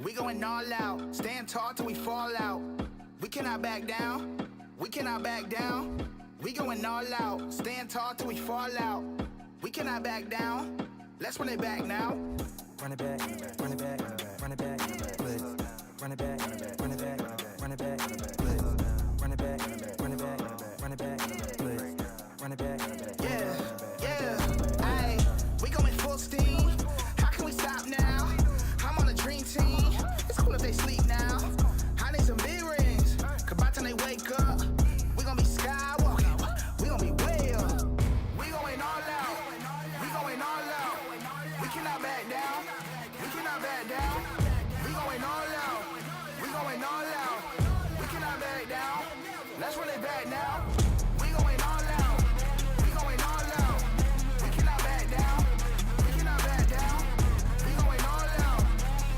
We going all out, stand tall till we fall out. We cannot back down, we cannot back down. We going all out, stand tall till we fall out. We cannot back down, let's run it back now. Run it back, run it back, run it back, flip. Run it back, run it back, run it back, flip. Run it back, run it back, run it back, flip. Run it back, yeah, ayy, we going full steam. How can we stop now? I'm on a dream team. It's cool if they sleep now. I need some big rings, cause by the time they wake up, we gon' be skywalking, we gon' be way up. We going all out, we going all out. We cannot back down, we cannot back down. We going all out, we going all out. We cannot back down, let's run it back now. We going all out, we going all out. We cannot back down, we cannot back down. We going all out,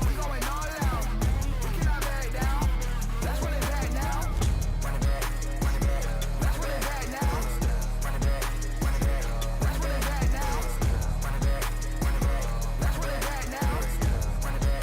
we going all out. We cannot back down, let's run it back now. run it back, run it back, Let's run it back now. run it back, run it back, Let's run it back now. run it back, run it back, Let's run it back now. run it back,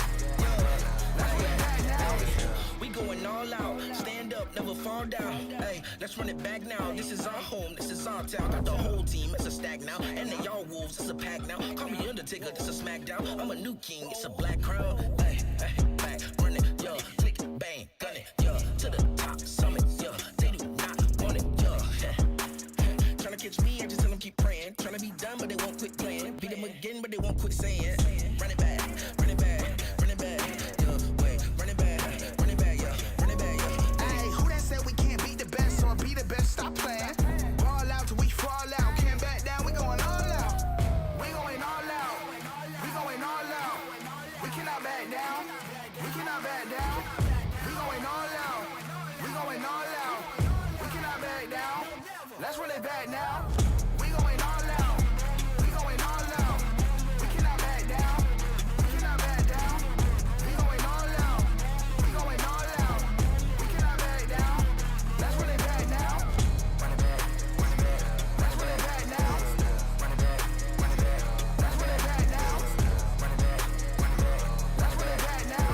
Let's run it back now. We going all out, stand up, never fall down. Hey, let's run it back now. This is our home, this is our town. Got the whole team, it's a stack now. And they all wolves, it's a pack now. Call me Undertaker, this a smackdown. I'm a new king, it's a black crown. Hey, hey, back, run it, yeah. Click it, bang, gun it, yeah. To the top, summit, yeah. They do not want it, yeah. Tryna catch me, I just tell them keep praying. Tryna be done, but they won't quit playing. Beat them again, but they won't quit saying. Run it back, run it back, run it back, yeah. Wait, run it back, yeah. Run it back, yeah. Hey, who that said we can't beat the best or be the best? Stop playing. Ball out till we fall out. Can't back down, we going all out. We going all out. We going all out. We cannot back down. We cannot back down. We going all out. We going all out. We cannot back down. Let's run it back now. We going all out. We going all out. We cannot back down. We cannot back down. We going all out. We going all out. We cannot back down. Let's run it back now. run it back, run it back, Let's run it back now. run it back, run it back, Let's run it back now. run it back, run it back, Let's run it back now.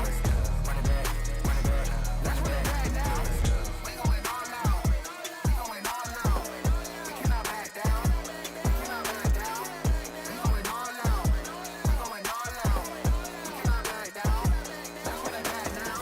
run it back, run it back, Let's run it back now. We going all out. We going all out. We cannot back down. We cannot back down. We going all out. We going all out. We cannot back down. Let's run it back now.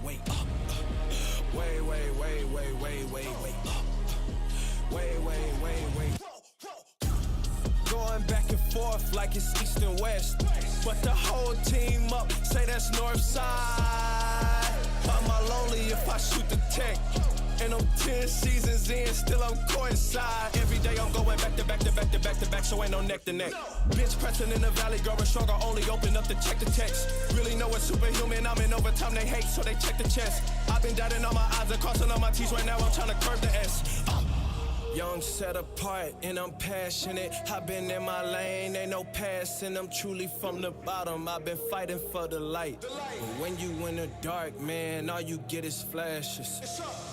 way up. Way up. Way up. Way. Going back and forth like it's east and west, but the whole team up, say that's north side. Am I lonely if I shoot the tech? And I'm 10 seasons in, still I'm coincide. Every day I'm going back to back, so ain't no neck to neck. Bitch pressing in the valley, growing stronger, only open up to check the text. Really know it's superhuman, I'm in overtime, they hate, so they check the chest. I've been dotting all my I's and crossing all my T's, right now I'm trying to curve the S. Young, set apart, and I'm passionate. I've been in my lane, ain't no passing. I'm truly from the bottom, I've been fighting for the light. But when you in the dark, man, all you get is flashes.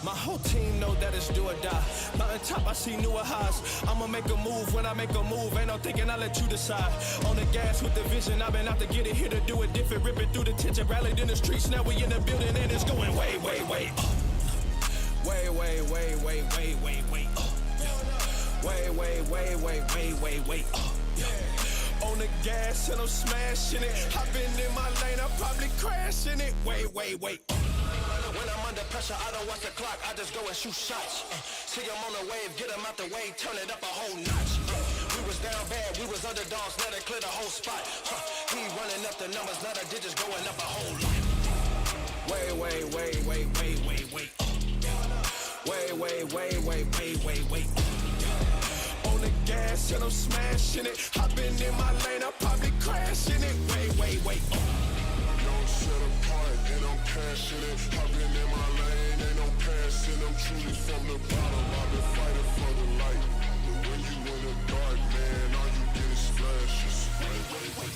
My whole team know that it's do or die. Mountain top, I see newer highs. I'ma make a move when I make a move. Ain't no thinking, I let you decide. On the gas with the vision, I've been out to get it, here to do it different. Ripping through the tension, rallied in the streets. Now we in the building and it's going way up. Way up. Way up. On the gas and I'm smashing it. I've been in my lane, I'm probably crashing it. Way up. When I'm under pressure, I don't watch the clock, I just go and shoot shots. See them on the wave, get them out the way, turn it up a whole notch. We was down bad, we was underdogs, now they clear the whole spot. He running up the numbers, now the digits going up a whole lot. Way up. Way up. On the gas and I'm smashing it. I've been in my lane, I'm probably crashing it. Way up. Young, set apart and I'm passionate. I've been in my lane, ain't no passing. I'm truly from the bottom, I've been fighting for the light. But when you in the dark, man, all you get is flashes. Way.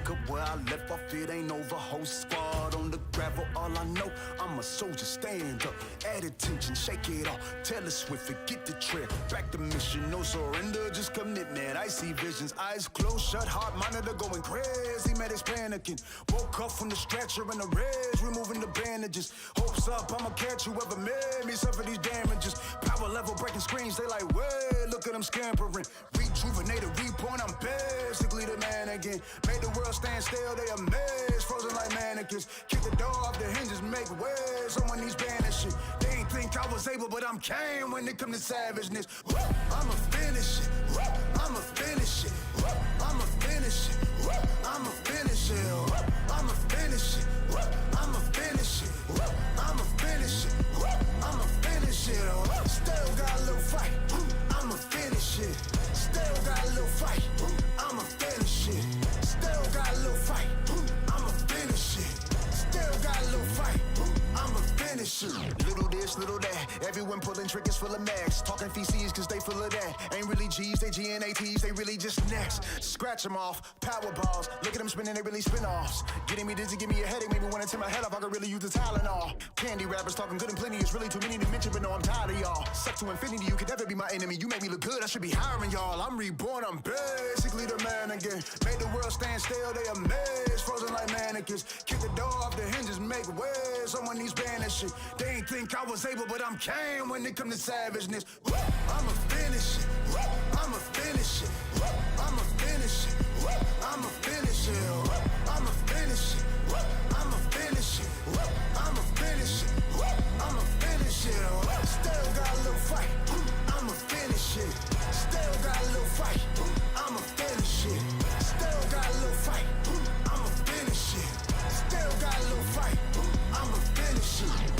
pick up where I left off, it ain't over. Whole squad on the gravel, all I know, I'm a soldier, stand up, add attention, shake it off, tell us swift, forget the trail, back to mission, no surrender, just commitment. I see visions, eyes closed, shut, heart monitor going crazy, medics panicking, woke up from the stretcher in the reds, removing the bandages, hopes up, I'ma catch whoever made me suffer these damages, power level breaking screens, they like, way, look at them scampering, rejuvenated, reborn, I'm basically the man again, made the world stand still, they amazed, frozen like mannequins, kick the door off the hinges, make waves, someone needs banishing, they ain't think I was able, but I'm came when it come to savageness, I'ma finish it, I'ma finish it, I'ma finish it, I'ma finish it, I'ma finish it, I'ma finish it, I'ma finish it, I'ma finish it, still got a little fight, I'ma finish it, still got a little fight, I'ma finish it, still got a little fight, I'ma finish it, still got a little fight, I'ma finish it. Little this, little that, everyone pulling triggers full of max, talking feces cause they full of that, ain't really G's, they GNATs, they really just next, scratch them off, power balls, look at them spinning, they really spin offs, getting me dizzy, give me a headache, maybe wanna tear my head off, I could really use the Tylenol, candy rappers talking good and plenty, it's really too many to mention, but no, I'm tired of y'all, suck to infinity, you could never be my enemy, you make me look good, I should be hiring y'all, I'm reborn, I'm basically the man again, made the world stand still, they amazed, frozen like mannequins, kick the door off the hinges, make waves, someone needs banishing, they ain't think I was able, but I'm came when it come to savageness, I'ma finish it, I'ma finish it, I'ma finish it, I'ma finish it, I'ma finish it, I'ma finish it, I'ma finish it, I'ma finish it, still got a little fight, I'ma finish it, still got a little fight, I'ma finish it, still got a little fight, I'ma finish it, still got a little fight, I'ma finish it.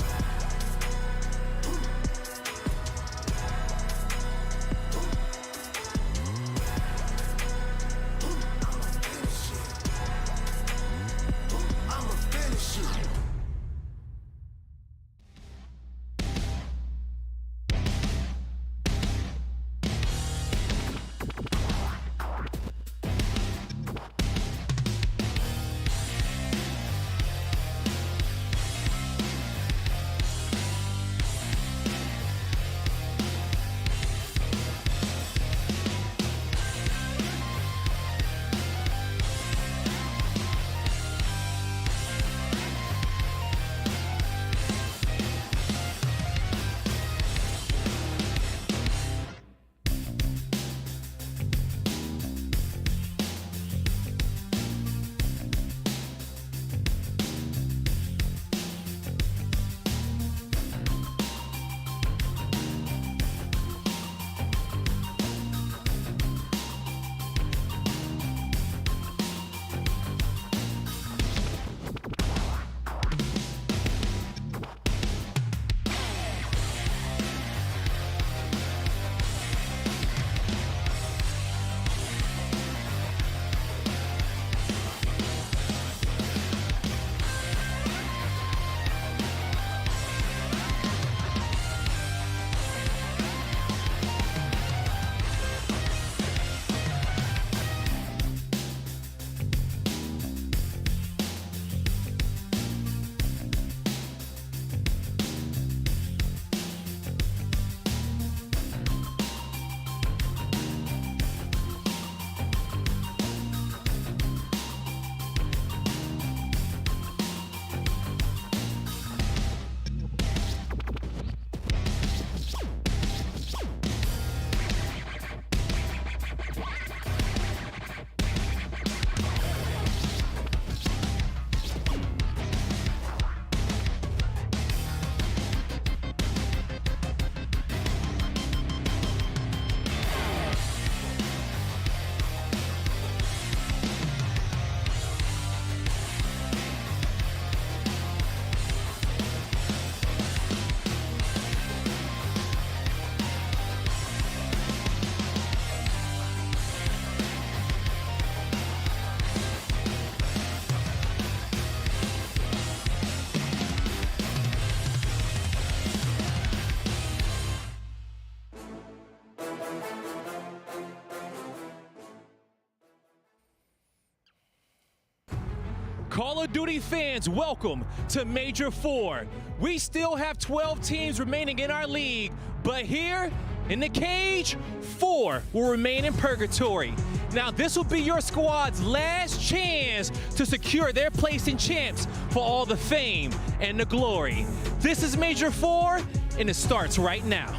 Call of Duty fans, welcome to Major 4. We still have 12 teams remaining in our league, but here in the cage, 4 will remain in purgatory. Now, this will be your squad's last chance to secure their place in champs for all the fame and the glory. This is Major 4, and it starts right now.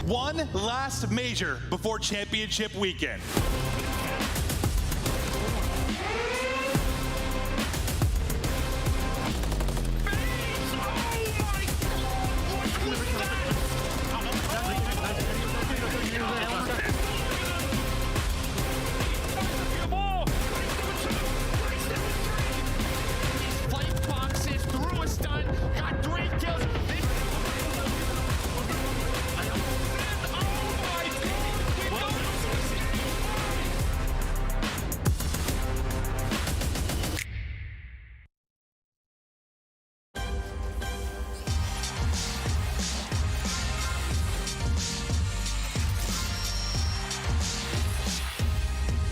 One last major before championship weekend. Fight boxes, threw a stun, got 3 kills.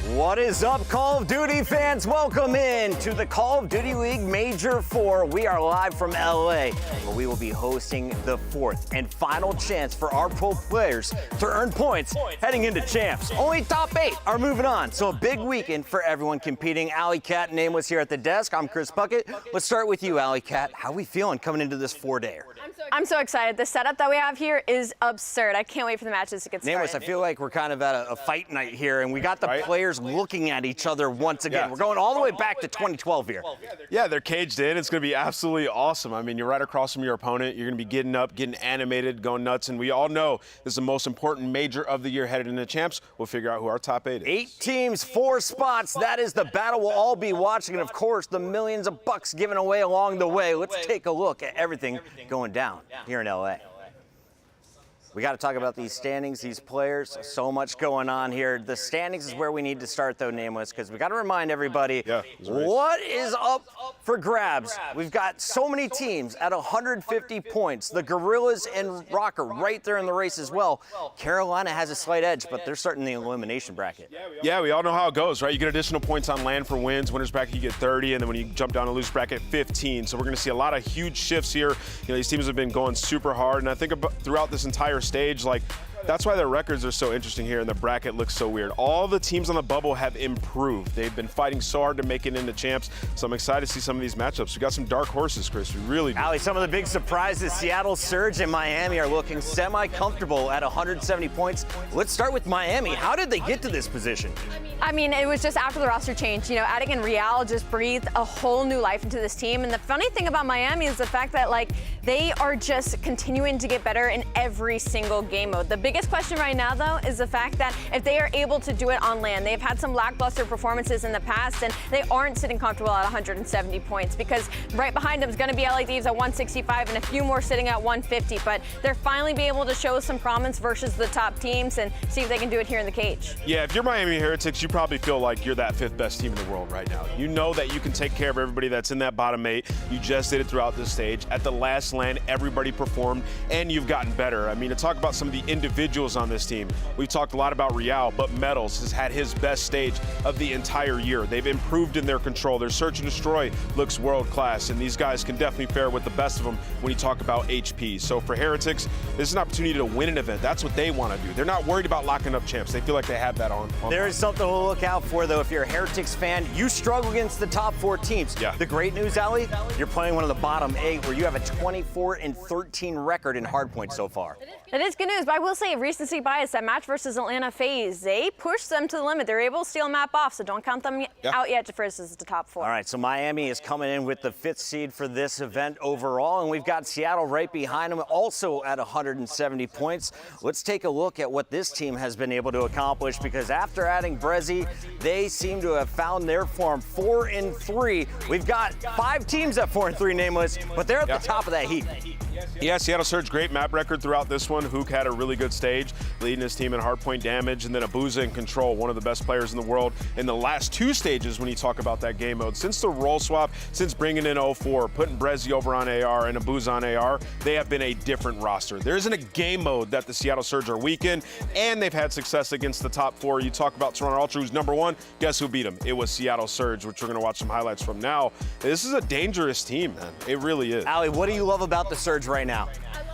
What is up, Call of Duty fans? Welcome in to the Call of Duty League Major 4. We are live from LA, where we will be hosting the 4th and final chance for our pro players to earn points heading into champs. Only top 8 are moving on, so a big weekend for everyone competing. Alley Cat and Nameless here at the desk. I'm Chris Puckett. Let's start with you, Alley Cat. How are we feeling coming into this 4-dayer? I'm so excited. The setup that we have here is absurd. I can't wait for the matches to get started. Nameless, I feel like we're kind of at a fight night here, and we got the players looking at each other once again. We're going all the way back to 2012 here. Yeah, they're caged in. It's going to be absolutely awesome. I mean, you're right across from your opponent. You're going to be getting up, getting animated, going nuts, and we all know this is the most important major of the year headed into champs. We'll figure out who our top 8 is. 8 teams, 4 spots. That is the battle we'll all be watching, and of course, the millions of bucks given away along the way. Let's take a look at everything going down here in LA. We got to talk about these standings, these players. So much going on here. The standings is where we need to start, though, Nameless, because we got to remind everybody what is up for grabs. We've got so many teams at 150 points. The Guerrillas and Rocker right there in the race as well. Carolina has a slight edge, but they're starting the elimination bracket. Yeah, we all know how it goes, right? You get additional points on land for wins. Winners bracket, you get 30, and then when you jump down to losers bracket, 15. So we're going to see a lot of huge shifts here. You know, these teams have been going super hard, and I think throughout this entire stage, like, that's why their records are so interesting here, and the bracket looks so weird. All the teams on the bubble have improved. They've been fighting so hard to make it into champs, so I'm excited to see some of these matchups. We got some dark horses, Chris. We really do. Allie, some of the big surprises, Seattle Surge and Miami are looking semi-comfortable at 170 points. Let's start with Miami. How did they get to this position? I mean, it was just after the roster change. You know, adding in Real just breathed a whole new life into this team. And the funny thing about Miami is the fact that, like, they are just continuing to get better in every single game mode. The biggest question right now, though, is the fact that if they are able to do it on land, they've had some lackluster performances in the past, and they aren't sitting comfortable at 170 points, because right behind them is going to be LA Thieves at 165 and a few more sitting at 150. But they're finally be able to show some promise versus the top teams and see if they can do it here in the cage. Yeah, if you're Miami Heretics, you probably feel like you're that 5th best team in the world right now. You know that you can take care of everybody that's in that bottom 8. You just did it throughout this stage. At the last land, everybody performed, and you've gotten better. I mean, to talk about some of the individuals on this team, we've talked a lot about Real, but Metals has had his best stage of the entire year. They've improved in their control. Their search and destroy looks world class, and these guys can definitely fare with the best of them when you talk about HP. So for Heretics, this is an opportunity to win an event. That's what they want to do. They're not worried about locking up champs. They feel like they have that on. There is something to look out for, though. If you're a Heretics fan, you struggle against the top 4 teams. Yeah. The great news, Allie, you're playing one of the bottom 8, where you have a 24-13 record in Hardpoint so far. It is good news, but I will say recency bias. That match versus Atlanta FaZe, they pushed them to the limit. They're able to steal a map off, so don't count them out yet versus the top 4. All right, so Miami is coming in with the 5th seed for this event overall, and we've got Seattle right behind them, also at 170 points. Let's take a look at what this team has been able to accomplish, because after adding Brezzy, they seem to have found their form. 4-3. We've got 5 teams at 4-3, Nameless, but they're at the top of that heap. Yeah, Seattle Surge, great map record throughout this one. Hook had a really good stage, leading his team in hardpoint damage, and then Abuza in control, one of the best players in the world in the last 2 stages when you talk about that game mode. Since the role swap, since bringing in 04, putting Brezzy over on AR and Abuza on AR, they have been a different roster. There isn't a game mode that the Seattle Surge are weak in, and they've had success against the top 4. You talk about Toronto Ultra, who's #1. Guess who beat them? It was Seattle Surge, which we're going to watch some highlights from now. This is a dangerous team, man. It really is. Allie, what do you love about the Surge right now?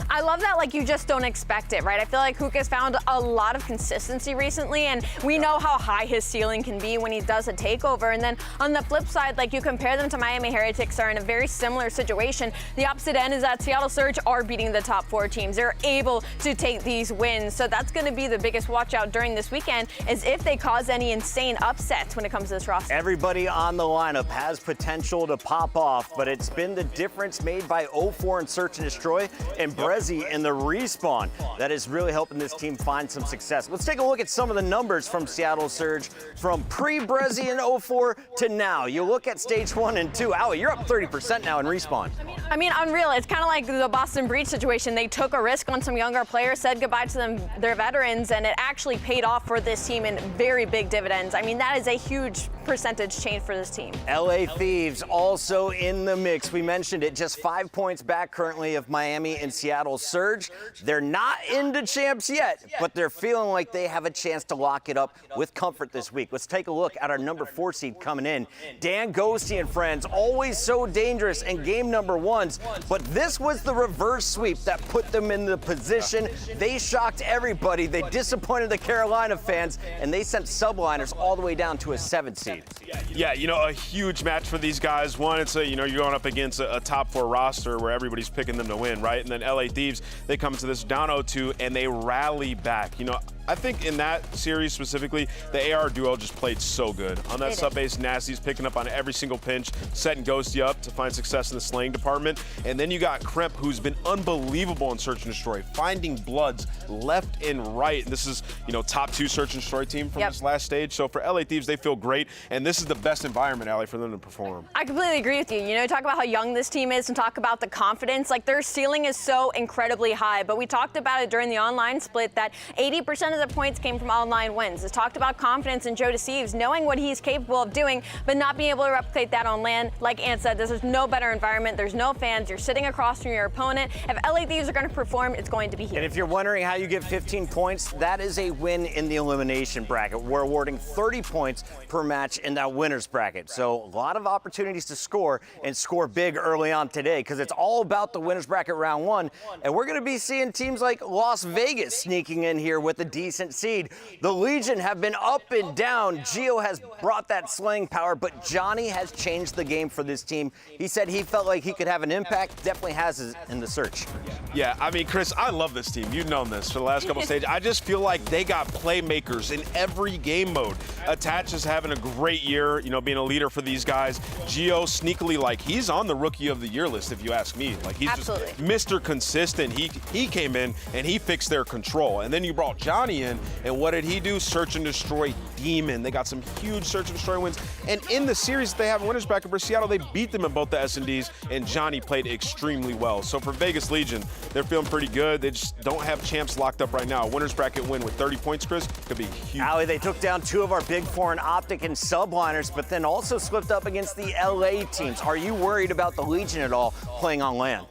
I love that, like, you just don't expect it, right? I feel like Hook has found a lot of consistency recently, and we know how high his ceiling can be when he does a takeover. And then on the flip side, like, you compare them to Miami Heretics, are in a very similar situation. The opposite end is that Seattle Surge are beating the top 4 teams. They're able to take these wins. So that's going to be the biggest watch out during this weekend, is if they cause any insane upsets when it comes to this roster. Everybody on the lineup has potential to pop off, but it's been the difference made by 04 and Search and Destroy and Brezzy in the respawn that is really helping this team find some success. Let's take a look at some of the numbers from Seattle Surge from pre-Brezzy in 04 to now. You look at stage 1 and 2. Allie, you're up 30% now in respawn. I mean, unreal. It's kind of like the Boston Breach situation. They took a risk on some younger players, said goodbye to their veterans, and it actually paid off for this team in very big dividends. I mean, that is a huge percentage change for this team. LA Thieves also in the mix. We mentioned it, just 5 points back currently of Miami and Seattle Surge. They're not into champs yet, but they're feeling like they have a chance to lock it up with comfort this week. Let's take a look at our #4 seed coming in. Dan Ghosty and friends, always so dangerous in game #1s, but this was the reverse sweep that put them in the position. They shocked everybody. They disappointed the Carolina fans, and they sent Subliners all the way down to a 7 seed. Yeah, you know, a huge match for these guys. One, it's a, you know, you're going up against a top 4 roster where everybody's picking them to win, right? And then LA Thieves, they come to this down 0-2 and they rally back. You know, I think in that series specifically, the AR duo just played so good. On that sub-base, Nasty's picking up on every single pinch, setting Ghosty up to find success in the slaying department. And then you got Kremp, who's been unbelievable in Search and Destroy, finding bloods left and right. And this is, you know, top 2 Search and Destroy team from this last stage. So for LA Thieves, they feel great. And this is the best environment, Allie, for them to perform. I completely agree with you. You know, talk about how young this team is and talk about the confidence. Like, their ceiling is so incredibly high. But we talked about it during the online split that 80% of the points came from online wins. It's talked about confidence in Joe Deceives, knowing what he's capable of doing, but not being able to replicate that on land. Like Ant said, there's no better environment. There's no fans. You're sitting across from your opponent. If LA Thieves are going to perform, it's going to be here. And if you're wondering how you get 15 points, that is a win in the elimination bracket. We're awarding 30 points per match in that winner's bracket. So a lot of opportunities to score and score big early on today, because it's all about the winner's bracket round 1. And we're going to be seeing teams like Las Vegas sneaking in here with a decent seed. The Legion have been up and down. Gio has brought that slaying power, but Johnny has changed the game for this team. He said he felt like he could have an impact. Definitely has in the search. Yeah, I mean, Chris, I love this team. You've known this for the last couple stages. I just feel like they got playmakers in every game mode. Attach is having a great year, you know, being a leader for these guys. Gio sneakily, like, he's on the Rookie of the Year list, if you ask me. Like, he's just Mr. Consistent. He came in and he fixed their control. And then you brought Johnny in, and what did he do? Search and Destroy demon. They got some huge Search and Destroy wins. And in the series that they have in winners bracket for Seattle, they beat them in both the SNDs, and Johnny played extremely well. So for Vegas Legion, they're feeling pretty good. They just don't have champs locked up right now. A winners bracket win with 30 points, Chris, could be huge. Allie, they took down 2 of our big 4 in Optic and Subliners, but then also slipped up against the LA teams. Are you worried about the Legion at all playing on land?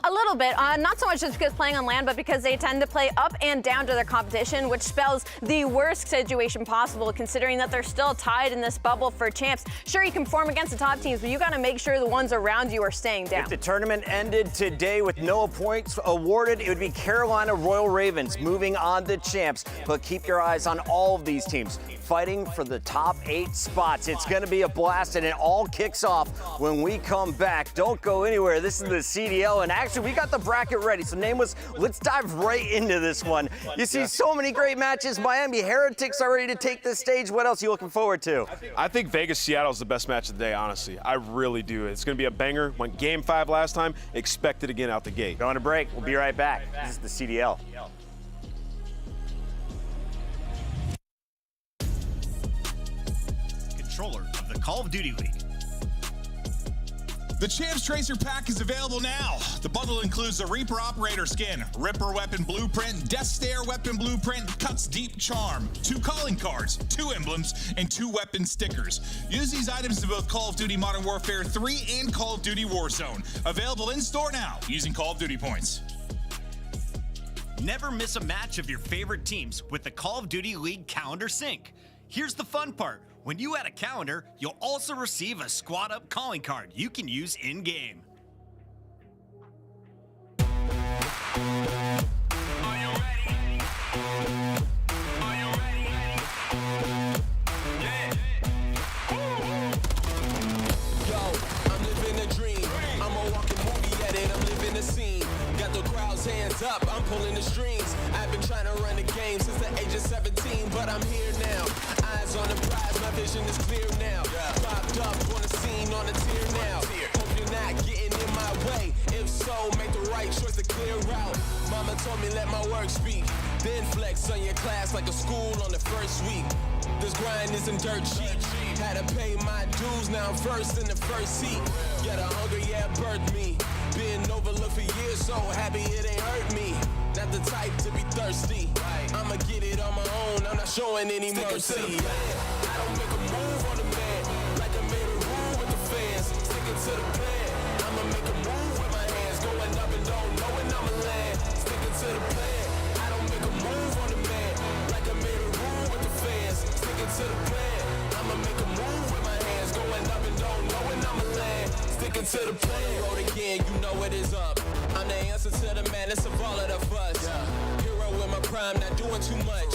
A little bit, not so much just because playing on land, but because they tend to play up and down to their competition, which spells the worst situation possible, considering that they're still tied in this bubble for champs. Sure, you can perform against the top teams, but you got to make sure the ones around you are staying down. If the tournament ended today with no points awarded, it would be Carolina Royal Ravens moving on to champs. But keep your eyes on all of these teams fighting for the top 8 spots. It's going to be a blast, and it all kicks off when we come back. Don't go anywhere. This is the CDL, and actually, we got the bracket ready. So, Nameless, let's dive right into this one. You see so many great matches. Miami Heretics are ready to take this stage. What else are you looking forward to? I think Vegas-Seattle is the best match of the day, honestly. I really do. It's going to be a banger. Went Game 5 last time. Expect it again out the gate. Going to break. We'll be right back. This is the CDL. Controller of the Call of Duty League. The Champs Tracer Pack is available now. The bundle includes the Reaper Operator Skin, Ripper Weapon Blueprint, Death Stare Weapon Blueprint, Cuts Deep Charm, 2 calling cards, 2 emblems, and 2 weapon stickers. Use these items in both Call of Duty Modern Warfare 3 and Call of Duty Warzone. Available in-store now using Call of Duty points. Never miss a match of your favorite teams with the Call of Duty League Calendar Sync. Here's the fun part. When you add a calendar, you'll also receive a Squad Up calling card you can use in-game. Are you ready? Are you ready? Yeah. Yo, I'm living a dream. I'm a walking movie edit. I'm living the scene. Got the crowd's hands up. I'm pulling the strings. I've been trying to run the game since the age of 17, but I'm here now. Eyes on the prize, my vision is clear now. Popped up on the scene, on the tier now. Hope you're not getting in my way. If so, make the right choice to clear out. Mama told me let my work speak. Then flex on your class like a school on the first week. This grind isn't dirt cheap. Had to pay my dues, now I'm first in the first seat. Yeah, the hunger, yeah, birthed me. Been overlooked for years, so happy it ain't hurt me. Not the type to be thirsty. I'ma get it on my own, I'm not showing any mercy. I don't make a move on the man, like I made a rule with the fans. Sticking to the plan, I'ma make a move with my hands. Going up and down, knowing I'ma land. Sticking to the plan, I don't make a move on the man, like I made a rule with the fans. Sticking to the plan, I'ma make a move with my hands. Going up and down, knowing I'ma land. Sticking to the plan, road again, you know it is up. I'm the answer to the madness of all of the fuss. Hero in my prime, not doing too much.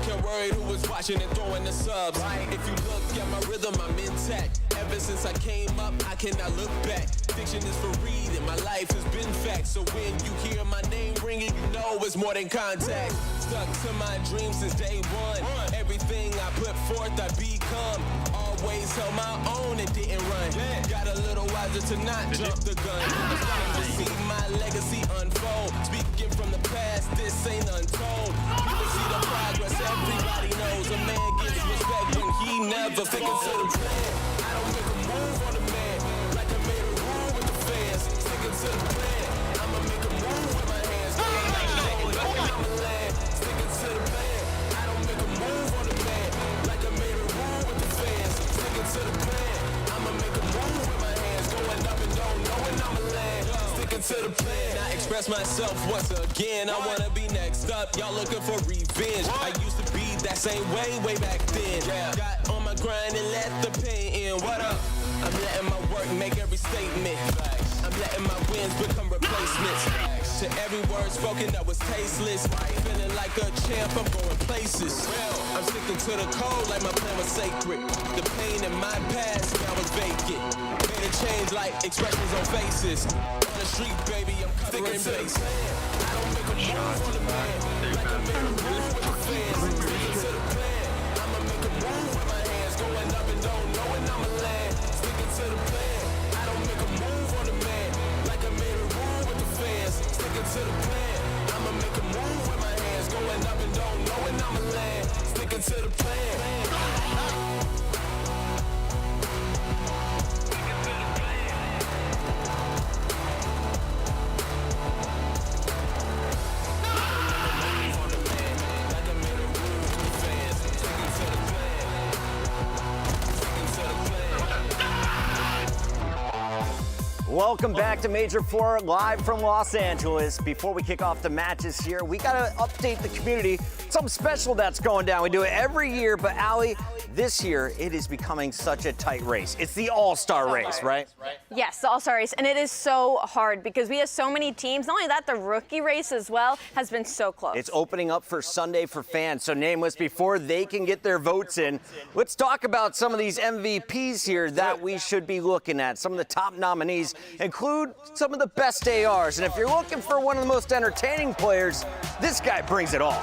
Can't worry who was watching and throwing the subs. If you look at my rhythm, I'm intact. Ever since I came up, I cannot look back. Fiction is for reading, my life has been fact. So when you hear my name ringing, you know it's more than contact. Stuck to my dreams since day one. Everything I put forth, I become. Always held my own and didn't run. Got a little wiser to not jump the gun. I'm starting to see my legacy unfold. Speaking from the past, this ain't untold. People see the progress, everybody knows. A man gets respect when he never figures to the plan. I don't make a move on the man, like I made a rule with the fans. Sticking to the plan, I'ma make a move with my hands. I'ma land, sticking to the plan. I don't make a move on the man, like I made a rule with the fans. Sticking to the plan, I'ma make a move with my hands. Going up and down, knowing I'ma land. Sticking to the plan. I express myself once again. I wanna be next up. Y'all looking for revenge. I used to be that same way back then. Got on my grind and let the pain in. What up? I'm letting my work make every statement. I'm letting my wins become replacements. To every word spoken that was tasteless. Feeling like a champ, I'm going places. I'm sticking to the code like my plan was sacred. The pain in my past now is vacant. Made a change like expressions on faces. On the street, baby, I'm covering bases. I don't make a move on the man, like I made a move with the fans. Sticking to the plan, I'ma make a move with my hands. Going up and down, knowing I'ma land. Sticking to the plan, I don't make a move on the man, like I made a rule with the fans. Sticking to the plan, I'ma make a move with my hands. Going up and down, knowing I'ma land. Sticking to the plan. Welcome back to Major 4, live from Los Angeles. Before we kick off the matches here, we got to update the community. Something special that's going down. We do it every year, but Allie, this year, it is becoming such a tight race. It's the all-star race, right? Yes, the all-star race, and it is so hard because we have so many teams. Not only that, the rookie race as well has been so close. It's opening up for Sunday for fans. So Nameless, before they can get their votes in, let's talk about some of these MVPs here that we should be looking at. Some of the top nominees include some of the best ARs. And if you're looking for one of the most entertaining players, this guy brings it all.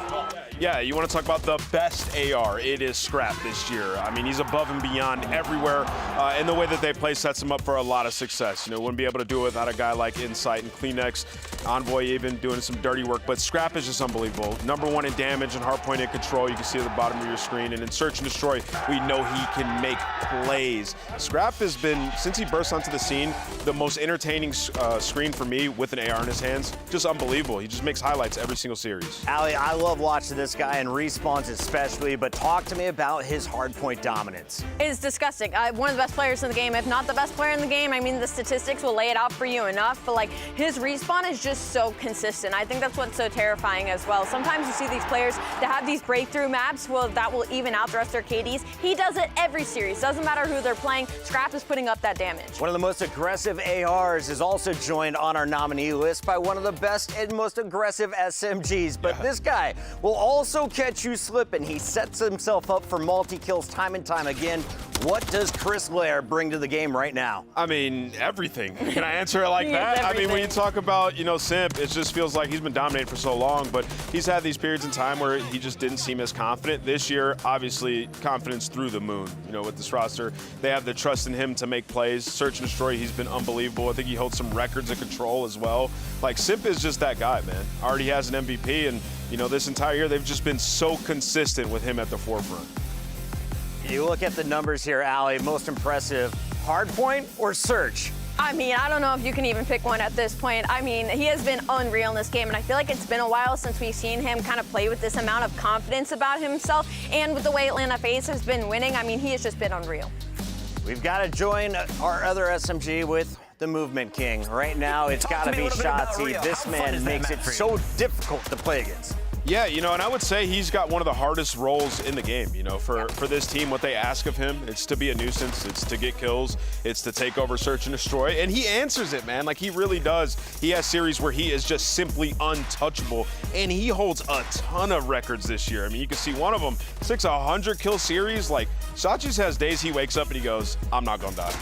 Yeah, you want to talk about the best AR. It is Scrap this year. I mean, he's above and beyond everywhere, and the way that they play sets him up for a lot of success. You know, wouldn't be able to do it without a guy like Insight and Kleenex, Envoy even doing some dirty work, but Scrap is just unbelievable. #1 in damage and hardpoint in control. You can see at the bottom of your screen, and in Search and Destroy, we know he can make plays. Scrap has been, since he burst onto the scene, the most entertaining screen for me with an AR in his hands. Just unbelievable. He just makes highlights every single series. Ali, I love watching this guy and respawns especially, but talk to me about his hardpoint dominance. It's disgusting. One of the best players in the game, if not the best player in the game. I mean, the statistics will lay it out for you enough, but like his respawn is just so consistent. I think that's what's so terrifying as well. Sometimes you see these players that have these breakthrough maps, well, that will even out the rest of their KDs. He does it every series. Doesn't matter who they're playing. Scrap is putting up that damage. One of the most aggressive ARs is also joined on our nominee list by one of the best and most aggressive SMGs, but this guy will also catch you slipping. He sets himself up for multi-kills time and time again. What does Chris Lair bring to the game right now? I mean, everything. Can I answer it like that? I mean, when you talk about, you know, Simp, it just feels like he's been dominating for so long, but he's had these periods in time where he just didn't seem as confident. This year, obviously, confidence through the moon. You know, with this roster, they have the trust in him to make plays. Search and Destroy, he's been unbelievable. I think he holds some records of control as well. Like, Simp is just that guy, man. Already has an MVP, and, you know, this entire year, they've just been so consistent with him at the forefront. You look at the numbers here, Ali, most impressive, Hardpoint or Search? I mean, I don't know if you can even pick one at this point. I mean, he has been unreal in this game, and I feel like it's been a while since we've seen him kind of play with this amount of confidence about himself, and with the way Atlanta FaZe has been winning, I mean, he has just been unreal. We've got to join our other SMG with the Movement King. Right now, it's got to be Shotzzy. This man makes it so difficult to play against. Yeah, you know, and I would say he's got one of the hardest roles in the game, you know, for this team. What they ask of him, it's to be a nuisance, it's to get kills, it's to take over Search and Destroy, and he answers it, man. Like, he really does. He has series where he is just simply untouchable, and he holds a ton of records this year. I mean, you can see one of them, 600 kill series. Like, Shotzzy has days he wakes up and he goes, I'm not gonna die.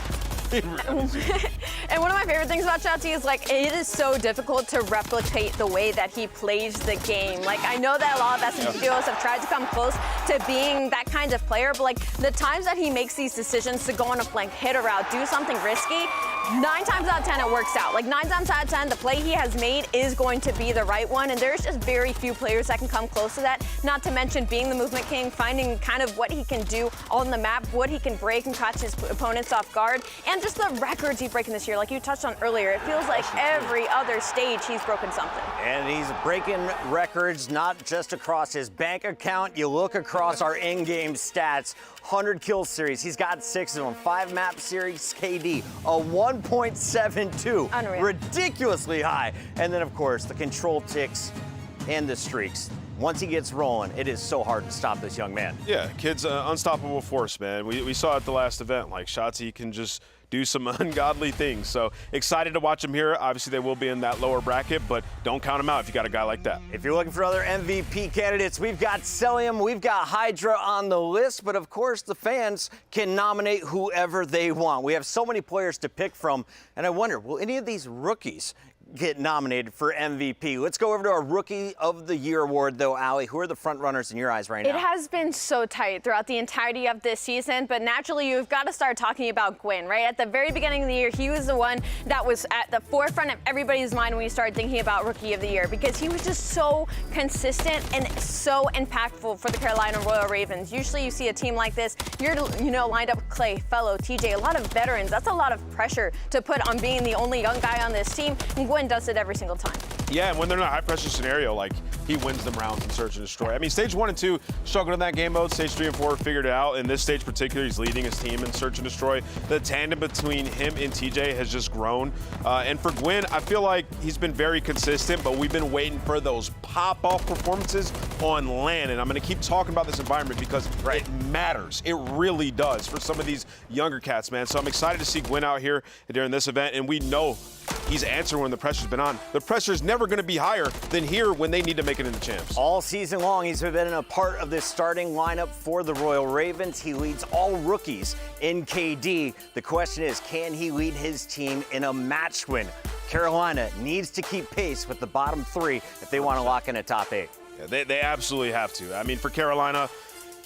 And one of my favorite things about Shotzzy is, like, it is so difficult to replicate the way that he plays the game. Like, I know that a lot of SMG duos have tried to come close to being that kind of player, but like the times that he makes these decisions to go on a flank, hit a route, do something risky, 9 times out of 10 it works out. Like 9 times out of 10, the play he has made is going to be the right one, and there's just very few players that can come close to that. Not to mention being the Movement King, finding kind of what he can do on the map, what he can break and catch his opponents off guard, and just the records he's breaking this year. Like you touched on earlier, it feels like every other stage he's broken something. And he's breaking records not just across his bank account. You look across our in-game stats, 100 kill series. He's got 6 of them. 5 map series KD, a 1.72. Unreal. Ridiculously high. And then, of course, the control ticks and the streaks. Once he gets rolling, it is so hard to stop this young man. Yeah, kid's an unstoppable force, man. We saw at the last event, like, Shotzzy can just do some ungodly things. So excited to watch him here. Obviously, they will be in that lower bracket, but don't count him out if you got a guy like that. If you're looking for other MVP candidates, we've got Celium, we've got Hydra on the list, but of course, the fans can nominate whoever they want. We have so many players to pick from, and I wonder, will any of these rookies get nominated for MVP? Let's go over to our Rookie of the Year award, though, Ali. Who are the front runners in your eyes right now? It has been so tight throughout the entirety of this season, but naturally you've got to start talking about Gwyn, right? At the very beginning of the year, he was the one that was at the forefront of everybody's mind when you started thinking about Rookie of the Year, because he was just so consistent and so impactful for the Carolina Royal Ravens. Usually you see a team like this, you're, you know, lined up with Clay, Fellow, TJ, a lot of veterans. That's a lot of pressure to put on being the only young guy on this team, and Gwyn does it every single time. Yeah, and when they're in a high-pressure scenario, like, he wins them rounds in Search and Destroy. I mean, stage 1 and 2 struggled in that game mode. Stage 3 and 4 figured it out. In this stage particularly, he's leading his team in Search and Destroy. The tandem between him and TJ has just grown. And for Gwyn, I feel like he's been very consistent, but we've been waiting for those pop-off performances on LAN. And I'm going to keep talking about this environment because it matters. It really does for some of these younger cats, man. So I'm excited to see Gwyn out here during this event, and we know he's answering when the pressure's been on. The pressure's never going to be higher than here when they need to make it into champs. All season long, he's been a part of this starting lineup for the Royal Ravens. He leads all rookies in KD. The question is, can he lead his team in a match win? Carolina needs to keep pace with the bottom 3 if they want to lock in a top 8. Yeah, they absolutely have to. I mean, for Carolina,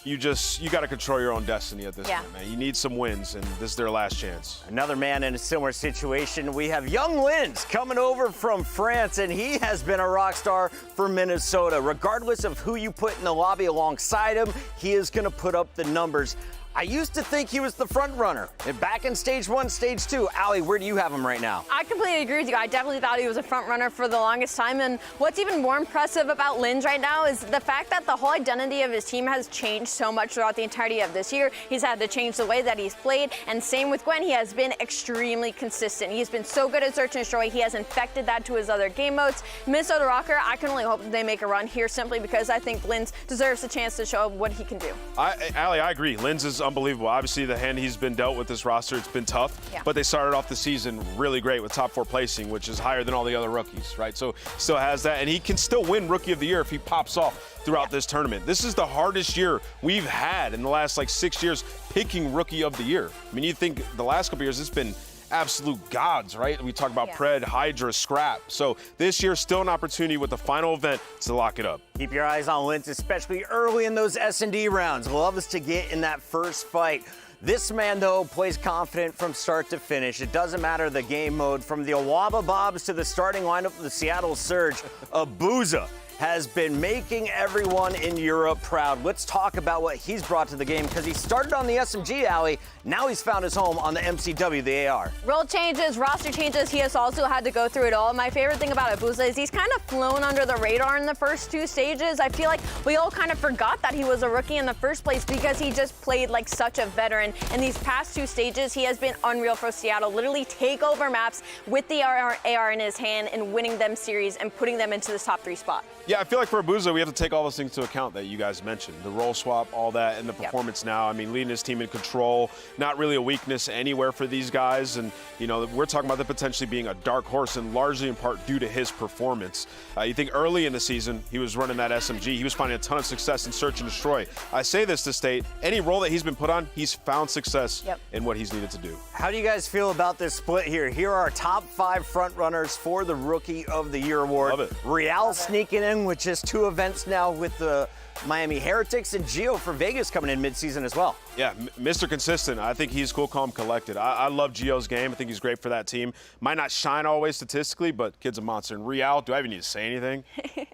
you got to control your own destiny at this point, man. You need some wins, and this is their last chance. Another man in a similar situation. We have young Lins coming over from France, and he has been a rock star for Minnesota. Regardless of who you put in the lobby alongside him, he is going to put up the numbers. I used to think he was the front runner. And back in stage 1, stage 2, Allie, where do you have him right now? I completely agree with you. I definitely thought he was a front runner for the longest time. And what's even more impressive about Lins right now is the fact that the whole identity of his team has changed so much throughout the entirety of this year. He's had to change the way that he's played. And same with Gwen, he has been extremely consistent. He's been so good at search and destroy. He has infected that to his other game modes. Minnesota Rocker, I can only hope that they make a run here simply because I think Lins deserves a chance to show what he can do. Allie, I agree. Lins is unbelievable. Obviously, the hand he's been dealt with this roster, it's been tough, but they started off the season really great with top 4 placing, which is higher than all the other rookies, right? So still has that, and he can still win Rookie of the Year if he pops off throughout this tournament. This is the hardest year we've had in the last 6 years picking Rookie of the Year. I mean, you think the last couple years it's been absolute gods, right? We talk about Pred, Hydra, Scrap. So this year, still an opportunity with the final event to lock it up. Keep your eyes on Lins, especially early in those S&D rounds. Loves to get in that first fight. This man, though, plays confident from start to finish. It doesn't matter the game mode. From the Awaba Bobs to the starting lineup of the Seattle Surge, Abuza has been making everyone in Europe proud. Let's talk about what he's brought to the game, because he started on the SMG alley. Now he's found his home on the MCW, the AR. Role changes, roster changes, he has also had to go through it all. My favorite thing about Abuza is he's kind of flown under the radar in the first 2 stages. I feel like we all kind of forgot that he was a rookie in the first place because he just played like such a veteran. In these past 2 stages, he has been unreal for Seattle. Literally take over maps with the AR in his hand and winning them series and putting them into the top 3 spot. Yeah, I feel like for Abuza, we have to take all those things into account that you guys mentioned. The role swap, all that, and the performance now. I mean, leading his team in control, not really a weakness anywhere for these guys. And, you know, we're talking about them potentially being a dark horse, and largely in part due to his performance. You think early in the season, he was running that SMG. He was finding a ton of success in search and destroy. I say this to state, any role that he's been put on, he's found success in what he's needed to do. How do you guys feel about this split here? Here are our top 5 front runners for the Rookie of the Year award. Love it. Real sneaking in with just 2 events now with the Miami Heretics, and Gio for Vegas coming in midseason as well. Yeah, Mr. Consistent. I think he's cool, calm, collected. I love Gio's game. I think he's great for that team. Might not shine always statistically, but kid's a monster. And Real, do I even need to say anything?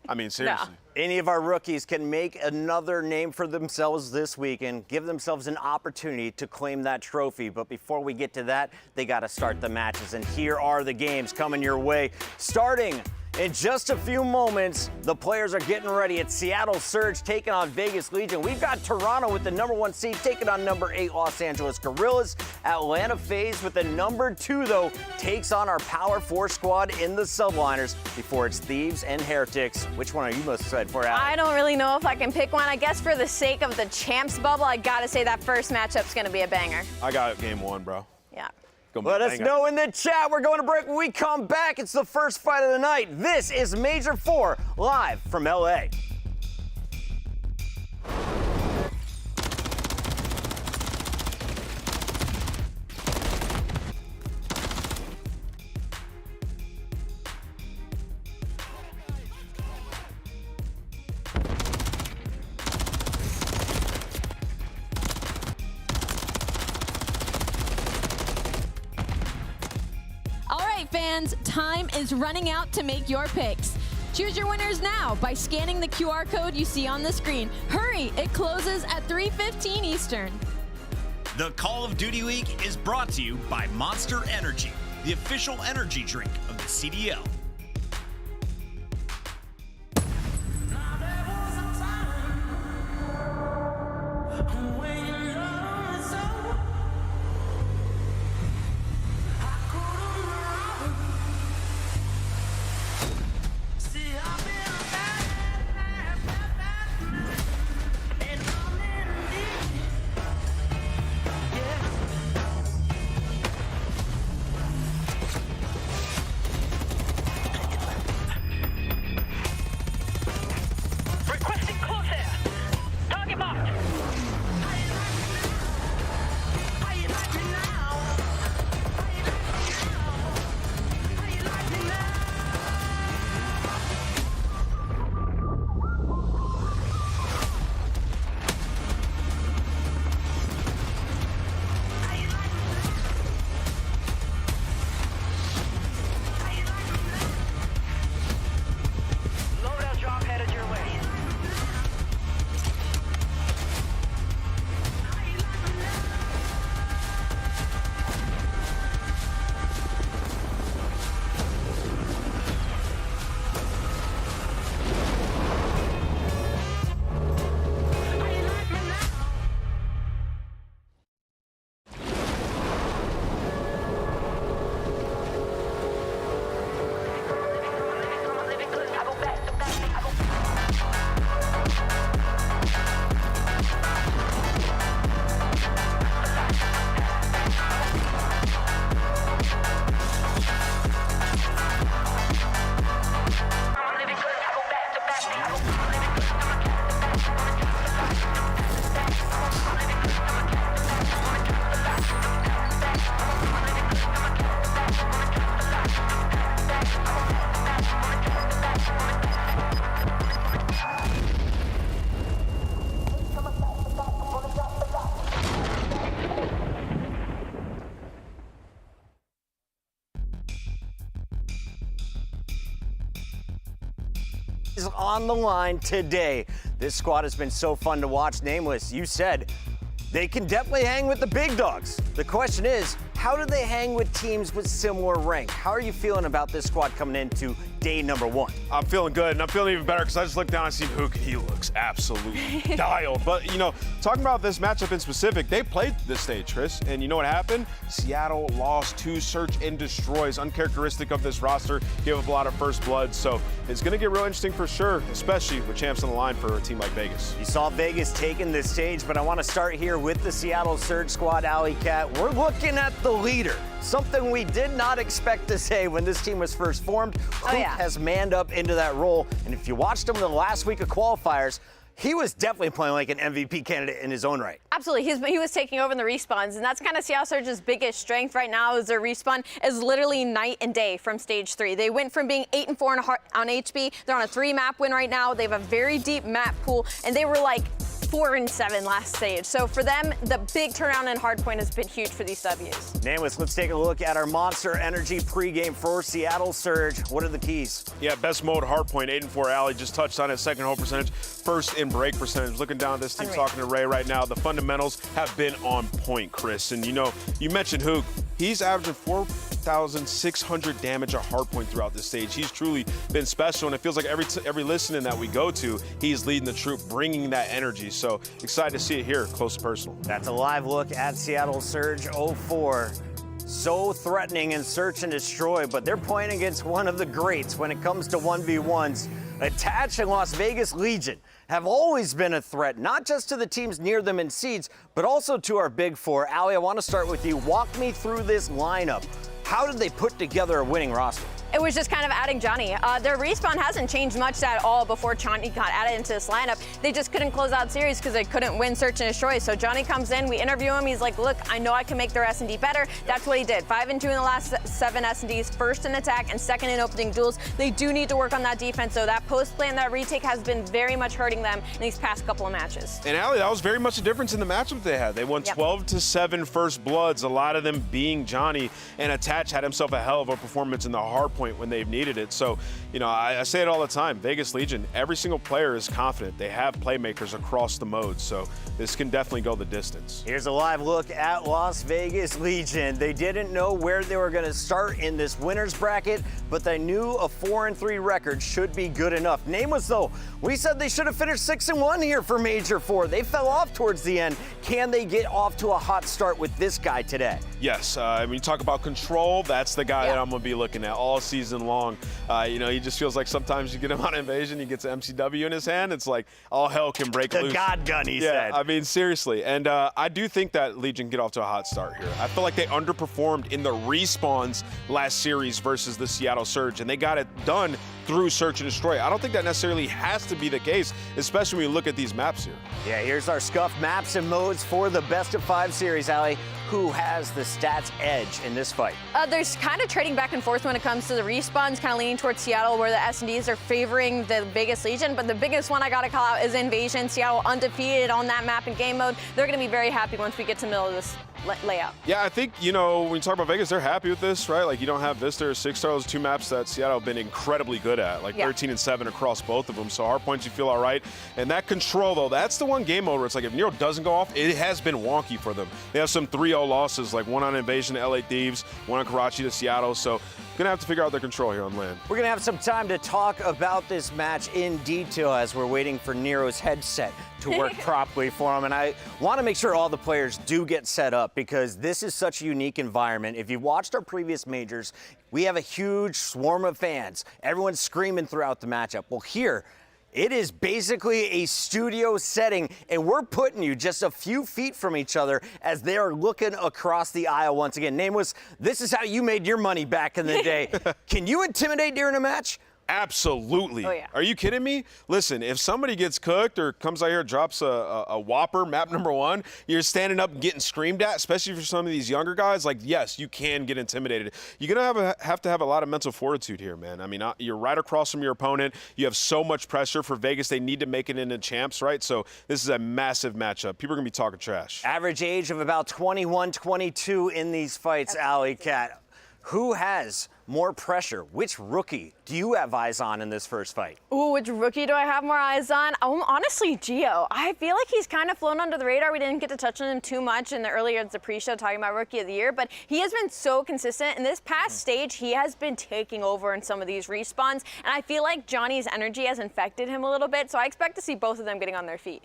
I mean, seriously. No. Any of our rookies can make another name for themselves this week and give themselves an opportunity to claim that trophy. But before we get to that, they got to start the matches. And here are the games coming your way. Starting in just a few moments, the players are getting ready. It's Seattle Surge taking on Vegas Legion. We've got Toronto with the #1 seed taking on #8 Los Angeles Guerrillas. Atlanta FaZe with the #2, though, takes on our Power 4 squad in the Subliners before it's Thieves and Heretics. Which one are you most excited for, Allie? I don't really know if I can pick one. I guess for the sake of the champs bubble, I gotta say that first matchup's gonna be a banger. I got game 1, bro. Yeah. Let us know in the chat. We're going to break. When we come back, it's the first fight of the night. This is Major 4 live from LA. Fans, time is running out to make your picks. Choose your winners now by scanning the QR code you see on the screen. Hurry, it closes at 3:15 Eastern. The Call of Duty League is brought to you by Monster Energy, the official energy drink of the CDL. is on the line today. This squad has been so fun to watch. Nameless, you said they can definitely hang with the big dogs. The question is, how do they hang with teams with similar rank? How are you feeling about this squad coming into day number 1? I'm feeling good, and I'm feeling even better because I just looked down and see Hook. He looks absolutely dialed. But, you know, talking about this matchup in specific, they played this stage, Chris, and you know what happened? Seattle lost to Search and Destroys, uncharacteristic of this roster, gave up a lot of first blood. So it's going to get real interesting for sure, especially with champs on the line for a team like Vegas. You saw Vegas taking this stage, but I want to start here with the Seattle Surge squad, Alley Cat. We're looking at the leader. Something we did not expect to say when this team was first formed. Hook has manned up into that role. And if you watched him in the last week of qualifiers, he was definitely playing like an MVP candidate in his own right. Absolutely. He was taking over in the respawns, and that's kind of Seattle Surge's biggest strength right now is their respawn is literally night and day from stage 3. They went from being 8-4 on HB. They're on a 3-map win right now. They have a very deep map pool, and they were like 4-7 last stage. So for them, the big turnaround in Hardpoint has been huge for these W's. Nameless, let's take a look at our Monster Energy pregame for Seattle Surge. What are the keys? Yeah, best mode Hardpoint, 8-4 Alley just touched on it, second hold percentage, first in break percentage. Looking down at this team, talking to Ray right now, the fundamentals have been on point, Chris. And you know, you mentioned Hook. He's averaging 4,600 damage at Hardpoint throughout this stage. He's truly been special, and it feels like every listening that we go to, he's leading the troop, bringing that energy. So excited to see it here, close and personal. That's a live look at Seattle Surge 04. So threatening in Search and Destroy, but they're playing against one of the greats when it comes to 1v1s. Attach and Las Vegas Legion have always been a threat, not just to the teams near them in seeds, but also to our big four. Allie, I want to start with you. Walk me through this lineup. How did they put together a winning roster? It was just kind of adding Johnny. Their respawn hasn't changed much at all before Johnny got added into this lineup. They just couldn't close out series because they couldn't win Search and Destroy. So Johnny comes in, we interview him. He's like, look, I know I can make their S&D better. That's what he did. 5-2 in the last 7 S&Ds, first in attack and second in opening duels. They do need to work on that defense, so that post play and that retake has been very much hurting them in these past couple of matches. And Allie, that was very much a difference in the matchup they had. They won 12-7 first bloods, a lot of them being Johnny, and Attach had himself a hell of a performance in the Hardpoint when they've needed it. So, you know, I say it all the time, Vegas Legion, every single player is confident. They have playmakers across the modes, so this can definitely go the distance. Here's a live look at Las Vegas Legion. They didn't know where they were going to start in this winner's bracket, but they knew a 4-3 record should be good enough. Nameless though, we said they should have finished 6-1 here for Major 4. They fell off towards the end. Can they get off to a hot start with this guy today? Yes, when you talk about control, that's the guy that I'm going to be looking at all season long. You know, he just feels like sometimes you get him on Invasion, he gets an MCW in his hand, it's like all hell can break loose. The God gun, he said. I mean, seriously. And I do think that Legion get off to a hot start here. I feel like they underperformed in the respawns last series versus the Seattle Surge, and they got it done through Search and Destroy. I don't think that necessarily has to be the case, especially when you look at these maps here. Yeah, here's our scuff maps and modes for the best of 5 series, Allie. Who has the stats edge in this fight? There's kind of trading back and forth when it comes to the respawns, kind of leaning towards Seattle, where the S&Ds are favoring the Vegas Legion. But the biggest one I got to call out is Invasion. Seattle undefeated on that map in game mode. They're going to be very happy once we get to the middle of this layout. Yeah, I think, you know, when you talk about Vegas, they're happy with this, right? Like, you don't have Vista or 6-star, those 2 maps that Seattle have been incredibly good at, like 13-7 across both of them. So Hardpoint, you feel all right. And that control, though, that's the one game mode where it's like if Nero doesn't go off, it has been wonky for them. They have some 3-0 losses, like one on Invasion to LA Thieves, one on Karachi to Seattle. So gonna have to figure out their control here on land. We're gonna have some time to talk about this match in detail as we're waiting for Nero's headset to work properly for him. And I want to make sure all the players do get set up because this is such a unique environment. If you've watched our previous majors, we have a huge swarm of fans. Everyone's screaming throughout the matchup. Well, here, it is basically a studio setting, and we're putting you just a few feet from each other as they are looking across the aisle once again. Nameless, this is how you made your money back in the day. Can you intimidate during a match? Absolutely. Oh, yeah. Are you kidding me? Listen, if somebody gets cooked or comes out here and drops a whopper, map number 1, you're standing up and getting screamed at, especially for some of these younger guys. Like, yes, you can get intimidated. You're going to have to have a lot of mental fortitude here, man. I mean, you're right across from your opponent. You have so much pressure for Vegas. They need to make it into champs, right? So this is a massive matchup. People are going to be talking trash. Average age of about 21, 22 in these fights, Alley Cat. Who has more pressure? Which rookie do you have eyes on in this first fight? Ooh, which rookie do I have more eyes on? Honestly, Gio. I feel like he's kind of flown under the radar. We didn't get to touch on him too much in the pre-show talking about Rookie of the Year, but he has been so consistent. In this past stage, he has been taking over in some of these respawns, and I feel like Johnny's energy has infected him a little bit, so I expect to see both of them getting on their feet.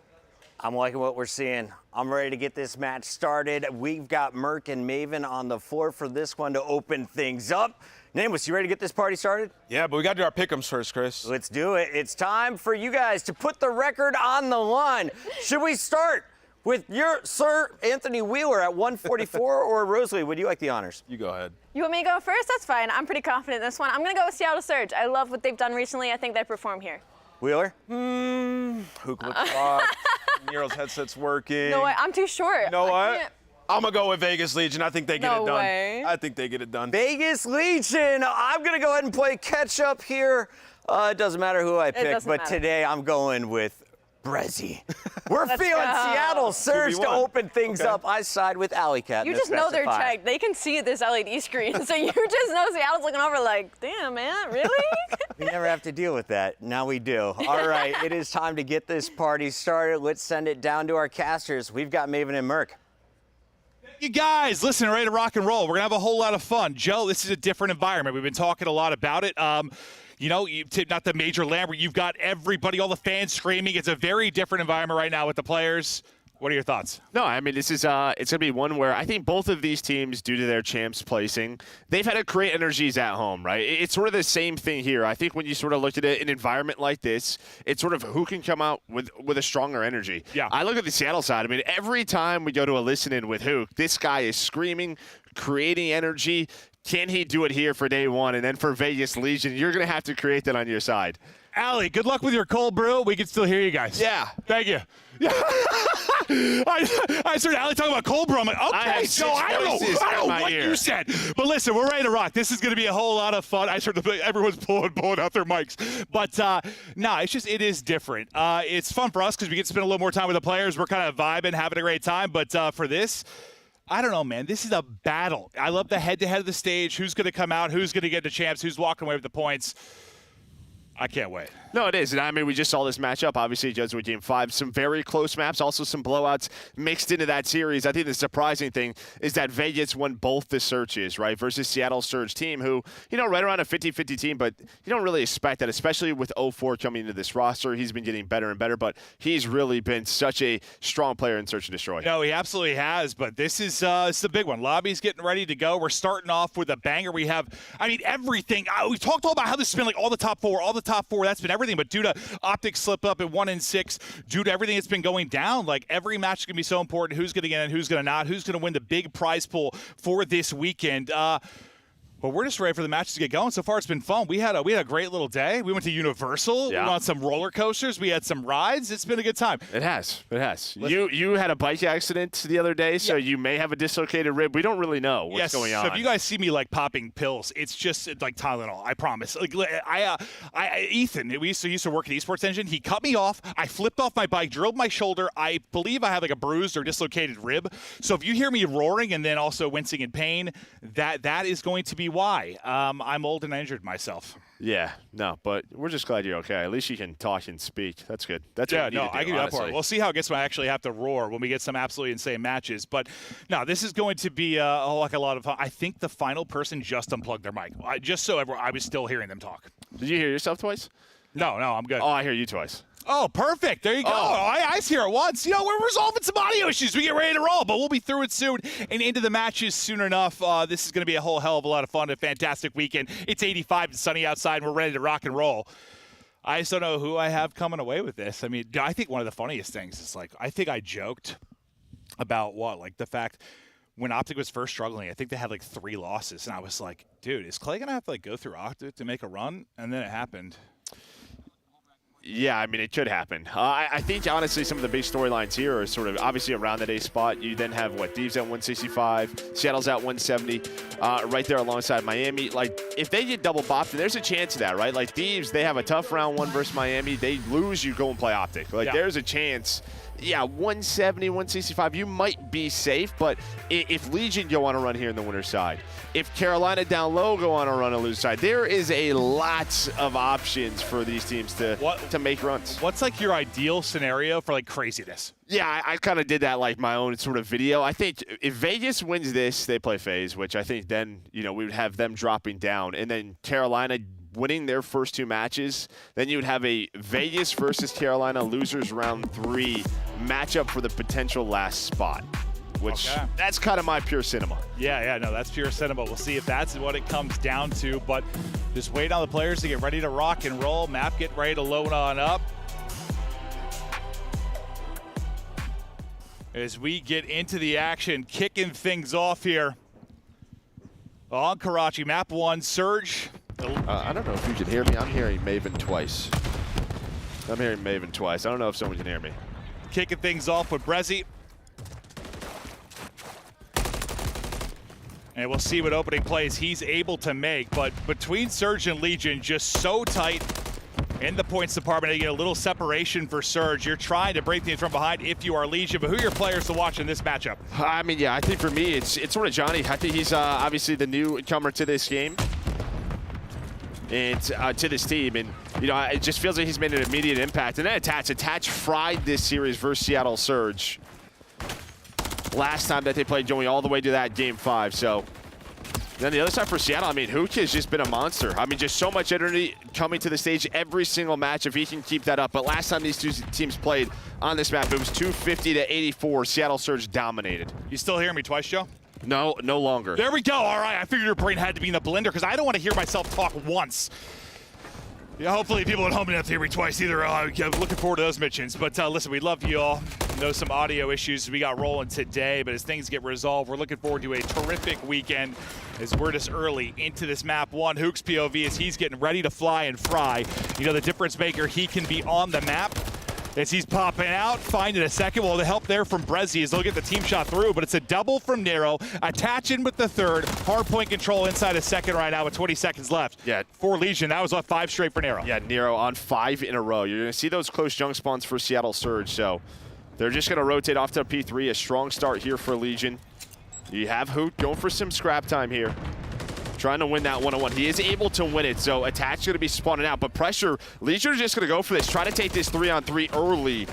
I'm liking what we're seeing. I'm ready to get this match started. We've got Merc and Maven on the floor for this one to open things up. Nameless, you ready to get this party started? Yeah, but we got to do our pick'ems first, Chris. Let's do it. It's time for you guys to put the record on the line. Should we start with your Sir Anthony Wheeler at 144, or Rosalie, would you like the honors? You go ahead. You want me to go first? That's fine. I'm pretty confident in this one. I'm going to go with Seattle Surge. I love what they've done recently. I think they perform here. Wheeler? Hook looks hot. Nero's headset's working. No way, I'm too short. You know what? I'm going to go with Vegas Legion. I think they get it done. No way. I think they get it done. Vegas Legion. I'm going to go ahead and play catch up here. It doesn't matter who I pick, but today I'm going with Brezzy. We're feeling Seattle Surge to open things up. I side with Alley Cat. You just know they're checked. They can see this LED screen, so you just know Seattle's looking over like, damn, man, really? We never have to deal with that. Now we do. All right, it is time to get this party started. Let's send it down to our casters. We've got Maven and Merc. You guys, listen, ready to rock and roll. We're going to have a whole lot of fun. Joe, this is a different environment. We've been talking a lot about it. You know, not the major land where you've got everybody, all the fans screaming. It's a very different environment right now with the players. What are your thoughts? No, I mean, this is it's going to be one where I think both of these teams, due to their champs placing, they've had to create energies at home, right? It's sort of the same thing here. I think when you sort of look at an environment like this, it's sort of who can come out with a stronger energy. Yeah. I look at the Seattle side. I mean, every time we go to a listen-in with Hook, this guy is screaming, creating energy. Can he do it here for day one? And then for Vegas Legion, you're going to have to create that on your side. Allie, good luck with your cold brew. We can still hear you guys. Yeah. Thank you. I started Allie talking about cold brew. I'm like, okay, so I don't know what you said. But listen, we're ready to rock. This is going to be a whole lot of fun. I started to everyone's pulling out their mics. But, no, it is different. It's fun for us because we get to spend a little more time with the players. We're kind of vibing, having a great time. But for this, I don't know, man. This is a battle. I love the head-to-head of the stage. Who's going to come out? Who's going to get the champs? Who's walking away with the points? I can't wait. No, it is. And I mean, we just saw this matchup. Obviously, Jesuit Game 5, some very close maps, also some blowouts mixed into that series. I think the surprising thing is that Vegas won both the searches, right, versus Seattle Surge team, who, you know, right around a 50-50 team, but you don't really expect that, especially with 04 coming into this roster. He's been getting better and better, but he's really been such a strong player in Search and Destroy. No, he absolutely has, but this is the big one. Lobby's getting ready to go. We're starting off with a banger. We have, I mean, everything. We talked all about how this has been like all the top four. That's been everything, but due to Optic slip up at 1-6, due to everything that's been going down, like every match is going to be so important. Who's going to get in, who's going to not, who's going to win the big prize pool for this weekend. But we're just ready for the matches to get going. So far, it's been fun. We had a great little day. We went to Universal. Yeah. We went on some roller coasters. We had some rides. It's been a good time. It has. You had a bike accident the other day, so you may have a dislocated rib. We don't really know what's going on. So if you guys see me like popping pills, it's just like Tylenol. I promise. Like Ethan, we used to work at Esports Engine. He cut me off. I flipped off my bike, drilled my shoulder. I believe I have like a bruised or dislocated rib. So if you hear me roaring and then also wincing in pain, that is going to be why. I'm old and I injured myself. Yeah, no, but we're just glad you're okay. At least you can talk and speak. That's good. That's yeah, what you no, need to do, I give you up for it. honestly. We'll see how it gets when I actually have to roar when we get some absolutely insane matches. But no, this is going to be like a lot of fun. I think the final person just unplugged their mic. I was still hearing them talk. Did you hear yourself twice? No, I'm good. Oh, I hear you twice. Oh, perfect. There you go. I hear it once. You know, we're resolving some audio issues. We get ready to roll, but we'll be through it soon and into the matches soon enough. This is going to be a whole hell of a lot of fun, a fantastic weekend. It's 85 and sunny outside, and we're ready to rock and roll. I just don't know who I have coming away with this. I mean, I think one of the funniest things is, like, I think I joked about the fact when Optic was first struggling, I think they had, 3 losses, and I was like, dude, is Clay going to have to, go through Optic to make a run? And then it happened. Yeah, I mean, it could happen. I think, honestly, some of the big storylines here are sort of obviously around that A spot. You then have, Thieves at 165, Seattle's at 170, right there alongside Miami. If they get double bopped, there's a chance of that, right? Thieves, they have a tough round 1 versus Miami. They lose, you go and play Optic. There's a chance yeah, 170, 165, you might be safe. But if Legion go on a run here in the winner's side, if Carolina down low go on a run on the loser side, there is a lot of options for these teams to make runs. What's like your ideal scenario for like craziness? Yeah, I kind of did that like my own sort of video. I think if Vegas wins this, they play FaZe, which I think then, we would have them dropping down. And then Carolina winning their first 2 matches, then you would have a Vegas versus Carolina losers round 3 matchup for the potential last spot, which that's kind of my pure cinema. Yeah, no, that's pure cinema. We'll see if that's what it comes down to, but just wait on the players to get ready to rock and roll. Map getting ready to load on up. As we get into the action, kicking things off here on Karachi. Map 1, Surge. I don't know if you can hear me. I'm hearing Maven twice. I don't know if someone can hear me. Kicking things off with Brezzy. And we'll see what opening plays he's able to make. But between Surge and Legion, just so tight in the points department. You get a little separation for Surge. You're trying to break things from behind if you are Legion. But who are your players to watch in this matchup? I mean, yeah, I think for me, it's sort of Johnny. I think he's obviously the newcomer to this game and to this team. And, it just feels like he's made an immediate impact. And then Attach fried this series versus Seattle Surge last time that they played, going all the way to that game 5. So then the other side for Seattle, I mean, Hook has just been a monster. I mean, just so much energy coming to the stage every single match if he can keep that up. But last time these 2 teams played on this map, it was 250 to 84. Seattle Surge dominated. You still hear me twice, Joe? No longer. There we go. All right, I figured your brain had to be in the blender because I don't want to hear myself talk once. Yeah, hopefully people at home didn't have to hear me twice either. Looking forward to those mentions. But listen, we love you all. Know some audio issues we got rolling today, but as things get resolved, we're looking forward to a terrific weekend as we're just early into this map 1. Hook's POV as he's getting ready to fly and fry. The difference maker, he can be on the map as he's popping out, finding a second. Well, the help there from Brezzy is they'll get the team shot through, but it's a double from Nero, attaching with the third. Hardpoint control inside a second right now with 20 seconds left. Yeah. For Legion, that was 5 straight for Nero. Yeah, Nero on 5 in a row. You're going to see those close junk spawns for Seattle Surge, so they're just going to rotate off to P3. A strong start here for Legion. You have Hoot going for some scrap time here, trying to win that one-on-one. He is able to win it, so Attach going to be spawning out. But pressure, Legion are just going to go for this, try to take this 3-on-3 early.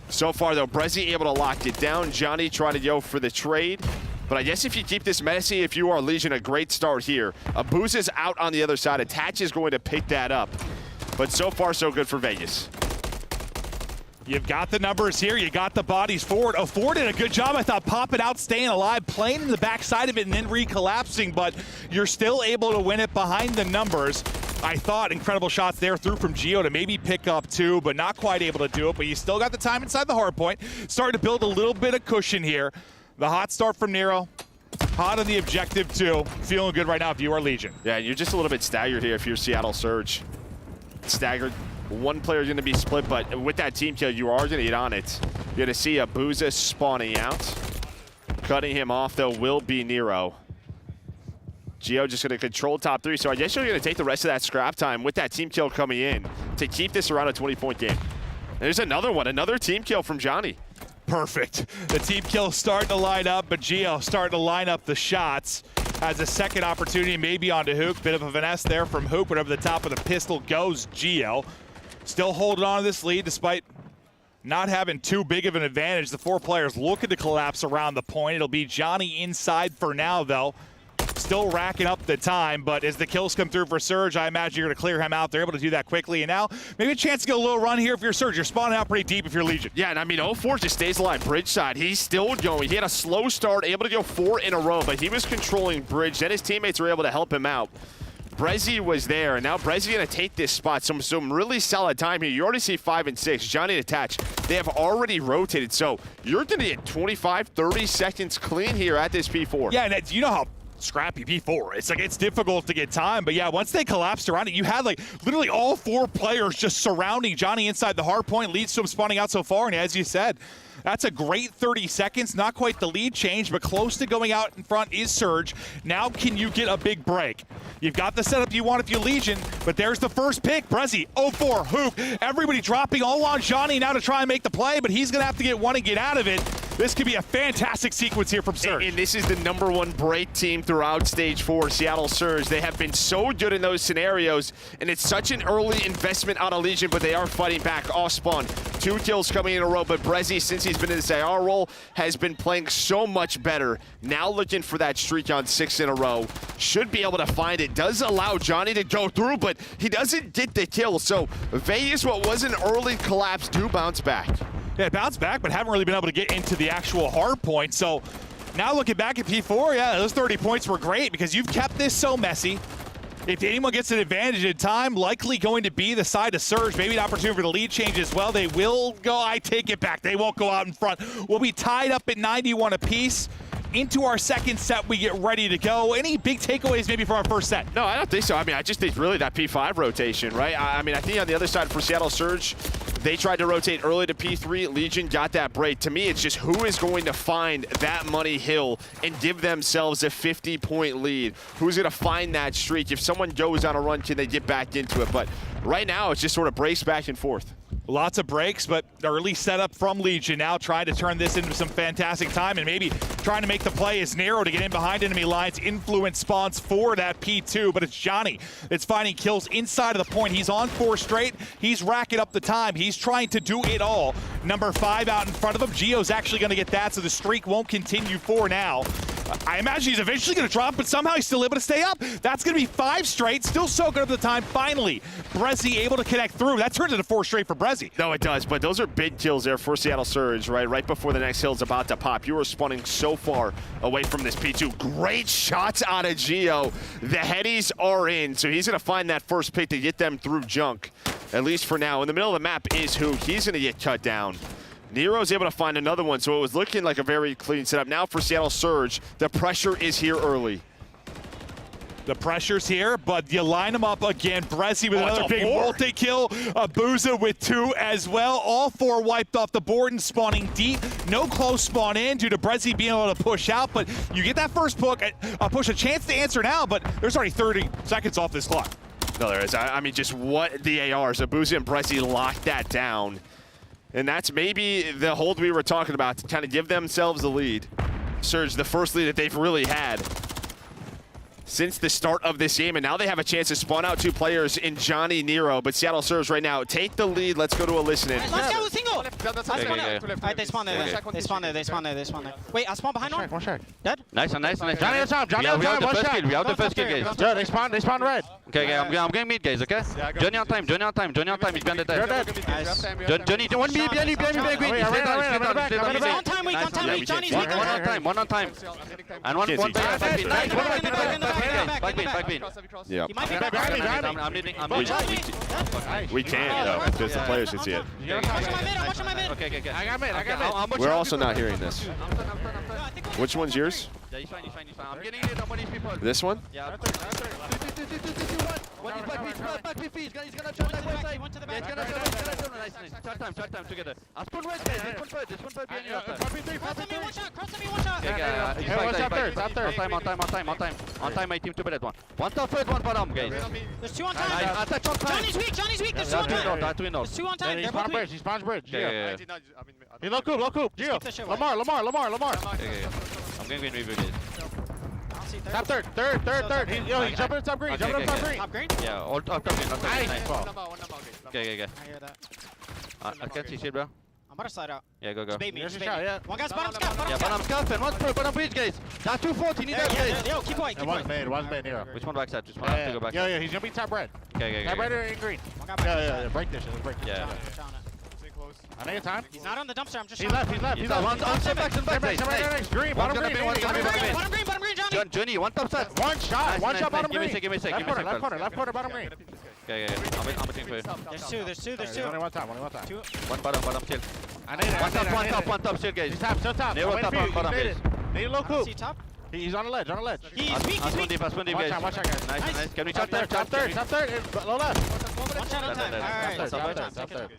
So far, though, Brezzy able to lock it down. Johnny trying to go for the trade. But I guess if you keep this messy, if you are Legion, a great start here. Abuza's out on the other side. Attach is going to pick that up. But so far, so good for Vegas. You've got the numbers here. You got the bodies forward. Ford did a good job, I thought, popping out, staying alive, playing in the backside of it, and then recollapsing. But you're still able to win it behind the numbers. I thought incredible shots there through from Gio to maybe pick up 2, but not quite able to do it. But you still got the time inside the hard point. Starting to build a little bit of cushion here. The hot start from Nero. Hot on the objective, too. Feeling good right now if you are Legion. Yeah, you're just a little bit staggered here if you're Seattle Surge. Staggered. One player is going to be split, but with that team kill, you are going to get on it. You're going to see Abuza spawning out. Cutting him off, though, will be Nero. Gio just going to control top 3, so I guess you're going to take the rest of that scrap time with that team kill coming in to keep this around a 20-point game. And there's another one, another team kill from Johnny. Perfect. The team kill starting to line up, but Gio starting to line up the shots. Has a second opportunity, maybe onto Hook. Bit of a finesse there from Hook, but over the top of the pistol goes Gio. Still holding on to this lead despite not having too big of an advantage. The 4 players looking to collapse around the point. It'll be Johnny inside for now, though. Still racking up the time, but as the kills come through for Surge, I imagine you're going to clear him out. They're able to do that quickly, and now maybe a chance to get a little run here if you're Surge. You're spawning out pretty deep if you're Legion. Yeah, and I mean, 04 just stays alive bridge side. He's still going. He had a slow start, able to go 4 in a row, but he was controlling bridge. Then his teammates were able to help him out. Brezzy was there, and now Brezzy going to take this spot. Some really solid time here. You already see 5 and 6. Johnny and Attach, they have already rotated, so you're going to get 25, 30 seconds clean here at this P4. Yeah, and you know how scrappy P4. It's like it's difficult to get time, but yeah, once they collapsed around it, you had like literally all 4 players just surrounding Johnny inside the hard point, leads to him spawning out so far, and as you said, that's a great 30 seconds. Not quite the lead change, but close to going out in front is Surge. Now can you get a big break? You've got the setup you want if you Legion, but there's the first pick. Brezzy, 0-4, Hook. Everybody dropping all on Johnny now to try and make the play, but he's going to have to get one and get out of it. This could be a fantastic sequence here from Surge. And this is the #1 break team throughout Stage 4, Seattle Surge. They have been so good in those scenarios, and it's such an early investment on a Legion, but they are fighting back off spawn. 2 kills coming in a row, but Brezzy, since he's been in this AR role, has been playing so much better. Now looking for that streak on 6 in a row. Should be able to find it. Does allow Johnny to go through, but he doesn't get the kill. So Vegas, what was an early collapse, do bounce back. Yeah, bounce back, but haven't really been able to get into the actual hard point. So now looking back at P4, yeah, those 30 points were great because you've kept this so messy. If anyone gets an advantage in time, likely going to be the side of Surge. Maybe an opportunity for the lead change as well. They will go, I take it back. They won't go out in front. We'll be tied up at 91 apiece. Into our second set, we get ready to go. Any big takeaways maybe from our first set? No, I don't think so. I mean, I just think really that P5 rotation, right? I mean, I think on the other side for Seattle Surge, they tried to rotate early to P3. Legion got that break. To me, it's just who is going to find that money hill and give themselves a 50-point lead. Who's going to find that streak? If someone goes on a run, can they get back into it? But right now, it's just sort of brace back and forth. Lots of breaks, but early setup from Legion now trying to turn this into some fantastic time and maybe trying to make the play as narrow to get in behind enemy lines, influence spawns for that P2, but it's Johnny that's finding kills inside of the point. He's on 4 straight. He's racking up the time. He's trying to do it all. Number 5 out in front of him. Gio's actually going to get that, so the streak won't continue for now. I imagine he's eventually going to drop, but somehow he's still able to stay up. That's going to be 5 straight, still soaking up the time. Finally, Brezzy able to connect through. That turns into 4 straight for Brezzy. No, it does, but those are big kills there for Seattle Surge, right? Right before the next hill's about to pop. You were spawning so far away from this P2. Great shots out of Gio. The headies are in, so he's going to find that first pick to get them through junk, at least for now. In the middle of the map is Hook. He's going to get cut down. Nero's able to find another one, so it was looking like a very clean setup. Now for Seattle Surge, the pressure is here early. The pressure's here, but you line them up again. Brezzy with another big multi-kill. Abuza with 2 as well. All 4 wiped off the board and spawning deep. No close spawn in due to Brezzy being able to push out, but you get that first push, a chance to answer now, but there's already 30 seconds off this clock. No, there is. I mean, just what the ARs. Abuza and Brezzy locked that down. And that's maybe the hold we were talking about to kind of give themselves the lead. Surge, the first lead that they've really had since the start of this game, and now they have a chance to spawn out 2 players in Johnny Nero, but Seattle Surge right now take the lead. Let's go to a listen-in. Let's go, single! Alright, they spawn there. They spawn there. Wait, I spawn behind one. One shot. Dead? Nice. Johnny on top, Johnny on top, one shot. We have the first kill, guys. Yeah, they spawn red. Okay, I'm going mid, guys, okay? Johnny on time, he's behind the dead. Johnny, one behind me, green. On time, weak, Johnny's weak. One on time. And one back bean. Yeah. He might be back. I'm we can't, though, because the players can see it. I'm watching my mid. Okay. I got mid. We're also not hearing this. Which one's yours? Yeah, he's fine. I'm getting it on one of these people. This one? Yeah. One is back feet. He's gonna jump that way side. Yeah, he's gonna jump. Nice. Third time together. I'll spawn red, guys. This one third behind you. Cross on me, one shot. Yeah. Top third. On time, my team to bed one. One top third, one bottom, guys. There's 2 on time. Johnny's weak. There's 2 on time. There's 2 on time. He spawns bridge. Yeah. He low coup. Gio. Lamar. I'm going green review, guys. Top third. He's jumping top green. Top green? Yeah, all top green. Nice. Okay. I hear that. I can't see shit, bro. I'm about to slide out. Yeah, go. Just bait me. Yeah. One guy's bottom scuff. Yeah, bottom scuff and one's bottom bridge, guys. That's 240. Need that, guys. Yo, keep white. One's bad, Nero. Which one backside? Just one have to go back. Yeah, he's gonna be top red. Okay. Top red or green? Yeah. Break this. Yeah. I think it's time. He's not on the dumpster. I'm just. He's left. On Step back. Green. Bottom green. Bottom green, Johnny. Johnny, one top side. One shot, bottom green. Give me a sec. Left corner, bottom green. Okay. I'm waiting for you. There's two. Only one time. One bottom kill. One top, still, guys. He's top. Nero top, bottom, guys. Is he top? He's on the ledge, on the ledge. He's weak, he's weak. Pass one deep, Watch guys. out, watch out, guys. Nice. Can we Top chop third, there? top third. Low left. One shot on time. Alright, Top third.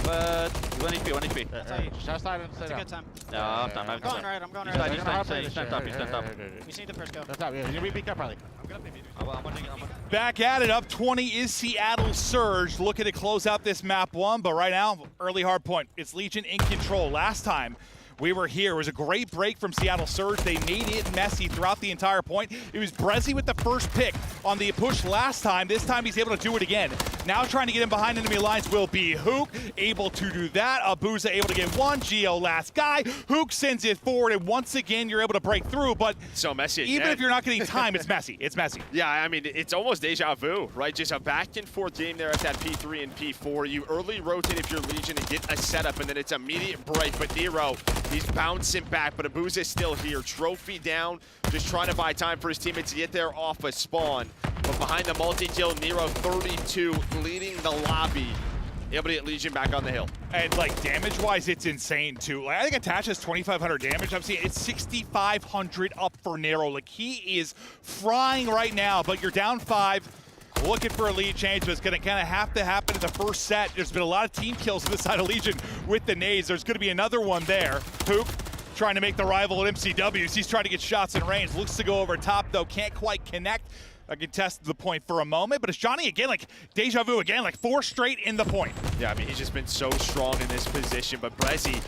One HP. Just slide and stay it's a down. good time. No, I'm done. I'm going right, I'm going He's right. stand top. We see the first go. That's up, yeah. We beat up probably. Back at it, up 20 is Seattle Surge. Looking to close out this map 1, but right now, early hard point. It's Legion in control. Last time we were here, it was a great break from Seattle Surge. They made it messy throughout the entire point. It was Brezzy with the first pick on the push last time. This time he's able to do it again. Now trying to get him behind enemy lines will be Hook, able to do that. Abuza able to get one. Geo last guy. Hook sends it forward, and once again you're able to break through, but so messy again. Even if you're not getting time, it's messy. It's messy. Yeah, I mean, it's almost deja vu, right? Just a back and forth game there at that P3 and P4. You early rotate if you're Legion and get a setup, and then it's immediate break. But Nero, he's bouncing back, but Abuza's still here. Trophy down, just trying to buy time for his teammates to get there off a spawn. But behind the multi-kill, Nero 32 leading the lobby. Able to get Legion back on the hill. And like damage-wise, it's insane too. Like I think Attach has 2,500 damage. I'm seeing it's 6,500 up for Nero. Like he is frying right now, but you're down 5. Looking for a lead change, but it's going to kind of have to happen in the first set. There's been a lot of team kills on this side of Legion with the nades. There's going to be another one there. Hook trying to make the rival at MCWs. He's trying to get shots in range. Looks to go over top, though. Can't quite connect. I can test the point for a moment, but it's Johnny again, like deja vu again, like 4 straight in the point. Yeah, I mean, he's just been so strong in this position, but Brezzy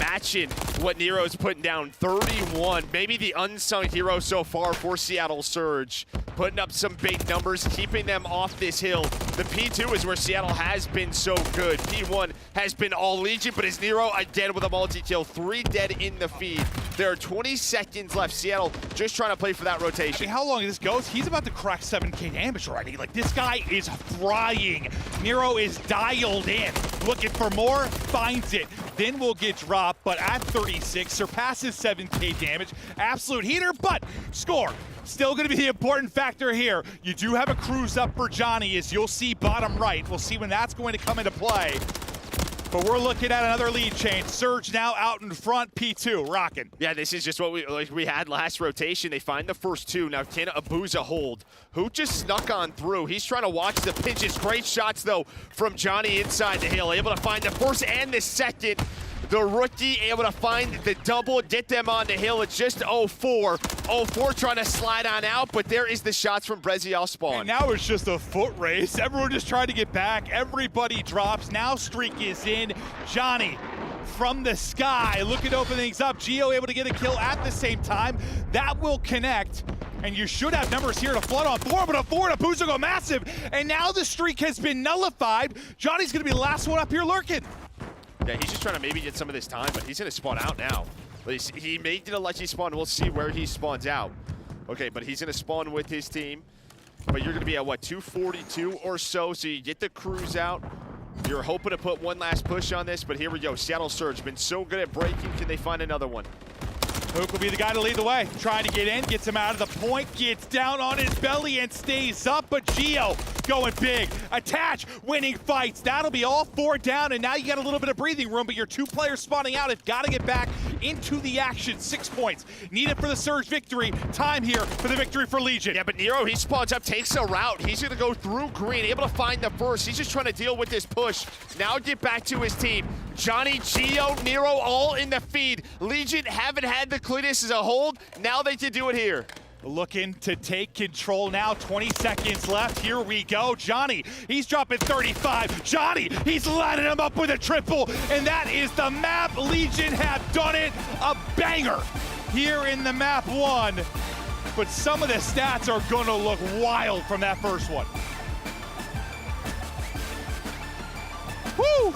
matching what Nero's putting down, 31. Maybe the unsung hero so far for Seattle Surge, putting up some big numbers, keeping them off this hill. The P2 is where Seattle has been so good. P1 has been all Legion, but it's Nero again with a multi-kill, 3 dead in the feed. There are 20 seconds left. Seattle just trying to play for that rotation. I mean, how long this goes? He's about to crack 7K damage already. Like, this guy is frying. Nero is dialed in. Looking for more, finds it. Then will get dropped, but at 36, surpasses 7K damage. Absolute heater, but score. Still going to be the important factor here. You do have a cruise up for Johnny, as you'll see bottom right. We'll see when that's going to come into play. But we're looking at another lead change. Surge now out in front, P2, rocking. Yeah, this is just what we had last rotation. They find the first 2. Now, can Abuza hold? Who just snuck on through? He's trying to watch the pitches. Great shots, though, from Johnny inside the hill. Able to find the first and the second. The rookie able to find the double, get them on the hill. It's just 0-4. 0-4 trying to slide on out, but there is the shots from Brezzy off spawn. And now it's just a foot race. Everyone just trying to get back. Everybody drops. Now streak is in. Johnny from the sky looking to open things up. Geo able to get a kill at the same time. That will connect. And you should have numbers here to flood on 4, but a 4 and a Abuza go massive. And now the streak has been nullified. Johnny's going to be the last one up here lurking. Yeah, he's just trying to maybe get some of this time, but he's going to spawn out now. But he may get a lucky spawn. We'll see where he spawns out. Okay, but he's going to spawn with his team. But you're going to be at, what, 242 or so, so you get the cruise out. You're hoping to put one last push on this, but here we go. Seattle Surge been so good at breaking. Can they find another one? Hook will be the guy to lead the way. Trying to get in, gets him out of the point, gets down on his belly and stays up, but Geo going big. Attach, winning fights. That'll be all 4 down, and now you got a little bit of breathing room, but your 2 players spawning out have got to get back into the action. 6 points needed for the Surge victory. Time here for the victory for Legion. Yeah, but Nero, he spawns up, takes a route. He's going to go through green, able to find the first. He's just trying to deal with this push. Now get back to his team. Johnny, Geo, Nero, all in the feed. Legion haven't had the Cletus as a hold. Now they can do it here. Looking to take control now. 20 seconds left. Here we go. Johnny, he's dropping 35. Johnny, he's lining him up with a triple. And that is the map. Legion have done it. A banger here in the map 1. But some of the stats are going to look wild from that first one. Woo!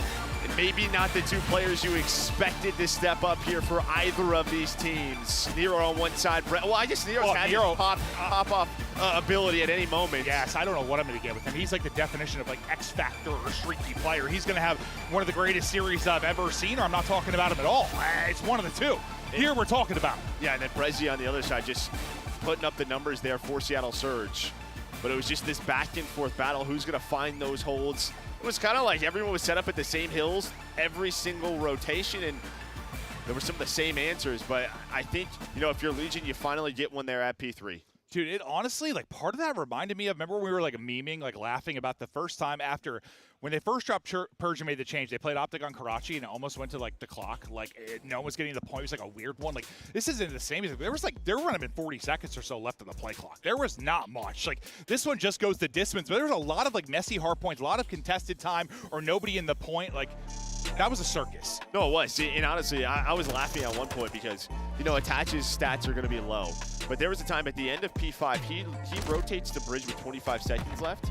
Maybe not the 2 players you expected to step up here for either of these teams. Nero on one side. Well, I guess Nero's had his pop-up ability at any moment. Yes, I don't know what I'm going to get with him. He's like the definition of like X-Factor or streaky player. He's going to have one of the greatest series I've ever seen, or I'm not talking about him at all. It's one of the 2. Here we're talking about. Yeah, and then Brezzy on the other side just putting up the numbers there for Seattle Surge. But it was just this back and forth battle. Who's going to find those holds? It was kind of like everyone was set up at the same hills every single rotation, and there were some of the same answers, but I think, if you're Legion, you finally get one there at P3. Dude, it honestly, part of that reminded me of, remember when we were memeing, laughing about the first time after, when they first dropped Persian made the change, they played Optic on Karachi and it almost went to the clock. No one was getting the point. It was a weird one. This isn't the same. There were running 40 seconds or so left on the play clock. There was not much. This one just goes the distance, but there was a lot of messy hard points, a lot of contested time or nobody in the point. That was a circus. No, it was. And honestly, I was laughing at one point because, Attach's stats are going to be low. But there was a time at the end of P5, he rotates the bridge with 25 seconds left.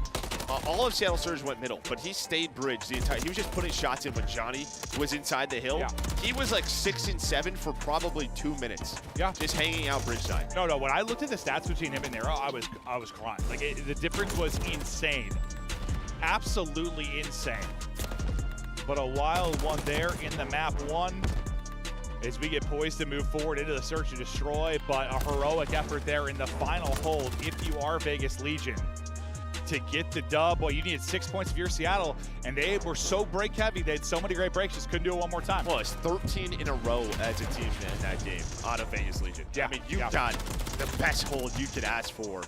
All of Seattle Surge went middle, but he stayed bridge the entire. He was just putting shots in when Johnny was inside the hill. Yeah. He was 6 and 7 for probably 2 minutes. Yeah, just hanging out bridge side. No. When I looked at the stats between him and Nero, I was crying. The difference was insane, absolutely insane. But a wild one there in the map 1 as we get poised to move forward into the search and destroy, but a heroic effort there in the final hold if you are Vegas Legion to get the dub. Well, you needed 6 points if you're Seattle, and they were so break heavy. They had so many great breaks, just couldn't do it one more time. Well, it's 13 in a row as a team in that game out of Vegas Legion. Yeah. You've got the best hold you could ask for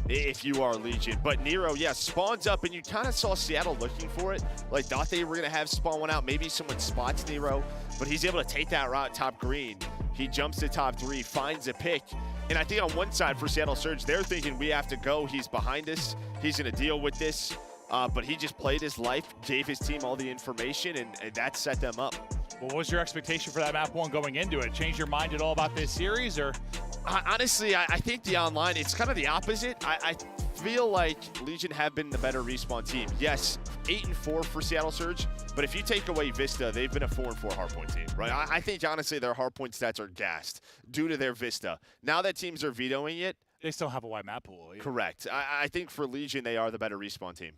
if you are Legion. But Nero, spawns up, and you kind of saw Seattle looking for it. Thought they were going to have spawn one out. Maybe someone spots Nero, but he's able to take that route top green. He jumps to top 3, finds a pick. And I think on one side for Seattle Surge, they're thinking we have to go. He's behind us. He's going to deal with this. But he just played his life, gave his team all the information, and that set them up. Well, what was your expectation for that map 1 going into it? Change your mind at all about this series, or? Honestly, I think the online, it's kind of the opposite. I feel like Legion have been the better respawn team. Yes, 8-4 for Seattle Surge, but if you take away Vista, they've been a 4-4 Hardpoint team, right? I think, honestly, their Hardpoint stats are gassed due to their Vista. Now that teams are vetoing it, they still have a wide map pool. Either. Correct. I think for Legion, they are the better respawn team.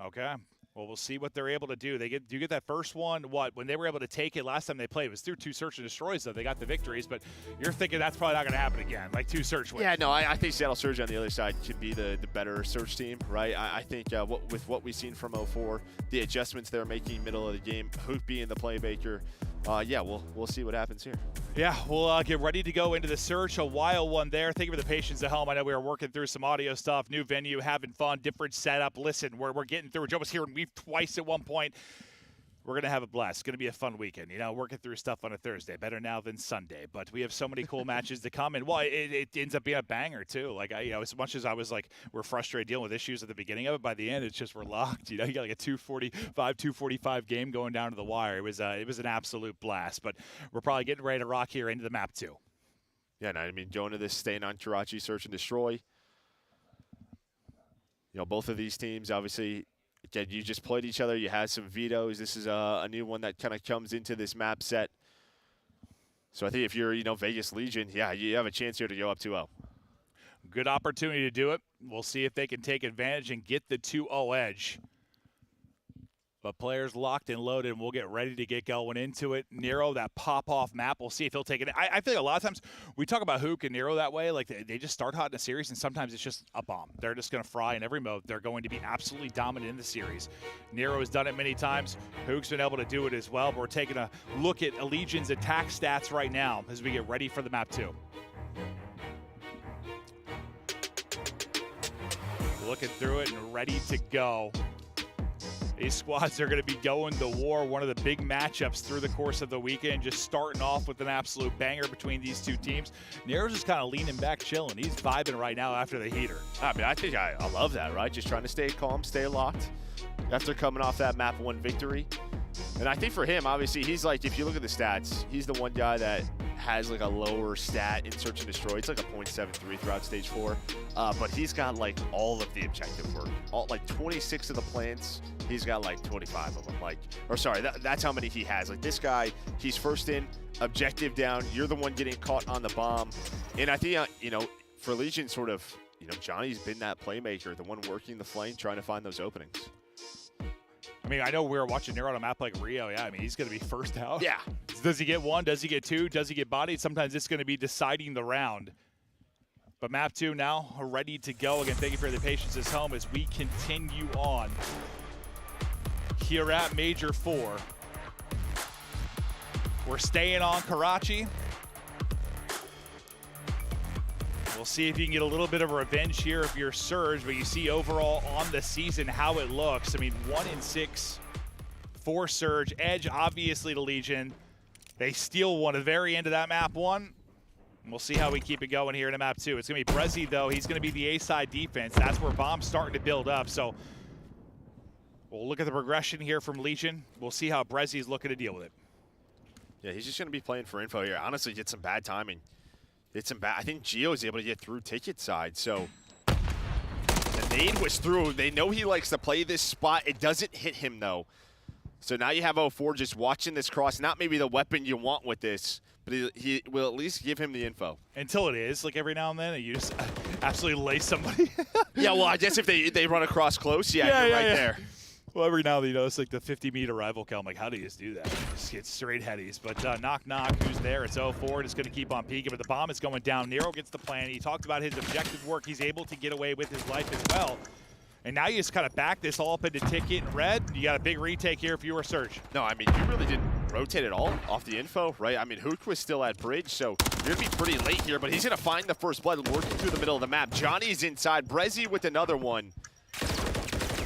Okay. Well, we'll see what they're able to do. You get that first one, when they were able to take it last time they played, it was through 2 search and destroys, though. They got the victories, but you're thinking that's probably not going to happen again, 2 search wins. Yeah, no, I think Seattle Surge on the other side could be the better search team, right? I think with what we've seen from 04, the adjustments they're making middle of the game, Hook being the playmaker, we'll see what happens here. Yeah, we'll get ready to go into the search. A wild one there. Thank you for the patience at home. I know we were working through some audio stuff, new venue, having fun, different setup. Listen, we're getting through it. Joe was here and we've twice at one point. We're going to have a blast. It's going to be a fun weekend. Working through stuff on a Thursday. Better now than Sunday. But we have so many cool matches to come. And, it ends up being a banger, too. As much as I was we're frustrated dealing with issues at the beginning of it, by the end, it's just we're locked. You got a 245 game going down to the wire. It was an absolute blast. But we're probably getting ready to rock here into the map, too. Yeah, going to this, staying on Karachi, search and destroy. Both of these teams, obviously, again, you just played each other. You had some vetoes. This is a new one that kind of comes into this map set. So I think if you're, Vegas Legion, you have a chance here to go up 2-0. Good opportunity to do it. We'll see if they can take advantage and get the 2-0 edge. But players locked and loaded, and we'll get ready to get going into it. Nero, that pop-off map, we'll see if he'll take it. I feel like a lot of times we talk about Hook and Nero that way. They just start hot in a series, and sometimes it's just a bomb. They're just going to fry in every mode. They're going to be absolutely dominant in the series. Nero has done it many times. Hook's been able to do it as well. But we're taking a look at Legion's attack stats right now as we get ready for the map 2. Looking through it and ready to go. These squads are going to be going to war. One of the big matchups through the course of the weekend, just starting off with an absolute banger between these two teams. Nero's just kind of leaning back, chilling. He's vibing right now after the heater. I think I love that, right? Just trying to stay calm, stay locked after coming off that map 1 victory. And I think for him, obviously, he's if you look at the stats, he's the one guy that has a lower stat in search and destroy. It's a 0.73 throughout stage 4. But he's got all of the objective work. 26 of the plants, he's got 25 of them. That's how many he has. This guy, he's first in, objective down. You're the one getting caught on the bomb. And I think, for Legion, Johnny's been that playmaker, the one working the flame, trying to find those openings. I know we were watching Nero on a map like Rio. Yeah, he's going to be first out. Yeah. Does he get 1? Does he get 2? Does he get bodied? Sometimes it's going to be deciding the round. But map 2 now ready to go. Again, thank you for the patience at home as we continue on here at Major 4. We're staying on Karachi. We'll see if you can get a little bit of revenge here if you're Surge, but you see overall on the season how it looks. I mean, 1-6 for Surge. Edge, obviously, to Legion. They steal one at the very end of that map 1. And we'll see how we keep it going here in map 2. It's going to be Brezzy, though. He's going to be the A-side defense. That's where Bomb's starting to build up. So we'll look at the progression here from Legion. We'll see how Brezzy's looking to deal with it. Yeah, he's just going to be playing for info here. Honestly, get some bad timing. I think Gio is able to get through ticket side, so the nade was through. They know he likes to play this spot. It doesn't hit him, though. So now you have 04 just watching this cross. Not maybe the weapon you want with this, but he will at least give him the info. Until it is, like every now and then, you just absolutely lay somebody. Yeah, well, I guess if they run across close, you're right there. Well, every now and then, you know, it's like the 50-meter rival kill. I'm like, how do you just do that? Just get straight headies. But knock, who's there? It's 04. It's going to keep on peeking, but the bomb is going down. Nero gets the plan. He talked about his objective work. He's able to get away with his life as well. And now you just kind of back this all up into ticket and red. You got a big retake here if you were Surge. No, I mean, you really didn't rotate at all off the info, right? I mean, Hook was still at bridge, so you're going to be pretty late here, but he's going to find the first blood working through the middle of the map. Johnny's inside. Brezzy with another one.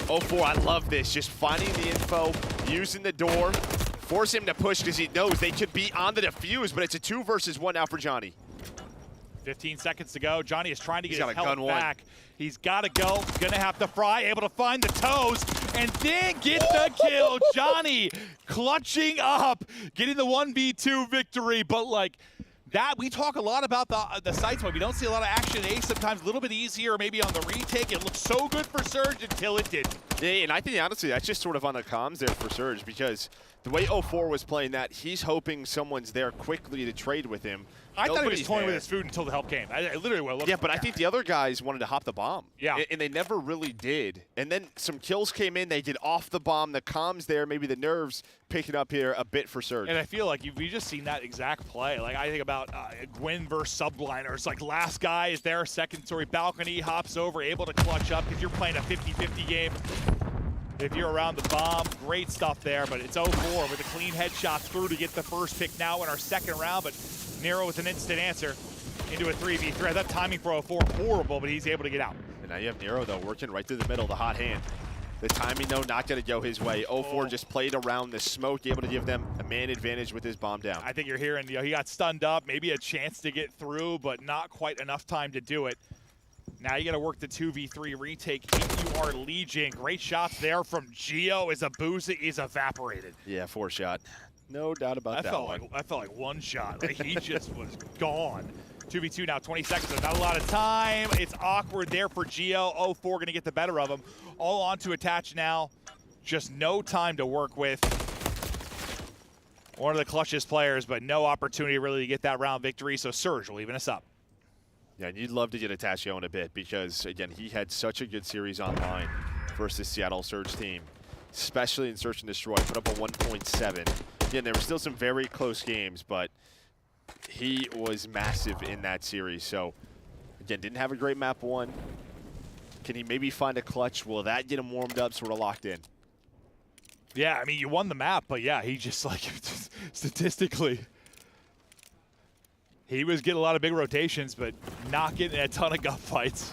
04, I love this. Just finding the info, using the door, force him to push because he knows they could be on the defuse, but it's a 2 versus 1 now for Johnny. 15 seconds to go. Johnny is trying to get his health back. He's got to go. Going to have to fry. Able to find the toes and then get the kill. Johnny clutching up, getting the 1v2 victory. But like that, we talk a lot about the sites, but we don't see a lot of action at A. Sometimes a little bit easier, maybe on the retake. It looked so good for Surge until it didn't. Yeah, and I think honestly that's just sort of on the comms there for Surge because the way 04 was playing that, he's hoping someone's there quickly to trade with him. I thought he was toying with his food until the help came. I literally will look. Yeah, but I think the other guys wanted to hop the bomb. Yeah. And they never really did. And then some kills came in. They did off the bomb. The comms there, maybe the nerves picking up here a bit for Surge. And I feel like we just seen that exact play. Like I think about Gwen versus Subliners. Like last guy is there, second story balcony, hops over, able to clutch up because you're playing a 50-50 game. If you're around the bomb, great stuff there, but it's 04 with a clean headshot through to get the first pick now in our second round, but Nero with an instant answer into a 3v3. That timing for 04, horrible, but he's able to get out. And now you have Nero, though, working right through the middle, the hot hand. The timing, though, not going to go his way. 04 just played around the smoke, able to give them a man advantage with his bomb down. I think you're hearing, he got stunned up, maybe a chance to get through, but not quite enough time to do it. Now you got to work the 2v3 retake if you are Legion. Great shots there from Gio as Abuza is evaporated. Yeah, 4 shot. No doubt about that one. I felt like 1 shot. Like he just was gone. 2v2 now, 20 seconds. So not a lot of time. It's awkward there for Gio. 04 going to get the better of him. All on to attach now. Just no time to work with. One of the clutchest players, but no opportunity really to get that round victory. So Surge will even us up. Yeah, and you'd love to get Attachio in a bit because, again, he had such a good series online versus Seattle Surge team, especially in Search and Destroy, put up a 1.7. Again, there were still some very close games, but he was massive in that series. So, again, didn't have a great map 1. Can he maybe find a clutch? Will that get him warmed up, sort of locked in? Yeah, I mean, you won the map, but yeah, he just, like, statistically, he was getting a lot of big rotations, but not getting a ton of gunfights.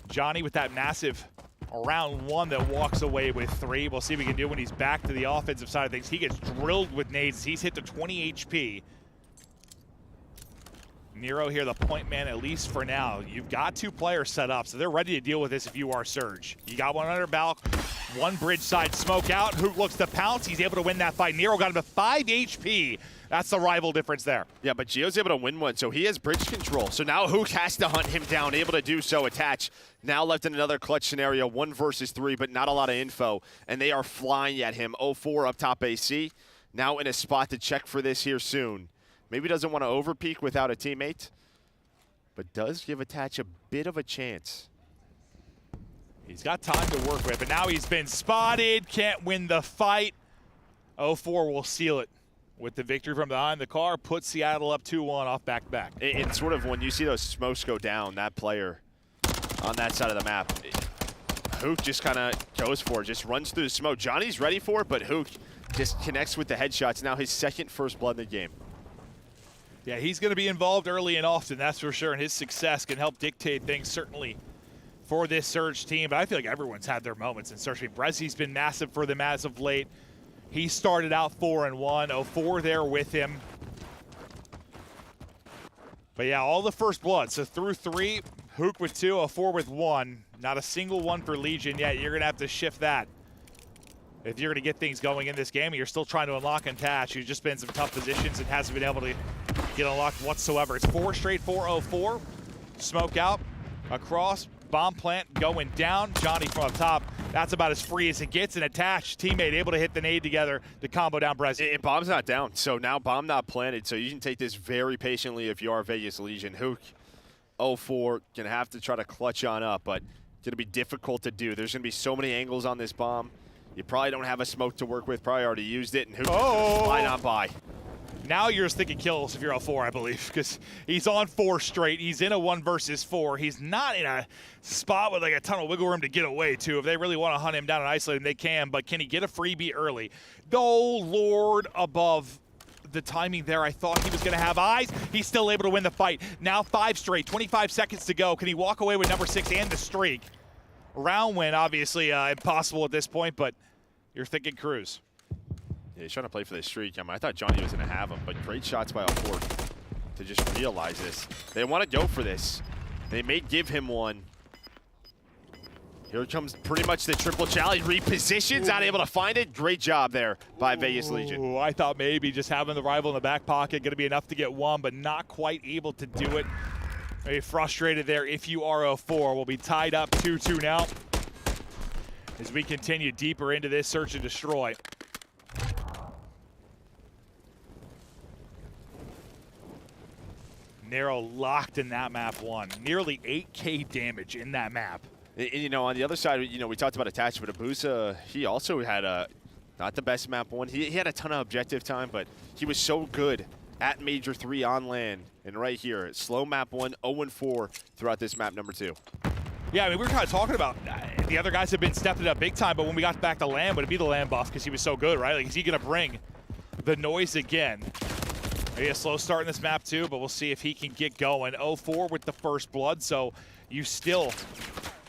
Johnny with that massive round 1 that walks away with 3. We'll see what we can do when he's back to the offensive side of things. He gets drilled with nades. He's hit to 20 HP. Nero here, the point man, at least for now. You've got 2 players set up, so they're ready to deal with this if you are Surge. You got one under Balk, 1 bridge side smoke out. Hook looks to pounce. He's able to win that fight. Nero got him to 5 HP. That's the rival difference there. Yeah, but Gio's able to win one, so he has bridge control. So now Hook has to hunt him down, able to do so. Attach now left in another clutch scenario, 1 versus 3, but not a lot of info. And they are flying at him. 04 up top AC, now in a spot to check for this here soon. Maybe doesn't want to overpeak without a teammate, but does give Attach a bit of a chance. He's got time to work with, but now he's been spotted, can't win the fight. 04 will seal it with the victory from behind the car, puts Seattle up 2-1 off back-to-back. It's sort of when you see those smokes go down, that player on that side of the map, Hook just kind of goes for it, just runs through the smoke. Johnny's ready for it, but Hook just connects with the headshots. Now his second first blood in the game. Yeah, he's going to be involved early and often, that's for sure, and his success can help dictate things, certainly, for this Surge team. But I feel like everyone's had their moments in Surge. I mean, Brezi's been massive for them as of late. He started out 4-1, 04 there with him. But yeah, all the first blood. So through 3, Hook with 2, 04 with 1. Not a single one for Legion yet. You're going to have to shift that if you're going to get things going in this game. And you're still trying to unlock Untouched, who's just been in some tough positions and hasn't been able to get unlocked whatsoever. It's 4 straight, 4-0-4. Smoke out, across, bomb plant going down. Johnny from up top. That's about as free as it gets. And Attached teammate able to hit the nade together to combo down Brezi. And bomb's not down, so now bomb not planted. So you can take this very patiently if you are Vegas Legion. Hook 0-4, gonna have to try to clutch on up, but gonna be difficult to do. There's gonna be so many angles on this bomb. You probably don't have a smoke to work with. Probably already used it, and Hook gonna slide on by. Now you're just thinking kills if you're 0-4, I believe, because he's on 4 straight. He's in a 1 versus 4. He's not in a spot with like a ton of wiggle room to get away to. If they really want to hunt him down and isolate him, they can, but can he get a freebie early? Oh, Lord above. The timing there, I thought he was going to have eyes. He's still able to win the fight. Now 5 straight, 25 seconds to go. Can he walk away with number 6 and the streak? Round win, obviously impossible at this point, but you're thinking Cruz. Yeah, he's trying to play for this streak. I mean, I thought Johnny was going to have him, but great shots by Alford to just realize this. They want to go for this. They may give him one. Here comes pretty much the triple challenge. Repositions, not able to find it. Great job there by Vegas Legion. I thought maybe just having the rival in the back pocket going to be enough to get one, but not quite able to do it. Maybe frustrated there if you are 0-4. We'll be tied up 2-2 now as we continue deeper into this search and destroy. Narrow locked in that map 1. Nearly 8K damage in that map. And, you know, on the other side, you know, we talked about attachment. Abusa, he also had not the best map 1. He had a ton of objective time, but he was so good at Major 3 on land. And right here, slow map 1, 0-4 throughout this map number 2. Yeah, I mean, we were kind of talking about the other guys have been stepping up big time, but when we got back to land, would it be the land buff because he was so good, right? Like, is he going to bring the noise again? Maybe a slow start in this map too, but we'll see if he can get going. 0-4 with the first blood, so you still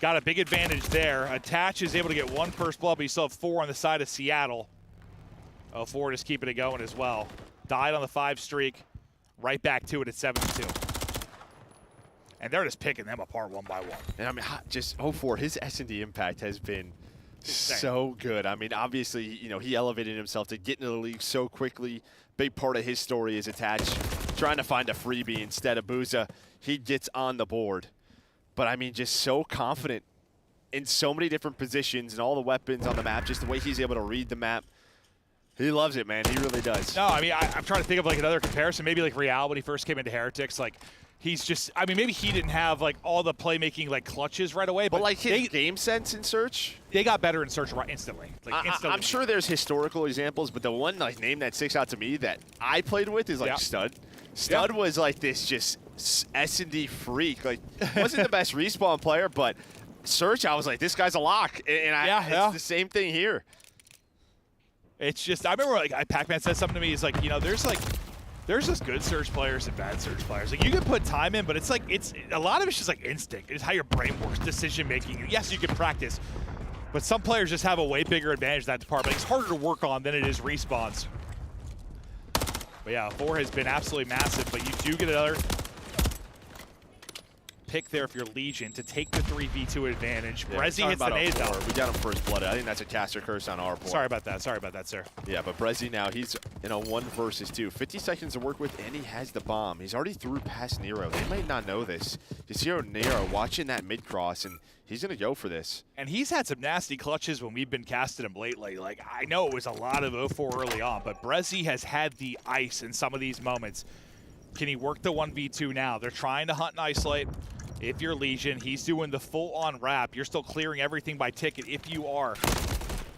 got a big advantage there. Attach is able to get 1 first blood, but you still have 4 on the side of Seattle. 0-4 just keeping it going as well. Died on the 5 streak. Right back to it at 7-2. And they're just picking them apart one by one. And I mean, just 0-4, his S&D impact has been so good. I mean, obviously, you know, he elevated himself to get into the league so quickly. Big part of his story is Attached trying to find a freebie instead of Booza. He gets on the board. But I mean, just so confident in so many different positions and all the weapons on the map, just the way he's able to read the map. He loves it, man. He really does. No, I mean, I'm trying to think of like another comparison. Maybe like Real when he first came into Heretics. Like, he's just, I mean, maybe he didn't have like all the playmaking like clutches right away. But like his game sense in Search? They got better in Search right instantly. Like instantly. I'm sure there's historical examples, but the one like name that sticks out to me that I played with is like Stud. Stud was like this just S&D freak. Like, wasn't the best respawn player, but Search, I was like, this guy's a lock. And it's the same thing here. It's just, I remember like Pac-Man said something to me. He's like, you know, there's just good Surge players and bad Surge players. Like, you can put time in, but it's like, a lot of it's just like instinct. It's how your brain works, decision making. Yes, you can practice, but some players just have a way bigger advantage in that department. It's harder to work on than it is respawns. But yeah, 4 has been absolutely massive, but you do get another pick there if you're Legion to take the 3v2 advantage. Yeah, Brezi hits the nade though. We got him first blood. I think that's a caster curse on our point. Sorry about that, sir. Yeah, but Brezi now, he's in a 1 versus 2. 50 seconds to work with, and he has the bomb. He's already through past Nero. They might not know this. You see Nero watching that mid-cross, and he's going to go for this. And he's had some nasty clutches when we've been casting him lately. Like, I know it was a lot of 0-4 early on, but Brezi has had the ice in some of these moments. Can he work the 1v2 now? They're trying to hunt and isolate. If you're Legion, he's doing the full-on wrap. You're still clearing everything by ticket if you are.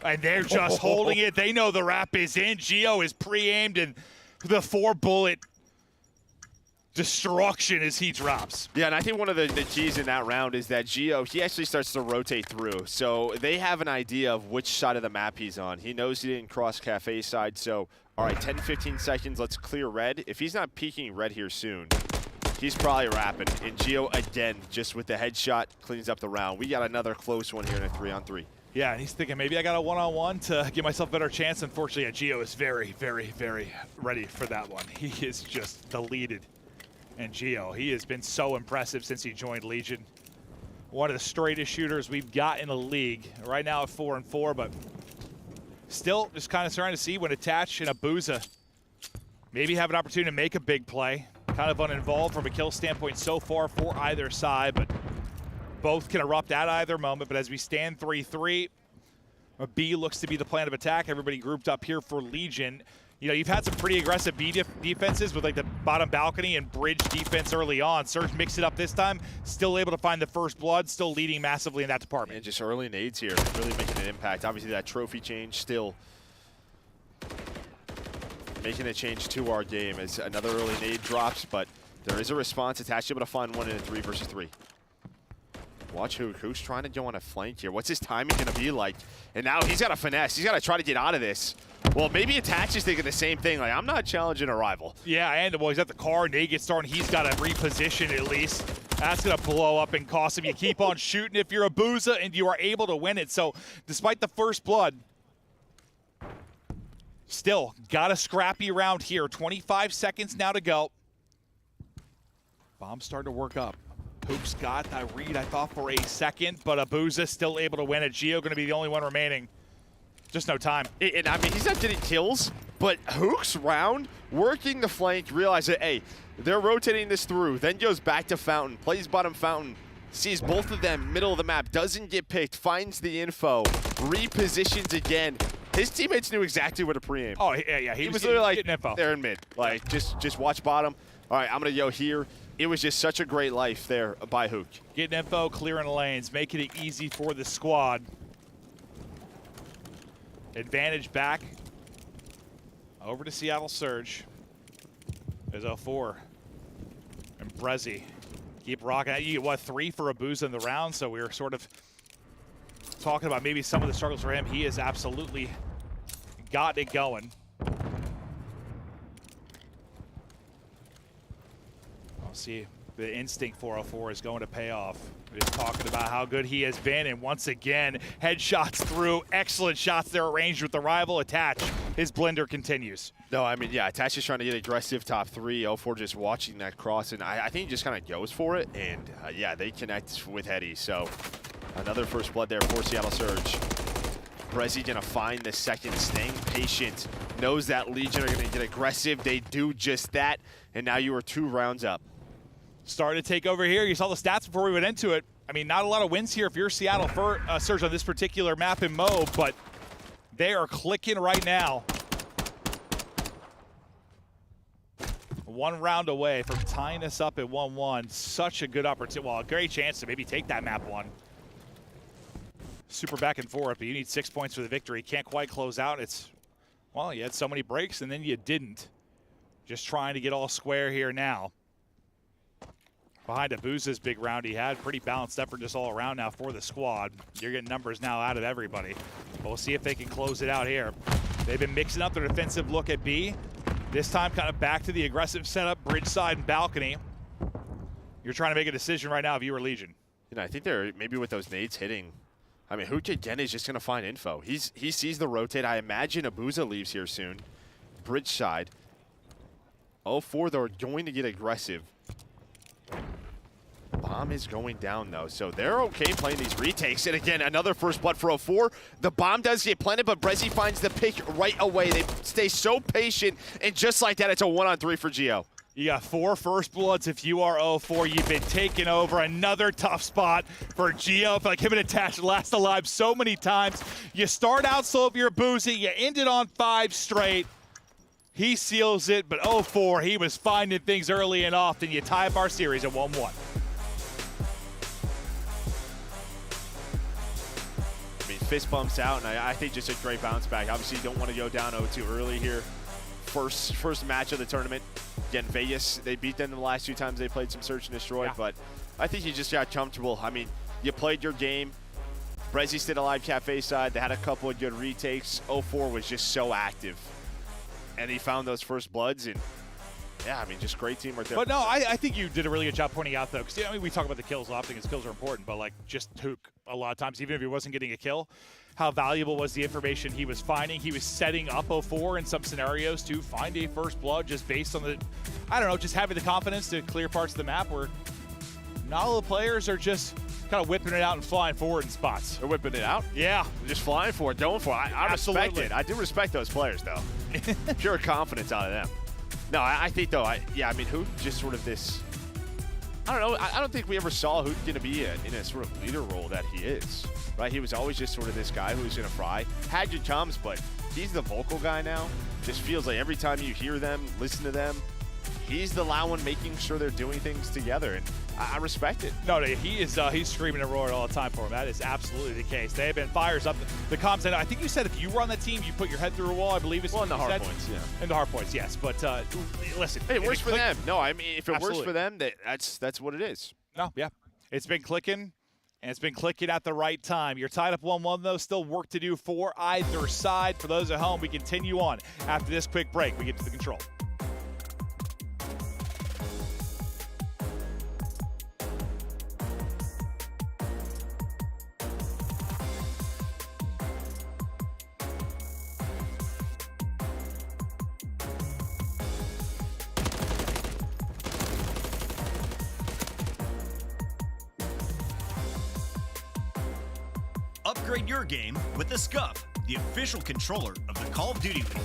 And they're just holding it. They know the wrap is in. Geo is pre-aimed, and the 4-bullet destruction as he drops. Yeah, and I think one of the keys in that round is that Gio, he actually starts to rotate through. So they have an idea of which side of the map he's on. He knows he didn't cross Cafe side, so all right, 10, 15 seconds, let's clear red. If he's not peeking red here soon, he's probably rapping. And Gio, again, just with the headshot, cleans up the round. We got another close one here in a 3-on-3. Yeah, and he's thinking maybe I got a one-on-one to give myself a better chance. Unfortunately, Gio is very, very, very ready for that one. He is just deleted. And Gio, he has been so impressive since he joined Legion. One of the straightest shooters we've got in the league. Right now at 4-4, but still just kind of starting to see when Attach and Abuza maybe have an opportunity to make a big play. Kind of uninvolved from a kill standpoint so far for either side, but both can erupt at either moment. But as we stand 3-3, B looks to be the plan of attack. Everybody grouped up here for Legion. You know, you've had some pretty aggressive B defenses with like the bottom balcony and bridge defense early on. Surge mixed it up this time, still able to find the first blood, still leading massively in that department. And just early nades here, really making an impact. Obviously that trophy change still making a change to our game as another early nade drops, but there is a response. Attached, able to find one in a 3 versus 3. Watch who's trying to go on a flank here. What's his timing going to be like? And now he's got to finesse. He's got to try to get out of this. Well, maybe Attach is thinking the same thing. Like, I'm not challenging a rival. Yeah, and well, he's at the car. Nade gets started. He's got to reposition at least. That's going to blow up and cost him. You keep on shooting if you're Abuza, and you are able to win it. So, despite the first blood, still got a scrappy round here. 25 seconds now to go. Bomb's starting to work up. Hoops got that read, I thought, for a second, but Abuza still able to win it. Gio going to be the only one remaining. Just no time. And I mean, he's not getting kills, but Hook's round, working the flank, realize that, hey, they're rotating this through, then goes back to Fountain, plays bottom Fountain, sees both of them, middle of the map, doesn't get picked, finds the info, repositions again. His teammates knew exactly where to pre-aim. Oh, yeah, he was literally like, getting info. They're in mid. Like, just watch bottom. All right, I'm going to go here. It was just such a great life there by Hook. Getting info, clearing lanes, making it easy for the squad. Advantage back over to Seattle Surge. There's 04. And Brezzy keep rocking at you. What, 3 for Abuza in the round? So we were sort of talking about maybe some of the struggles for him. He has absolutely got it going. I'll see. The instinct 404 is going to pay off. Just talking about how good he has been, and once again, headshots through. Excellent shots there arranged with the rival. Attach. His blender continues. No, I mean, yeah, Attach is trying to get aggressive top 3. 04 just watching that cross, and I think he just kind of goes for it, and yeah, they connect with Hetty. So another first blood there for Seattle Surge. Brezzy gonna find the second, staying patient. Knows that Legion are gonna get aggressive. They do just that, and now you are 2 rounds up. Starting to take over here. You saw the stats before we went into it. I mean, not a lot of wins here if you're Seattle Surge on this particular map and mode, but they are clicking right now. 1 round away from tying us up at 1-1. Such a good opportunity. Well, a great chance to maybe take that map 1. Super back and forth, but you need 6 points for the victory. Can't quite close out. It's, well, you had so many breaks and then you didn't. Just trying to get all square here now. Behind Abuza's big round he had. Pretty balanced effort just all around now for the squad. You're getting numbers now out of everybody. But we'll see if they can close it out here. They've been mixing up their defensive look at B. This time kind of back to the aggressive setup, bridge side and balcony. You're trying to make a decision right now if you were Legion. You know, I think they're maybe with those nades hitting. I mean, Hook again is just going to find info. He sees the rotate. I imagine Abuza leaves here soon. Bridge side. 04, they're going to get aggressive. Bomb is going down, though, so they're okay playing these retakes. And again, another first blood for 04. The bomb does get planted, but Brezzy finds the pick right away. They stay so patient, and just like that, it's a 1-on-3 for Gio. You got 4 first bloods if you are 04. You've been taken over. Another tough spot for Gio. I feel like him and Attach last alive so many times. You start out slow if you're Abuza. You end it on 5 straight. He seals it, but 04, he was finding things early and often. You tie up our series at 1-1. Fist bumps out, and I think just a great bounce back. Obviously, you don't want to go down 0-2 early here. first match of the tournament. Again, Vegas, they beat them the last 2 times they played some Search and Destroy, but I think you just got comfortable. I mean, you played your game. Brezzy stayed alive Cafe side. They had a couple of good retakes. 04 was just so active. And he found those first bloods, and yeah, I mean, just great teamwork there. But no, I think you did a really good job pointing out, though, because I mean, we talk about the kills often because kills are important, but like just Hook a lot of times, even if he wasn't getting a kill, how valuable was the information he was finding. He was setting up 04 in some scenarios to find a first blood just based on the, I don't know, just having the confidence to clear parts of the map where not all the players are just kind of whipping it out and flying forward in spots. They're whipping it out? Yeah. They're just flying for it, going for it. I respect it. I do respect those players, though. Pure confidence out of them. No, I think, though, I mean, Hook just sort of this, I don't know, I don't think we ever saw Hook going to be in a sort of leader role that he is, right? He was always just sort of this guy who was going to fry. Had good chums, but he's the vocal guy now. Just feels like every time you hear them, listen to them, he's the loud one making sure they're doing things together, and I respect it. No, he is. He's screaming and roaring all the time for him. That is absolutely the case. They have been fires up. The comms, and I think you said if you were on that team, you put your head through a wall. I believe it's well in the Hardpoints, yeah. In the Hardpoints, yes. But listen, hey, it works for them. No, I mean, if it absolutely works for them, that's what it is. No, yeah, it's been clicking, and it's been clicking at the right time. You're tied up 1-1 though. Still work to do for either side. For those at home, we continue on after this quick break. We get to the control. Upgrade your game with the Scuff, the official controller of the Call of Duty League.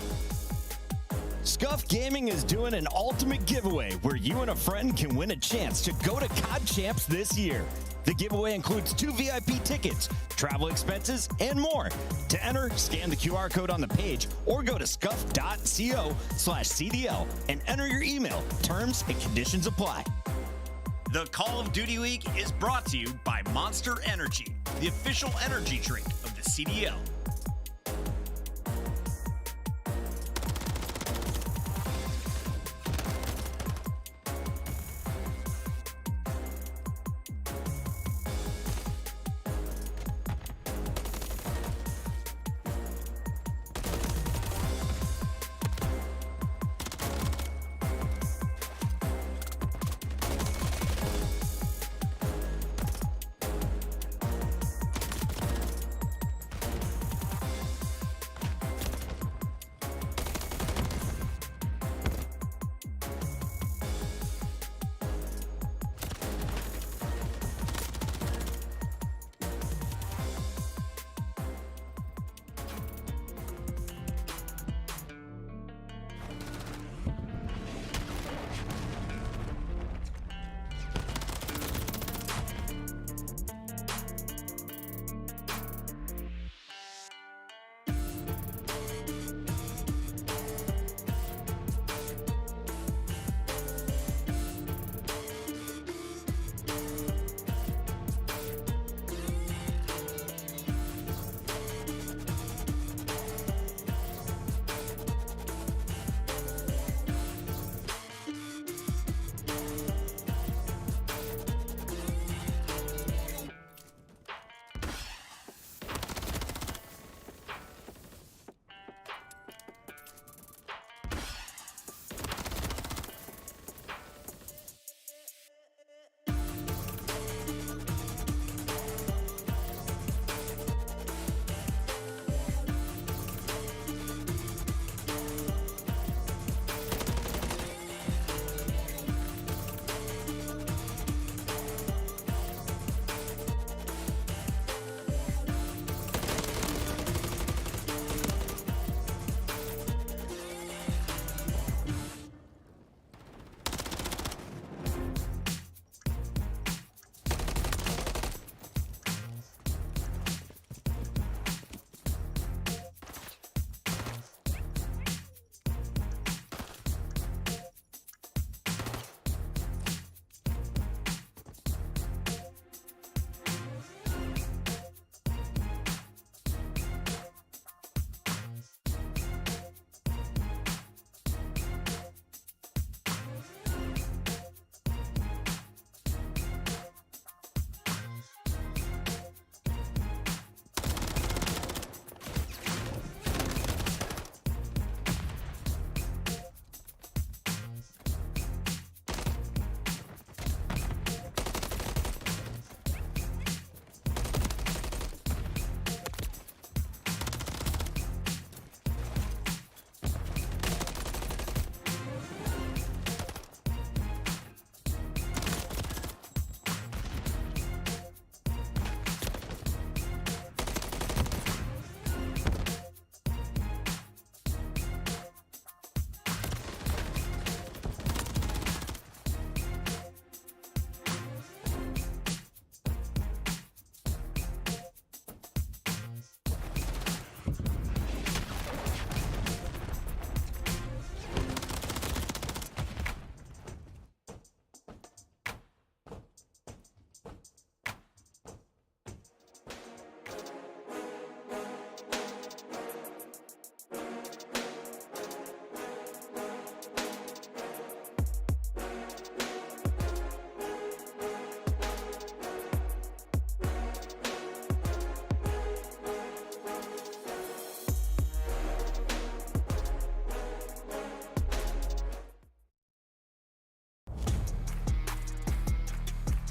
Scuff Gaming is doing an ultimate giveaway where you and a friend can win a chance to go to COD Champs this year. The giveaway includes 2 VIP tickets, travel expenses, and more. To enter, scan the QR code on the page or go to scuff.co/CDL and enter your email. Terms and conditions apply. The Call of Duty League is brought to you by Monster Energy, the official energy drink of the CDL.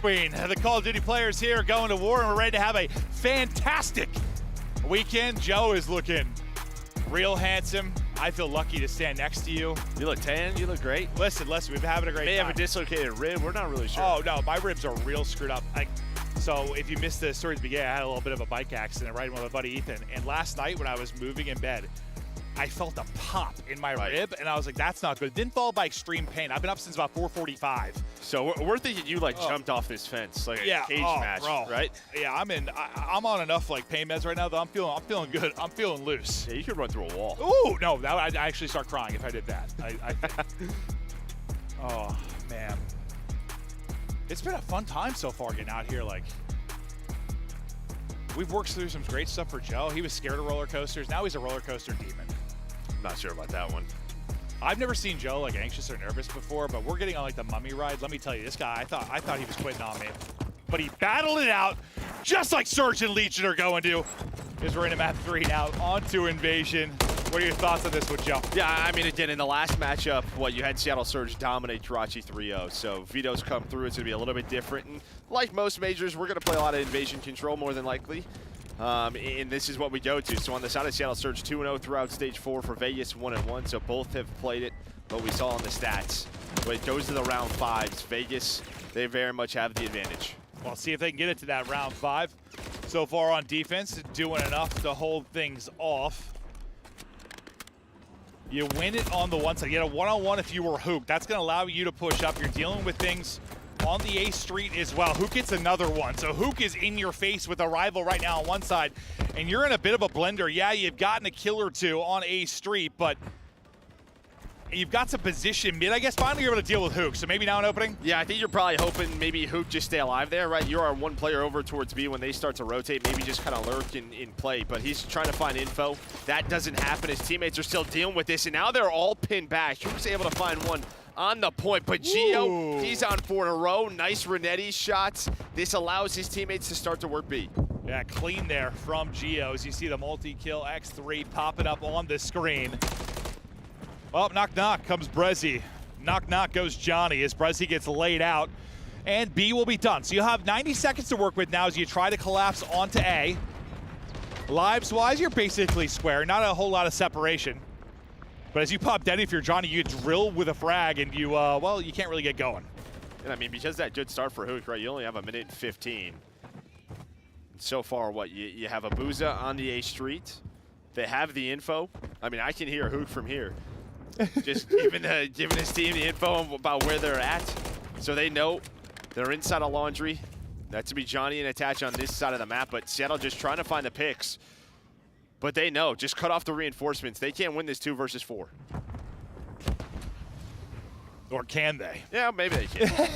between the Call of Duty players here going to war, and we're ready to have a fantastic weekend. Joe is looking real handsome. I feel lucky to stand next to you. You look tan. You look great. Listen, we've been having a great time. May have a dislocated rib. We're not really sure. Oh, no, my ribs are real screwed up. So if you missed the story at the beginning, I had a little bit of a bike accident riding with my buddy Ethan. And last night when I was moving in bed, I felt a pop in my rib, and I was like, that's not good. Didn't fall by extreme pain. I've been up since about 4:45. So we're thinking you jumped off this fence like a cage match, right? Yeah, I'm on enough pain meds right now that I'm feeling good. I'm feeling loose. Yeah, you could run through a wall. Ooh, no, I'd actually start crying if I did that. I oh man, it's been a fun time so far getting out here. We've worked through some great stuff for Joe. He was scared of roller coasters. Now he's a roller coaster demon. I'm not sure about that one. I've never seen Joe anxious or nervous before, but we're getting on the mummy ride. Let me tell you, this guy, I thought he was quitting on me, but he battled it out just like Surge and Legion are going to. As we're into map 3 now, on to Invasion. What are your thoughts on this one, Joe? Yeah, I mean, again, in the last matchup, you had Seattle Surge dominate Karachi 3-0, so Vito's come through. It's going to be a little bit different, and like most majors, we're going to play a lot of Invasion control more than likely. And this is what we go to. So on the side of Seattle Surge, 2-0 throughout stage 4 for Vegas, 1-1. So both have played it, but we saw on the stats. When it goes to the round 5s, Vegas, they very much have the advantage. Well, see if they can get it to that round 5. So far on defense, doing enough to hold things off. You win it on the one side. You get a one-on-one if you were Hook. That's going to allow you to push up. You're dealing with things on the A Street as well. Hook gets another one. So Hook is in your face with a rival right now on one side, and you're in a bit of a blender. Yeah, you've gotten a kill or two on A Street, but you've got some position mid. I guess finally you're able to deal with Hook. So maybe now an opening? Yeah, I think you're probably hoping maybe Hook just stay alive there, right? You are one player over towards B. When they start to rotate, maybe just kind of lurk in play. But he's trying to find info. That doesn't happen. His teammates are still dealing with this, and now they're all pinned back. Hook's able to find one on the point, but Gio, he's on 4 in a row. Nice Renetti shots. This allows his teammates to start to work B. Yeah, clean there from Gio as you see the multi-kill X3 popping up on the screen. Well, knock comes Brezzy. Knock goes Johnny as Brezzy gets laid out, and B will be done. So you'll have 90 seconds to work with now as you try to collapse onto A. Lives-wise, you're basically square. Not a whole lot of separation. But as you pop dead, if you're Johnny, you drill with a frag, and you, well, you can't really get going. And I mean, because that good start for Hook, right, you only have 1 minute and 15. And so far, you have a Booza on the A Street. They have the info. I mean, I can hear Hook from here. Just giving his team the info about where they're at. So they know they're inside a laundry. That's to be Johnny and Attach on this side of the map, but Seattle just trying to find the picks. But they know, just cut off the reinforcements. They can't win this 2 versus 4. Or can they? Yeah, maybe they can.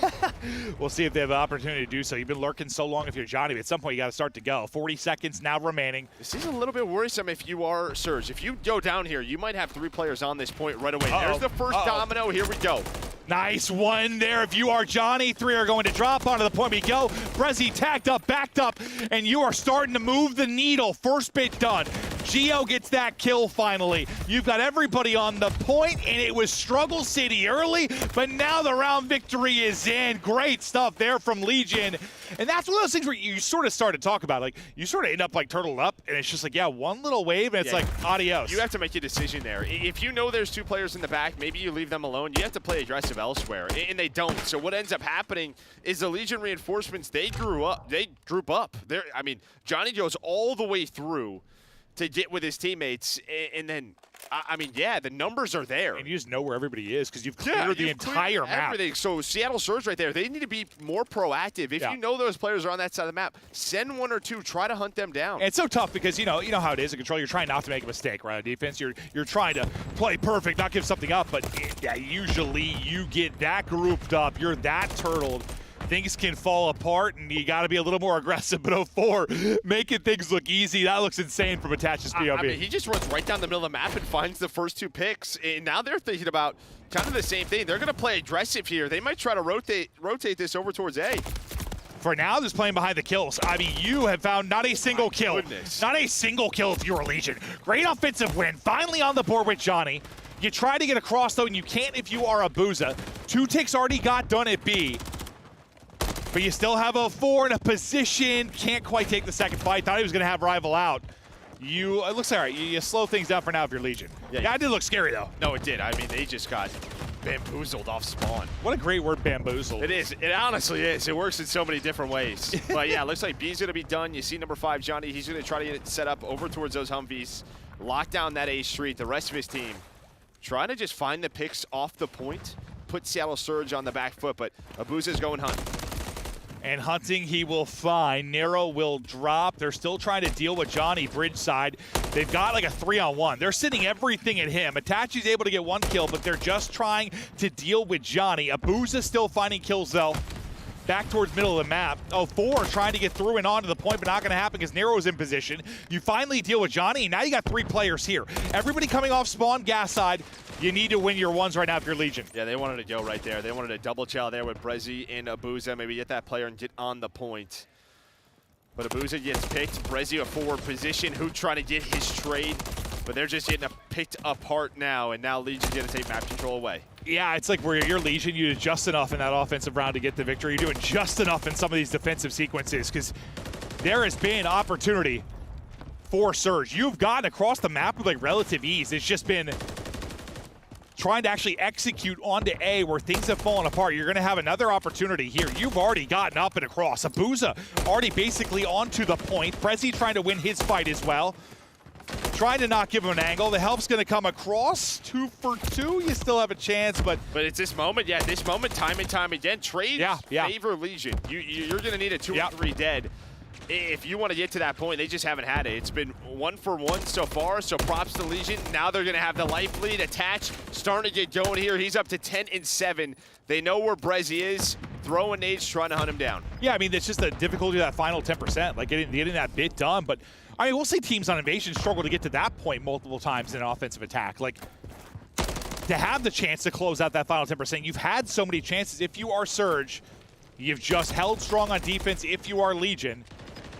We'll see if they have an opportunity to do so. You've been lurking so long if you're Johnny, but at some point you got to start to go. 40 seconds now remaining. This is a little bit worrisome if you are Surge. If you go down here, you might have 3 players on this point right away. There's the first domino. Here we go. Nice one there. If you are Johnny, 3 are going to drop onto the point we go. Brezzy tacked up, backed up, and you are starting to move the needle. First bit done. Gio gets that kill finally. You've got everybody on the point, and it was Struggle City early, but now the round victory is in. Great stuff there from Legion. And that's one of those things where you sort of start to talk about, you sort of end up turtled up, and it's just yeah, one little wave, and it's adios. You have to make a decision there. If you know there's 2 players in the back, maybe you leave them alone. You have to play aggressive elsewhere, and they don't. So what ends up happening is the Legion reinforcements, they group up. I mean, Johnny goes all the way through to get with his teammates, and then, I mean, yeah, the numbers are there. And you just know where everybody is because you've cleared the entire map. Everything. So Seattle Surge right there, they need to be more proactive. If you know those players are on that side of the map, send 1 or 2, try to hunt them down. And it's so tough because you know how it is in control. You're trying not to make a mistake, right? On defense, you're trying to play perfect, not give something up, but yeah, usually you get that grouped up, you're that turtled. Things can fall apart, and you got to be a little more aggressive. But 04, making things look easy, that looks insane from Attach's POV. I mean, he just runs right down the middle of the map and finds the first 2 picks. And now they're thinking about kind of the same thing. They're going to play aggressive here. They might try to rotate this over towards A. For now, just playing behind the kills. I mean, you have found not a single kill. Goodness. Not a single kill if you're a Legion. Great offensive win. Finally on the board with Johnny. You try to get across, though, and you can't if you are a Booza. 2 ticks already got done at B. But you still have 04 in a position. Can't quite take the second fight. Thought he was going to have Rival out. It looks all right. You slow things down for now if you're Legion. Yeah, it did look scary, though. No, it did. I mean, they just got bamboozled off spawn. What a great word, bamboozled. It is. It honestly is. It works in so many different ways. But yeah, looks like B's going to be done. You see number 5, Johnny. He's going to try to get it set up over towards those Humvees. Lock down that A Street. The rest of his team trying to just find the picks off the point. Put Seattle Surge on the back foot, but Abuza's going hunt. And hunting he will find. Nero will drop. They're still trying to deal with Johnny bridge side. They've got like a 3-on-1. They're sending everything at him. Itachi's able to get 1 kill, but they're just trying to deal with Johnny. Abuza still finding kills though. Back towards middle of the map. 04 trying to get through and onto the point, but not going to happen because Nero's in position. You finally deal with Johnny, and now you got 3 players here. Everybody coming off spawn gas side. You need to win your ones right now if you're Legion. Yeah, they wanted to go right there. They wanted a double chow there with Brezzy and Abuza. Maybe get that player and get on the point. But Abuza gets picked. Brezzy a forward position. Who trying to get his trade? But they're just getting picked apart now, and now Legion's going to take map control away. Yeah, it's like where you're Legion, you did just enough in that offensive round to get the victory. You're doing just enough in some of these defensive sequences because there has been opportunity for Surge. You've gotten across the map with like relative ease. It's just been trying to actually execute onto A where things have fallen apart. You're going to have another opportunity here. You've already gotten up and across. Abuza already basically onto the point. Prezi trying to win his fight as well. Trying to not give him an angle. The help's going to come across. 2 for 2. You still have a chance, but it's this moment. Yeah, this moment, time and time again. Trades favor Legion. You're going to need a 2 or 3 dead. If you want to get to that point, they just haven't had it. It's been 1 for 1 so far, so props to Legion. Now they're going to have the life lead attached, starting to get going here. He's up to 10 and 7. They know where Brezzy is. Throwing nades, trying to hunt him down. Yeah, I mean, it's just the difficulty of that final 10%, like getting that bit done. But, I mean, we'll see teams on Invasion struggle to get to that point multiple times in an offensive attack. Like, to have the chance to close out that final 10%, you've had so many chances. If you are Surge, you've just held strong on defense. If you are Legion,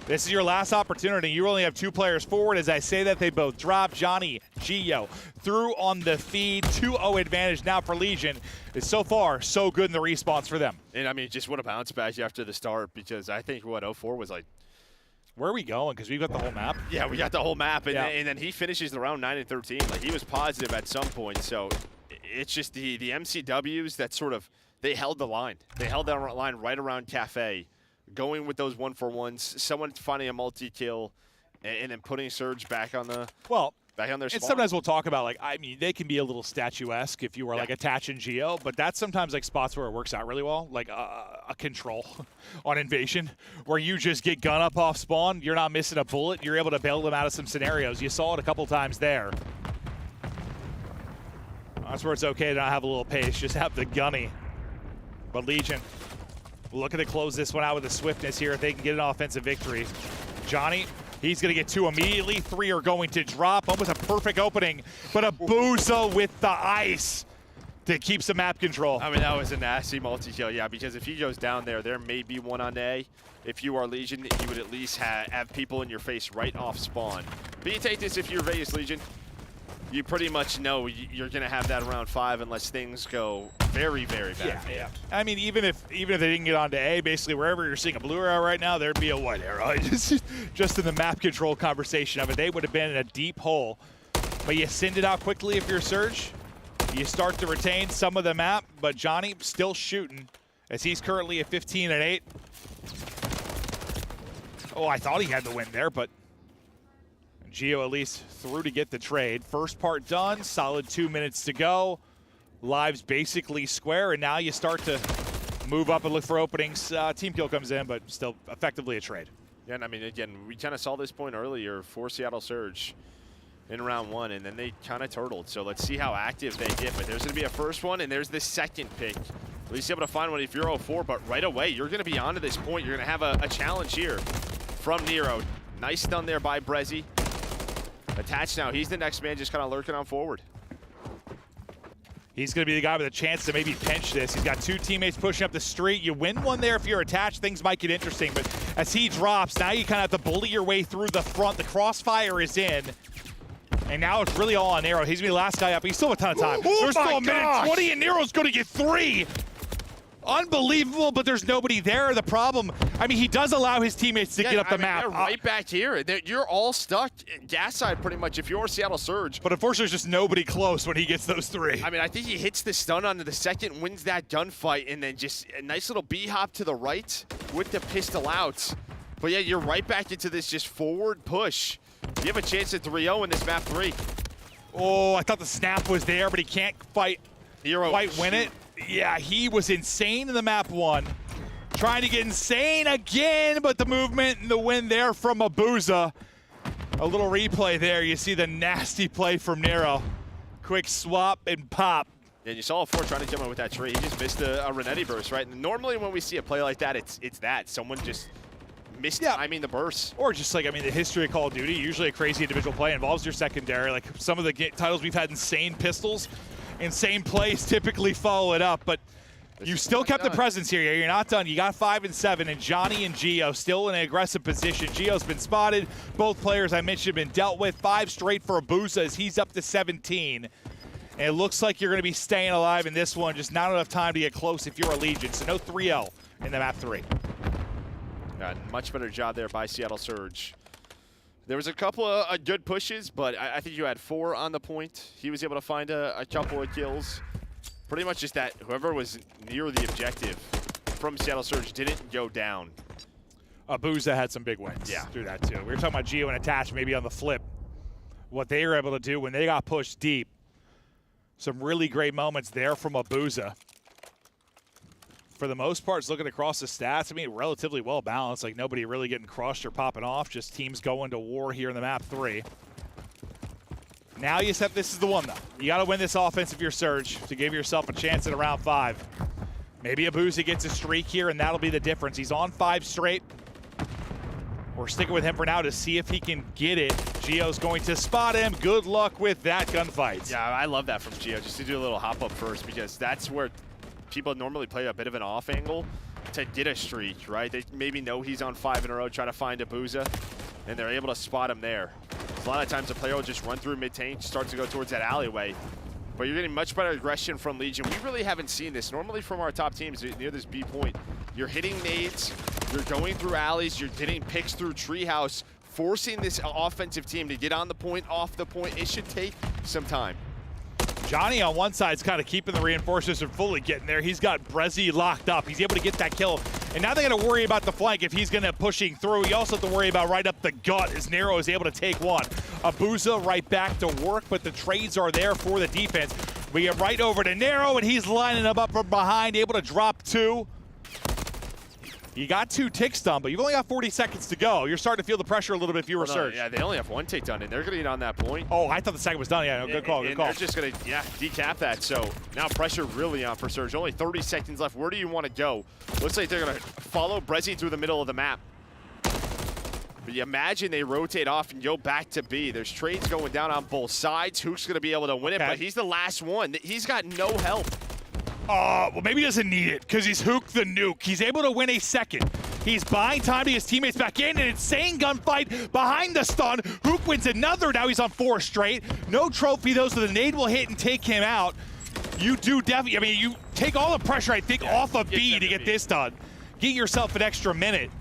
this is your last opportunity. You only have 2 players forward. As I say that, they both drop. Johnny, Gio through on the feed. 2-0 advantage now for Legion. It's so far so good in the response for them. And, I mean, just what a bounce back after the start because I think, 04 was like, where are we going? Because we've got the whole map. Yeah, we got the whole map. And, and then he finishes the round 9 and 13. Like, he was positive at some point. So it's just the MCWs that sort of, they held the line. They held that line right around Cafe. Going with those 1 for 1s, someone finding a multi-kill, and then putting Surge back on the back on their spawn. And sometimes we'll talk about, like, I mean, they can be a little statuesque if you are like attaching Geo, but that's sometimes like spots where it works out really well, like a control on Invasion, where you just get gun up off spawn, you're not missing a bullet, you're able to bail them out of some scenarios. You saw it a couple times there. That's where it's okay to not have a little pace, just have the gunny. But Legion, looking to close this one out with the swiftness here if they can get an offensive victory. Johnny, he's going to get 2 immediately. 3 are going to drop. Almost a perfect opening, but Abuza with the ice to keep some map control. I mean, that was a nasty multi-kill, yeah, because if he goes down there may be 1 on A. If you are Legion, you would at least have people in your face right off spawn. But you take this if you're Vegas Legion, you pretty much know you're going to have that around 5 unless things go very, very bad. Yeah. I mean, even if they didn't get onto A, basically wherever you're seeing a blue arrow right now, there'd be a white arrow. Just in the map control conversation of it, they would have been in a deep hole. But you send it out quickly if you're Surge. You start to retain some of the map, but Johnny still shooting as he's currently at 15 and 8. Oh, I thought he had the win there, but Gio at least through to get the trade. First part done, solid 2 minutes to go. Lives basically square, and now you start to move up and look for openings. Team kill comes in, but still effectively a trade. Yeah, and I mean, again, we kind of saw this point earlier for Seattle Surge in round 1, and then they kind of turtled. So let's see how active they get. But there's going to be a first one, and there's the second pick. At least able to find one if you're 04, but right away, you're going to be onto this point. You're going to have a challenge here from Nero. Nice stun there by Brezzy. Attached now. He's the next man just kind of lurking on forward. He's going to be the guy with a chance to maybe pinch this. He's got 2 teammates pushing up the street. You win one there if you're attached, things might get interesting. But as he drops, now you kind of have to bully your way through the front. The crossfire is in. And now it's really all on Nero. He's going to be the last guy up. He's still have a ton of time. There's still a minute 20, and Nero's going to get 3. unbelievable, but there's nobody there. The problem, I mean, he does allow his teammates to get up the map. They're right back here. You're all stuck gas side pretty much if you're Seattle Surge. But unfortunately, there's just nobody close when he gets those 3. I mean, I think he hits the stun onto the second, wins that gunfight, and then just a nice little B-hop to the right with the pistol out. But yeah, you're right back into this just forward push. You have a chance at 3-0 in this map 3. Oh, I thought the snap was there, but he can't quite win it. Yeah, he was insane in the map 1. Trying to get insane again, but the movement and the win there from Abuza. A little replay there. You see the nasty play from Nero. Quick swap and pop. And you saw 4 trying to jump in with that tree. He just missed a Renetti burst, right? And normally when we see a play like that, it's that. Someone just missed timing the burst. Or just like, I mean, the history of Call of Duty, usually a crazy individual play involves your secondary. Like some of the titles we've had insane pistols. Insane plays typically follow it up, but you still kept the presence here. You're not done. You got 5 and 7, and Johnny and Gio still in an aggressive position. Gio's been spotted. Both players I mentioned have been dealt with. 5 straight for Abuza as he's up to 17. And it looks like you're going to be staying alive in this one. Just not enough time to get close if you're a Legion. So no 3-0 in the map 3. Much better job there by Seattle Surge. There was a couple of good pushes, but I think you had 4 on the point. He was able to find a couple of kills. Pretty much just that whoever was near the objective from Seattle Surge didn't go down. Abuza had some big wins through that too. We were talking about Gio and Attach maybe on the flip. What they were able to do when they got pushed deep. Some really great moments there from Abuza. For the most part, looking across the stats, I mean, relatively well balanced. Like nobody really getting crushed or popping off. Just teams going to war here in the map 3. Now you said this is the one though. You got to win this offense if you're Surge to give yourself a chance at round 5. Maybe Abuza gets a streak here, and that'll be the difference. He's on 5 straight. We're sticking with him for now to see if he can get it. Gio's going to spot him. Good luck with that gunfight. Yeah, I love that from Gio, just to do a little hop up first, because that's where people normally play a bit of an off angle to get a streak, right? They maybe know he's on 5 in a row, try to find Abuza, and they're able to spot him there. A lot of times a player will just run through mid-tank, start to go towards that alleyway. But you're getting much better aggression from Legion. We really haven't seen this. Normally from our top teams near this B point, you're hitting nades, you're going through alleys, you're getting picks through treehouse, forcing this offensive team to get on the point, off the point. It should take some time. Johnny on one side is kind of keeping the reinforcements from fully getting there. He's got Brezzy locked up. He's able to get that kill. And now they got to worry about the flank if he's going to pushing through. You also have to worry about right up the gut as Nero is able to take one. Abuza right back to work, but the trades are there for the defense. We get right over to Nero, and he's lining them up from behind, able to drop 2. You got 2 ticks done, but you've only got 40 seconds to go. You're starting to feel the pressure a little bit if you were Surge. Yeah, they only have 1 take done, and they're going to get on that point. Oh, I thought the second was done. Yeah, no, good call, good call. They're just going to, decap that. So now pressure really on for Surge. Only 30 seconds left. Where do you want to go? Looks like they're going to follow Brezzy through the middle of the map. But you imagine they rotate off and go back to B. There's trades going down on both sides. Hook's going to be able to win it, but he's the last one. He's got no help. Well, maybe he doesn't need it because he's Hook the Nuke. He's able to win a second. He's buying time to his teammates back in. An insane gunfight behind the stun. Hook wins another. Now he's on 4 straight. No trophy, though, so the nade will hit and take him out. You do definitely, I mean, you take all the pressure, I think, off of B to get this done. Get yourself an extra minute.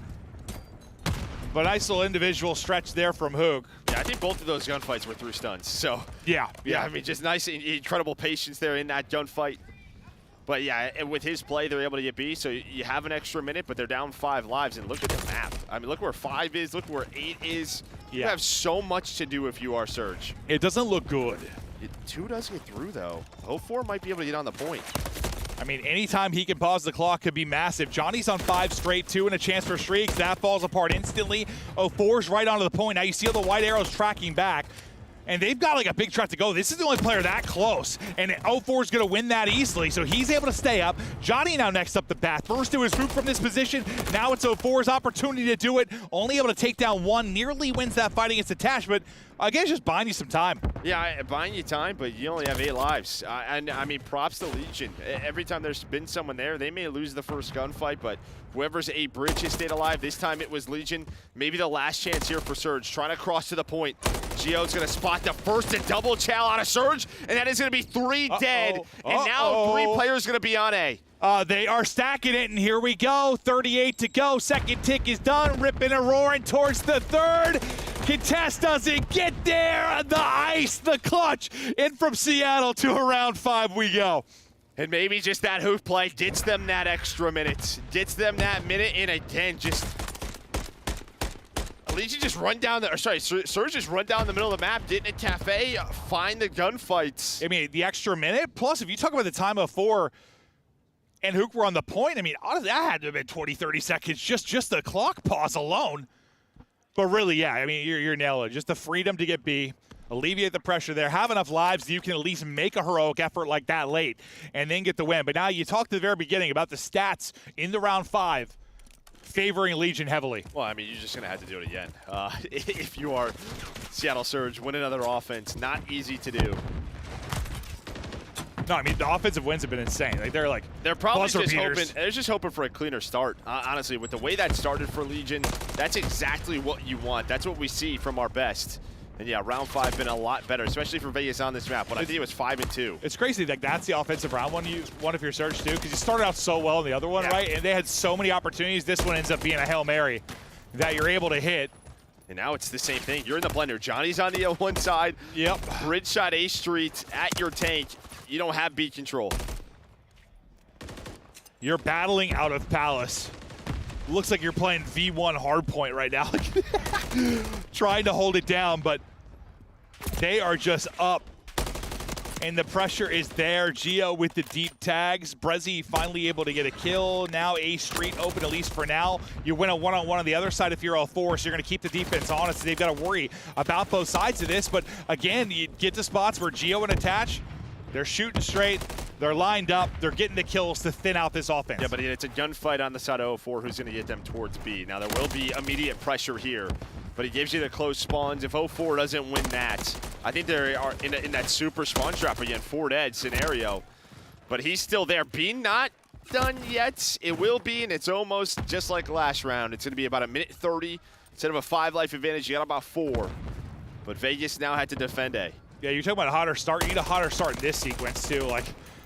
But nice little individual stretch there from Hook. Yeah, I think both of those gunfights were through stuns. So yeah, I mean, just nice, incredible patience there in that gunfight. But yeah, with his play, they're able to get B, so you have an extra minute, but they're down 5 lives. And look at the map. I mean, look where 5 is, look where 8 is. You have so much to do if you are Surge. It doesn't look good. 2 does get through, though. 04 might be able to get on the point. I mean, anytime he can pause the clock could be massive. Johnny's on 5 straight, 2 and a chance for streaks. That falls apart instantly. 04's right onto the point. Now you see all the white arrows tracking back. And they've got like a big track to go. This is the only player that close. And 04 is going to win that easily. So he's able to stay up. Johnny now next up the path. First it was Hoop from this position. Now it's 04's opportunity to do it. Only able to take down 1. Nearly wins that fight against Attach. But again, just buying you some time. Yeah, buying you time, but you only have 8 lives. And I mean, props to Legion. Every time there's been someone there, they may lose the first gunfight, but whoever's A bridge has stayed alive. This time it was Legion. Maybe the last chance here for Surge. Trying to cross to the point. Gio's going to spot the first and double chow out of Surge, and that is going to be 3 dead. And now 3 players going to be on A. They are stacking it, and here we go. 38 to go. Second tick is done. Ripping and roaring towards the third. Contest doesn't get there. The ice, the clutch. In from Seattle to a round 5 we go. And maybe just that hoop play gets them that extra minute. Gets them that minute, and again, just... Legion just run down the... Sorry, Surge just run down the middle of the map, get in a cafe, find the gunfights. I mean, the extra minute, plus if you talk about the time of 4... and Hook were on the point, I mean, honestly, that had to have been 20, 30 seconds, just the clock pause alone. But really, yeah, I mean, you're nailing it. Just the freedom to get B, alleviate the pressure there, have enough lives that you can at least make a heroic effort like that late, and then get the win. But now you talked at the very beginning about the stats in the round 5 favoring Legion heavily. Well, I mean, you're just going to have to do it again. If you are Seattle Surge, win another offense, not easy to do. No, I mean, the offensive wins have been insane. Like, they're probably buzzer just beaters. hoping. They're just hoping for a cleaner start. Honestly, with the way that started for Legion, that's exactly what you want. That's what we see from our best. And yeah, round 5 been a lot better, especially for Vegas on this map. When I think it was 5-2. It's crazy. Like, that's the offensive round one of your Surge too, because you started out so well in the other one, right? And they had so many opportunities. This one ends up being a Hail Mary that you're able to hit. And now it's the same thing. You're in the blender. Johnny's on the one side. Yep. Bridge shot A Street at your tank. You don't have B control. You're battling out of Palace. Looks like you're playing V1 Hardpoint right now. Trying to hold it down, but they are just up. And the pressure is there. Geo with the deep tags. Brezzy finally able to get a kill. Now A Street open, at least for now. You win a one-on-one on the other side if you're all 4, so you're going to keep the defense honest. They've got to worry about both sides of this. But again, you get to spots where Geo and Attach, they're shooting straight. They're lined up. They're getting the kills to thin out this offense. Yeah, but it's a gunfight on the side of 04 who's going to get them towards B. Now, there will be immediate pressure here, but he gives you the close spawns. If 04 doesn't win that, I think they are in that super spawn trap again, Fort Ed scenario. But he's still there. B not done yet. It will be, and it's almost just like last round. It's going to be about a minute 30. Instead of a 5 life advantage, you got about 4. But Vegas now had to defend A. Yeah, you're talking about a hotter start. You need a hotter start in this sequence, too. Like,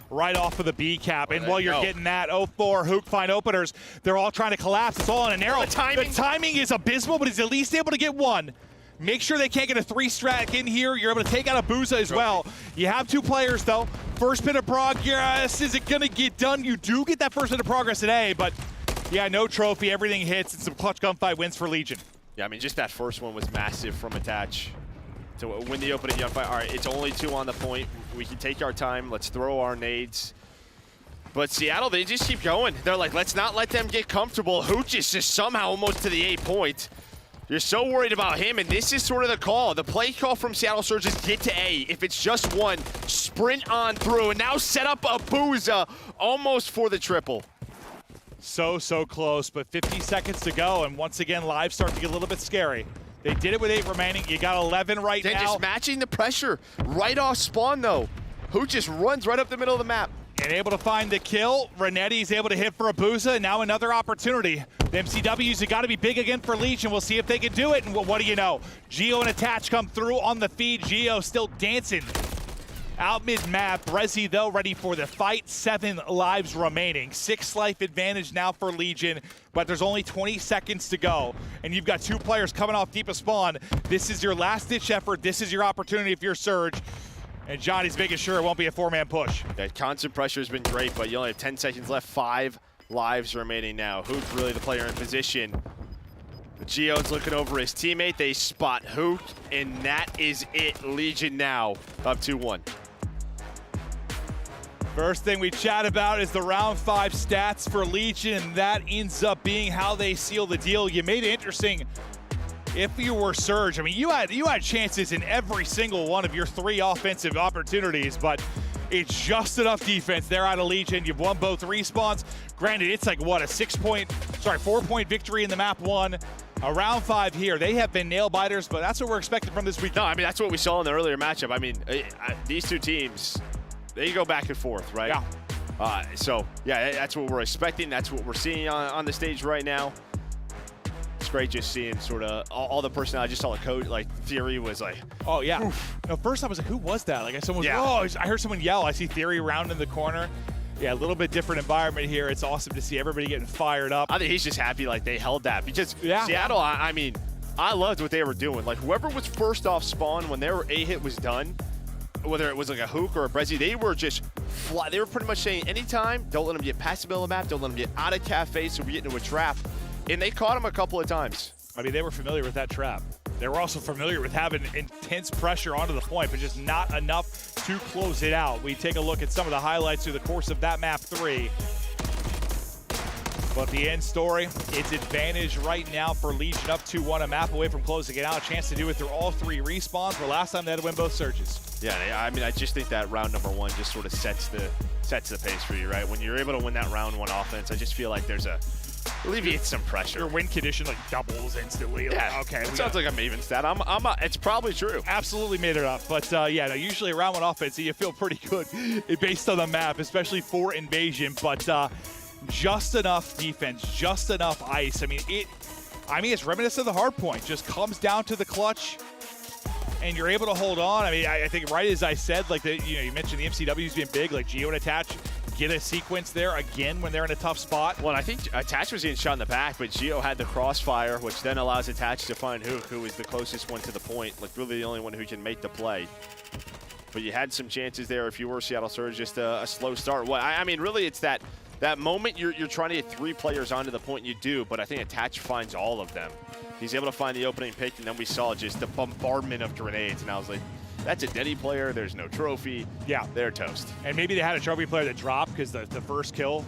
right off of the B cap. And while you're getting that, 04, Hook, find openers. They're all trying to collapse. It's all in an arrow. The timing is abysmal, but he's at least able to get one. Make sure they can't get a 3-strat in here. You're able to take out a Booza as well. You have 2 players, though. First bit of progress. Is it going to get done? You do get that first bit of progress today, but yeah, no trophy. Everything hits. It's some clutch gunfight wins for Legion. Yeah, I mean, just that first one was massive from Attach. To win the opening gunfight. All right, it's only 2 on the point. We can take our time. Let's throw our nades. But Seattle, they just keep going. They're like, let's not let them get comfortable. Hooch is just somehow almost to the 8 point. You're so worried about him, and this is sort of the call. The play call from Seattle Surge is get to A. If it's just one, sprint on through, and now set up a Booza almost for the triple. So close, but 50 seconds to go, and once again, live starting to get a little bit scary. They did it with 8 remaining. You got 11 right now. Just matching the pressure right off spawn, though. Who just runs right up the middle of the map. And able to find the kill. Renetti's able to hit for a Booza, and now another opportunity. The MCWs have got to be big again for Legion. We'll see if they can do it. And what do you know? Geo and Attach come through on the feed. Geo still dancing out mid-map. Brezzy, though, ready for the fight. 7 lives remaining. 6 life advantage now for Legion, but there's only 20 seconds to go. And you've got 2 players coming off deep of spawn. This is your last-ditch effort. This is your opportunity if you're Surge. And Johnny's making sure it won't be a 4-man push. That constant pressure has been great, but you only have 10 seconds left. 5 lives remaining now. Who's really the player in position? Geo's looking over his teammate. They spot Hook, and that is it. Legion now up 2-1. First thing we chat about is the round 5 stats for Legion, and that ends up being how they seal the deal. You made it interesting. If you were Surge, I mean, you had chances in every single one of your 3 offensive opportunities, but it's just enough defense there out of Legion. You've won both respawns. Granted, it's like, what, a 4-point victory in the map 1. A round 5 here. They have been nail biters, but that's what we're expecting from this week. No, I mean, that's what we saw in the earlier matchup. I mean, these 2 teams, they go back and forth, right? Yeah. So, yeah, that's what we're expecting. That's what we're seeing on the stage right now. It's great just seeing sort of all the personnel. I just saw the coach, like, Theory was like, oh, yeah. No, first I was like, who was that? Like, someone was, oh, I heard someone yell. I see Theory around in the corner. Yeah, a little bit different environment here. It's awesome to see everybody getting fired up. I think he's just happy like they held that because yeah. Seattle, I mean, I loved what they were doing. Like whoever was first off spawn when their A-hit was done, whether it was like a Hook or a Brezzy, they were just fly. They were pretty much saying anytime, don't let them get past the middle of the map, don't let them get out of cafe so we get into a trap. And they caught him a couple of times. I mean, they were familiar with that trap. They were also familiar with having intense pressure onto the point, but just not enough to close it out. We take a look at some of the highlights through the course of that map 3. But the end story, it's advantage right now for Legion, up 2-1, a map away from closing it out. A chance to do it through all 3 respawns, where last time they had to win both searches. Yeah, I mean, I just think that round number 1 just sort of sets the pace for you, right? When you're able to win that round 1 offense, I just feel like there's alleviates some pressure. Your win condition like doubles instantly. Yeah, like, okay. It sounds like a Maven stat. It's probably true. Absolutely made it up. But yeah, no, usually a round 1 offense, you feel pretty good based on the map, especially for Invasion. But just enough defense, just enough ice. I mean, it's reminiscent of the Hardpoint. Just comes down to the clutch, and you're able to hold on. I mean, I think right as I said, like you mentioned the MCW's been big, like Geo and Attach get a sequence there again when they're in a tough spot. Well, I think Attach was getting shot in the back, but Geo had the crossfire, which then allows Attach to find Hook, who is the closest one to the point, like really the only one who can make the play. But you had some chances there if you were Seattle Surge, just a slow start. Well, I mean, really, it's that moment you're trying to get 3 players onto the point, you do, but I think Attach finds all of them. He's able to find the opening pick, and then we saw just the bombardment of grenades, and I was like, that's a Denny player. There's no trophy. Yeah. They're toast. And maybe they had a trophy player that dropped because the first kill,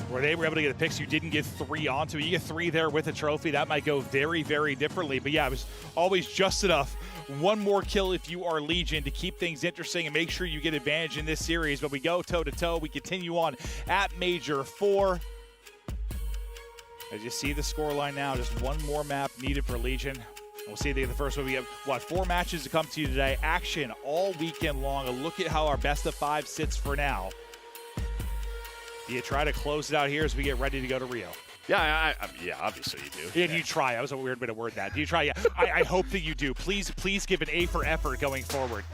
where they were able to get the picks, you didn't get 3 onto. You get 3 there with a trophy, that might go very, very differently. But yeah, it was always just enough. 1 more kill if you are Legion to keep things interesting and make sure you get advantage in this series. But we go toe-to-toe. We continue on at Major 4. As you see the scoreline now, just 1 more map needed for Legion. We'll see the first one. We have, 4 matches to come to you today. Action all weekend long. A look at how our best of 5 sits for now. Do you try to close it out here as we get ready to go to Rio? Yeah, yeah, obviously you do. Yeah, do you try? That was a weird way to word that. Do you try? Yeah, I hope that you do. Please give an A for effort going forward.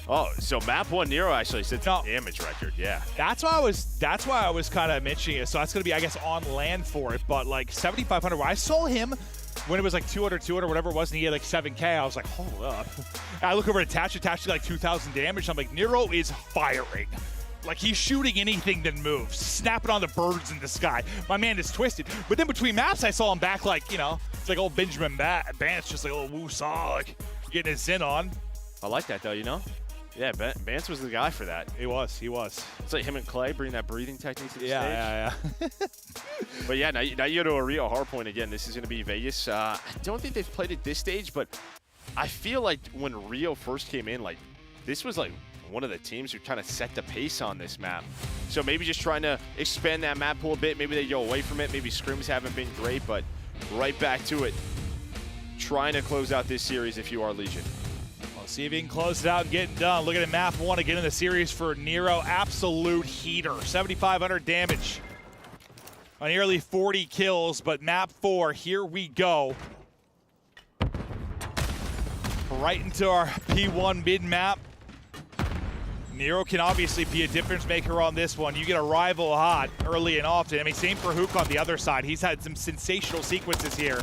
Oh, so map 1 Nero actually sets the damage record. Yeah. That's why I was kind of mentioning it. So that's going to be, I guess, on land for it. But like 7,500, I saw him when it was like 200, whatever it was, and he had like 7K, I was like, hold up. I look over at Attach to like 2,000 damage. I'm like, Nero is firing. Like, he's shooting anything that moves, snapping on the birds in the sky. My man is twisted. But then between maps, I saw him back like, it's like old Benjamin Bance, just like a little woo-saw, like getting his in on. I like that, though, Yeah, Bance was the guy for that. He was. It's like him and Clay bringing that breathing technique to the stage. Yeah. But yeah, now you go to a Rio Hardpoint again. This is going to be Vegas. I don't think they've played at this stage, but I feel like when Rio first came in, like this was like one of the teams who kind of set the pace on this map. So maybe just trying to expand that map pool a bit. Maybe they go away from it. Maybe scrims haven't been great, but right back to it. Trying to close out this series if you are Legion. See if he can close it out and get it done. Look at map 1 again in the series for Nero. Absolute heater. 7,500 damage on nearly 40 kills, but map 4, here we go. Right into our P1 mid-map. Nero can obviously be a difference maker on this one. You get a rival hot early and often. I mean, same for Hook on the other side. He's had some sensational sequences here.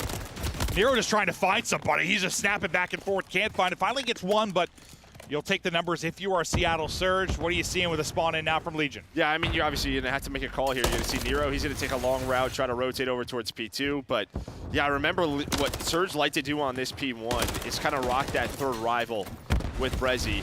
Nero just trying to find somebody. He's just snapping back and forth. Can't find it. Finally gets one, but you'll take the numbers if you are Seattle Surge. What are you seeing with a spawn in now from Legion? Yeah, I mean, you're obviously going to have to make a call here. You're going to see Nero. He's going to take a long route, try to rotate over towards P2. But, yeah, remember what Surge like to do on this P1 is kind of rock that third rival with Brezzy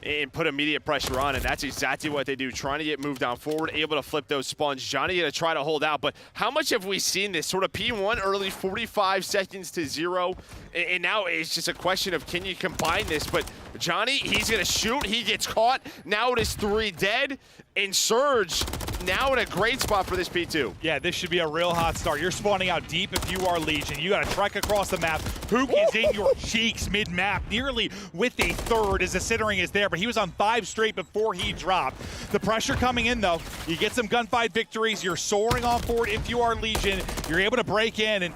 and put immediate pressure on, and that's exactly what they do, trying to get moved down forward, able to flip those spawns. Johnny going to try to hold out, but how much have we seen this sort of P1 early, 45 seconds to 0, and now it's just a question of can you combine this, but Johnny, he's going to shoot, he gets caught, now it is 3 dead, and Surge now in a great spot for this P2. Yeah, this should be a real hot start. You're spawning out deep if you are Legion. You got to trek across the map. Hook is in your cheeks mid-map, nearly with a third as the Cittering is there, but he was on 5 straight before he dropped. The pressure coming in, though. You get some gunfight victories. You're soaring on forward if you are Legion. You're able to break in, and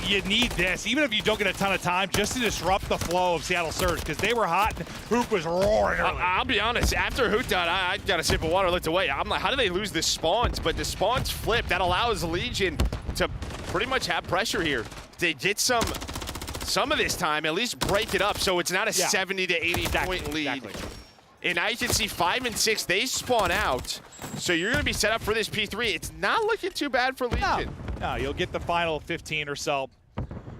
You need this, even if you don't get a ton of time, just to disrupt the flow of Seattle Surge, because they were hot and Hook was roaring early. I'll be honest, after Hook died, I got a sip of water, looked away. I'm like, how do they lose the spawns? But the spawns flip. That allows Legion to pretty much have pressure here. They get some of this time, at least break it up so it's not a 70 to 80 point lead. Exactly. And now you can see 5 and 6, they spawn out. So you're going to be set up for this P3. It's not looking too bad for Legion. No, you'll get the final 15 or so.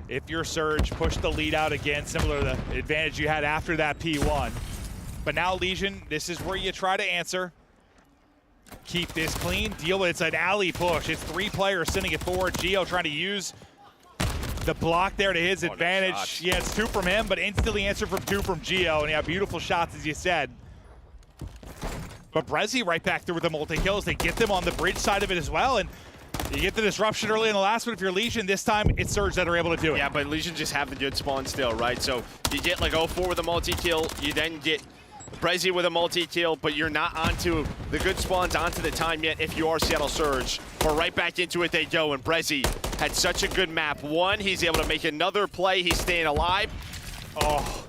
If your Surge push the lead out again, similar to the advantage you had after that P1. But now Legion, this is where you try to answer. Keep this clean, deal with it. It's an alley push. It's 3 players sending it forward. Gio trying to use the block there to his advantage. Yeah, it's 2 from him, but instantly answered from 2 from Gio. And yeah, beautiful shots, as you said. But Brezzy right back through with the multi-kills. They get them on the bridge side of it as well. And you get the disruption early in the last one. If you're Legion, this time it's Surge that are able to do it. Yeah, but Legion just have the good spawn still, right? So you get like 0-4 with a multi-kill. You then get Brezzy with a multi-kill, but you're not onto the good spawns, onto the time yet if you are Seattle Surge. But right back into it they go, and Brezzy had such a good map. One, he's able to make another play. He's staying alive. Oh.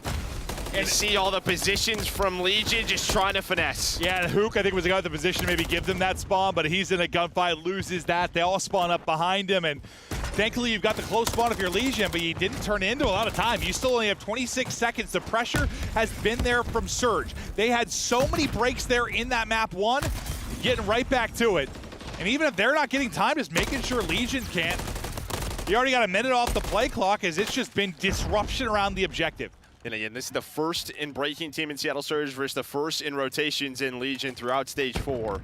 And see all the positions from Legion just trying to finesse. Yeah, and Hook, I think, was the guy with the position to maybe give them that spawn, but he's in a gunfight, loses that. They all spawn up behind him, and thankfully you've got the close spawn if you're Legion, but you didn't turn into a lot of time. You still only have 26 seconds. The pressure has been there from Surge. They had so many breaks there in that map 1, getting right back to it. And even if they're not getting time, just making sure Legion can't. You already got a minute off the play clock, as it's just been disruption around the objective. And again, this is the first in breaking team in Seattle Surge versus the first in rotations in Legion throughout stage 4.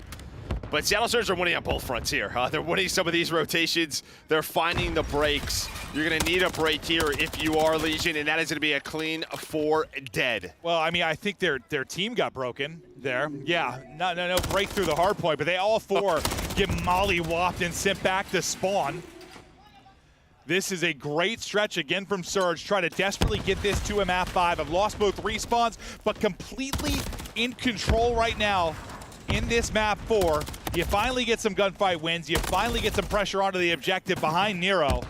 But Seattle Surge are winning on both fronts here. They're winning some of these rotations. They're finding the breaks. You're going to need a break here if you are Legion, and that is going to be a clean 4 dead. Well, I mean, I think their team got broken there. Yeah, no break through the hard point, but they all 4 get molly-whopped and sent back to spawn. This is a great stretch again from Surge, trying to desperately get this to a map 5. I've lost both respawns, but completely in control right now in this map 4. You finally get some gunfight wins. You finally get some pressure onto the objective behind Nero.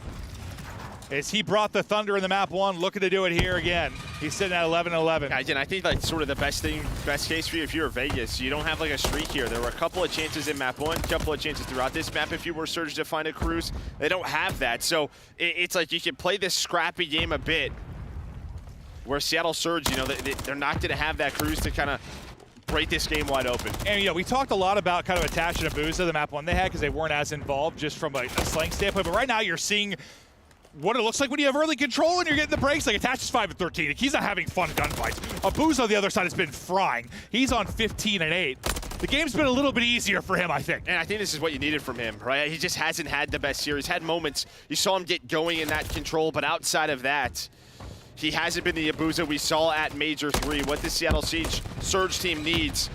As he brought the Thunder in the map 1, looking to do it here again. He's sitting at 11-11. Again, I think like sort of the best case for you if you're Vegas, you don't have like a streak here. There were a couple of chances in map 1, a couple of chances throughout this map if you were Surge to find a cruise. They don't have that, so it's like you can play this scrappy game a bit. Where Seattle Surge, you know, they're not going to have that cruise to kind of break this game wide open. And, you know, we talked a lot about kind of attaching a boost to the map 1 they had because they weren't as involved just from a slang standpoint. But right now you're seeing what it looks like when you have early control and you're getting the breaks. Like Attach is 5 and 13. He's not having fun gunfights. Abu's on the other side has been frying. He's on 15 and 8. The game's been a little bit easier for him, I think. And I think this is what you needed from him, right? He just hasn't had the best series. Had moments. You saw him get going in that control, but outside of that, he hasn't been the Abuza we saw at Major 3. What the Seattle Surge team needs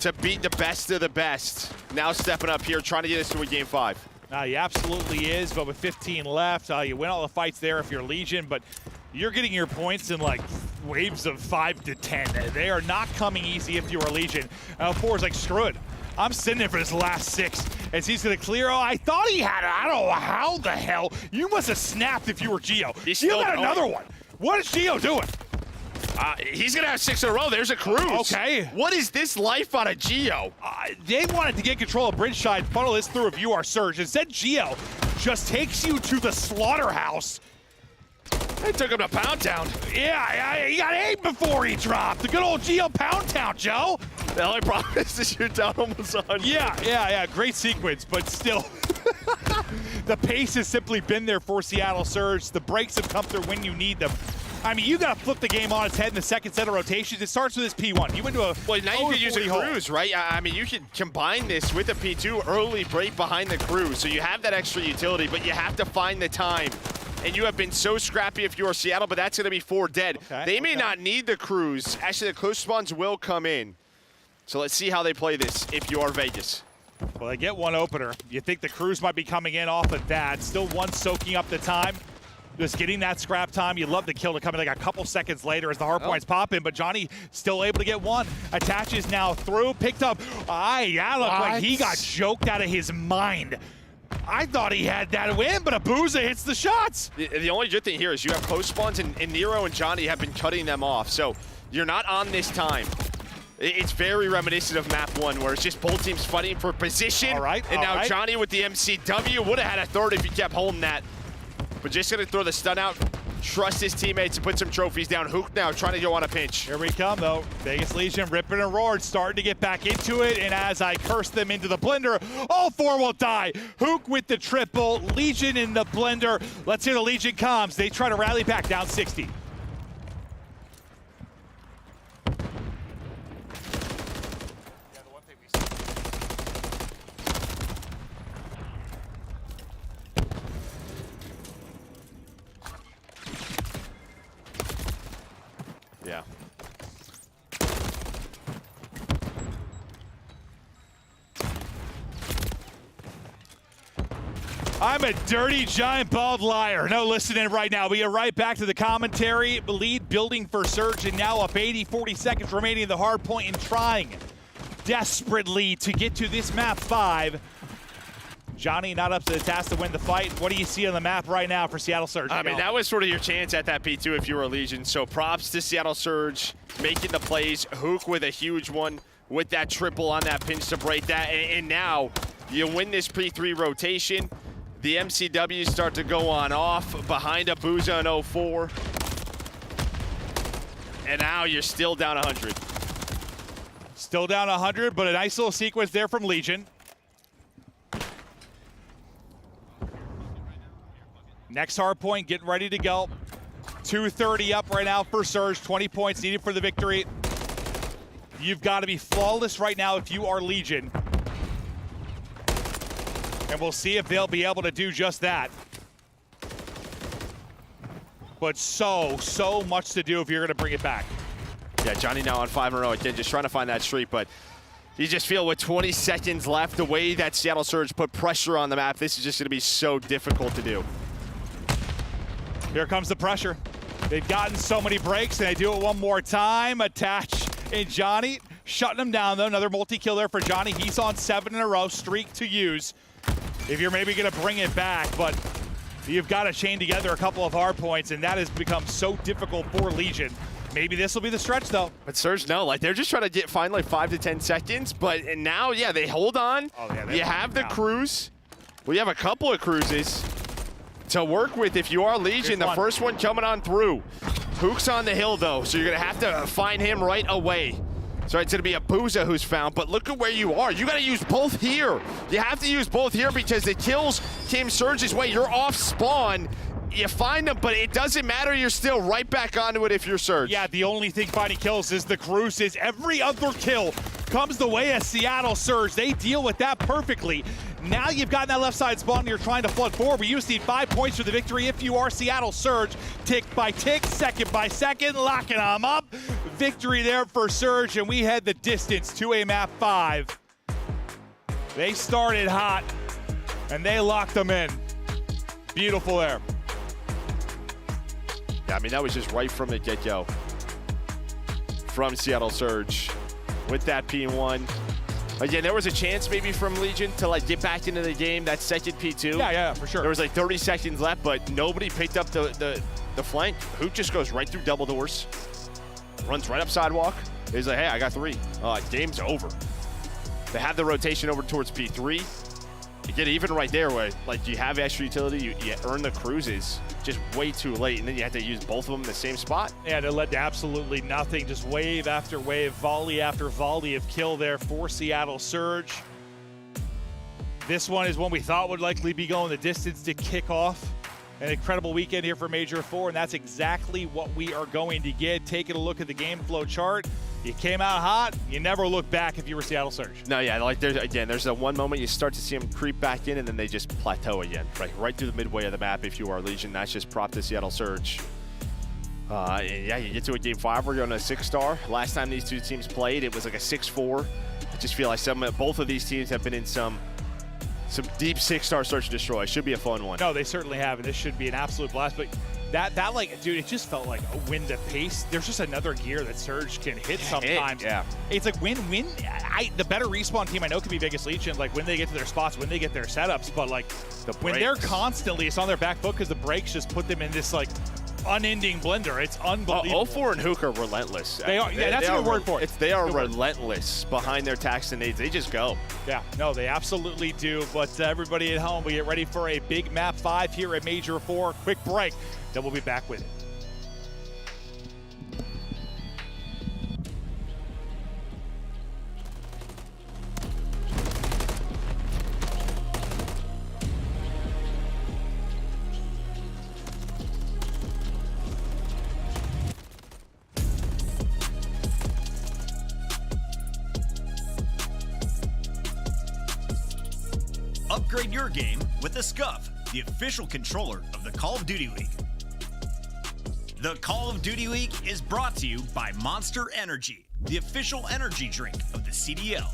to beat the best of the best. Now stepping up here, trying to get us to a game 5. He absolutely is, but with 15 left, you win all the fights there if you're Legion, but you're getting your points in like waves of 5 to 10. They are not coming easy if you are Legion. 4 is like, screw it. I'm sitting there for this last 6 as he's going to clear. Oh, I thought he had it. I don't know how the hell. You must have snapped if you were Gio. You got another one. What is Gio doing? He's going to have 6 in a row. There's a cruise. Okay. What is this life on a Gio? They wanted to get control of bridge side, funnel this through if you are Surge. Instead, Gio just takes you to the slaughterhouse. They took him to Pound Town. Yeah, he got 8 before he dropped. The good old Gio Pound Town, Joe. The only problem is to shoot down almost 100. Yeah. Great sequence, but still. The pace has simply been there for Seattle Surge. The breaks have come through when you need them. I mean, you got to flip the game on its head in the second set of rotations. It starts with this P1. You went to a well, now you could use a cruise, right? I mean, you could combine this with a P2 early break behind the cruise, so you have that extra utility, but you have to find the time. And you have been so scrappy if you're Seattle, but that's going to be 4 dead. They may not need the cruise. Actually, the close spawns will come in. So let's see how they play this if you are Vegas. Well, they get one opener. You think the cruise might be coming in off of that. Still one soaking up the time. Just getting that scrap time. You'd love the kill to come in like a couple seconds later as the hardpoints pop in, but Johnny still able to get one. Attaches now through, picked up. Looked like he got joked out of his mind. I thought he had that win, but Abuza hits the shots. The only good thing here is you have post spawns, and Nero and Johnny have been cutting them off. So you're not on this time. It's very reminiscent of map 1, where it's just both teams fighting for position. All right, and now Johnny with the MCW would have had a third if he kept holding that. But just gonna throw the stun out, trust his teammates and put some trophies down. Hook now trying to go on a pinch. Here we come though. Vegas Legion ripping and roared, starting to get back into it. And as I curse them into the blender, all 4 will die. Hook with the triple, Legion in the blender. Let's hear the Legion comms. They try to rally back, down 60. Yeah. I'm a dirty, giant, bald liar. No, listening right now. We get right back to the commentary. Lead building for Surge, and now up 80, 40 seconds remaining in the hard point and trying desperately to get to this map 5. Johnny not up to the task to win the fight. What do you see on the map right now for Seattle Surge? I mean, that was sort of your chance at that P2 if you were a Legion. So props to Seattle Surge, making the plays. Hook with a huge one with that triple on that pinch to break that. And now you win this P3 rotation. The MCWs start to go on off behind Abuza in 04. And now you're still down 100. Still down 100, but a nice little sequence there from Legion. Next hard point, getting ready to go. 2:30 up right now for Surge, 20 points needed for the victory. You've got to be flawless right now if you are Legion. And we'll see if they'll be able to do just that. But so much to do if you're going to bring it back. Yeah, Johnny now on 5 in a row again, just trying to find that streak, but you just feel with 20 seconds left, the way that Seattle Surge put pressure on the map, this is just going to be so difficult to do. Here comes the pressure. They've gotten so many breaks, and they do it one more time. Attach and Johnny shutting them down, though. Another multi-kill there for Johnny. He's on 7 in a row, streak to use if you're maybe going to bring it back, but you've got to chain together a couple of hard points, and that has become so difficult for Legion. Maybe this will be the stretch, though. But Surge, no, like they're just trying to find like 5 to 10 seconds, but and now, yeah, they hold on. Oh, yeah, you have the cruise. We have a couple of cruises to work with if you are Legion. The first one coming on through. Hook's on the hill, though, so you're going to have to find him right away. So it's going to be Abuza who's found, but look at where you are. You got to use both here. You have to use both here because the kills came Surge's way. You're off spawn. You find them, but it doesn't matter. You're still right back onto it if you're Surge. Yeah, the only thing finding kills is the cruises. Every other kill comes the way of Seattle Surge. They deal with that perfectly. Now you've gotten that left side spawn and you're trying to flood forward, but you just need 5 points for the victory if you are Seattle Surge. Tick by tick, second by second, locking them up. Victory there for Surge, and we head the distance to a map 5. They started hot, and they locked them in. Beautiful there. Yeah, I mean, that was just right from the get-go from Seattle Surge with that P1. Again, there was a chance maybe from Legion to like get back into the game, that second P2. Yeah, for sure. There was like 30 seconds left, but nobody picked up the flank. Hook just goes right through double doors, runs right up sidewalk. He's like, hey, I got 3. Game's over. They have the rotation over towards P3. You get even right there where like you have extra utility, you earn the cruises just way too late, and then you have to use both of them in the same spot. And it led to absolutely nothing, just wave after wave, volley after volley of kill there for Seattle Surge. This one is one we thought would likely be going the distance to kick off an incredible weekend here for Major 4, and that's exactly what we are going to get. Taking a look at the game flow chart, you came out hot, you never look back if you were Seattle Surge. No, yeah, like there's that one moment you start to see them creep back in, and then they just plateau again, right through the midway of the map if you are Legion. That's just prop to Seattle Surge. And yeah, you get to a game 5, we're going to a 6-star. Last time these two teams played, it was like a 6-4. I just feel like both of these teams have been in some deep 6-star search and destroy. Should be a fun one. No, they certainly have, and this should be an absolute blast. But that like, dude, it just felt like when the pace, there's just another gear that Surge can hit sometimes. Yeah. It's like the better respawn team I know could be Vegas Legion, like when they get to their spots, when they get their setups, but like when they're constantly, it's on their back foot because the breaks just put them in this like unending blender. It's unbelievable. 04 and Hook are relentless. They are, yeah, that's a good word for it. They are relentless behind their tax and nades. They just go. Yeah, no, they absolutely do. But everybody at home, we get ready for a big map 5 here at Major 4. Quick break, then we'll be back with it. Upgrade your game with the Scuff, the official controller of the Call of Duty League. The Call of Duty League is brought to you by Monster Energy, the official energy drink of the CDL.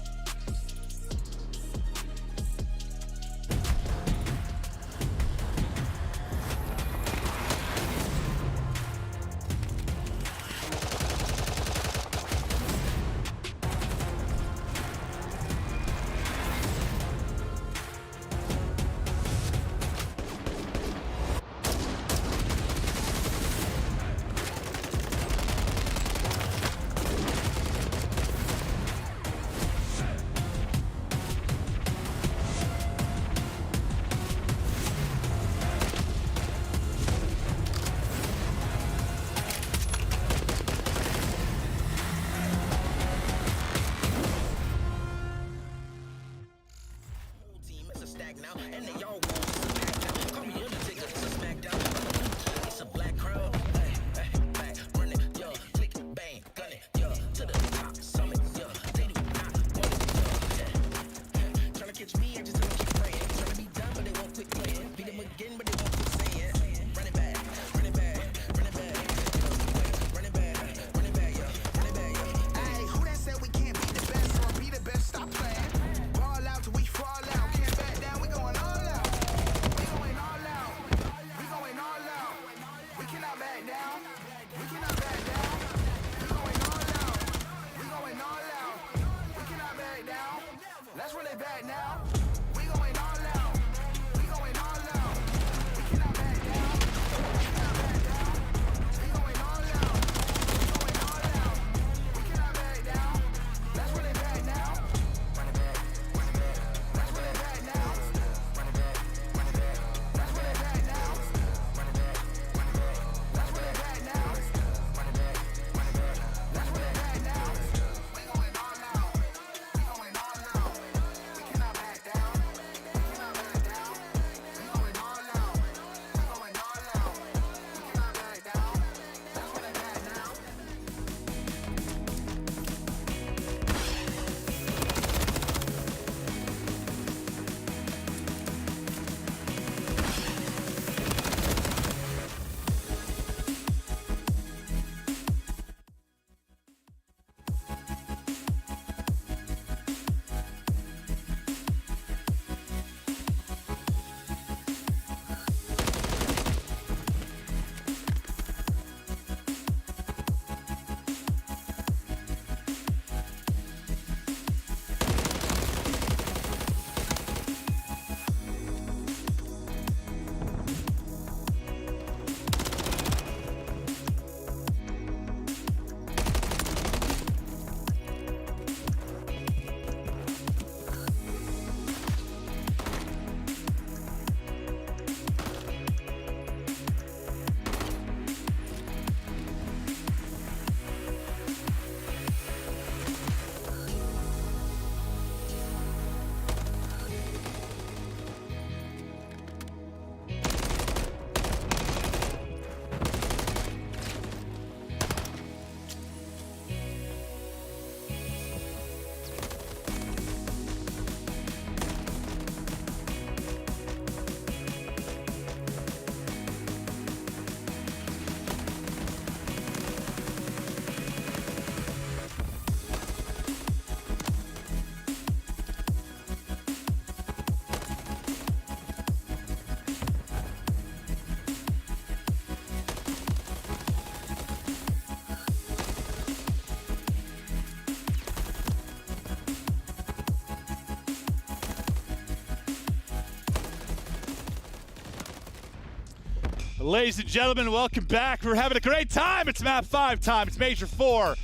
Ladies and gentlemen, welcome back. We're having a great time. It's map 5 time. It's Major 4.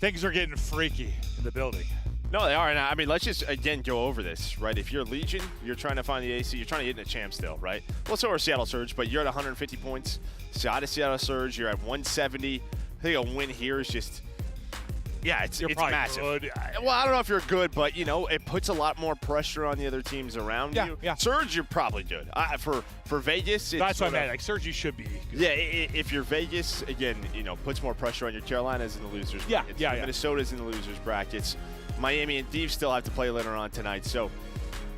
Things are getting freaky in the building. No, they are. And I mean, let's just, again, go over this, right? If you're Legion, you're trying to find the AC. You're trying to get in a champ still, right? Well, so are Seattle Surge, but you're at 150 points. Side of Seattle Surge, you're at 170. I think a win here is just, yeah, it's massive. Good. Well, I don't know if you're good, but, you know, it puts a lot more pressure on the other teams around you. Yeah. Surge, you're probably good. For Vegas, it's that's what I meant. Like, Surge, you should be good. Yeah, if you're Vegas, again, you know, puts more pressure on your Carolinas in the losers brackets. Minnesota's in the losers brackets. Miami and Thieves still have to play later on tonight. So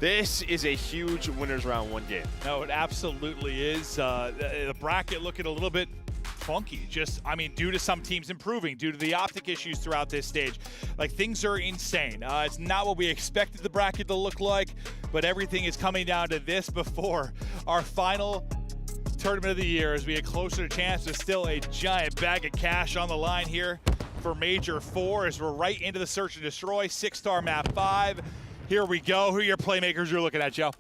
this is a huge winners round 1 game. No, it absolutely is. The bracket looking a little bit funky. Just, I mean, due to some teams improving, due to the optic issues throughout this stage. Like, things are insane. It's not what we expected the bracket to look like, but everything is coming down to this before our final tournament of the year as we get closer to chance. There's still a giant bag of cash on the line here for Major 4 as we're right into the search and destroy 6-star map 5. Here we go. Who are your playmakers you're looking at, Joe?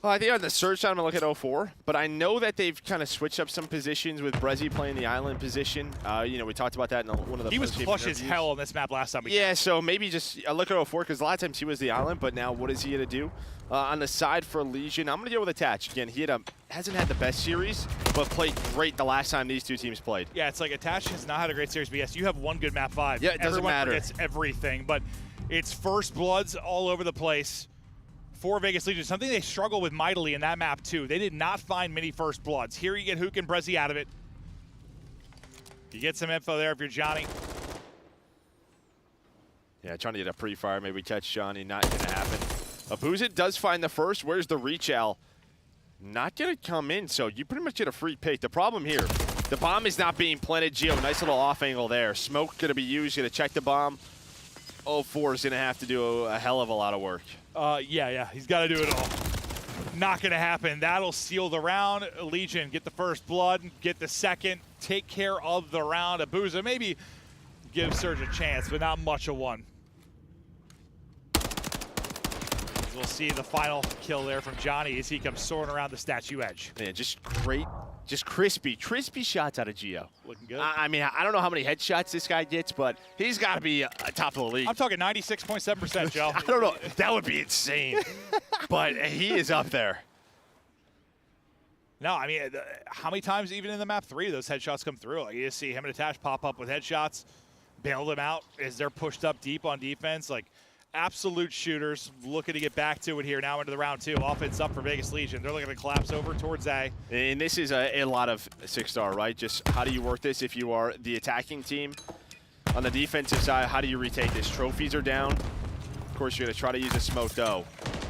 Well, I think on the search side, I'm going to look at 04, but I know that they've kind of switched up some positions with Brezzy playing the island position. You know, we talked about that in one of the He was plush as hell on this map last time. Yeah, so maybe just look at 04 because a lot of times he was the island, but now what is he going to do? On the side for Legion, I'm going to go with Attach. Again, he hasn't had the best series, but played great the last time these two teams played. Yeah, it's like Attach has not had a great series, but yes, you have one good map 5. Yeah, it doesn't matter. Everyone forgets everything, but it's first bloods all over the place for Vegas Legion. Something they struggle with mightily in that map too. They did not find many first bloods. Here you get Hook and Brezzy out of it. You get some info there if you're Johnny. Yeah, trying to get a pre-fire, maybe catch Johnny. Not going to happen. Abuzit does find the first. Where's the reach, Al? Not going to come in, so you pretty much get a free pick. The problem here, the bomb is not being planted. Geo, nice little off angle there. Smoke going to be used. Going to check the bomb. 04 is going to have to do a hell of a lot of work. Yeah, he's got to do it all. Not going to happen. That'll seal the round. Legion get the first blood, get the second, take care of the round. Abuza maybe give Surge a chance, but not much of one. We'll see the final kill there from Johnny as he comes soaring around the statue edge. Yeah, just great, just crispy shots out of Geo. Looking good. I mean, I don't know how many headshots this guy gets, but he's got to be top of the league. I'm talking 96.7%, Joe. I don't know. That would be insane. But he is up there. No, I mean, how many times even in the map 3 those headshots come through? Like, you just see him and Attach pop up with headshots, bail them out as they're pushed up deep on defense. Like, absolute shooters. Looking to get back to it here now into the round 2. Offense up for Vegas Legion. They're looking to collapse over towards A. And this is a lot of 6-star, right? Just how do you work this if you are the attacking team? On the defensive side, how do you retake this? Trophies are down. Of course, you're going to try to use a smoke, though.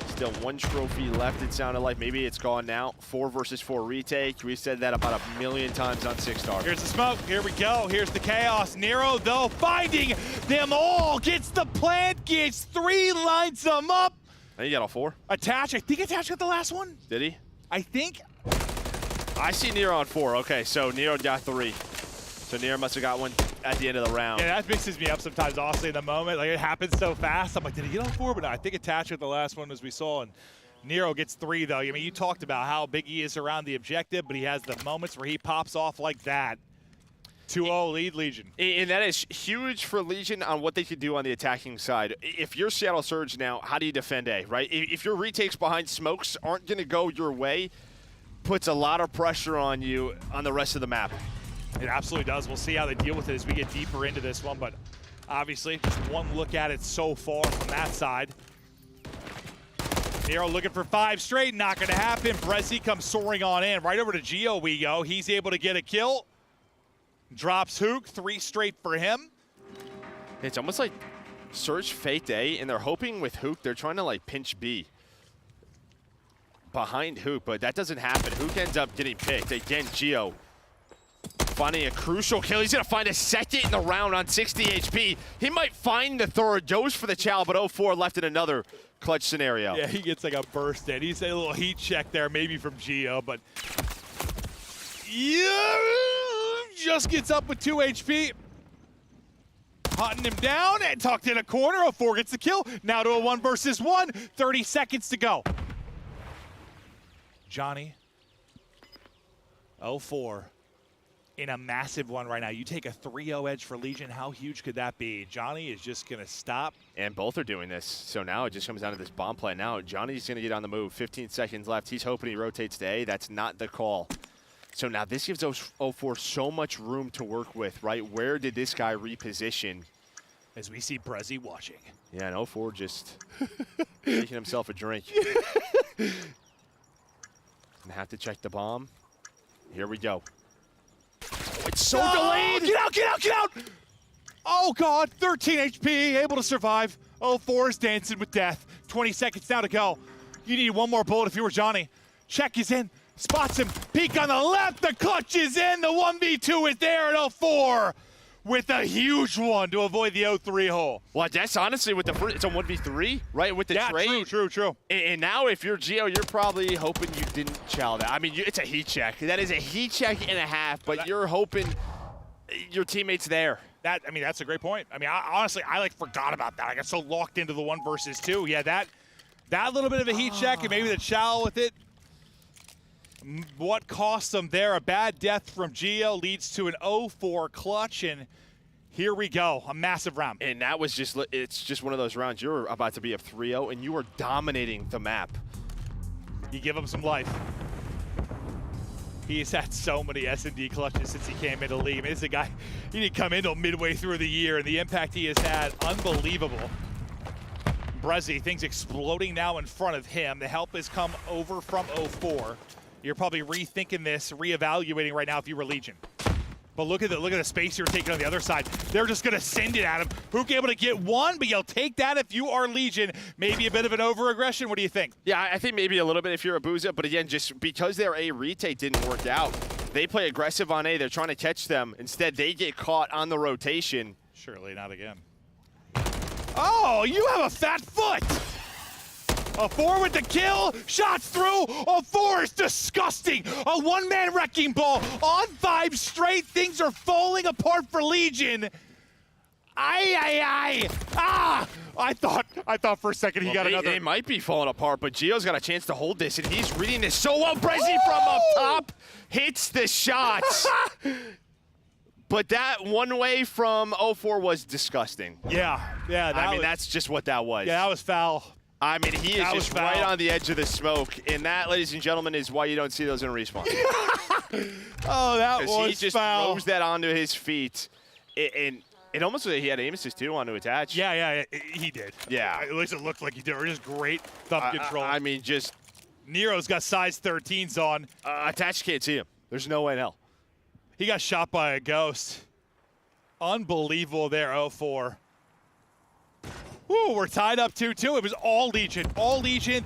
Still 1 trophy left, it sounded like. Maybe it's gone now. 4 versus 4 retake. We said that about 1,000,000 times on 6-star. Here's the smoke. Here we go. Here's the chaos. Nero, though, finding them all. Gets the plant, gets 3, lines them up. And you got all 4? Attach. I think Attach got the last one. Did he? I think. I see Nero on 4. Okay, so Nero got 3. So Nero must have got one at the end of the round. Yeah, that mixes me up sometimes, honestly, in the moment. Like, it happens so fast. I'm like, did he get all 4? But no, I think Attach with the last one as we saw. And Nero gets 3, though. I mean, you talked about how big he is around the objective, but he has the moments where he pops off like that. 2-0 lead Legion. And that is huge for Legion on what they could do on the attacking side. If you're Seattle Surge now, how do you defend A, right? If your retakes behind smokes aren't going to go your way, puts a lot of pressure on you on the rest of the map. It absolutely does. We'll see how they deal with it as we get deeper into this one, but obviously just one look at it so far from that side. Nero looking for 5 straight, not going to happen. Brezzy comes soaring on in. Right over to Geo we go. He's able to get a kill. Drops Hook, 3 straight for him. It's almost like Surge faked A, and they're hoping with Hook, they're trying to like pinch B behind Hook, but that doesn't happen. Hook ends up getting picked. Again, Geo finding a crucial kill. He's going to find a second in the round on 60 HP. He might find the third. Goes for the chow, but 04 left in another clutch scenario. Yeah, he gets like a burst in. He's a little heat check there, maybe from Geo, but yeah, just gets up with 2 HP. Hunting him down and tucked in a corner. 04 gets the kill. Now to a 1 versus 1. 30 seconds to go. Johnny. 0-4 in a massive one right now. You take a 3-0 edge for Legion. How huge could that be? Johnny is just going to stop. And both are doing this. So now it just comes down to this bomb play. Now Johnny's going to get on the move. 15 seconds left. He's hoping he rotates to A. That's not the call. So now this gives 0-4 so much room to work with, right? Where did this guy reposition? As we see Brezzy watching. Yeah, and 0-4 just making himself a drink. And have to check the bomb. Here we go. It's so delayed. Get out, get out, get out. Oh, God. 13 HP, able to survive. 0-4 is dancing with death. 20 seconds now to go. You need one more bullet if you were Johnny. Check is in. Spots him. Peek on the left. The clutch is in. The 1v2 is there at 0-4 with a huge one to avoid the 0-3 hole. Well, that's honestly with the first, it's a 1v3, right? With the trade. True. And now if you're Geo, you're probably hoping you didn't chow that. I mean, it's a heat check. That is a heat check and a half, but you're hoping your teammate's there. I mean, that's a great point. I mean, honestly, I like forgot about that. I got so locked into the 1 versus 2. Yeah, that little bit of a heat check and maybe the chow with it. What cost them there? A bad death from Geo leads to an 0-4 clutch, and here we go, a massive round. And that was it's just one of those rounds. You're about to be up 3-0, and you are dominating the map. You give him some life. He's had so many S&D clutches since he came into the league. I mean, this is a guy, he didn't come in until midway through the year, and the impact he has had, unbelievable. Brezzy, things exploding now in front of him. The help has come over from 0-4. You're probably rethinking this, reevaluating right now if you were Legion. But look at the space you're taking on the other side. They're just gonna send it at him. Who'll be able to get one, but you'll take that if you are Legion. Maybe a bit of an over-aggression. What do you think? Yeah, I think maybe a little bit if you're a Booza, but again, just because their A retake didn't work out, they play aggressive on A. They're trying to catch them. Instead, they get caught on the rotation. Surely not again. Oh, you have a fat foot! 0-4 with the kill, shots through. 0-4 is disgusting. A one-man wrecking ball on 5 straight. Things are falling apart for Legion. I thought for a second he got another. They might be falling apart, but Gio's got a chance to hold this, and he's reading this so well. Brezzy from up top hits the shots. But that one way from 0-4 was disgusting. Yeah. I mean, that's just what that was. Yeah, that was foul. I mean, he is just right on the edge of the smoke, and that, ladies and gentlemen, is why you don't see those in a respawn. Oh, that was foul. He just throws that onto his feet, and it almost like he had aim assist too on to attach. Yeah, he did. Yeah. At least it looked like he did. Just great thumb control. I mean, just Nero's got size 13s on. Attach can't see him. There's no way in hell. He got shot by a ghost. Unbelievable there, 0-4. Ooh, we're tied up 2-2. It was all Legion,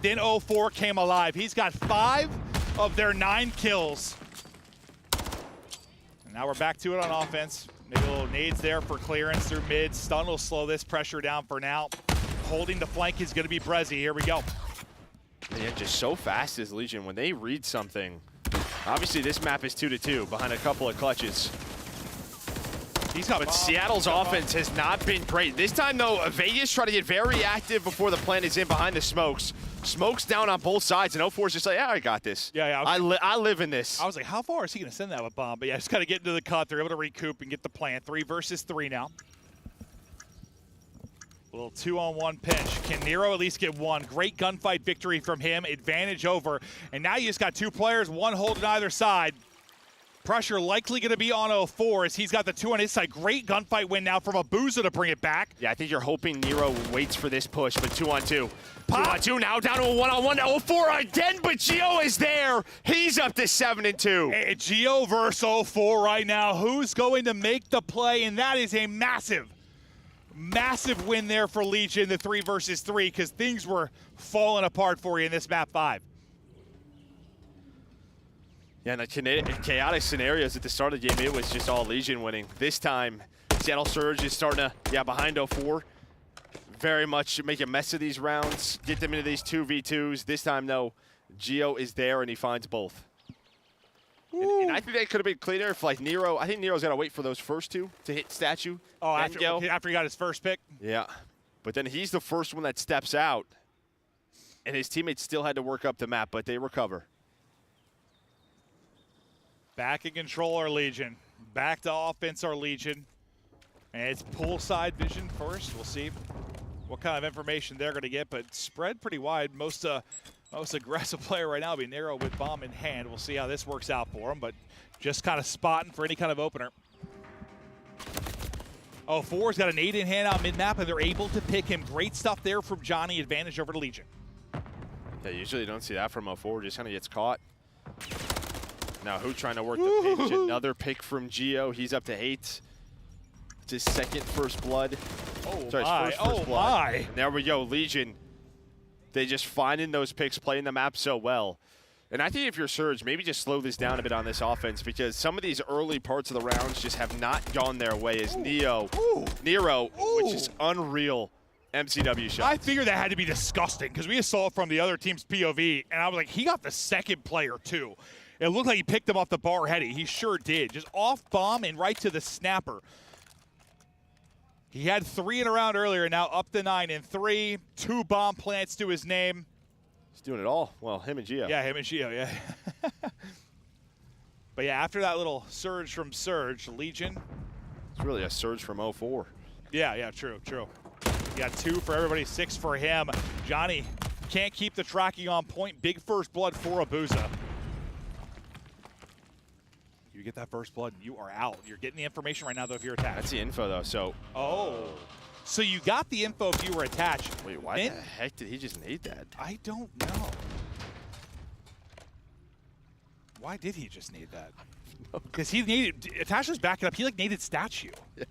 then 0-4 came alive. He's got 5 of their 9 kills. And now we're back to it on offense. Maybe a little nades there for clearance through mid. Stun will slow this pressure down for now. Holding the flank is going to be Brezzy. Here we go. Yeah, just so fast is Legion. When they read something, obviously this map is 2-2 behind a couple of clutches. But Seattle's offense has not been great. This time, though, Vegas tried to get very active before the plant is in behind the smokes. Smokes down on both sides, and 0-4 is just like, yeah, I got this. Yeah. I live in this. I was like, how far is he going to send that with bomb? But yeah, just got to get into the cut. They're able to recoup and get the plant. 3 versus 3 now. A little 2-on-1 pinch. Can Nero at least get one? Great gunfight victory from him. Advantage over. And now you just got 2 players, one holding either side. Pressure likely going to be on 0-4 as he's got the 2 on his side. Great gunfight win now from Abuza to bring it back. Yeah, I think you're hoping Nero waits for this push, but 2-on-2. 2-on-2 now, down to a 1-on-1. 0-4 again, but Gio is there. He's up to 7-2. Hey, Gio versus 0-4 right now. Who's going to make the play? And that is a massive win there for Legion, the 3 versus 3, because things were falling apart for you in this map 5. Yeah, in the chaotic scenarios at the start of the game, it was just all Legion winning. This time, Seattle Surge is starting to, behind 0-4. Very much make a mess of these rounds, get them into these 2v2s. This time, though, Gio is there, and he finds both. And I think that could have been cleaner if, like, Nero, I think Nero's got to wait for those first 2 to hit statue. Oh, after he got his first pick? Yeah. But then he's the first one that steps out, and his teammates still had to work up the map, but they recover. Back in control, our Legion. Back to offense, our Legion. And it's poolside vision first. We'll see what kind of information they're going to get, but spread pretty wide. Most aggressive player right now will be Nero with bomb in hand. We'll see how this works out for him, but just kind of spotting for any kind of opener. Oh, 4's got a nade in hand on mid-map, and they're able to pick him. Great stuff there from Johnny. Advantage over to Legion. Yeah, usually you don't see that from 04. Just kind of gets caught. Now, who trying to work the pinch? Another pick from Gio. He's up to 8. It's his second first blood. Oh, sorry, my. his first blood. My. And there we go, Legion. They just finding those picks, playing the map so well. And I think if you're Surge, maybe just slow this down a bit on this offense, because some of these early parts of the rounds just have not gone their way as Nero, which is unreal MCW shot. I figured that had to be disgusting because we saw it from the other team's POV, and I was like, he got the second player too. It looked like he picked him off the bar heady. He sure did. Just off bomb and right to the snapper. He had 3 in a round earlier, now up to 9 in 3. 2 bomb plants to his name. He's doing it all. Well, him and Gio. Yeah, him and Gio, yeah. But yeah, after that little surge from Surge, Legion. It's really a surge from 04. Yeah, true. You got 2 for everybody, 6 for him. Johnny can't keep the tracking on point. Big first blood for Abuza. You get that first blood, you are out. You're getting the information right now, though, if you're attached. That's the info, though, so. Oh. So you got the info if you were attached. Wait, why the heck did he just need that? I don't know. Why did he just need that? Because he needed, attached was backing up. He, needed statue. Yeah,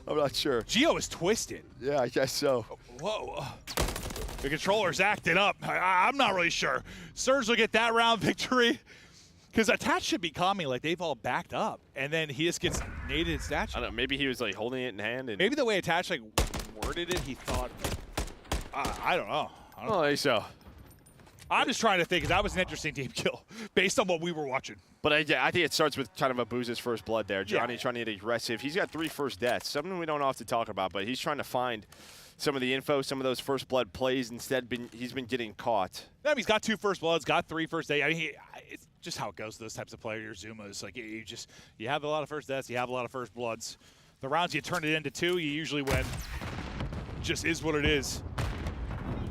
I'm not sure. Gio is twisted. Yeah, I guess so. Whoa. The controller's acting up. I'm not really sure. Surge will get that round victory. Because attached should be calming, they've all backed up. And then he just gets naded statue. I don't know, maybe he was holding it in hand. And maybe the way attached worded it, he thought, I don't know. I don't think so. I'm just trying to think, because that was an interesting team kill based on what we were watching. But I think it starts with kind of Abuza's first blood there. Johnny trying to get aggressive. He's got 3 first deaths, something we don't often talk about, but he's trying to find some of the info, some of those first blood plays. Instead, he's been getting caught. Yeah, he's got 2 first bloods, got 3 first days. I mean, it's just how it goes, those types of players. Zuma's you have a lot of first deaths, you have a lot of first bloods. The rounds you turn it into 2, you usually win. Just is what it is.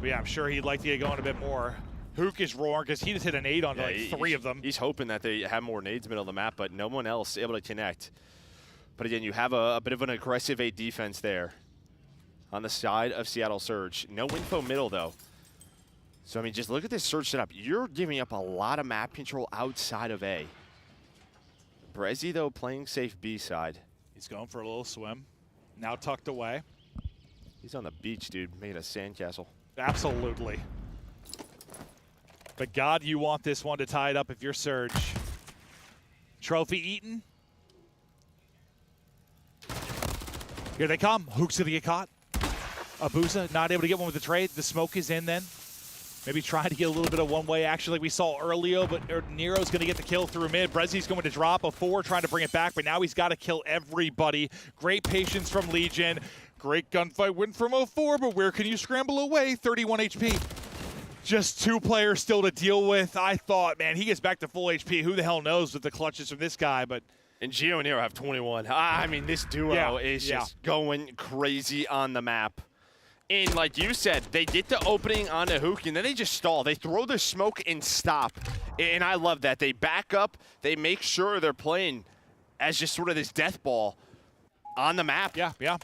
But yeah, I'm sure he'd like to get going a bit more. Hook is roaring because he just hit an 8 onto 3 of them. He's hoping that they have more nades middle of the map, but no one else able to connect. But again, you have a bit of an aggressive 8 defense there on the side of Seattle Surge. No info middle, though. So, I mean, just look at this Surge setup. You're giving up a lot of map control outside of A. Brezzy, though, playing safe B side. He's going for a little swim. Now tucked away. He's on the beach, dude, making a sandcastle. Absolutely. But God, you want this one to tie it up if you're Surge. Trophy eaten. Here they come. Hook's gonna get caught. Abuza not able to get one with the trade. The smoke is in then. Maybe trying to get a little bit of one-way action like we saw earlier, but Nero's going to get the kill through mid. Brezzy's going to drop a 4, trying to bring it back, but now he's got to kill everybody. Great patience from Legion. Great gunfight win from 04, but where can you scramble away? 31 HP. Just 2 players still to deal with. I thought, man, he gets back to full HP. Who the hell knows with the clutches from this guy, but... And Gio and Nero have 21. I mean, this duo is just going crazy on the map. And like you said, they get the opening on the Hook, and then they just stall. They throw the smoke and stop. And I love that. They back up. They make sure they're playing as just sort of this death ball on the map. Yeah.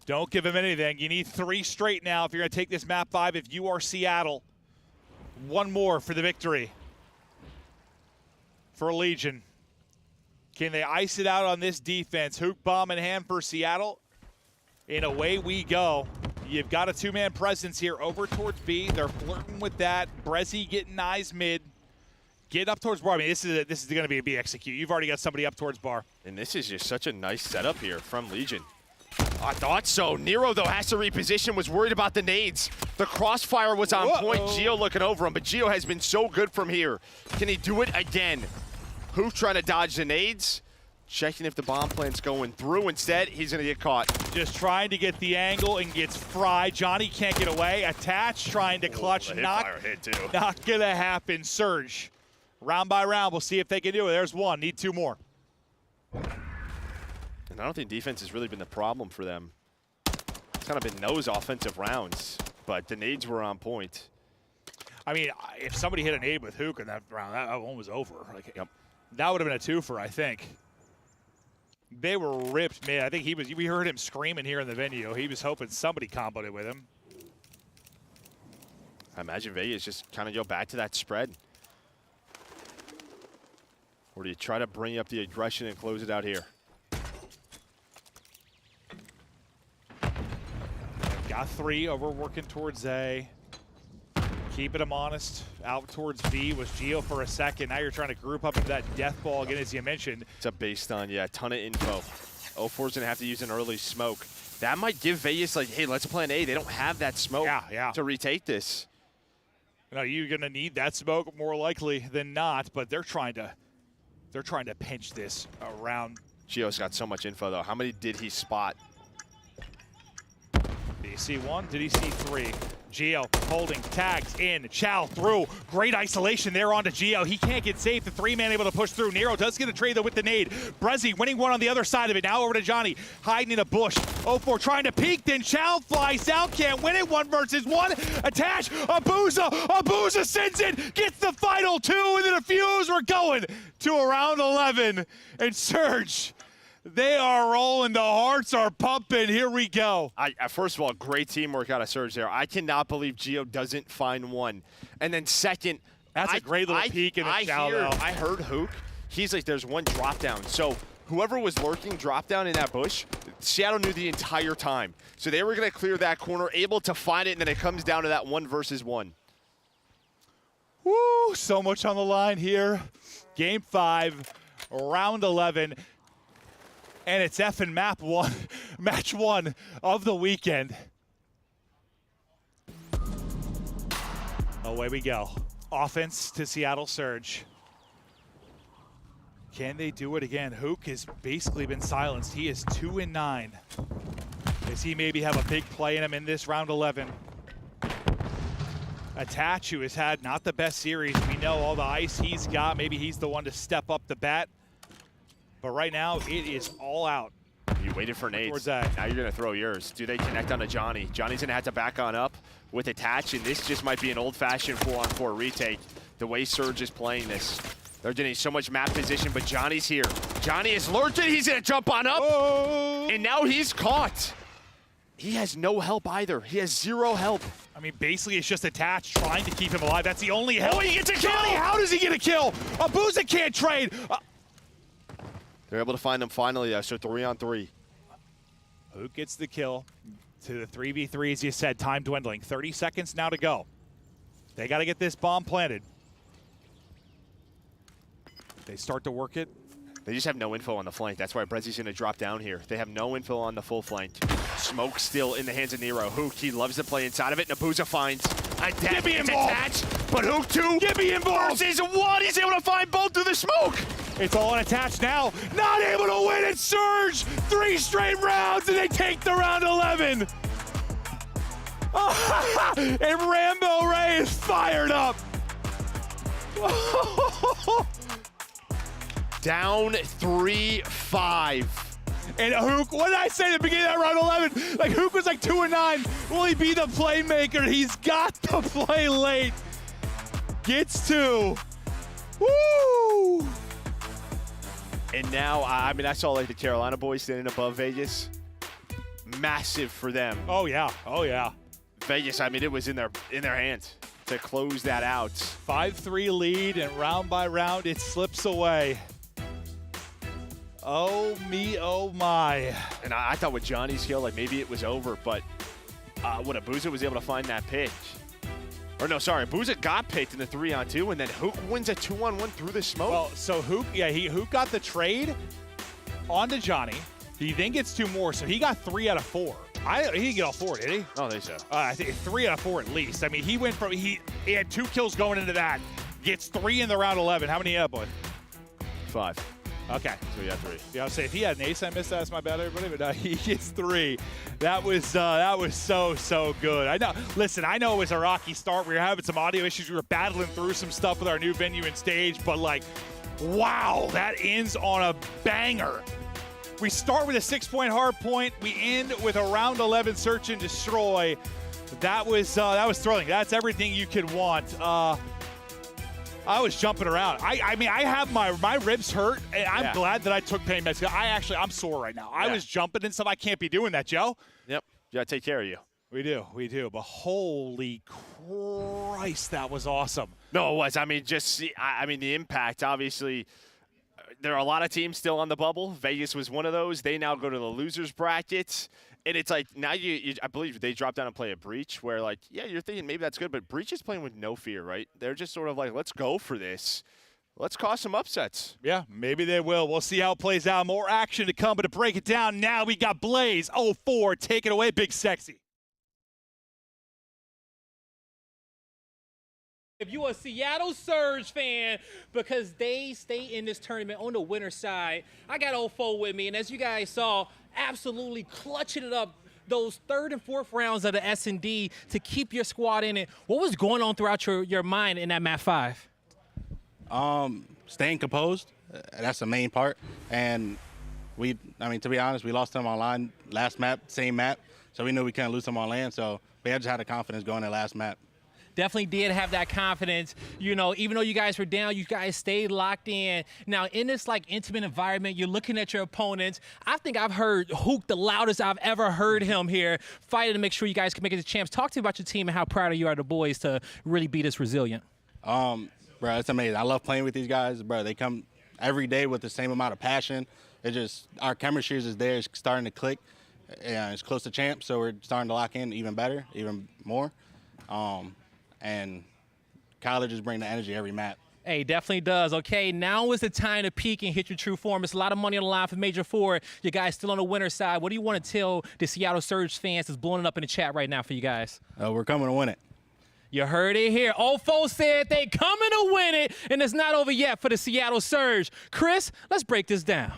Don't give him anything. You need 3 straight now if you're going to take this map 5 if you are Seattle. 1 more for the victory for Legion. Can they ice it out on this defense? Hook bomb in hand for Seattle. And away we go. You've got a 2-man presence here over towards B. They're flirting with that. Brezzy getting eyes mid. Get up towards bar. I mean, this is going to be a B execute. You've already got somebody up towards bar. And this is just such a nice setup here from Legion. I thought so. Nero, though, has to reposition, was worried about the nades. The crossfire was on point. Gio looking over him, but Gio has been so good from here. Can he do it again? Hook trying to dodge the nades. Checking if the bomb plan's going through. Instead, he's going to get caught. Just trying to get the angle and gets fried. Johnny can't get away. Attached, trying to clutch. Not going to happen. Surge round by round. We'll see if they can do it. There's one. Need 2 more. And I don't think defense has really been the problem for them. It's kind of been those offensive rounds, but the nades were on point. I mean, if somebody hit a nade with Hook in that round, that one was over. Like, yep. That would have been a twofer, I think. They were ripped, man. I think we heard him screaming here in the venue. He was hoping somebody comboed it with him. I imagine Vegas just kind of go back to that spread. Or do you try to bring up the aggression and close it out here? Got 3 over working towards A. Keeping him honest. Out towards B was Gio for a second. Now you're trying to group up into that death ball again, as you mentioned. It's a based on, yeah, a ton of info. 04's gonna have to use an early smoke. That might give Vegas like, hey, let's plan A. They don't have that smoke to retake this. No, you're gonna need that smoke more likely than not, but they're trying to pinch this around. Gio's got so much info though. How many did he spot? Did he see 1? Did he see 3? Gio holding, tags in, Chow through. Great isolation there onto Gio. He can't get safe. The 3-man able to push through. Nero does get a trade though with the nade. Brezzy winning one on the other side of it. Now over to Johnny, hiding in a bush. 04 trying to peek, then Chow flies out, can't win it. 1 versus 1. Attach, Abuza sends it, gets the final 2, and then a fuse. We're going to around 11. And Surge, they are rolling. The hearts are pumping. Here we go. First of all, great teamwork out of Surge there. I cannot believe Gio doesn't find 1. And then second, that's a great little peek in the shout out. I heard Hook. He's like, there's 1 drop down. So whoever was lurking drop down in that bush, Seattle knew the entire time. So they were going to clear that corner, able to find it, and then it comes down to that 1 versus 1. Woo, so much on the line here. Game 5, round 11. And it's effing match 1 of the weekend. Away we go. Offense to Seattle Surge. Can they do it again? Hook has basically been silenced. He is 2-9. Does he maybe have a big play in him in this round 11? Attach, who has had not the best series. We know all the ice he's got. Maybe he's the one to step up the bat. But right now, it is all out. You waited for nades. Now you're going to throw yours. Do they connect onto Johnny? Johnny's going to have to back on up with Attach, and this just might be an old-fashioned 4-on-4 retake. The way Surge is playing this. They're getting so much map position, but Johnny's here. Johnny is lurking. He's going to jump on up. Oh. And now he's caught. He has no help either. He has 0 help. I mean, basically, it's just Attach trying to keep him alive. That's the only help. Oh, he gets a kill! Johnny, how does he get a kill? Abuza can't trade. They're able to find him finally, though, so 3-on-3. Who gets the kill to the 3v3, as you said, time dwindling. 30 seconds now to go. They got to get this bomb planted. They start to work it. They just have no info on the flank. That's why Brezzy's going to drop down here. They have no info on the full flank. Smoke still in the hands of Nero. Hook, he loves to play inside of it. Nabuza finds a death. It's attached, but Hook 2 get me involved. Versus 1. He's able to find both through the smoke. It's all Attached now. Not able to win it. Surge 3 straight rounds, and they take the round 11. And Rambo Ray is fired up. Down 3-5. And Hook, what did I say at the beginning of that round 11? Like, Hook was like 2-9. Will he be the playmaker? He's got the play late. Gets 2. Woo! And now, I mean, I saw like the Carolina boys standing above Vegas. Massive for them. Oh yeah, oh yeah. Vegas, I mean, it was in their hands to close that out. 5-3 lead, and round by round, it slips away. Oh me, oh my. And I thought with Johnny's kill, like maybe it was over, but when Abuza was able to find that pitch. Or no, sorry, Abuza got picked in the 3-on-2, and then Hook wins a 2-on-1 through the smoke. Well, so Hook, yeah, Hook got the trade onto Johnny. He then gets 2 more, so he got 3 out of 4. He didn't get all 4, did he? Oh, they so. I think 3 out of 4 at least. I mean, he went from he had 2 kills going into that. Gets 3 in the round 11. How many boy? 5. Okay. So he had 3. Yeah, I'll say if he had an ace, I missed that. That's my bad, everybody. But no, he gets 3. That was so good. I know. Listen, I know it was a rocky start. We were having some audio issues. We were battling through some stuff with our new venue and stage. But like, wow, that ends on a banger. We start with a 6-point hard point. We end with a round 11 search and destroy. That was thrilling. That's everything you could want. I was jumping around. I mean, I have my ribs hurt, and I'm glad that I took pain meds. I'm sore right now. I was jumping and stuff. I can't be doing that, Joe. Yep. You got to take care of you. We do. But holy Christ, that was awesome. No, it was. I mean, the impact, obviously. There are a lot of teams still on the bubble. Vegas was one of those. They now go to the losers bracket. And it's like now I believe they drop down and play a Breach where, like, yeah, you're thinking maybe that's good, but Breach is playing with no fear, right? They're just sort of like, let's go for this. Let's cause some upsets. Yeah, maybe they will. We'll see how it plays out. More action to come, but to break it down now, we got Blaze 04. Take it away, Big Sexy. If you're a Seattle Surge fan, because they stay in this tournament on the winner side, I got 04 with me, and as you guys saw, absolutely clutching it up those 3rd and 4th rounds of the S&D to keep your squad in it. What was going on throughout your mind in that map 5? Staying composed. That's the main part. And to be honest, we lost them online last map, same map, so we knew we couldn't lose them on land. So we just had the confidence going to last map. Definitely did have that confidence. You know, even though you guys were down, you guys stayed locked in. Now, in this, like, intimate environment, you're looking at your opponents. I think I've heard Hook the loudest I've ever heard him here, fighting to make sure you guys can make it to champs. Talk to me about your team and how proud you are of the boys to really be this resilient. Bro, it's amazing. I love playing with these guys. Bro, they come every day with the same amount of passion. It just, our chemistry is there. It's starting to click. And it's close to champs, so we're starting to lock in even better, even more. And Kyler just brings the energy every map. Hey, definitely does. Okay, now is the time to peak and hit your true form. It's a lot of money on the line for Major 4. You guys still on the winner side. What do you want to tell the Seattle Surge fans that's blowing it up in the chat right now for you guys? We're coming to win it. You heard it here. Ofo said they coming to win it, and it's not over yet for the Seattle Surge. Chris, let's break this down.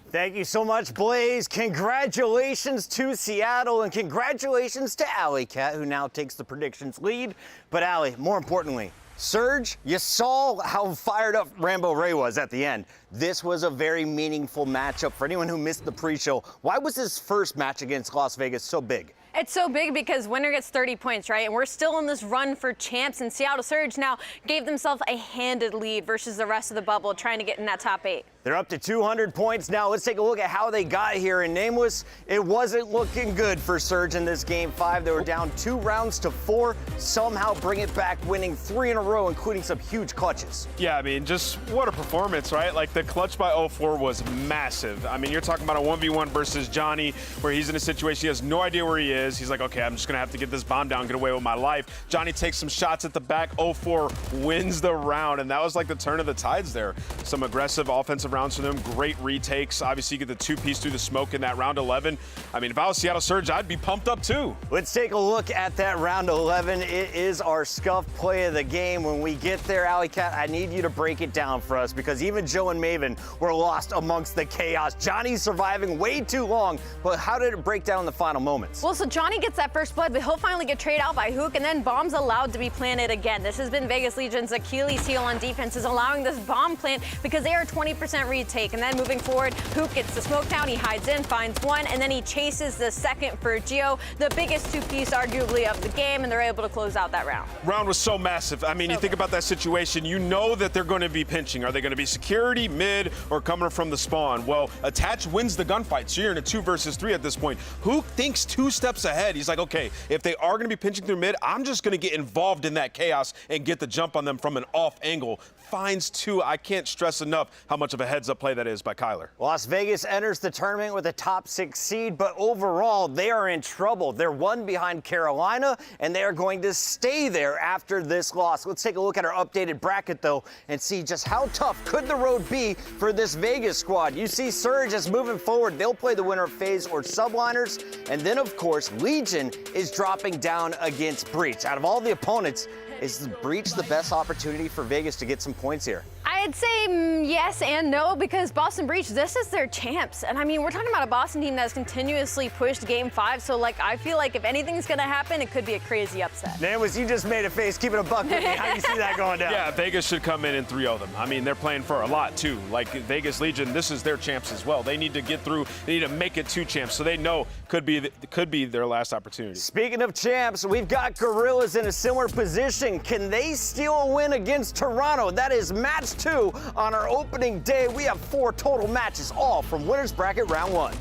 Thank you so much, Blaze. Congratulations to Seattle, and congratulations to Alley Cat, who now takes the predictions lead. But Alley, more importantly, Surge, you saw how fired up Rambo Ray was at the end. This was a very meaningful matchup for anyone who missed the pre-show. Why was his first match against Las Vegas so big? It's so big because winner gets 30 points, right? And we're still on this run for champs, and Seattle Surge now gave themselves a handed lead versus the rest of the bubble, trying to get in that top 8. They're up to 200 points now. Let's take a look at how they got here. And Nameless, it wasn't looking good for Surge in this game 5. They were down 2 rounds to 4. Somehow bring it back, winning 3 in a row, including some huge clutches. Yeah, I mean, just what a performance, right? Like, the clutch by 04 was massive. I mean, you're talking about a 1v1 versus Johnny, where he's in a situation he has no idea where he is. He's like, okay, I'm just going to have to get this bomb down, get away with my life. Johnny takes some shots at the back. 04 wins the round, and that was like the turn of the tides there. Some aggressive offensive rounds for them, great retakes. Obviously, you get the 2-piece through the smoke in that round 11. I mean, if I was Seattle Surge, I'd be pumped up too. Let's take a look at that round 11. It is our scuff play of the game. When we get there, Alley Cat, I need you to break it down for us, because even Joe and Maven were lost amongst the chaos. Johnny's surviving way too long, but how did it break down in the final moments? Well, so Johnny gets that first blood, but he'll finally get traded out by Hook, and then bombs allowed to be planted again. This has been Vegas Legion's Achilles heel on defense, is allowing this bomb plant because they are 20% retake. And then moving forward, Hook gets the smoke down, he hides in, finds one, and then he chases the second for Gio, the biggest 2-piece arguably of the game, and they're able to close out that round. Round was so massive. I mean, you think about that situation, you know that they're going to be pinching. Are they going to be security, mid, or coming from the spawn? Well, Attach wins the gunfight, so you're in a 2 versus 3 at this point. Hook thinks 2 steps ahead. He's like, okay, if they are going to be pinching through mid, I'm just going to get involved in that chaos and get the jump on them from an off angle. Finds 2. I can't stress enough how much of a heads-up play that is by Kyler. Las Vegas enters the tournament with a top 6 seed, but overall, they are in trouble. They're 1 behind Carolina, and they are going to stay there after this loss. Let's take a look at our updated bracket, though, and see just how tough could the road be for this Vegas squad. You see Surge is moving forward. They'll play the winner of FaZe or Subliners, and then, of course, Legion is dropping down against Breach. Out of all the opponents, is Breach the best opportunity for Vegas to get some points here? I'd say yes and no, because Boston Breach, this is their champs. And I mean, we're talking about a Boston team that's continuously pushed Game 5. So, like, I feel like if anything's going to happen, it could be a crazy upset. Namus, you just made a face, keeping a buck with me. How do you see that going down? Yeah, Vegas should come in and 3-0 them. I mean, they're playing for a lot, too. Like, Vegas Legion, this is their champs as well. They need to get through. They need to make it 2 champs. So they know could be their last opportunity. Speaking of champs, we've got Guerrillas in a similar position. Can they steal a win against Toronto? That is match 2 on our opening day. We have 4 total matches, all from Winners Bracket Round 1.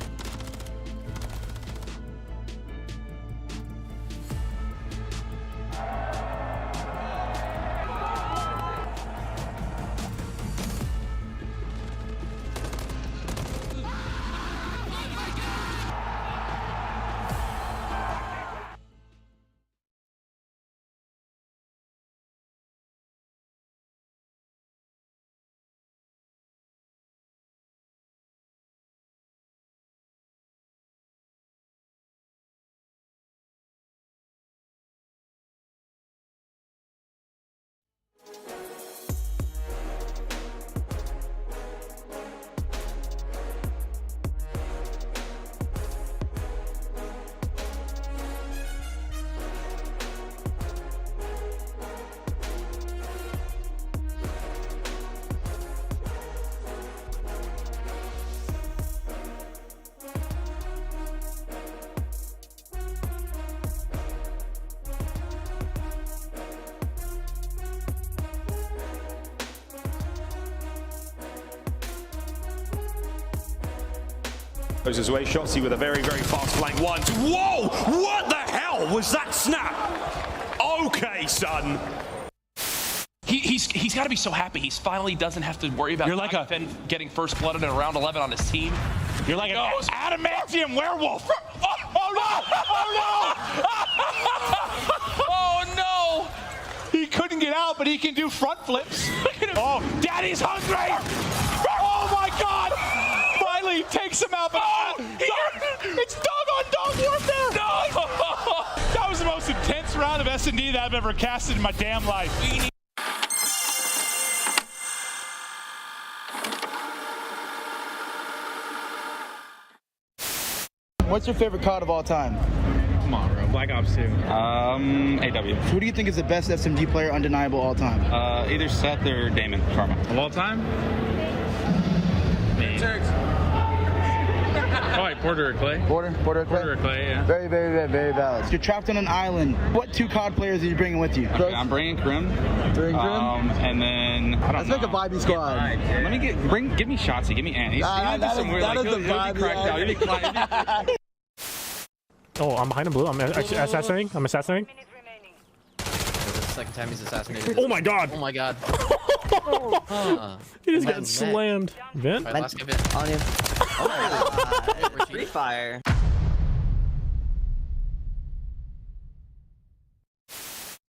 Goes his way, Shotzi with a very, very fast flank. 1, 2. Whoa! What the hell was that snap? Okay, son. He's got to be so happy. He's finally doesn't have to worry about getting first blooded in round 11 on his team. You're like an adamantium werewolf. Oh no! Oh no! He couldn't get out, but he can do front flips. Oh, Daddy's hungry! Oh my God! Finally takes him out. But it's dog-on-dog warfare! No! That was the most intense round of S&D that I've ever casted in my damn life. What's your favorite COD of all time? Come on, bro. Black Ops 2. AW. Who do you think is the best SMD player, undeniable, all time? Either Seth or Damon Karma. Of all time? Me. Probably Porter or Clay. Porter or Clay? Porter or Clay, yeah. Very, very, very, very valid. So you're trapped on an island. What 2 COD players are you bringing with you? Okay, I'm bringing Krim. And then I don't know. Let's make a vibey squad. Let me give me Shotzi. Give me Ant. Oh, I'm behind him blue. I'm assassinating. This is the second time he's assassinated. Oh my God. Oh my God. He just got slammed. Vent? Right, last guy vent. On you. Oh, free fire.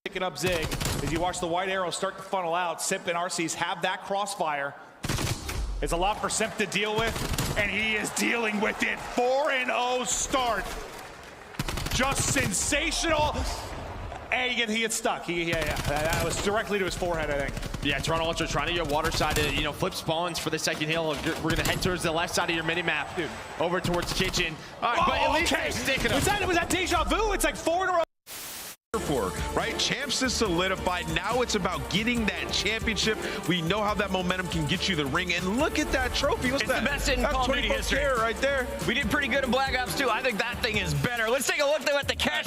Picking up Zig as you watch the white arrows start to funnel out. Simp and RCs have that crossfire. It's a lot for Simp to deal with, and he is dealing with it. 4-0 start. Just sensational. And he gets stuck. That was directly to his forehead, I think. Yeah, Toronto Ultra trying to get water side to, flip spawns for the second hill. We're gonna head towards the left side of your mini map, over towards kitchen. All right, but at least they're sticking them. Was that deja vu? It's like 4 in a row. For, right? Champs is solidified. Now it's about getting that championship. We know how that momentum can get you the ring, and look at that trophy. What's it's that? The best in Call of Duty history right there. We did pretty good in Black Ops 2. I think that thing is better. Let's take a look at the cash.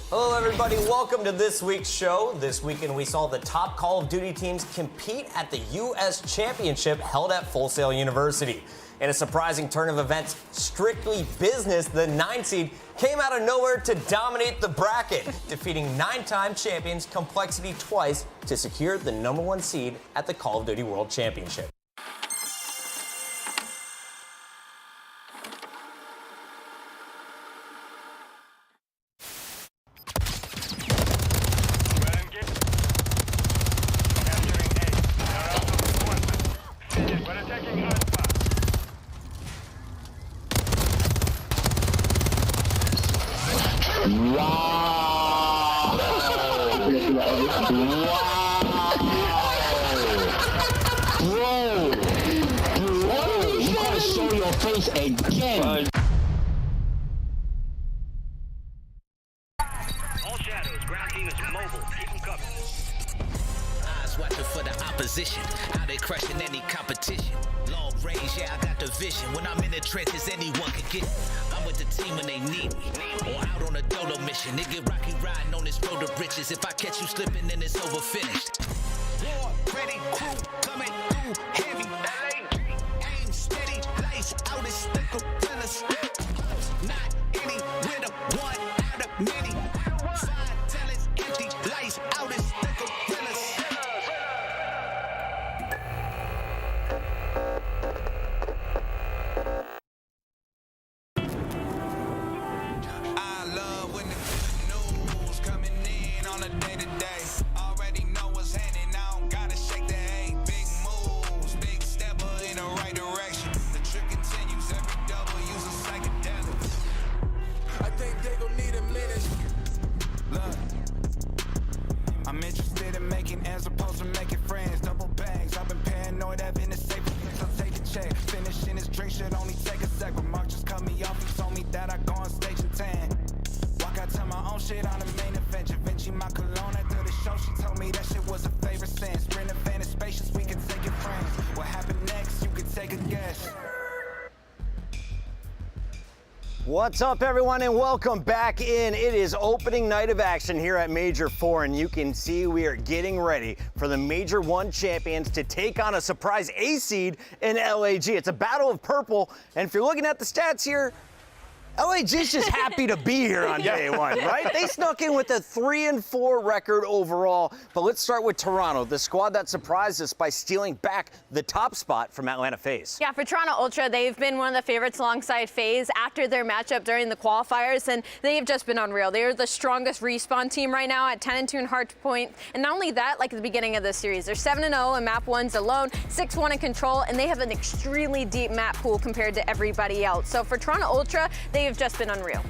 Hello, everybody. Welcome to this week's show. This weekend, we saw the top Call of Duty teams compete at the U.S. Championship held at Full Sail University. In a surprising turn of events, strictly business, the 9 seed came out of nowhere to dominate the bracket, defeating 9-time champions Complexity twice to secure the #1 seed at the Call of Duty World Championship. your face again. All shadows, ground team is mobile. Keep them covered. Eyes watching for the opposition. Out there crushing any competition. Long range, yeah, I got the vision. When I'm in the trenches, anyone can get it. I'm with the team when they need me. Or out on a dolo mission. They get rocky riding on this road of riches. If I catch you slipping, then it's over finished. War, ready, crew, coming through heavy. Aim steady, lights out, it's the gorillas. Not any winner, one out of many. Five talents, empty, lights out, it's the gorillas. I love when the good news coming in on a day-to-day. Already know what's happening, I don't gotta shake the hay. Big moves, big stepper in the right direction. The trip continues, every double use a psychedelic. I think they gon' need a minute. Look, I'm interested in making as opposed to making friends. Double bags, I've been paranoid, having a safe place, I'll take a check. Finishing this drink should only take a sec, but Mark just cut me off, he told me that I go on stage and tan. Walk out to my own shit on the main event. Da Vinci, my cologne after the show. She told me that shit was a favorite sin. Sprint advantage spacious, we can take it frames. What happened next? You can take a guess. What's up, everyone, and welcome back in. It is opening night of action here at Major 4, and you can see we are getting ready for the Major 1 champions to take on a surprise A seed in LAG. It's a battle of purple, and if you're looking at the stats here, LAG's just happy to be here on day one, right? They snuck in with a 3-4 record overall. But let's start with Toronto, the squad that surprised us by stealing back the top spot from Atlanta FaZe. Yeah, for Toronto Ultra, they've been one of the favorites alongside FaZe after their matchup during the qualifiers, and they've just been unreal. They're the strongest respawn team right now at 10-2 in Hardpoint. And not only that, like at the beginning of this series, they're 7-0 in map 1s alone, 6-1 in control, and they have an extremely deep map pool compared to everybody else. So for Toronto Ultra, they have just been unreal.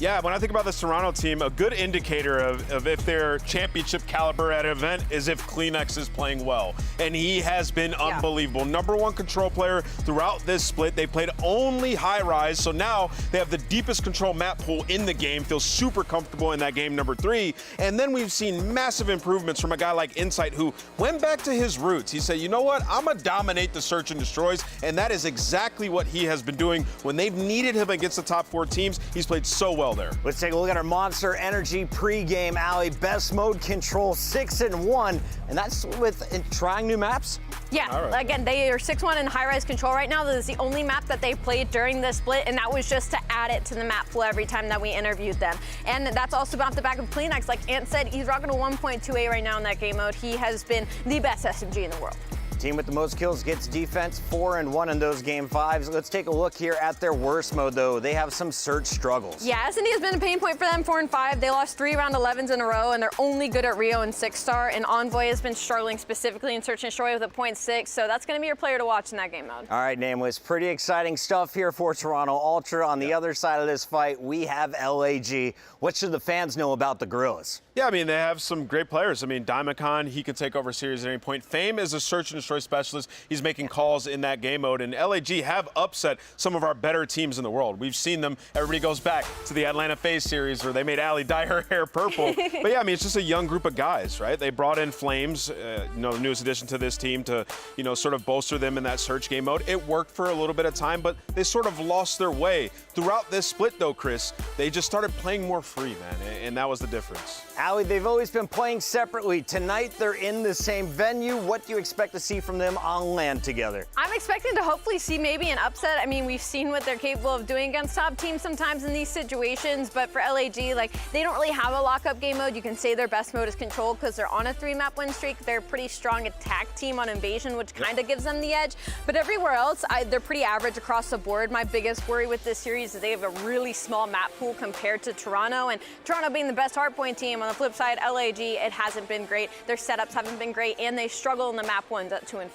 Yeah, when I think about this Toronto team, a good indicator of if they're championship caliber at an event is if Kleenex is playing well. And he has been unbelievable. #1 control player throughout this split. They played only high rise, so now they have the deepest control map pool in the game. Feel super comfortable in that game #3. And then we've seen massive improvements from a guy like Insight who went back to his roots. He said, you know what, I'm gonna dominate the search and destroys. And that is exactly what he has been doing. When they've needed him against the top 4 teams, he's played so well there. Let's take a look at our Monster Energy pregame, Allie. Best mode control, 6-1, and that's with trying new maps? Yeah, again, they are 6-1 in high-rise control right now. This is the only map that they played during this split, and that was just to add it to the map pool every time that we interviewed them. And that's also off the back of Kleenex. Like Ant said, he's rocking a 1.28 right now in that game mode. He has been the best SMG in the world. Team with the most kills gets defense, 4-1 in those game 5s. Let's take a look here at their worst mode, though. They have some search struggles. Yeah, SND has been a pain point for them, 4-5. They lost 3 round 11s in a row, and they're only good at Rio and 6-star. And Envoy has been struggling specifically in search and destroy with a 0.6, so that's going to be your player to watch in that game mode. All right, Nameless, pretty exciting stuff here for Toronto Ultra. On the other side of this fight, we have LAG. What should the fans know about the Guerrillas? Yeah, I mean, they have some great players. I mean, Diamond, he could take over series at any point. Fame is a search and destroy specialist. He's making calls in that game mode. And LAG have upset some of our better teams in the world. We've seen them. Everybody goes back to the Atlanta FaZe series where they made Allie dye her hair purple. But yeah, I mean, it's just a young group of guys, right? They brought in Flames, the newest addition to this team to, sort of bolster them in that search game mode. It worked for a little bit of time, but they sort of lost their way. Throughout this split, though, Chris, they just started playing more free, man, and that was the difference. Allie, they've always been playing separately. Tonight, they're in the same venue. What do you expect to see from them on land together? I'm expecting to hopefully see maybe an upset. I mean, we've seen what they're capable of doing against top teams sometimes in these situations, but for LAG, they don't really have a lockup game mode. You can say their best mode is control because they're on a 3-map win streak. They're a pretty strong attack team on invasion, which kind of gives them the edge. But everywhere else, they're pretty average across the board. My biggest worry with this series is they have a really small map pool compared to Toronto, and Toronto being the best hardpoint team. On the flip side, LAG, it hasn't been great. Their setups haven't been great, and they struggle in the map ones. At 2-5.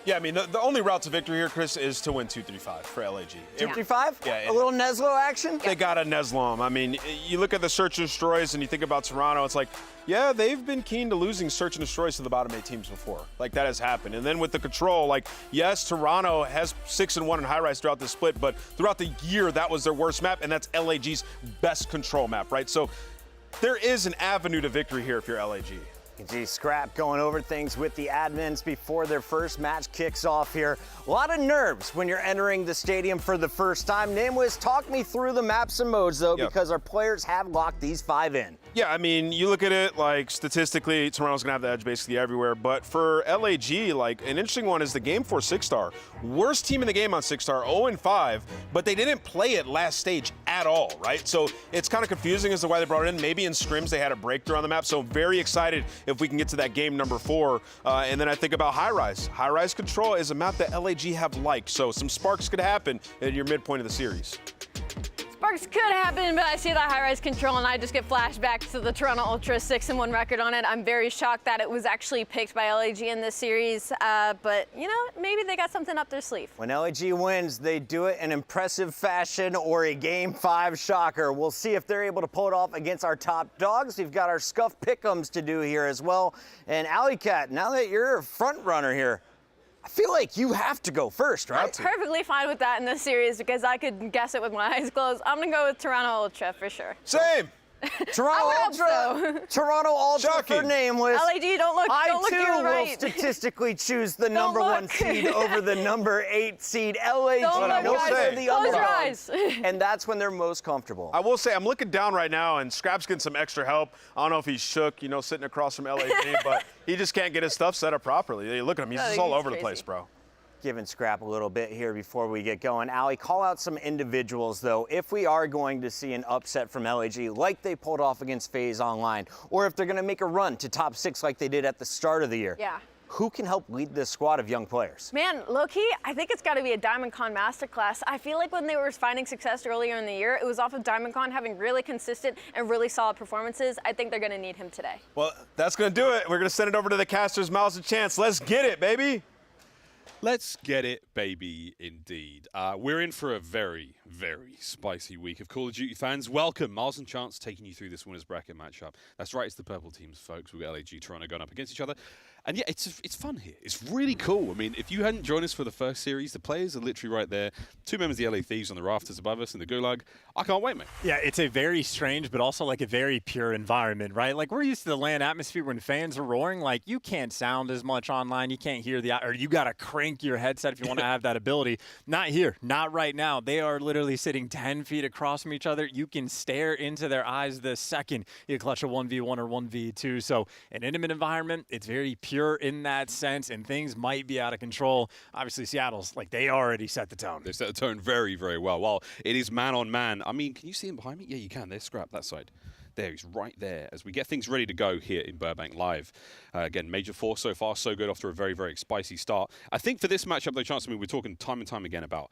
Yeah, I mean, the only route to victory here, Chris, is to win 2-3-5 for LAG. 2-3-5? Yeah. A little Neslo action? They got a Neslo 'em. I mean, you look at the search and destroys and you think about Toronto, it's like, yeah, they've been keen to losing search and destroys to the bottom 8 teams before. Like, that has happened. And then with the control, like, yes, Toronto has 6-1 in high rise throughout the split, but throughout the year, that was their worst map, and that's LAG's best control map, right? So there is an avenue to victory here if you're LAG. Gee, Scrap going over things with the admins before their first match kicks off here. A lot of nerves when you're entering the stadium for the first time. Namwiz, talk me through the maps and modes, though, because our players have locked these 5 in. Yeah, I mean, you look at it, like, statistically, Toronto's going to have the edge basically everywhere. But for LAG, like, an interesting one is the game for 6-star. Worst team in the game on 6-star, 0-5, but they didn't play it last stage at all, right? So it's kind of confusing as to why they brought it in. Maybe in scrims they had a breakthrough on the map, so very excited if we can get to that game number 4. And then I think about High Rise. High Rise Control is a map that LAG have liked, so some sparks could happen at your midpoint of the series. Sparks could happen, but I see that high-rise control and I just get flashbacks to the Toronto Ultra 6-1 record on it. I'm very shocked that it was actually picked by LAG in this series, but you know, maybe they got something up their sleeve. When LAG wins, they do it in impressive fashion or a Game 5 shocker. We'll see if they're able to pull it off against our top dogs. We've got our scuff pick'ems to do here as well. And Alley Cat, now that you're a front runner here, I feel like you have to go first, right? I'm perfectly fine with that in this series because I could guess it with my eyes closed. I'm gonna go with Toronto Ultra for sure. Same. Toronto Ultra. Toronto Ultra Shocking. for Nameless. LAG, don't look. I Don't look to too your will right. statistically choose the number 1 seed over the number 8 seed. LAG. Don't look, will guys. say the Close your underdog. eyes. And that's when they're most comfortable. I will say, I'm looking down right now, and Scrap's getting some extra help. I don't know if he's shook, you know, sitting across from LAG, but he just can't get his stuff set up properly. Look at him. He's just all over the place, bro. Giving Scrap a little bit here before we get going. Allie, call out some individuals, though, if we are going to see an upset from LAG like they pulled off against FaZe Online, or if they're going to make a run to top 6 like they did at the start of the year. Yeah. Who can help lead this squad of young players? Man, low-key, I think it's got to be a DiamondCon masterclass. I feel like when they were finding success earlier in the year, it was off of DiamondCon having really consistent and really solid performances. I think they're going to need him today. Well, that's going to do it. We're going to send it over to the casters, Miles and Chance. Let's get it, baby. Let's get it, baby, indeed. We're in for a very, very spicy week of Call of Duty fans. Welcome, Miles and Chance taking you through this winner's bracket matchup. That's right, it's the purple teams, folks. We've got LAG, Toronto going up against each other. And yeah, it's fun here. It's really cool. I mean, if you hadn't joined us for the first series, the players are literally right there. 2 members of the LA Thieves on the rafters above us in the Gulag. I can't wait, mate. Yeah, it's a very strange, but also like a very pure environment, right? Like we're used to the LAN atmosphere when fans are roaring. Like you can't sound as much online. You can't hear or you got to crank your headset if you want to have that ability. Not here, not right now. They are literally sitting 10 feet across from each other. You can stare into their eyes the second you clutch a 1v1 or 1v2. So an intimate environment, it's very pure in that sense, and things might be out of control. Obviously, Seattle's, like, they already set the tone. They set the tone very, very well. While it is man on man, I mean, can you see him behind me? Yeah, you can. There's Scrap, that side. There, he's right there as we get things ready to go here in Burbank Live. Again, Major 4 so far, so good after a very, very spicy start. I think for this matchup, though, Chance, I mean, we're talking time and time again about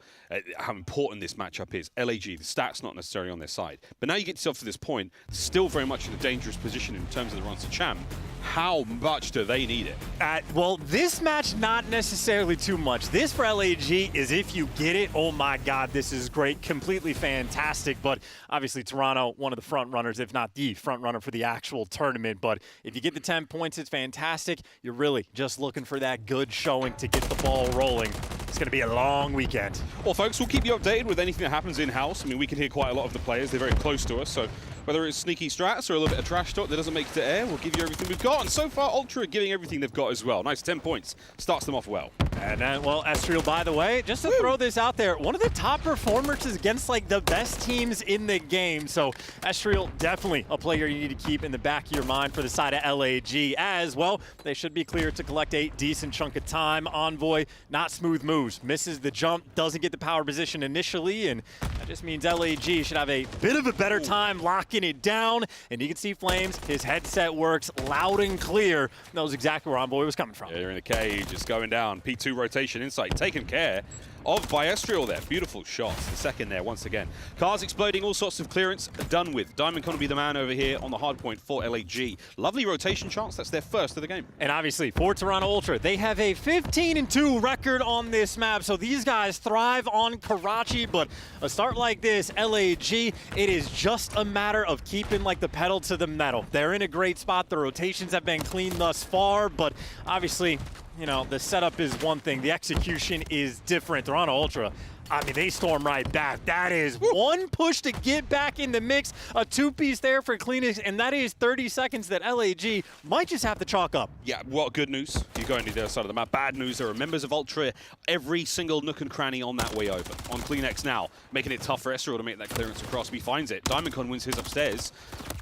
how important this matchup is. LAG, the stats not necessarily on their side. But now you get yourself to this point, still very much in a dangerous position in terms of the runs to champ. How much do they need it? Well, this match, not necessarily too much. This for LAG is if you get it, oh my God, this is great, completely fantastic. But obviously Toronto, one of the front runners, if not the front runner for the actual tournament. But if you get the 10 points, it's fantastic. You're really just looking for that good showing to get the ball rolling. It's going to be a long weekend. Well, folks, we'll keep you updated with anything that happens in-house. I mean, we can hear quite a lot of the players. They're very close to us, so whether it's sneaky strats or a little bit of trash talk that doesn't make it to air, we'll give you everything we've got. And so far, Ultra are giving everything they've got as well. Nice 10 points. Starts them off well. And then, well, Estriel, by the way, just to throw this out there, one of the top performers is against, like, the best teams in the game. So Estriel, definitely a player you need to keep in the back of your mind for the side of LAG as well. They should be clear to collect a decent chunk of time. Envoy, not smooth moves. Misses the jump, doesn't get the power position initially, and that just means LAG should have a bit of a better time locking it down. And you can see Flames, his headset works loud and clear. Knows exactly where Envoy was coming from. Yeah, you're in the cage, it's going down. P2 rotation inside, taken care of Biestrial there. Beautiful shots. The second there once again. Cars exploding, all sorts of clearance done with. Diamond Con will be the man over here on the hard point for LAG. Lovely rotation chance. That's their first of the game. And obviously for Toronto Ultra, they have a 15-2 record on this map. So these guys thrive on Karachi, but a start like this, LAG, it is just a matter of keeping like the pedal to the metal. They're in a great spot. The rotations have been clean thus far, but obviously, you know, the setup is one thing. The execution is different. Toronto Ultra, I mean, they storm right back. That is one push to get back in the mix. A two-piece there for Cleanix, and that is 30 seconds that LAG might just have to chalk up. Yeah, well, good news. You're going to the other side of the map. Bad news, there are members of Ultra every single nook and cranny on that way over. On Cleanix now, making it tough for Esriel to make that clearance across. He finds it. Diamond Con wins his upstairs,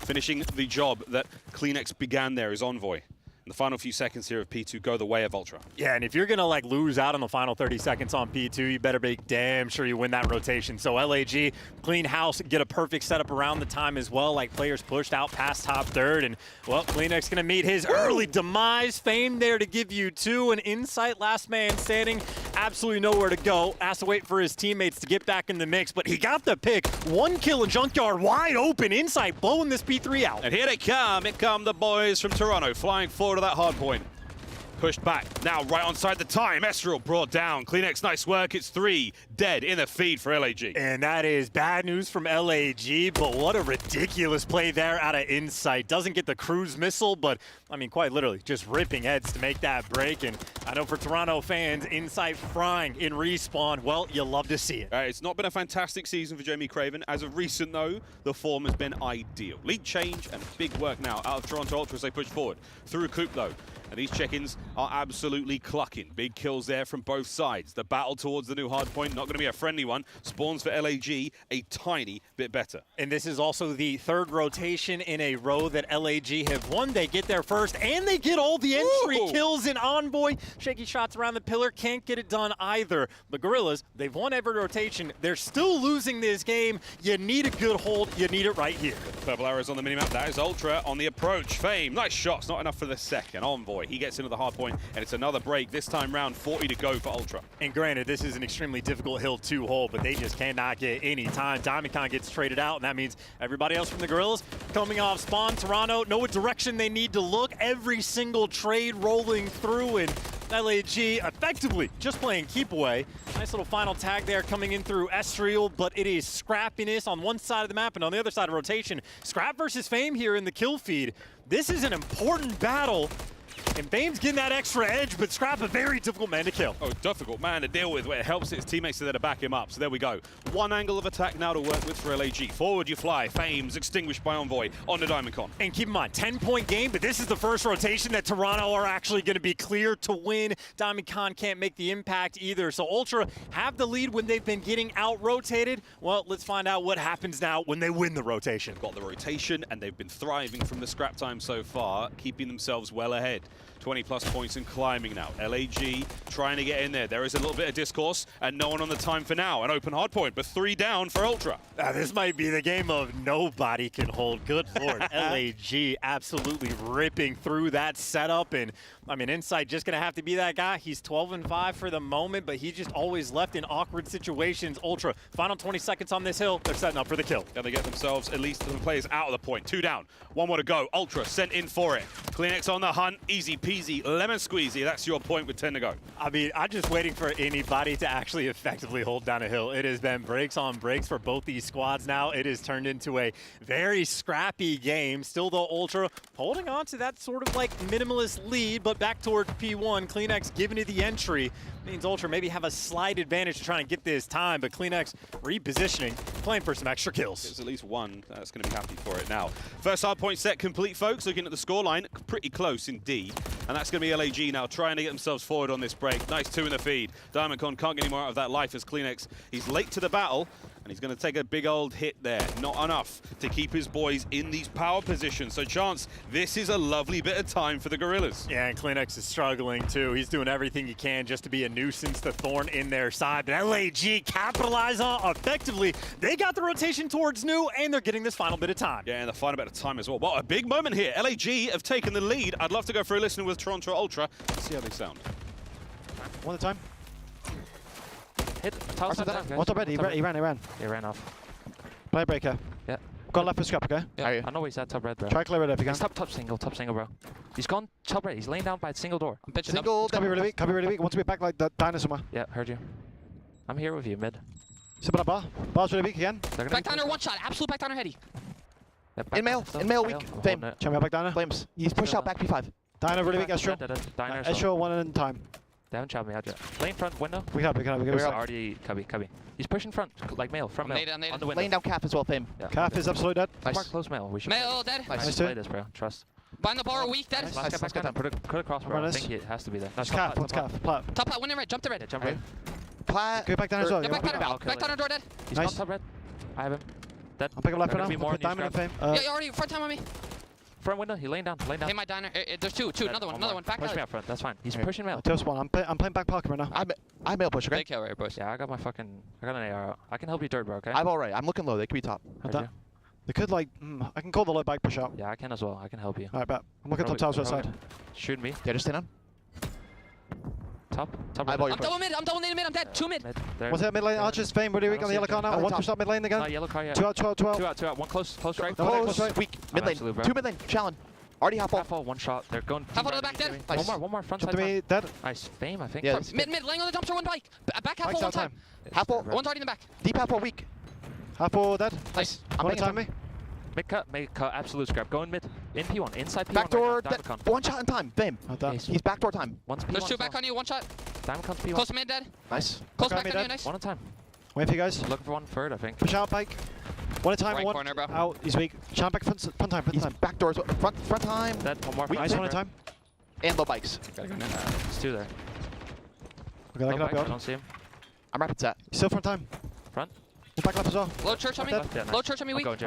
finishing the job that Cleanix began there as Envoy. And the final few seconds here of P2 go the way of Ultra. Yeah, and if you're going to like lose out on the final 30 seconds on P2, you better be damn sure you win that rotation. So LAG, clean house, get a perfect setup around the time as well. Like players pushed out past top third. And, well, Cleanix going to meet his early demise. Fame there to give you two. An Insight, last man standing. Absolutely nowhere to go. Has to wait for his teammates to get back in the mix. But he got the pick. One kill in Junkyard, wide open. Insight blowing this P3 out. And here they come. Here come the boys from Toronto, flying forward to that hard point. Pushed back. Now right onside the time. Esriel brought down. Cleanix, nice work. It's 3 dead in the feed for LAG. And that is bad news from LAG, but what a ridiculous play there out of Insight. Doesn't get the cruise missile, but I mean, quite literally just ripping heads to make that break. And I know for Toronto fans, Insight frying in respawn, well, you love to see it. It's not been a fantastic season for Jamie Craven. As of recent, though, the form has been ideal. Lead change and big work now out of Toronto Ultra as they push forward. Through Coop, though. And these check-ins are absolutely clucking. Big kills there from both sides. The battle towards the new hardpoint, not going to be a friendly one. Spawns for LAG a tiny bit better. And this is also the third rotation in a row that LAG have won. They get there first, and they get all the entry kills in Envoy. Shaky shots around the pillar, can't get it done either. The Guerrillas, they've won every rotation. They're still losing this game. You need a good hold. You need it right here. Purple arrows on the minimap. That is Ultra on the approach. Fame, nice shots. Not enough for the second. Envoy. He gets into the hard point, and it's another break. This time round, 40 to go for Ultra. And granted, this is an extremely difficult hill to hold, but they just cannot get any time. Diamond Con gets traded out, and that means everybody else from the Guerrillas coming off spawn. Toronto, know what direction they need to look. Every single trade rolling through, and LAG effectively just playing keep away. Nice little final tag there coming in through Esriel, but it is scrappiness on one side of the map, and on the other side of rotation, Scrap versus Fame here in the kill feed. This is an important battle. And Fame's getting that extra edge, but Scrap a very difficult man to kill. Oh, difficult man to deal with, where it helps his teammates there to back him up. So there we go. One angle of attack now to work with for LAG. Forward you fly. Fame's extinguished by Envoy on the Diamond Con. And keep in mind, 10-point game, but this is the first rotation that Toronto are actually going to be clear to win. Diamond Con can't make the impact either. So Ultra have the lead when they've been getting out-rotated. Well, let's find out what happens now when they win the rotation. Got the rotation, and they've been thriving from the scrap time so far, keeping themselves well ahead. 20-plus points and climbing now. LAG trying to get in there. There is a little bit of discourse, and no one on the time for now. An open hard point, but 3 down for Ultra. This might be the game of nobody can hold. Good Lord. LAG absolutely ripping through that setup. And, I mean, Insight just going to have to be that guy. He's 12-5 for the moment, but he just always left in awkward situations. Ultra, final 20 seconds on this hill. They're setting up for the kill. And they get themselves at least the players out of the point. 2 down. 1 more to go. Ultra sent in for it. Cleanix on the hunt. Easy peasy, lemon squeezy. That's your point with 10 to go. I mean, I'm just waiting for anybody to actually effectively hold down a hill. It has been breaks on breaks for both these squads now. It has turned into a very scrappy game. Still, though, Ultra holding on to that sort of like minimalist lead, but back towards P1. Cleanix giving it the entry. Means Ultra maybe have a slight advantage to try and get this time, but Cleanix repositioning, playing for some extra kills. There's at least one that's going to be happy for it now. First hard point set complete, folks. Looking at the scoreline, pretty close indeed. And that's going to be LAG now trying to get themselves forward on this break. Nice 2 in the feed. Diamond Con can't get any more out of that life as Cleanix. He's late to the battle, and he's going to take a big old hit there. Not enough to keep his boys in these power positions. So, Chance, this is a lovely bit of time for the Guerrillas. Yeah, and Cleanix is struggling too. He's doing everything he can just to be a nuisance, the thorn in their side. But LAG capitalize on effectively. They got the rotation towards new, and they're getting this final bit of time. Yeah, and the final bit of time as well. Well, a big moment here. LAG have taken the lead. I'd love to go for a listen with Toronto Ultra. Let's see how they sound. One at a time. Hit. Toss him down, guys. What's up, ready? He ran. He ran off. Play breaker. Yeah. Go left for scrap, okay? Yeah, I know he's at top red, bro. Try clear it if you can. He's top single, bro. He's gone top red. He's laying down by single door. I'm pitching Single, can't be really weak, Want to be back like the diner somewhere. Yeah, heard you. I'm here with you, mid. Sit on bar. Bar's really weak again. Back downer, one shot. Absolute back downer, heady. Yeah, in mail, weak. Fame. Check me out, back diner. Flames. He's pushed out back P5. Diner really weak, Estro. Estro one in time. They haven't chopped me out yet. Lane front window. We have. We're already cubby. He's pushing front, like mail, front mail. On the window. Laying down calf as well, Fame. Yeah, calf is absolutely dead. Nice. Mark close mail. We should mail dead. Nice. Play this, bro. Trust. Behind the bar, weak, dead. Let's get back down. Put it across, bro. I think it has to be there. That's calf. What's calf? Plat. Top plat, winning red. Jump to red. Yeah, jump red. Plat. Go back down as well. Back down door, dead. He's gone top red. I have him. Dead. I'm picking left for now. Put diamond in Fame. Yeah, you already front time on me. Front window, he laying down. Hey, my diner. There's two. Another one. Back push me up front. That's fine. He's pushing mail. Toast one. I'm playing back pocket right now. I'm mail push, okay? Big kill right, boys. Yeah, I got an AR out. I can help you dirt, bro, okay? I'm alright. I'm looking low. They could be top. They could like, I can call the low back push out. Yeah, I can as well. I can help you. Alright, bet. I'm looking top towers right side. Shoot me. Yeah, just stay down. Top. I'm double mid. I'm dead. 2 mid. What's that mid lane? Archer's Fame really weak on the yellow car now. One push up mid lane again. No, yellow car, yeah. 2 out. 2 out. One close right. Close right. Weak. Mid lane. 2 mid lane. Challenge. Already half all. One shot. They're going. Half all to the back dead. Nice. One more. Front side. Me dead. Nice. Fame, I think. Yeah. Mid. Laying on the dumpster. One bike. Back half all one time. Half all. One's already in the back. Deep half all weak. Half all dead. Nice. One time me. Make cut, absolute scrap. Going mid, in P1, inside P1. Backdoor, right one shot in time. Fame. He's backdoor time. There's 2 back on you, 1 shot. Diamond comes P1. Close to mid, dead. Nice. Close back on you, nice. One at a time. Wait for you guys. Looking for one third, I think. Push out, bike. One at a time. Right one corner, bro. out. He's weak. Shot back front time. He's backdoors. Front time. Dead. One more. Nice one at a time. And low bikes. Gotta go now. There's 2 there. Okay, that can I don't see him. I'm rapid set. Still front time. Front. Back left as well. Low church on me. Yeah, nice. Low church on me, weak. Let's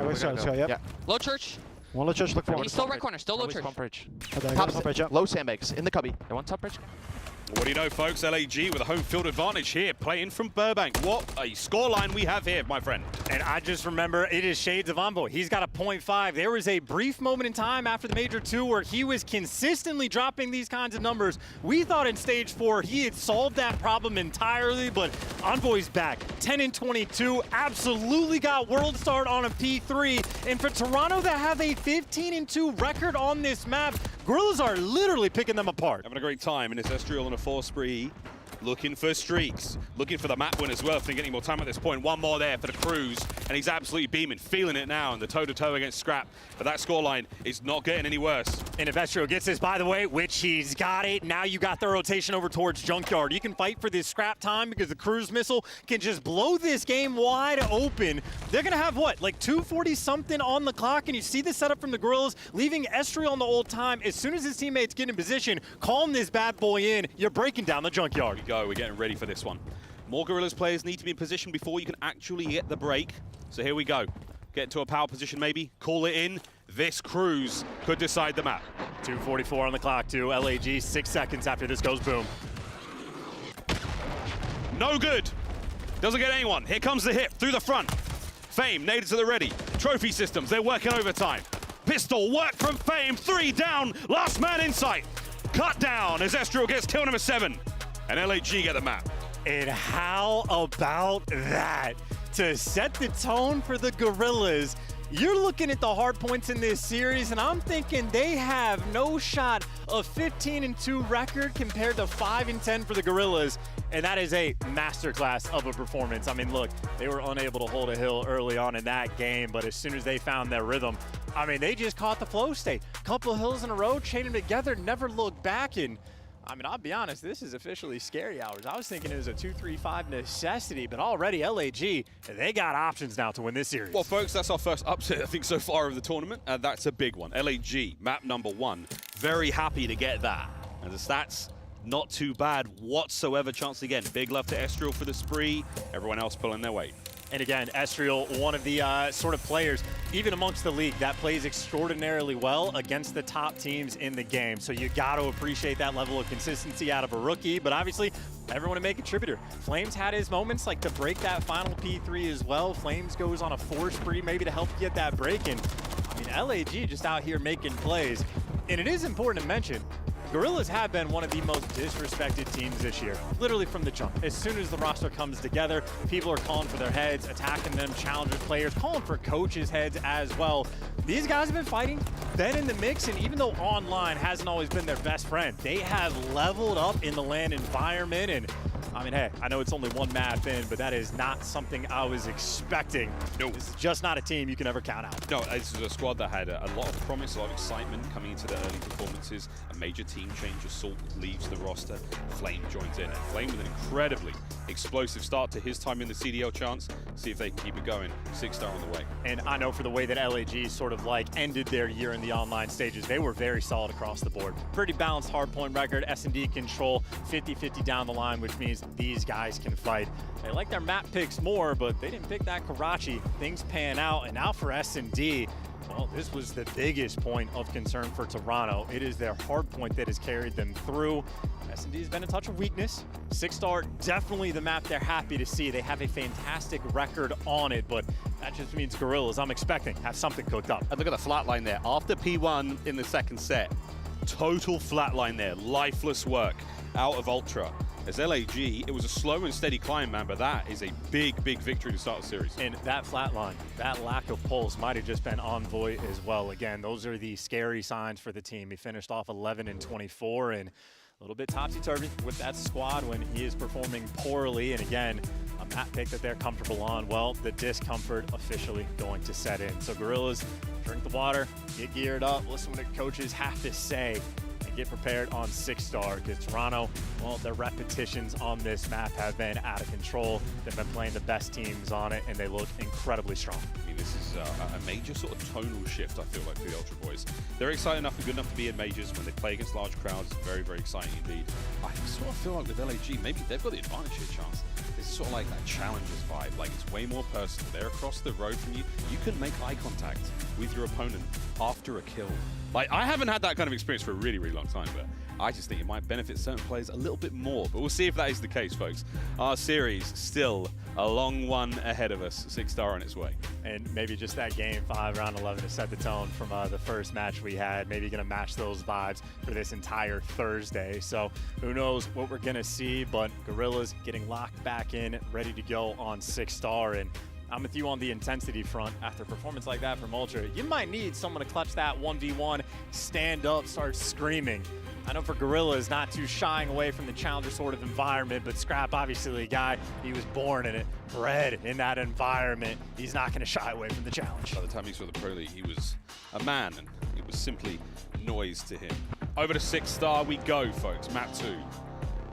go, yeah. Low church. One low church, look for one. He's still right corner, still low church. Pump bridge. Top bridge, yeah. Low sandbags in the cubby. Yeah, one top bridge. What do you know, folks? LAG with a home field advantage here, playing from Burbank. What a scoreline we have here, my friend. And I just remember it is shades of Envoy. He's got a .5. There was a brief moment in time after the Major 2 where he was consistently dropping these kinds of numbers. We thought in Stage 4 he had solved that problem entirely, but Envoy's back. 10 and 22, absolutely got world start on a P3. And for Toronto to have a 15 and 2 record on this map, Guerrillas are literally picking them apart. Having a great time in this Estriel on a 4 spree. Looking for streaks, looking for the map win as well, if they're getting more time at this point. One more there for the Cruise, and he's absolutely beaming, feeling it now in the toe-to-toe against Scrap. But that scoreline is not getting any worse. And if Estro gets this, by the way, which he's got it, now you got the rotation over towards Junkyard. You can fight for this Scrap time because the Cruise missile can just blow this game wide open. They're going to have, what, like 240-something on the clock, and you see the setup from the Guerrillas, leaving Estro on the old time. As soon as his teammates get in position, calm this bad boy in, you're breaking down the Junkyard. We're getting ready for this one. More Guerrillas players need to be in position before you can actually get the break. So here we go. Get into a power position maybe, call it in. This Cruise could decide the map. 2:44 on the clock to LAG, 6 seconds after this goes boom. No good. Doesn't get anyone. Here comes the hit through the front. Fame, naded to the ready. Trophy systems, they're working overtime. Pistol, work from Fame, 3 down, last man in sight. Cut down as Estriel gets kill number 7. And LAG get the map. And how about that? To set the tone for the Guerrillas, you're looking at the hard points in this series, and I'm thinking they have no shot of 15 and 2 record compared to 5 and 10 for the Guerrillas. And that is a masterclass of a performance. I mean, look, they were unable to hold a hill early on in that game, but as soon as they found their rhythm, I mean, they just caught the flow state. Couple of hills in a row, chained them together, never looked back. And I mean, I'll be honest, this is officially scary hours. I was thinking it was a 2-3-5 necessity, but already LAG, they got options now to win this series. Well, folks, that's our first upset, I think, so far of the tournament. That's a big one. LAG, map number 1. Very happy to get that. And the stats, not too bad whatsoever. Chance again. Big love to Estriel for the spree. Everyone else pulling their weight. And again, Estriel, one of the sort of players, even amongst the league, that plays extraordinarily well against the top teams in the game. So you got to appreciate that level of consistency out of a rookie. But obviously, everyone a make contributor. Flames had his moments, like to break that final P3 as well. Flames goes on a 4 spree maybe to help get that break. And I mean, LAG just out here making plays. And it is important to mention, Guerrillas have been one of the most disrespected teams this year, literally from the jump. As soon as the roster comes together, people are calling for their heads, attacking them, challengers players, calling for coaches' heads as well. These guys have been fighting, been in the mix, and even though online hasn't always been their best friend, they have leveled up in the LAN environment. And I mean, hey, I know it's only one map in, but that is not something I was expecting. No. This is just not a team you can ever count out. No, this is a squad that had a lot of promise, a lot of excitement coming into the early performances. A major team change. Assault leaves the roster. Flame joins in. And Flame with an incredibly explosive start to his time in the CDL chance. See if they can keep it going. 6-star on the way. And I know for the way that LAG sort of like ended their year in the online stages, they were very solid across the board. Pretty balanced hardpoint record. SND control 50-50 down the line, which means these guys can fight. They like their map picks more, but they didn't pick that Karachi. Things pan out, and now for SND, well, this was the biggest point of concern for Toronto. It is their hardpoint that has carried them through. SND has been a touch of weakness. 6-star, definitely the map they're happy to see. They have a fantastic record on it, but that just means Guerrillas, I'm expecting, have something cooked up. And look at the flat line there. After P1 in the second set, total flat line there. Lifeless work out of Ultra. As LAG, it was a slow and steady climb, man, but that is a big, big victory to start the series. And that flat line, that lack of pulse might have just been Envoy as well. Again, those are the scary signs for the team. He finished off 11-24 and a little bit topsy-turvy with that squad when he is performing poorly. And again, a map pick that they're comfortable on. Well, the discomfort officially going to set in. So Guerrillas, drink the water, get geared up, listen to what the coaches have to say, get prepared on 6-star, because Toronto, well, their repetitions on this map have been out of control. They've been playing the best teams on it, and they look incredibly strong. I mean, this is a major sort of tonal shift, I feel like, for the Ultra Boys. They're excited enough and good enough to be in majors when they play against large crowds. Very, very exciting indeed. I sort of feel like with LAG, maybe they've got the advantage here, Chance. This is sort of like that Challengers vibe. Like, it's way more personal. They're across the road from you. You can make eye contact with your opponent after a kill. Like, I haven't had that kind of experience for a really, really long time, but I just think it might benefit certain players a little bit more. But we'll see if that is the case, folks. Our series still a long one ahead of us. 6-star on its way. And maybe just that game 5, round 11 to set the tone from the first match we had. Maybe going to match those vibes for this entire Thursday. So who knows what we're going to see, but Guerrillas getting locked back in, ready to go on 6-star. And I'm with you on the intensity front. After a performance like that from Ultra, you might need someone to clutch that 1v1, stand up, start screaming. I know for Guerrillas, not too shying away from the challenger sort of environment, but Scrap, obviously a guy, he was born in it, bred in that environment. He's not going to shy away from the challenge. By the time he saw the Pro League, he was a man, and it was simply noise to him. Over to 6-star we go, folks. Map 2.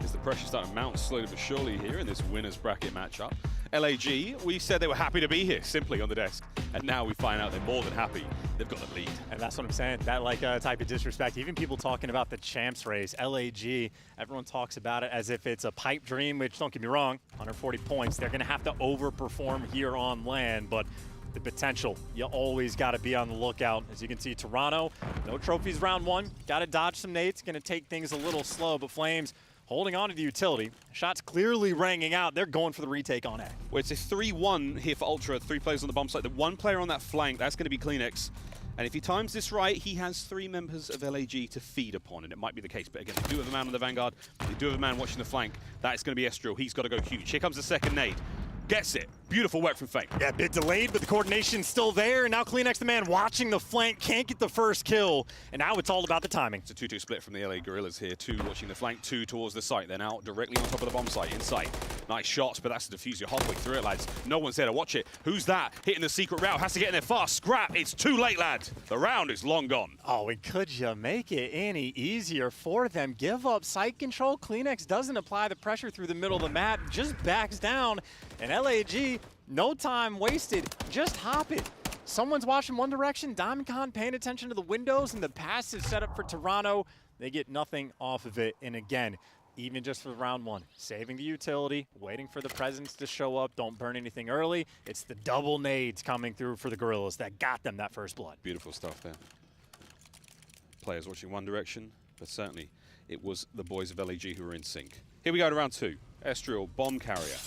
Is the pressure starting to mount slowly but surely here in this winner's bracket matchup? LAG, we said they were happy to be here, simply on the desk. And now we find out they're more than happy. They've got the lead. And that's what I'm saying. That type of disrespect. Even people talking about the champs race, LAG, everyone talks about it as if it's a pipe dream, which, don't get me wrong, 140 points. They're going to have to overperform here on land, but the potential, you always got to be on the lookout. As you can see, Toronto, no trophies round 1. Got to dodge some nades. Going to take things a little slow, but Flames holding on to the utility. Shots clearly ringing out. They're going for the retake on A. Well, it's a 3-1 here for Ultra. 3 players on the bomb site. The 1 player on that flank, that's going to be Kleenex. And if he times this right, he has 3 members of LAG to feed upon, and it might be the case. But again, they do have a man on the Vanguard. They do have a man watching the flank. That is going to be Estriel. He's got to go huge. Here comes the second nade. Gets it. Beautiful work from Fake. Yeah, a bit delayed, but the coordination's still there. And now Kleenex, the man watching the flank, can't get the first kill. And now it's all about the timing. It's a 2-2 split from the LA Guerrillas here. 2 watching the flank, 2 towards the site. They're now directly on top of the bomb site, in sight. Nice shots, but that's the defuse. You're halfway through it, lads. No one's there to watch it. Who's that? Hitting the secret route. Has to get in there fast. Scrap. It's too late, lad. The round is long gone. Oh, and could you make it any easier for them? Give up site control. Kleenex doesn't apply the pressure through the middle of the map. Just backs down. And LAG, no time wasted. Just hop it. Someone's watching one direction. DiamondCon paying attention to the windows, and the passive setup for Toronto. They get nothing off of it. And again, even just for round 1, saving the utility, waiting for the presence to show up. Don't burn anything early. It's the double nades coming through for the Guerrillas that got them that first blood. Beautiful stuff there. Players watching one direction, but certainly it was the boys of LAG who were in sync. Here we go to round 2. Estriel, bomb carrier.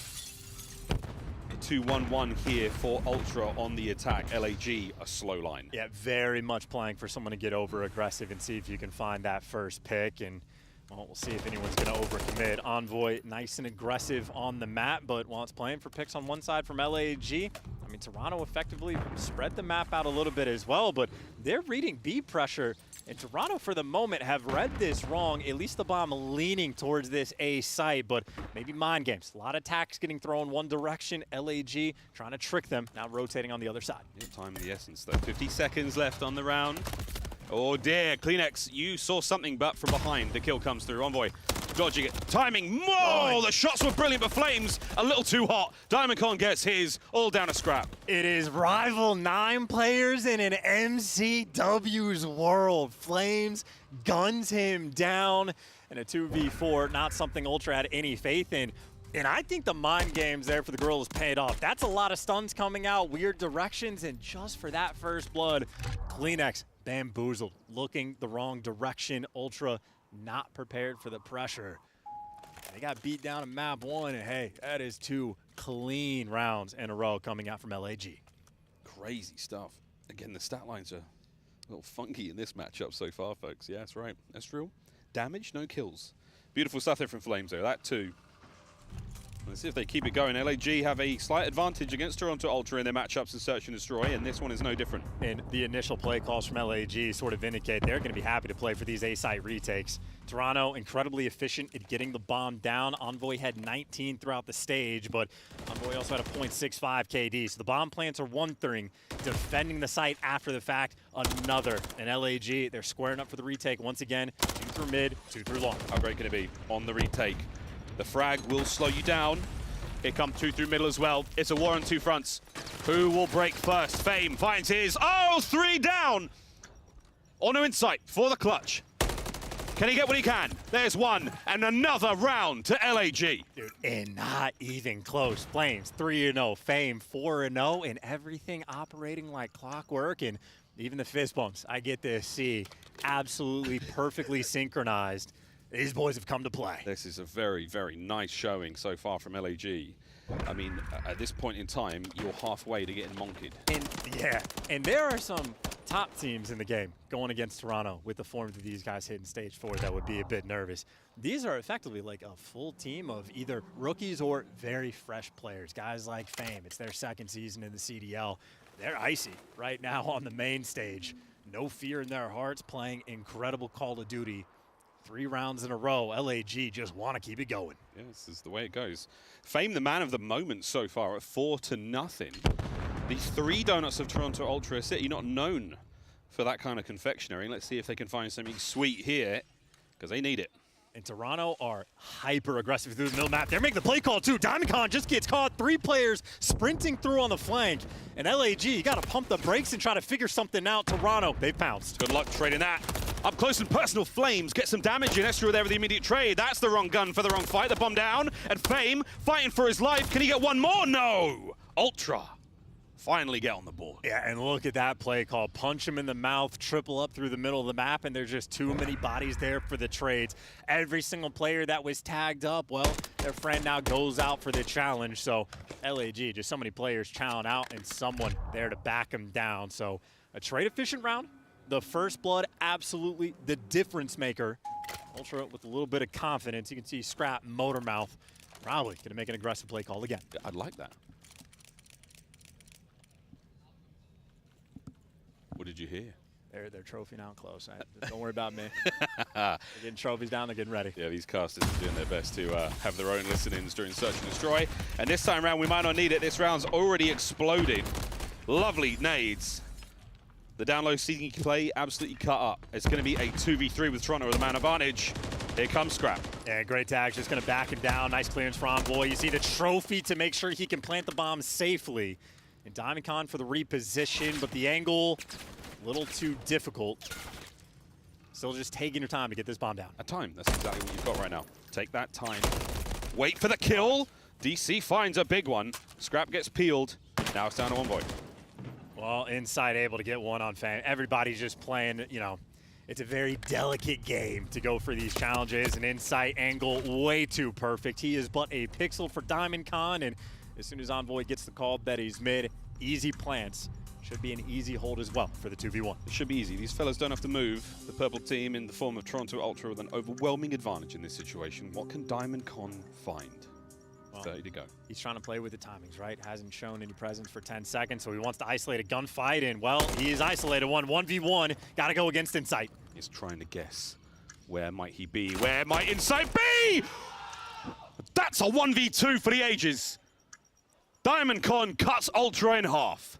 3-2-1-1 here for Ultra on the attack. LAG, a slow line. Yeah, very much playing for someone to get over aggressive and see if you can find that first pick. And well, we'll see if anyone's going to overcommit. Envoy, nice and aggressive on the map, but while it's playing for picks on one side from LAG, I mean, Toronto effectively spread the map out a little bit as well, but they're reading B pressure. And Toronto, for the moment, have read this wrong. At least the bomb leaning towards this A site, but maybe mind games. A lot of attacks getting thrown one direction. LAG trying to trick them, now rotating on the other side. Yeah, time of the essence, though. 50 seconds left on the round. Oh, dear. Kleenex, you saw something, but from behind, the kill comes through. Envoy dodging it. Timing. Oh, the shots were brilliant, but Flames a little too hot. Diamondcon gets his, all down a scrap. It is rival 9 players in an MCW's world. Flames guns him down in a 2v4, not something Ultra had any faith in. And I think the mind games there for the Guerrillas paid off. That's a lot of stuns coming out, weird directions, and just for that first blood, Kleenex bamboozled, looking the wrong direction. Ultra not prepared for the pressure. They got beat down in map 1, and hey, that is 2 clean rounds in a row coming out from LAG. Crazy stuff. Again, the stat lines are a little funky in this matchup so far, folks. Yeah, that's right. That's real. Damage, no kills. Beautiful stuff there from Flames, though. That too. Let's see if they keep it going. LAG have a slight advantage against Toronto Ultra in their matchups in Search and Destroy, and this one is no different. And the initial play calls from LAG sort of indicate they're going to be happy to play for these A-site retakes. Toronto, incredibly efficient at getting the bomb down. Envoy had 19 throughout the stage, but Envoy also had a .65 KD. So the bomb plants are one thing, defending the site after the fact, another. And LAG, they're squaring up for the retake once again. 2 through mid, 2 through long. How great can it be on the retake? The frag will slow you down. Here come 2 through middle as well. It's a war on 2 fronts. Who will break first? Fame finds his. Oh, 3 down. Ono Insight for the clutch. Can he get what he can? There's 1 and another round to LAG. Dude, and not even close. Flames 3-0, Fame 4-0, and everything operating like clockwork. And even the fist bumps I get to see absolutely perfectly synchronized. These boys have come to play. This is a very, very nice showing so far from LAG. I mean, at this point in time, you're halfway to getting monkeyed. And yeah, and there are some top teams in the game going against Toronto with the form that these guys hit in stage 4 that would be a bit nervous. These are effectively like a full team of either rookies or very fresh players. Guys like Fame, it's their 2nd season in the CDL. They're icy right now on the main stage. No fear in their hearts, playing incredible Call of Duty. 3 rounds in a row. LAG just want to keep it going. Yeah, this is the way it goes. Fame, the man of the moment so far at 4-0. These 3 donuts of Toronto Ultra City, not known for that kind of confectionery. Let's see if they can find something sweet here, because they need it. And Toronto are hyper aggressive through the middle map. They're making the play call too. Diamondcon just gets caught. 3 players sprinting through on the flank. And LAG, you got to pump the brakes and try to figure something out. Toronto, they pounced. Good luck trading that. Up close and personal, Flames get some damage in. Estro there with the immediate trade. That's the wrong gun for the wrong fight. The bomb down. And Fame fighting for his life. Can he get one more? No. Ultra finally get on the board. Yeah, and look at that play call. Punch him in the mouth, triple up through the middle of the map, and there's just too many bodies there for the trades. Every single player that was tagged up, well, their friend now goes out for the challenge. So LAG, just so many players chowing out and someone there to back them down. So a trade efficient round. The first blood, absolutely the difference maker. Ultra with a little bit of confidence. You can see Scrap, Motormouth, probably going to make an aggressive play call again. I'd like that. What did you hear? They're trophy now close. Don't worry about me. They're getting trophies down. They're getting ready. Yeah, these casters are doing their best to have their own listen-ins during Search and Destroy. And this time around, we might not need it. This round's already exploded. Lovely nades. The down low seeking play absolutely cut up. It's going to be a 2v3 with Toronto with a man advantage. Here comes Scrap. Yeah, great tag. Just going to back him down. Nice clearance for Envoy. You see the trophy to make sure he can plant the bomb safely. And Diamondcon for the reposition, but the angle, a little too difficult. Still just taking your time to get this bomb down. A time. That's exactly what you've got right now. Take that time. Wait for the kill. DC finds a big one. Scrap gets peeled. Now it's down to Envoy. Well, Inside able to get one on Fame. Everybody's just playing, you know, it's a very delicate game to go for these challenges. An Insight angle way too perfect. He is but a pixel for Diamondcon, and As soon as Envoy gets the call that he's mid, easy plants. Should be an easy hold as well for the 2v1. It should be easy. These fellas don't have to move. The purple team in the form of Toronto Ultra with an overwhelming advantage in this situation. What can Diamond Con find? Well, 30 to go. He's trying to play with the timings, right? Hasn't shown any presence for 10 seconds, so he wants to isolate a gunfight, and, well, he is isolated. 1v1. Got to go against Insight. He's trying to guess. Where might he be? Where might Insight be? That's a 1v2 for the ages. Diamond Con cuts Ultra in half.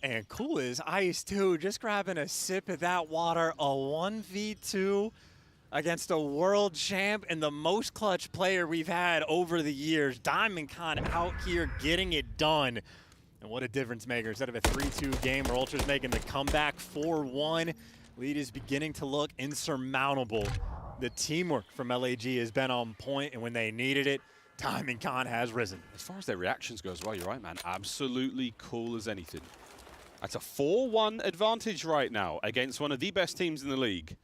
And cool as ice, too. Just grabbing a sip of that water. A 1v2 against a world champ and the most clutch player we've had over the years. Diamond Con out here getting it done. And what a difference maker. Instead of a 3-2 game where Ultra's making the comeback 4-1, lead is beginning to look insurmountable. The teamwork from LAG has been on point, and when they needed it, Diamond Con has risen. As far as their reactions go as well, you're right, man. Absolutely cool as anything. That's a 4-1 advantage right now against one of the best teams in the league.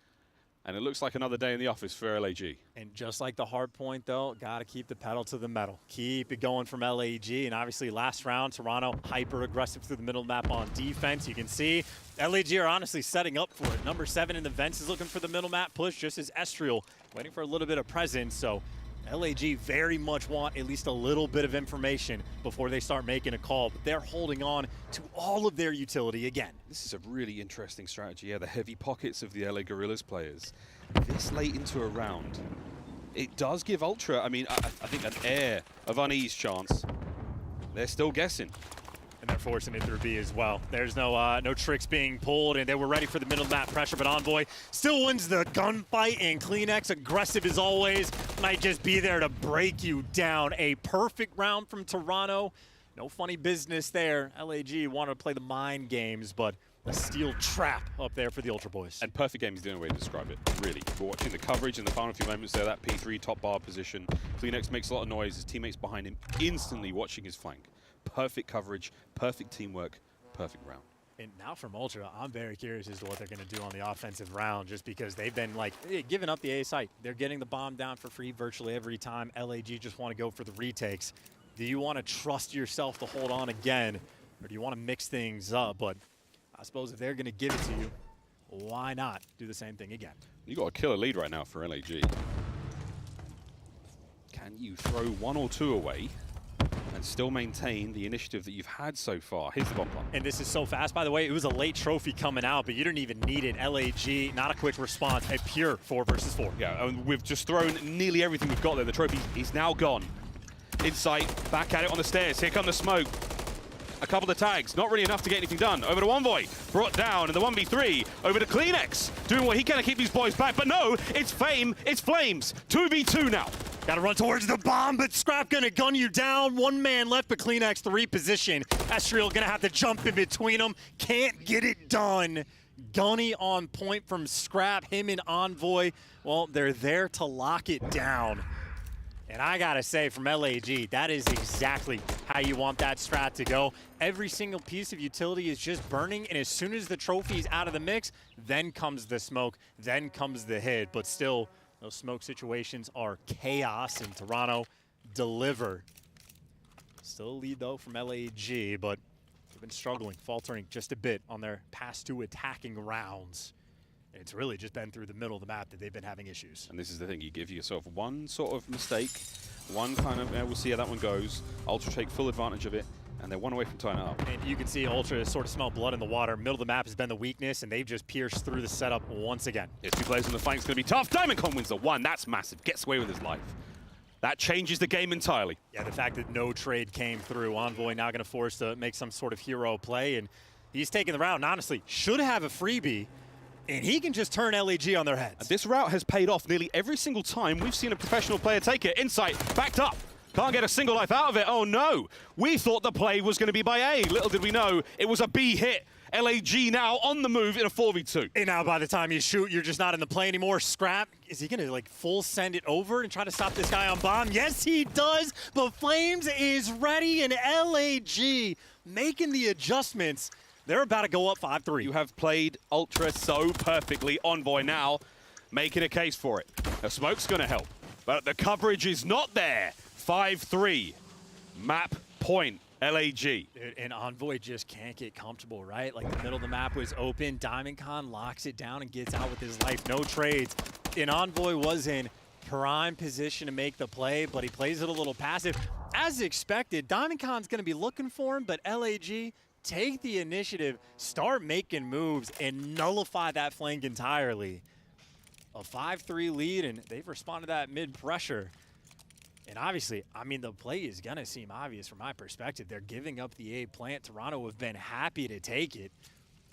And it looks like another day in the office for LAG. And just like the Hardpoint, though, got to keep the pedal to the metal. Keep it going from LAG. And obviously, last round, Toronto hyper-aggressive through the middle map on defense. You can see LAG are honestly setting up for it. Number 7 in the vents is looking for the middle map push, just as Estriel waiting for a little bit of presence. So LAG very much want at least a little bit of information before they start making a call, but they're holding on to all of their utility again. This is a really interesting strategy. Yeah, the heavy pockets of the LA Guerrillas players. This late into a round, it does give Ultra, I mean, I think an air of unease chance. They're still guessing. And they're forcing it through B as well. There's no tricks being pulled, and they were ready for the middle map pressure, but Envoy still wins the gunfight, and Kleenex, aggressive as always, might just be there to break you down. A perfect round from Toronto. No funny business there. LAG wanted to play the mind games, but a steel trap up there for the Ultra Boys. And perfect game is the only way to describe it, really. We're watching the coverage in the final few moments there, that P3 top bar position. Kleenex makes a lot of noise, his teammates behind him instantly watching his flank. Perfect coverage, perfect teamwork, perfect round. And now from Ultra, I'm very curious as to what they're going to do on the offensive round, just because they've been like giving up the A site. They're getting the bomb down for free virtually every time. LAG just want to go for the retakes. Do you want to trust yourself to hold on again, or do you want to mix things up? But I suppose if they're going to give it to you, why not do the same thing again? You got a killer lead right now for LAG. Can you throw 1 or 2 away and still maintain the initiative that you've had so far? Here's the bomb plant. And this is so fast, by the way. It was a late trophy coming out, but you didn't even need it. LAG, not a quick response, a pure 4 versus 4. Yeah, and we've just thrown nearly everything we've got there. The trophy is now gone. Insight, back at it on the stairs. Here come the smoke. A couple of tags, not really enough to get anything done. Over to Envoy, brought down in the 1v3. Over to Kleenex, doing what he can to keep these boys back. But no, it's Fame, it's Flames. 2v2 now. Gotta run towards the bomb, but Scrap gonna gun you down. 1 man left, but Kleenex to reposition. Estriel gonna have to jump in between them. Can't get it done. Gunny on point from Scrap, him and Envoy. Well, they're there to lock it down. And I gotta say, from LAG, that is exactly how you want that strat to go. Every single piece of utility is just burning, and as soon as the trophy is out of the mix, then comes the smoke, then comes the hit. But still, those smoke situations are chaos, and Toronto delivered. Still a lead, though, from LAG, but they've been struggling, faltering just a bit on their past 2 attacking rounds. It's really just been through the middle of the map that they've been having issues. And this is the thing, you give yourself one sort of mistake, one kind of, we'll see how that one goes. Ultra take full advantage of it, and they're 1 away from tying it up. And you can see Ultra sort of smell blood in the water. Middle of the map has been the weakness, and they've just pierced through the setup once again. Yeah, 2 players in the flank's going to be tough. Diamond Con wins the 1, that's massive, gets away with his life. That changes the game entirely. Yeah, the fact that no trade came through. Envoy now going to force to make some sort of hero play, and he's taking the round, and honestly, should have a freebie. And he can just turn LAG on their heads. This route has paid off nearly every single time we've seen a professional player take it. Insight, backed up. Can't get a single life out of it. Oh no. We thought the play was going to be by A. Little did we know it was a B hit. LAG now on the move in a 4v2. And now by the time you shoot, you're just not in the play anymore. Scrap, is he going to like full send it over and try to stop this guy on bomb? Yes, he does. But Flames is ready, and LAG making the adjustments. They're about to go up 5-3. You have played Ultra so perfectly. Envoy now making a case for it. The smoke's going to help, but the coverage is not there. 5-3. Map point, LAG. Dude, and Envoy just can't get comfortable, right? Like the middle of the map was open. Diamondcon locks it down and gets out with his life. No trades. And Envoy was in prime position to make the play, but he plays it a little passive. As expected, Diamondcon's going to be looking for him, but LAG take the initiative, start making moves, and nullify that flank entirely. A 5-3 lead, and they've responded to that mid-pressure. And obviously, I mean, the play is going to seem obvious from my perspective. They're giving up the A plant. Toronto have been happy to take it.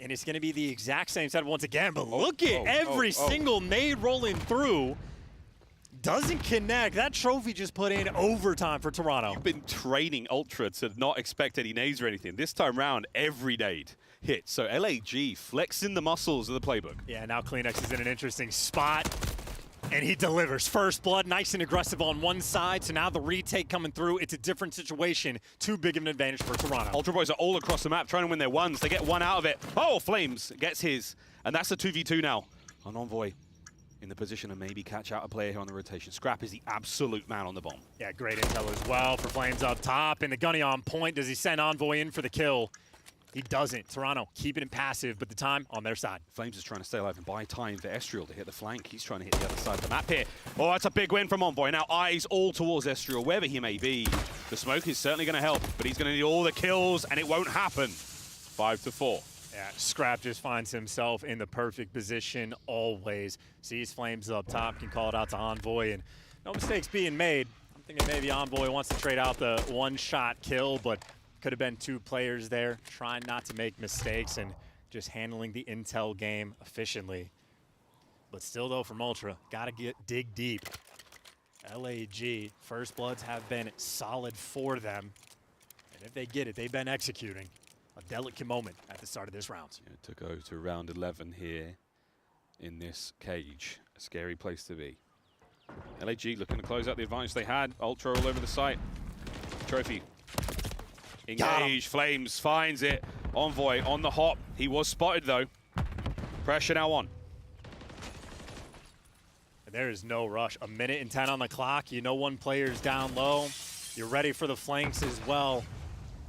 And it's going to be the exact same setup once again. But look at every single nade rolling through. Doesn't connect. That trophy just put in overtime for Toronto. You've been training Ultra to not expect any nades or anything. This time round, every nade hit. So LAG flexing the muscles of the playbook. Yeah, now Kleenex is in an interesting spot. And he delivers. First blood, nice and aggressive on one side. So now the retake coming through. It's a different situation. Too big of an advantage for Toronto. Ultra Boys are all across the map trying to win their ones. They get one out of it. Oh, Flames gets his. And that's a 2v2 now. On Envoy in the position to maybe catch out a player here on the rotation. Scrap is the absolute man on the bomb. Yeah, great intel as well for Flames up top. And the gunny on point. Does he send Envoy in for the kill? He doesn't. Toronto keeping it passive, but the time on their side. Flames is trying to stay alive and buy time for Estriel to hit the flank. He's trying to hit the other side of the map here. Oh, that's a big win from Envoy. Now eyes all towards Estriel, wherever he may be. The smoke is certainly going to help, but he's going to need all the kills, and it won't happen. 5-4. Yeah, Scrap just finds himself in the perfect position always. Sees Flames up top, can call it out to Envoy, and no mistakes being made. I'm thinking maybe Envoy wants to trade out the one-shot kill, but could have been two players there trying not to make mistakes and just handling the intel game efficiently. But still, though, from Ultra, got to dig deep. LAG, First Bloods have been solid for them. And if they get it, they've been executing. A delicate moment at the start of this round. Yeah, to go to round 11 here in this cage. A scary place to be. LAG looking to close out the advantage they had. Ultra all over the site. Trophy. Engage, Flames finds it. Envoy on the hop. He was spotted though. Pressure now on. And there is no rush. 1:10 on the clock. You know one player's down low. You're ready for the flanks as well.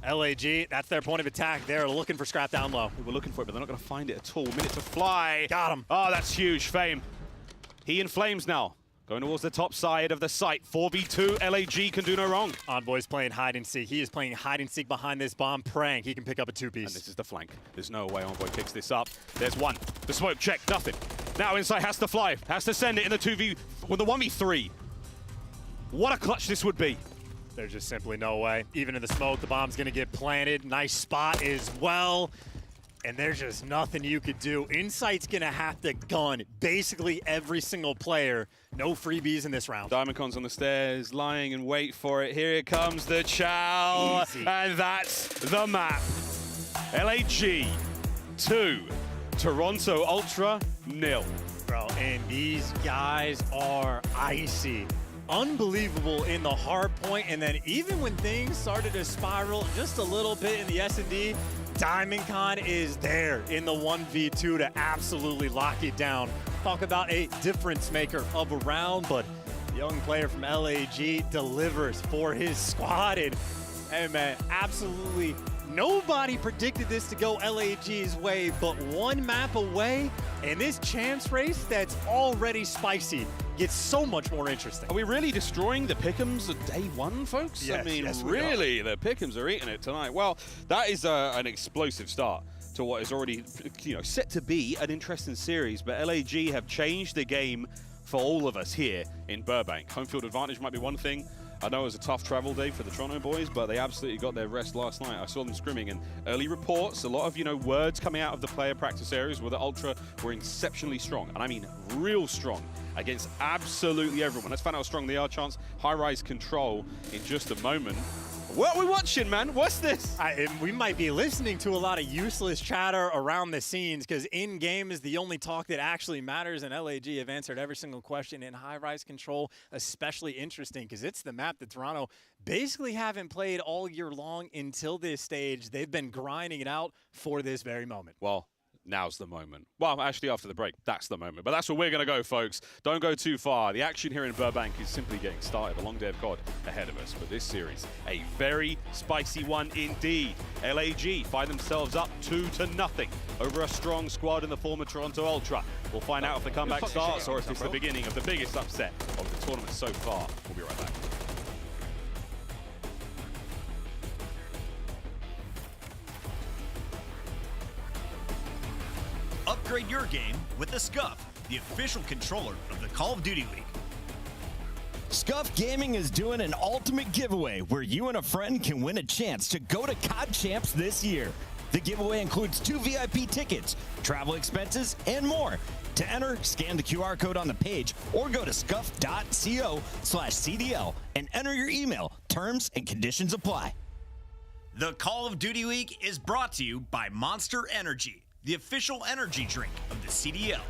LAG, that's their point of attack. They're looking for Scrap down low. We were looking for it, but they're not going to find it at all. Minute to fly. Got him. Oh, that's huge. Fame. He in Flames now. Going towards the top side of the site. 4v2, LAG can do no wrong. Envoy's playing hide and seek. He is playing hide and seek behind this bomb, praying he can pick up a two-piece. And this is the flank. There's no way Envoy picks this up. There's one. The smoke check, nothing. Now inside has to fly, has to send it in the 2v, with the 1v3. What a clutch this would be. There's just simply no way. Even in the smoke, the bomb's gonna get planted. Nice spot as well. And there's just nothing you could do. Insight's gonna have to gun basically every single player. No freebies in this round. Diamondcon's on the stairs, lying in wait for it. Here it comes, the chow. Easy. And that's the map. LAG 2, Toronto Ultra 0. Bro, and these guys are icy. Unbelievable in the hard point, and then even when things started to spiral just a little bit in the S&D, Diamondcon is there in the 1v2 to absolutely lock it down. Talk about a difference maker of a round, but the young player from LAG delivers for his squad. And hey man, absolutely nobody predicted this to go LAG's way, but one map away, and this chance race that's already spicy gets so much more interesting. Are we really destroying the pick'ems of day one, folks? Yes, I mean, yes, we really, the pick'ems are eating it tonight. Well, that is an explosive start to what is already, set to be an interesting series. But LAG have changed the game for all of us here in Burbank. Home field advantage might be one thing. I know it was a tough travel day for the Toronto boys, but they absolutely got their rest last night. I saw them scrimming, and early reports, a lot of, words coming out of the player practice areas where the Ultra were exceptionally strong, and I mean real strong, against absolutely everyone. Let's find out how strong they are. Chance, high-rise control in just a moment. What are we watching, man? What's this? We might be listening to a lot of useless chatter around the scenes because in-game is the only talk that actually matters, and LAG have answered every single question in high-rise control, especially interesting because it's the map that Toronto basically haven't played all year long until this stage. They've been grinding it out for this very moment. Well, now's the moment. Well, actually, after the break, that's the moment. But that's where we're going to go, folks. Don't go too far. The action here in Burbank is simply getting started. A long day of COD ahead of us. But this series, a very spicy one indeed. LAG find themselves up 2-0 over a strong squad in the former Toronto Ultra. We'll find out if the comeback starts or if it's the beginning of the biggest upset of the tournament so far. We'll be right back. Upgrade your game with the Scuff, the official controller of the Call of Duty League. Scuff Gaming is doing an ultimate giveaway where you and a friend can win a chance to go to COD Champs this year. The giveaway includes 2 VIP tickets, travel expenses, and more. To enter, scan the QR code on the page or go to scuff.co/CDL and enter your email. Terms and conditions apply. The Call of Duty League is brought to you by Monster Energy, the official energy drink of the CDL.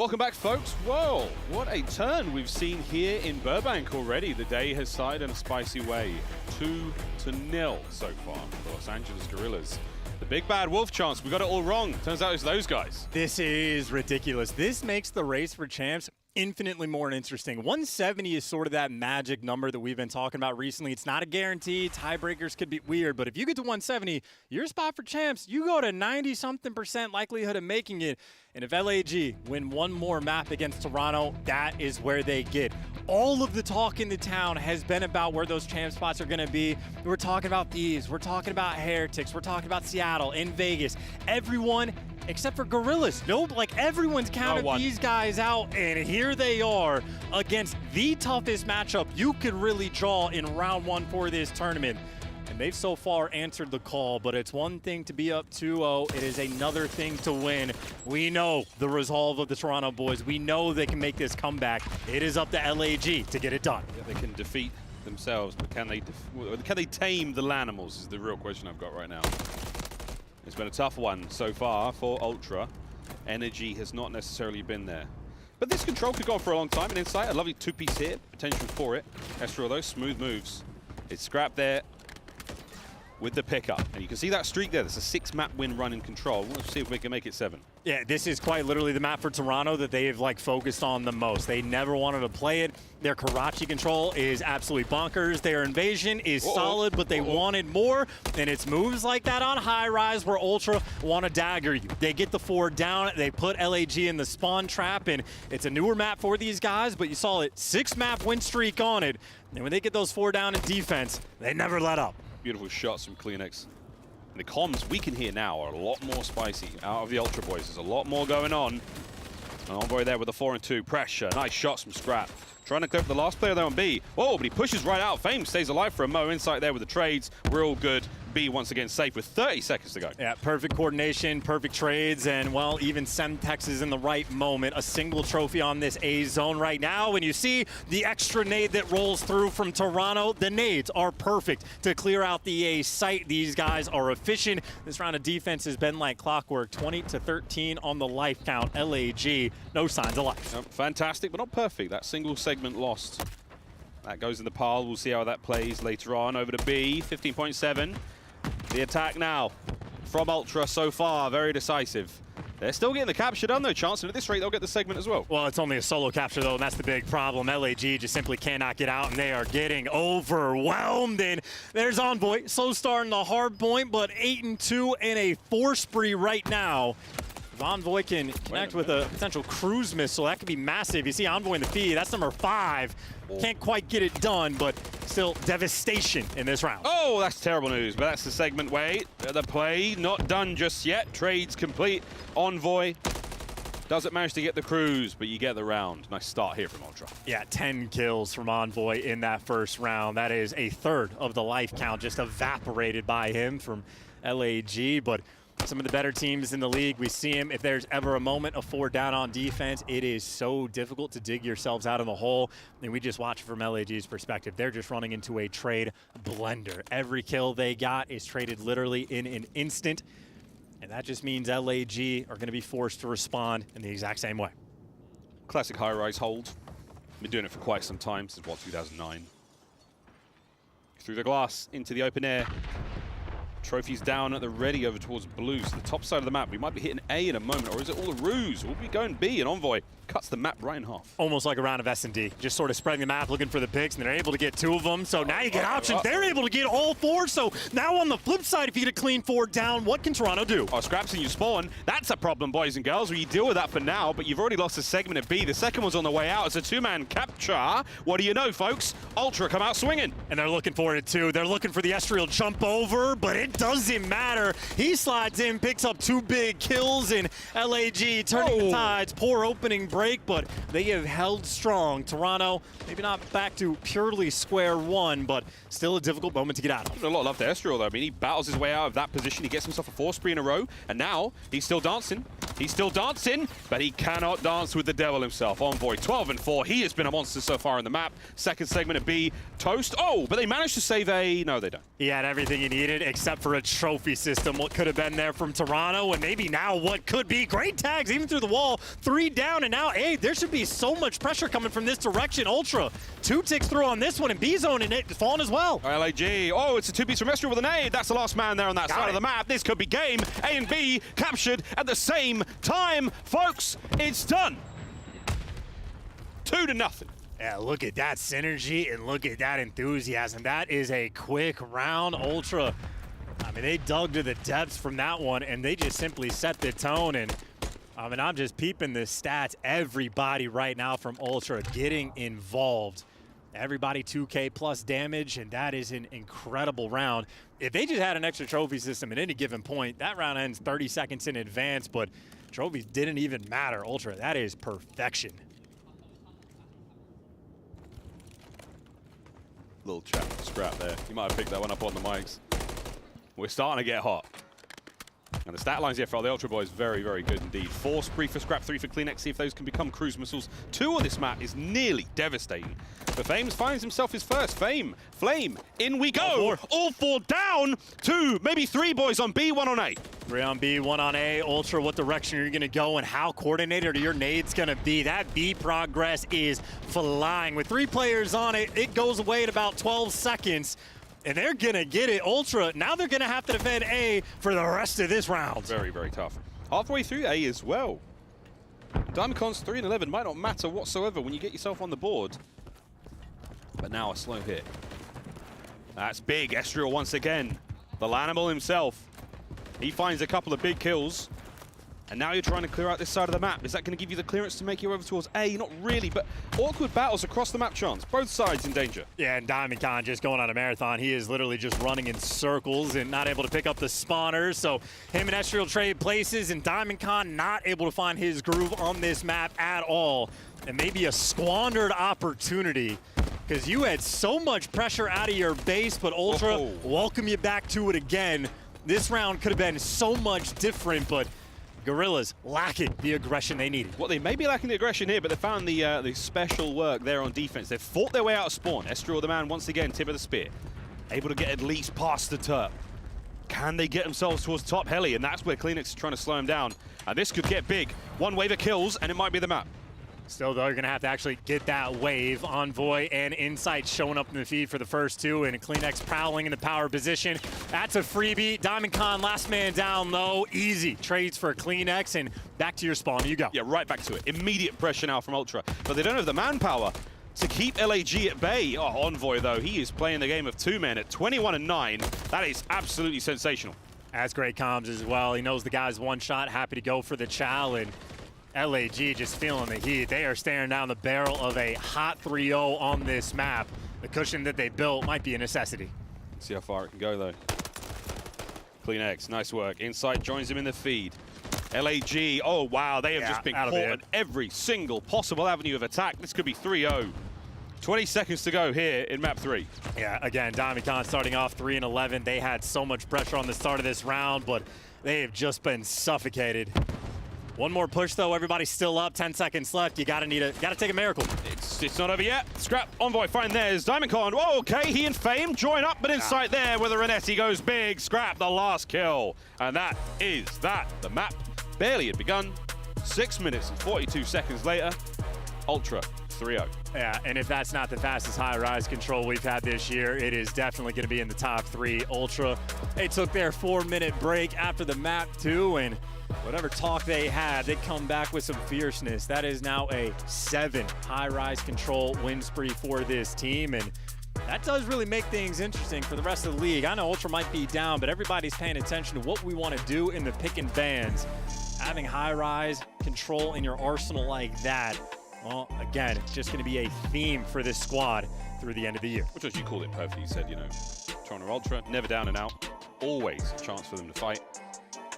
Welcome back, folks. Whoa, what a turn we've seen here in Burbank already. The day has started in a spicy way. 2-0 so far for Los Angeles Guerrillas. The big bad wolf chance, we got it all wrong. Turns out it's those guys. This is ridiculous. This makes the race for champs infinitely more interesting. 170 is sort of that magic number that we've been talking about recently. It's not a guarantee. Tiebreakers could be weird, but if you get to 170, your spot for champs, you go to 90-something% likelihood of making it. And if LAG win one more map against Toronto, that is where they get. All of the talk in the town has been about where those champ spots are going to be. We're talking about Thieves. We're talking about Heretics. We're talking about Seattle and Vegas. Everyone except for Guerrillas. Nope, like everyone's counted these guys out, and here they are against the toughest matchup you could really draw in round one for this tournament. And they've so far answered the call, but it's one thing to be up 2-0. It is another thing to win. We know the resolve of the Toronto boys. We know they can make this comeback. It is up to LAG to get it done. Yeah, they can defeat themselves, but can they tame the Lanimals is the real question I've got right now. It's been a tough one so far for Ultra. Energy has not necessarily been there. But this control could go on for a long time. And Insight, a lovely two-piece hit, potential for it. Estral, those smooth moves. It's scrapped there with the pickup. And you can see that streak there. There's a 6-map win run in control. Let's see if we can make it 7. Yeah, this is quite literally the map for Toronto that they've like focused on the most. They never wanted to play it. Their Karachi control is absolutely bonkers. Their invasion is solid, but they wanted more. And it's moves like that on high rise where Ultra want to dagger you. They get the 4 down. They put LAG in the spawn trap, and it's a newer map for these guys, but you saw it 6-map win streak on it. And when they get those 4 down in defense, they never let up. Beautiful shots from Kleenex. And the comms we can hear now are a lot more spicy out of the Ultra boys. There's a lot more going on. And Envoy there with the 4 and 2. Pressure. Nice shots from Scrap. Trying to clear up the last player there on B. Oh, but he pushes right out. Fame stays alive for a Mo. Insight there with the trades. We're all good. B once again safe with 30 seconds to go. Yeah, perfect coordination, perfect trades, and well, even Semtex is in the right moment. A single trophy on this A zone right now. When you see the extra nade that rolls through from Toronto, the nades are perfect to clear out the A site. These guys are efficient. This round of defense has been like clockwork. 20-13 on the life count. LAG, no signs of life. Fantastic, but not perfect. That single segment lost. That goes in the pile. We'll see how that plays later on. Over to B, 15.7. The attack now from Ultra so far, very decisive. They're still getting the capture done though, Chance, and at this rate they'll get the segment as well. Well, it's only a solo capture though, and that's the big problem. LAG just simply cannot get out, and they are getting overwhelmed. And there's Envoy, slow starting the hard point, but 8 and 2 and a 4 spree right now. If Envoy can connect with a potential cruise missile, that could be massive. You see Envoy in the feed, that's number 5. Can't quite get it done, but still devastation in this round. Oh, that's terrible news, but that's the segment. Wait, the play not done just yet. Trades complete. Envoy doesn't manage to get the cruise, but you get the round. Nice start here from Ultra. Yeah, 10 kills from Envoy in that first round. That is a third of the life count just evaporated by him from LAG, but some of the better teams in the league, we see him. If there's ever a moment of 4 down on defense, it is so difficult to dig yourselves out of the hole. And we just watch it from LAG's perspective. They're just running into a trade blender. Every kill they got is traded literally in an instant. And that just means LAG are going to be forced to respond in the exact same way. Classic high-rise hold. Been doing it for quite some time, since, 2009. Through the glass, into the open air. Trophies down at the ready over towards blue. So the top side of the map, we might be hitting A in a moment, or is it all a ruse? We'll be going B, and Envoy cuts the map right in half. Almost like a round of S&D, just sort of spreading the map, looking for the picks, and they're able to get 2 of them. So now you get options. They're able to get all 4. So now on the flip side, if you get a clean 4 down, what can Toronto do? Oh, scraps and you spawn. That's a problem, boys and girls. We deal with that for now, but you've already lost a segment at B. The second one's on the way out. It's a 2-man capture. What do you know, folks? Ultra come out swinging. And they're looking for it too. They're looking for the Estriel jump over, but it doesn't matter. He slides in, picks up 2 big kills, and LAG turning the tides. Poor opening break, but they have held strong. Toronto, maybe not back to purely square one, but still a difficult moment to get out of. A lot of love to Estriel, though. I mean, he battles his way out of that position. He gets himself a 4 spree in a row, and now he's still dancing. He's still dancing, but he cannot dance with the devil himself. Envoy 12-4. He has been a monster so far in the map. Second segment of B, toast. Oh, but they managed to save a... No, they don't. He had everything he needed except for a trophy system. What could have been there from Toronto, and maybe now what could be. Great tags, even through the wall. 3 down, and now, hey, there should be so much pressure coming from this direction. Ultra, 2 ticks through on this one, and B-Zone and it falling as well. LAG. Oh, it's a 2-piece from Esther with an A. That's the last man there on that side of the map. This could be game. A and B captured at the same time. Folks, it's done. 2-0. Yeah, look at that synergy and look at that enthusiasm. That is a quick round. Ultra, I mean, they dug to the depths from that one, and they just simply set the tone. And I mean, I'm just peeping the stats. Everybody right now from Ultra getting involved. Everybody 2K plus damage, and that is an incredible round. If they just had an extra trophy system at any given point, that round ends 30 seconds in advance, but trophies didn't even matter. Ultra, that is perfection. Little chat scrap there. You might have picked that one up on the mics. We're starting to get hot. And the stat lines here for the Ultra Boys very, very good indeed. 4 spree for scrap, 3 for Kleenex. See if those can become cruise missiles. 2 on this map is nearly devastating. But Fame finds himself his first. Fame, Flame, in we go. All 4 down. 2, maybe 3 boys on B, 1 on A. 3 on B, 1 on A. Ultra, what direction are you going to go and how coordinated are your nades going to be? That B progress is flying. With 3 players on it, it goes away at about 12 seconds. And they're going to get it. Ultra, now they're going to have to defend A for the rest of this round. Very, very tough. Halfway through A as well. Diamondcon's 3-11 might not matter whatsoever when you get yourself on the board. But now a slow hit. That's big. Estriel once again. The Lanimal himself. He finds a couple of big kills. And now you're trying to clear out this side of the map. Is that going to give you the clearance to make you over towards A? Not really, but awkward battles across the map chance. Both sides in danger. Yeah, and Diamondcon just going on a marathon. He is literally just running in circles and not able to pick up the spawners. So him and Estriel trade places, and Diamondcon not able to find his groove on this map at all. And maybe a squandered opportunity, because you had so much pressure out of your base, but Ultra welcome you back to it again. This round could have been so much different, but Guerrillas lacking the aggression they needed. Well, they may be lacking the aggression here, but they found the special work there on defense. They've fought their way out of spawn. Estriel, the man, once again, tip of the spear. Able to get at least past the turret. Can they get themselves towards top heli? And that's where Kleenex is trying to slow him down. And this could get big. 1 wave of kills, and it might be the map. Still, though, you're going to have to actually get that wave. Envoy and Insight showing up in the feed for the first 2, and Kleenex prowling in the power position. That's a freebie. Diamondcon, last man down, though. Easy trades for Kleenex, and back to your spawn. You go. Yeah, right back to it. Immediate pressure now from Ultra. But they don't have the manpower to keep LAG at bay. Oh, Envoy, though, he is playing the game of 2 men at 21-9. That is absolutely sensational. That's great comms as well. He knows the guy's one shot, happy to go for the chow, and LAG just feeling the heat. They are staring down the barrel of a hot 3-0 on this map. The cushion that they built might be a necessity. See how far it can go, though. Kleenex, nice work. Insight joins him in the feed. LAG, oh wow, they have just been caught at every single possible avenue of attack. This could be 3-0. 20 seconds to go here in map 3. Yeah, again, Diamondcon starting off 3-11. They had so much pressure on the start of this round, but they have just been suffocated. One more push, though. Everybody's still up. 10 seconds left. You gotta take a miracle. It's not over yet. Scrap, Envoy, find theirs. Diamondcon, oh, okay, he and Fame join up, but Insight there where the Renetti goes big. Scrap, the last kill. And that is that. The map barely had begun. 6 minutes and 42 seconds later, Ultra 3-0. Yeah, and if that's not the fastest high-rise control we've had this year, it is definitely going to be in the top 3. Ultra, they took their 4-minute break after the map, too, and whatever talk they had, they come back with some fierceness. That is now a 7 high-rise control win spree for this team, and that does really make things interesting for the rest of the league. I know Ultra might be down, but everybody's paying attention to what we want to do in the pick and bans. Having high-rise control in your arsenal like that, well, again, it's just going to be a theme for this squad through the end of the year. Which, as you called it perfectly, you said, you know, Toronto Ultra, never down and out, always a chance for them to fight.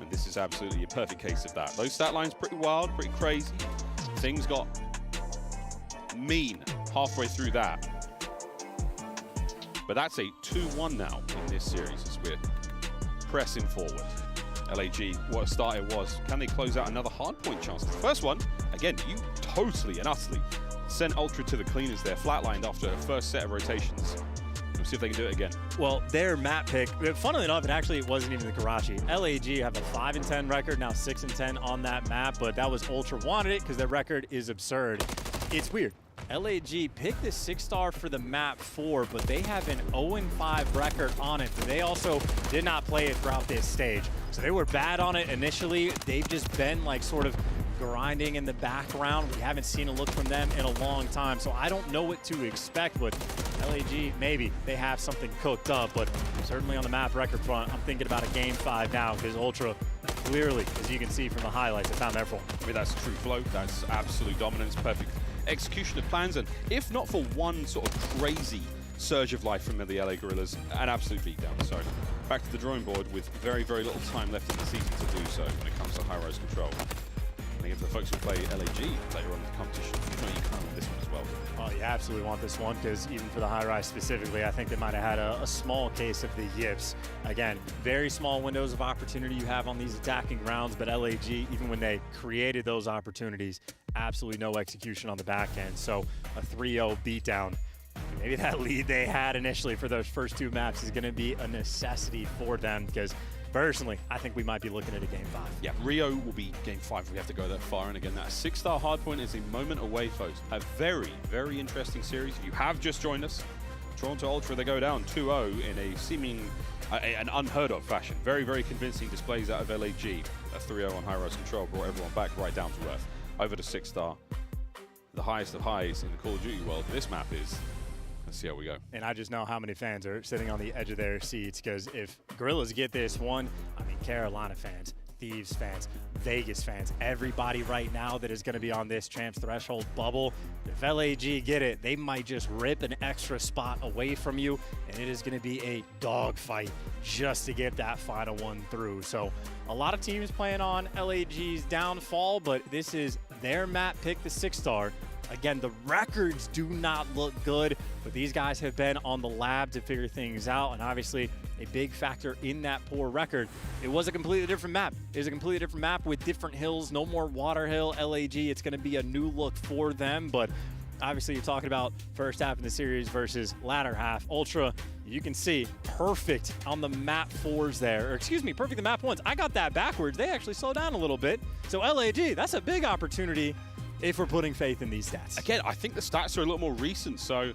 And this is absolutely a perfect case of that. Those stat lines pretty wild, pretty crazy. Things got mean halfway through that. But that's a 2-1 now in this series as we're pressing forward. LAG, what a start it was. Can they close out another hardpoint chance? The first one, again, you totally and utterly sent Ultra to the cleaners there, flatlined after the first set of rotations. Let's see if they can do it again. Well, their map pick, funnily enough, it wasn't even the Karachi. LAG have a 5-10 record, now 6-10 on that map, but that was Ultra wanted it because their record is absurd. It's weird. LAG picked the 6-star for the map 4, but they have an 0-5 record on it. But they also did not play it throughout this stage. So they were bad on it initially. They've just been like sort of grinding in the background. We haven't seen a look from them in a long time. So I don't know what to expect, but LAG, maybe they have something cooked up. But certainly on the map record front, I'm thinking about a game 5 now because Ultra clearly, as you can see from the highlights, I found their form. I mean, that's true flow. That's absolute dominance, perfect execution of plans, and if not for one sort of crazy surge of life from the LA Guerrillas, an absolute beatdown. So back to the drawing board with very, very little time left in the season to do so when it comes to high-rise control. I think if the folks who play LAG later on in the competition, you know you can win this one as well. Oh, you absolutely want this one because even for the high-rise specifically, I think they might have had a small case of the yips. Again, very small windows of opportunity you have on these attacking rounds, but LAG, even when they created those opportunities, absolutely no execution on the back end. So a 3-0 beatdown. Maybe that lead they had initially for those first 2 maps is going to be a necessity for them because personally, I think we might be looking at a game 5. Yeah, Rio will be game 5 if we have to go that far. And again, that 6-star hardpoint is a moment away, folks. A very, very interesting series. If you have just joined us, Toronto Ultra, they go down 2-0 in a seeming, an unheard of fashion. Very, very convincing displays out of LAG. A 3-0 on high-rise control brought everyone back right down to earth. Over to 6-star. The highest of highs in the Call of Duty world. This map is. Let's see how we go. And I just know how many fans are sitting on the edge of their seats because if Guerrillas get this one, I mean, Carolina fans, Thieves fans, Vegas fans, everybody right now that is going to be on this Champs Threshold bubble, if LAG get it, they might just rip an extra spot away from you, and it is going to be a dogfight just to get that final one through. So a lot of teams playing on LAG's downfall, but this is their map pick, the 6-star. Again, the records do not look good, but these guys have been on the lab to figure things out, and obviously a big factor in that poor record. It was a completely different map. It was a completely different map with different hills, no more water hill. LAG, it's going to be a new look for them, but obviously you're talking about first half in the series versus latter half. Ultra, you can see perfect on the map 4s there, or excuse me, perfect the map 1s. I got that backwards. They actually slowed down a little bit. So LAG, that's a big opportunity if we're putting faith in these stats. Again, I think the stats are a little more recent, so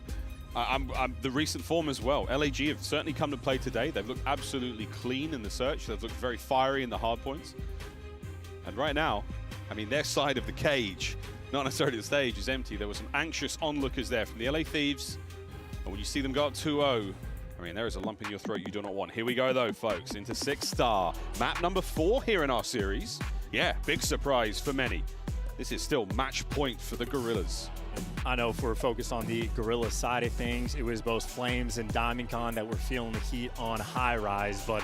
I'm the recent form as well. LAG have certainly come to play today. They've looked absolutely clean in the search. They've looked very fiery in the hard points. And right now, I mean, their side of the cage, not necessarily the stage, is empty. There were some anxious onlookers there from the LA Thieves. And when you see them go up 2-0, I mean, there is a lump in your throat you do not want. Here we go, though, folks, into 6-star. Map number 4 here in our series. Yeah, big surprise for many. This is still match point for the Guerrillas. I know if we're focused on the Guerrilla side of things, it was both Flames and DiamondCon that were feeling the heat on high rise, but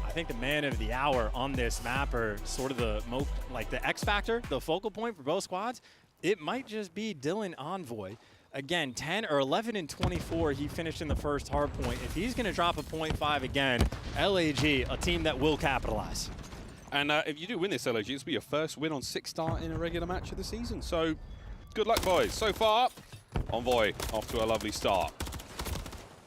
I think the man of the hour on this map, or sort of the X factor, the focal point for both squads, it might just be Dylan Envoy. Again, 10 or 11 and 24, he finished in the first hard point. If he's going to drop a 0.5 again, LAG, a team that will capitalize. And if you do win this, LAG, this will be your first win on 6-star in a regular match of the season. So good luck, boys. So far, Envoy off to a lovely start.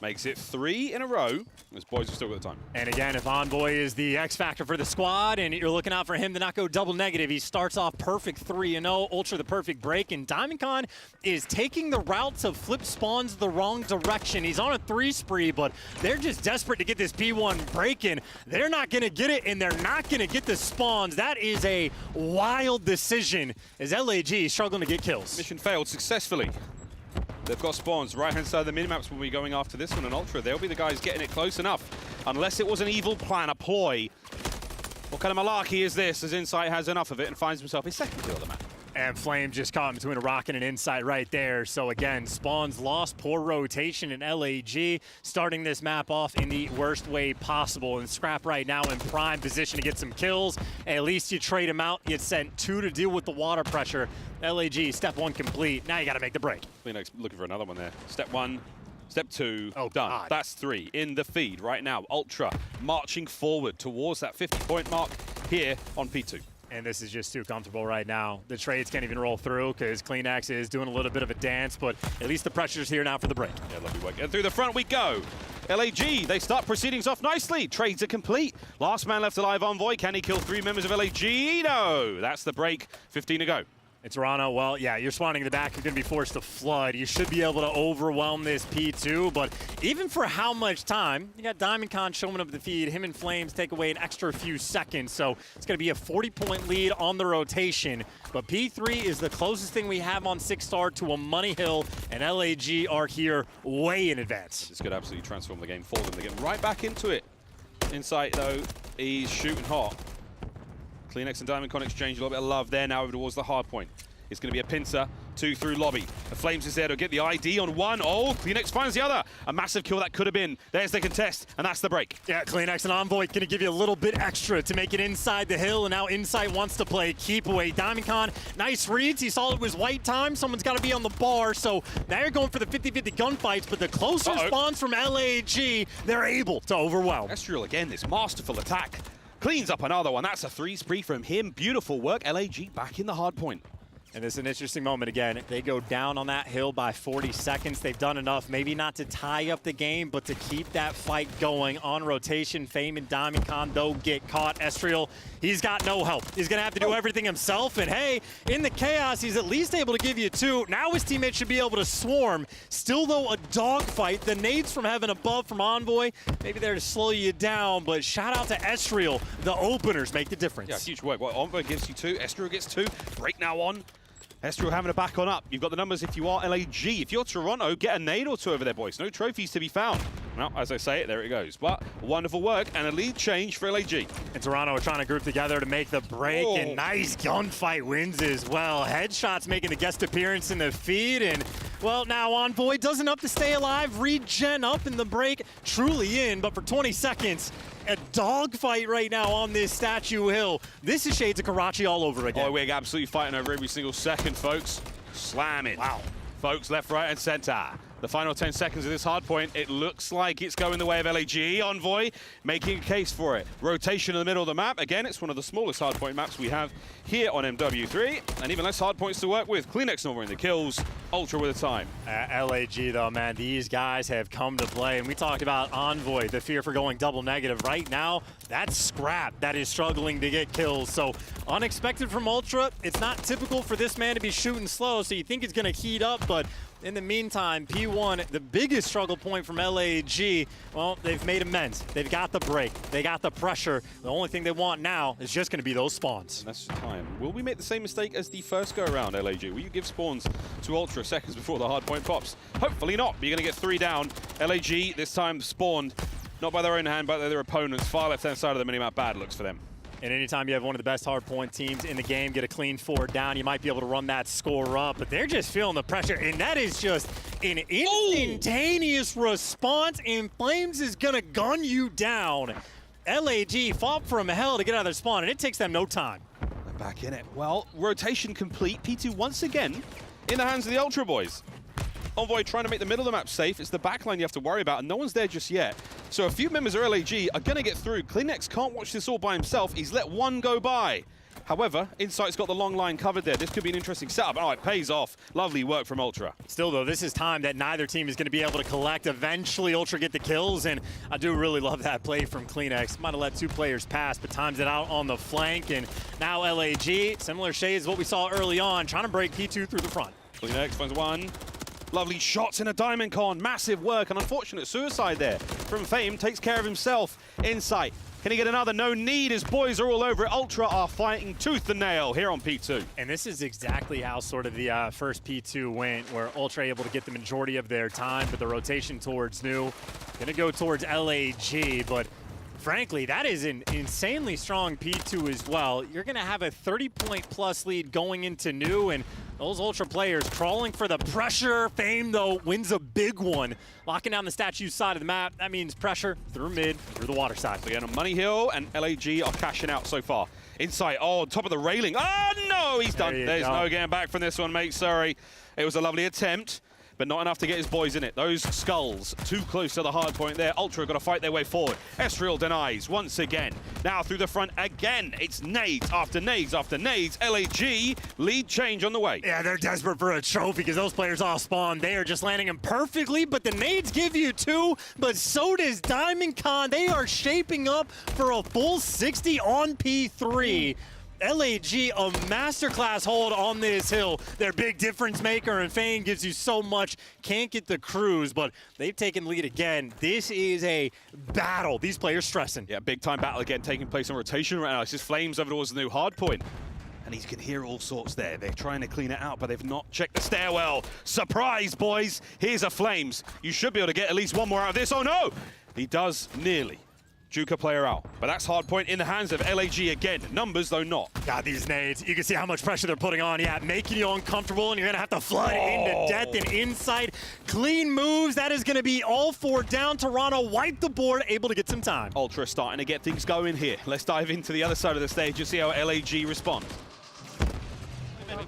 Makes it 3 in a row, as boys have still got the time. And again, if Envoy is the X factor for the squad and you're looking out for him to not go double negative, he starts off perfect 3-0, Ultra the perfect break, and DiamondCon is taking the route to flip spawns the wrong direction. He's on a 3 spree, but they're just desperate to get this P1 breaking. They're not going to get it, and they're not going to get the spawns. That is a wild decision as LAG is struggling to get kills. Mission failed successfully. They've got spawns. Right-hand side of the minimaps will be going after this one, and Ultra, they'll be the guys getting it close enough. Unless it was an evil plan, a ploy. What kind of malarkey is this, as Insight has enough of it and finds himself his second kill of the map? And Flame just caught between a rock and an Insight right there. So again, spawns lost, poor rotation in LAG, starting this map off in the worst way possible. And Scrap right now in prime position to get some kills. At least you trade him out, you sent 2 to deal with the water pressure. LAG, step 1 complete. Now you gotta make the break. Phoenix looking for another one there. Step 1, step 2, oh, done. God. That's 3 in the feed right now. Ultra marching forward towards that 50-point mark. here on P2. And this is just too comfortable right now. The trades can't even roll through because Kleenex is doing a little bit of a dance, but at least the pressure's here now for the break. Yeah, lovely work. And through the front we go. LAG, they start proceedings off nicely. Trades are complete. Last man left alive, Envoy. Can he kill 3 members of LAG? No. That's the break. 15 to go. And Toronto, well, yeah, you're spawning in the back. You're going to be forced to flood. You should be able to overwhelm this P2, but even for how much time, you got DiamondCon showing up the feed. Him and Flames take away an extra few seconds, so it's going to be a 40-point lead on the rotation. But P3 is the closest thing we have on 6-star to a money hill, and LAG are here way in advance. This could absolutely transform the game for them. They get right back into it. Insight, though, he's shooting hot. Kleenex and DiamondCon exchange a little bit of love there now over towards the hard point. It's going to be a pincer, 2 through lobby. The Flames is there to get the ID on 1. Oh, Kleenex finds the other. A massive kill that could have been. There's the contest, and that's the break. Yeah, Kleenex and Envoy going to give you a little bit extra to make it inside the hill, and now Insight wants to play keep away. DiamondCon, nice reads. He saw it was white time. Someone's got to be on the bar, so now you're going for the 50-50 gunfights, but the closer spawns from LAG, they're able to overwhelm. Estriel again, this masterful attack. Cleans up another one. That's a 3 spree from him. Beautiful work. LAG back in the hard point. And it's an interesting moment again. They go down on that hill by 40 seconds. They've done enough, maybe not to tie up the game, but to keep that fight going on rotation. Fame and DiamondCon, though, get caught. Estriel, he's got no help. He's going to have to do everything himself. And hey, in the chaos, he's at least able to give you 2. Now his teammates should be able to swarm. Still, though, a dogfight. The nades from heaven above from Envoy, maybe there to slow you down, but shout out to Estriel. The openers make the difference. Yeah, huge work. Well, Envoy gives you 2. Estriel gets 2. Break now on. Estriel having a back on up. You've got the numbers if you are LAG. If you're Toronto, get a nade or 2 over there, boys. No trophies to be found. Well, as I say it, there it goes. But wonderful work and a lead change for LAG. And Toronto are trying to group together to make the break, and nice gunfight wins as well. Headshots making the guest appearance in the feed, and well, now Envoy does enough to stay alive, regen up in the break, truly in, but for 20 seconds, a dogfight right now on this Statue Hill. This is shades of Karachi all over again. Oh, we're absolutely fighting over every single second, folks. Slamming. Wow. Folks, left, right, and center. The final 10 seconds of this hard point, it looks like it's going the way of LAG. Envoy making a case for it. Rotation in the middle of the map. Again, it's one of the smallest hard point maps we have here on MW3, and even less hard points to work with. Kleenex Nova in the kills, Ultra with the time. LAG, though, man, these guys have come to play, and we talked about Envoy, the fear for going double negative. Right now, that's Scrap that is struggling to get kills, so unexpected from Ultra. It's not typical for this man to be shooting slow, so you think it's going to heat up, but in the meantime, P1, the biggest struggle point from LAG, well, they've made amends. They've got the break. They got the pressure. The only thing they want now is just going to be those spawns. That's time. Will we make the same mistake as the first go-around, LAG? Will you give spawns to Ultra seconds before the hard point pops? Hopefully not, but you're going to get 3 down. LAG, this time spawned, not by their own hand, but by their opponents. Far left-hand side of the minimap, bad looks for them. And anytime you have one of the best hardpoint teams in the game, get a clean 4 down, you might be able to run that score up, but they're just feeling the pressure, and that is just an instantaneous response, and Flames is gonna gun you down. LAG fought from hell to get out of their spawn, and it takes them no time. They're back in it. Well, rotation complete. P2 once again in the hands of the Ultra boys. Envoy trying to make the middle of the map safe. It's the backline you have to worry about, and no one's there just yet. So a few members of LAG are going to get through. Kleenex can't watch this all by himself. He's let 1 go by. However, Insight's got the long line covered there. This could be an interesting setup. Oh, it pays off. Lovely work from Ultra. Still, though, this is time that neither team is going to be able to collect. Eventually, Ultra get the kills, and I do really love that play from Kleenex. Might have let 2 players pass, but times it out on the flank, and now LAG, similar shades as what we saw early on, trying to break P2 through the front. Kleenex finds 1. Lovely shots in a DiamondCon. Massive work. An unfortunate suicide there from Fame. Takes care of himself. Insight. Can he get another? No need. His boys are all over it. Ultra are fighting tooth and nail here on P2. And this is exactly how sort of the first P2 went, where Ultra able to get the majority of their time, but the rotation towards New. Gonna go towards LAG, but frankly, that is an insanely strong P2 as well. You're gonna have a 30-point+ lead going into New, and those Ultra players crawling for the pressure. Fame, though, wins a big one. Locking down the statue side of the map. That means pressure through mid, through the water side. Again, on Money Hill, and LAG are cashing out so far. Insight, oh, top of the railing. Oh, no, he's done. There's no getting back from this one, mate. Sorry. It was a lovely attempt. but not enough to get his boys in it. Those skulls too close to the hard point there. Ultra got to fight their way forward. Esriel denies once again. Now through the front again. It's nades after nades after nades. LAG lead change on the way. Yeah, they're desperate for a trophy because those players all spawn. They are just landing them perfectly, but the nades give you 2, but so does Diamond Con. They are shaping up for a full 60 on P3. LAG, a masterclass hold on this hill. Their big difference maker, and Fane gives you so much. Can't get the cruise, but they've taken lead again. This is a battle. These players stressing. Yeah, big time battle again taking place on rotation right now. It's just Flames over towards the new hard point. And he can hear all sorts there. They're trying to clean it out, but they've not checked the stairwell. Surprise, boys. Here's a Flames. You should be able to get at least one more out of this. Oh, no! He does nearly. Juka player out. But that's hard point in the hands of LAG again. Numbers, though, not. God, these nades. You can see how much pressure they're putting on. Yeah, making you uncomfortable, and you're going to have to flood into death and inside. Clean moves. That is going to be all 4 down. Toronto wipe the board, able to get some time. Ultra starting to get things going here. Let's dive into the other side of the stage and see how LAG respond.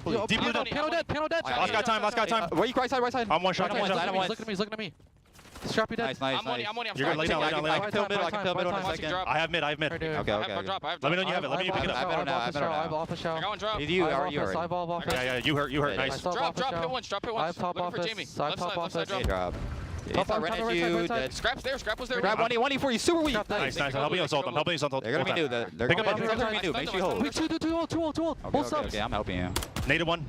Yo, Deep blue dead. Panel dead. Last guy time. Where you right side? I'm one shot. He's looking at me. Scrappy dead. Nice. I'm on you. You're good. Lay down. I can kill mid on a second. I have mid. Okay. I have drop. Let me know you have it. Let me pick it up. I have office show. got one drop. You already. Yeah, you hurt. Nice. Drop, hit once. I have top Looking for office. Jamie. I Left have top side office. drop. Top right at you. Scrap's there. Scrap was there. Grab 1D for you. Super weak. Nice. I'm helping you on Sultan. They're gonna be new. They're Pick up gonna mid. be new. Make sure you hold. Wait, two hold. Both subs. Okay, I'm helping you. Native one.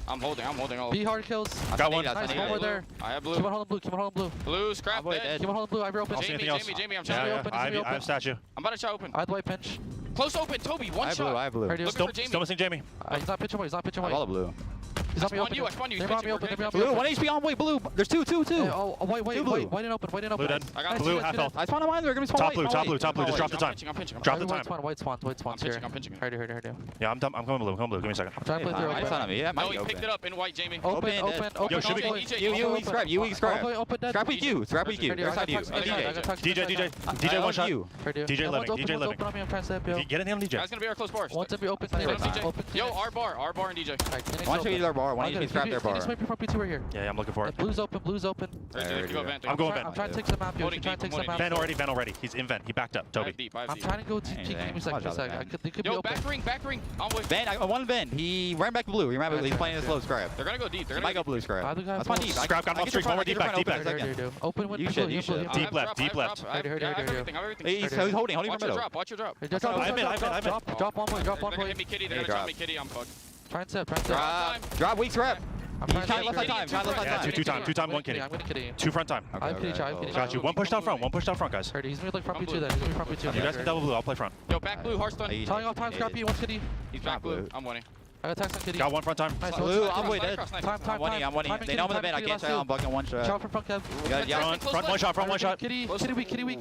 I'm holding all. Be hard kills. Got one. Nice, one more there. I have blue. Keep on holding blue. Blue, scrap dead. Keep on holding blue. I've open. Jamie, I'm trying Yeah, to yeah. I have statue. I'm about to shot open. I have the white pinch. Close open, Toby. One shot. I have blue. Looking for Jamie. Still missing Jamie. He's not pitching away. I have all the blue. He's on me open. I spawn you. They're on me open. Blue, 1 HP on white, blue. There's two. White and open. Blue dead. I got Blue, half health. I spawn on mine. They're gonna be spawn Top blue. Just drop the time. I'm pinching. Drop the time. White spawn's here. I'm pinching. Heard you. Yeah, I'm coming blue. Give me a second. I'm trying to play through. It's on me. Yeah, no, he picked it up in white, Jamie. Open. Yo, should we go? You weak scrap. Open dead. Scrap weak you. Outside you. DJ one shot. DJ living. DJ living. I'm trying to step you. Get in him, DJ. That's gonna be our close bars. One's to be open. Yo, our bar and DJ. One should be their bar. One HP scrap their bar. Yeah, I'm looking for it. Blue's open. I'm going vent. I'm trying to take some map. Vent already. He's in vent. He backed up. Toby. I'm trying to go to peek him a second. They could be Yo, open. back ring. I'm with. One vent. He ran back to blue. He's playing this low scrap. They're gonna go deep. Might go blue scrap. That's my deep. Scrap got him off streak. One more deep back. Open with you should. Deep left. I have everything. He's holding Watch from your middle. drop. Watch your drop. I have it. Drop one They're point. gonna hit me, Kitty. They're gonna drop me, Kitty. I'm fucked. Try and set. Drop Weak scrap. I'm trying to left time. Yeah, two time, one kitty. I'm gonna kitty. 2 front time. I have kitty. Got you. One push down front, guys. He's gonna be like front B2 then. You guys can double blue. I'll play front. Yo, back blue, Hearthstone. Telling off time, Scrappy. One kitty. He's back blue. I'm winning. I got tax on kitty. Got one front time. Nice. Blue, I'm way dead. Time. I'm winning. They know I'm in the bed. I can't tell. I'm bucking one shot. Shot for front Kev. Front one shot. Kitty weak.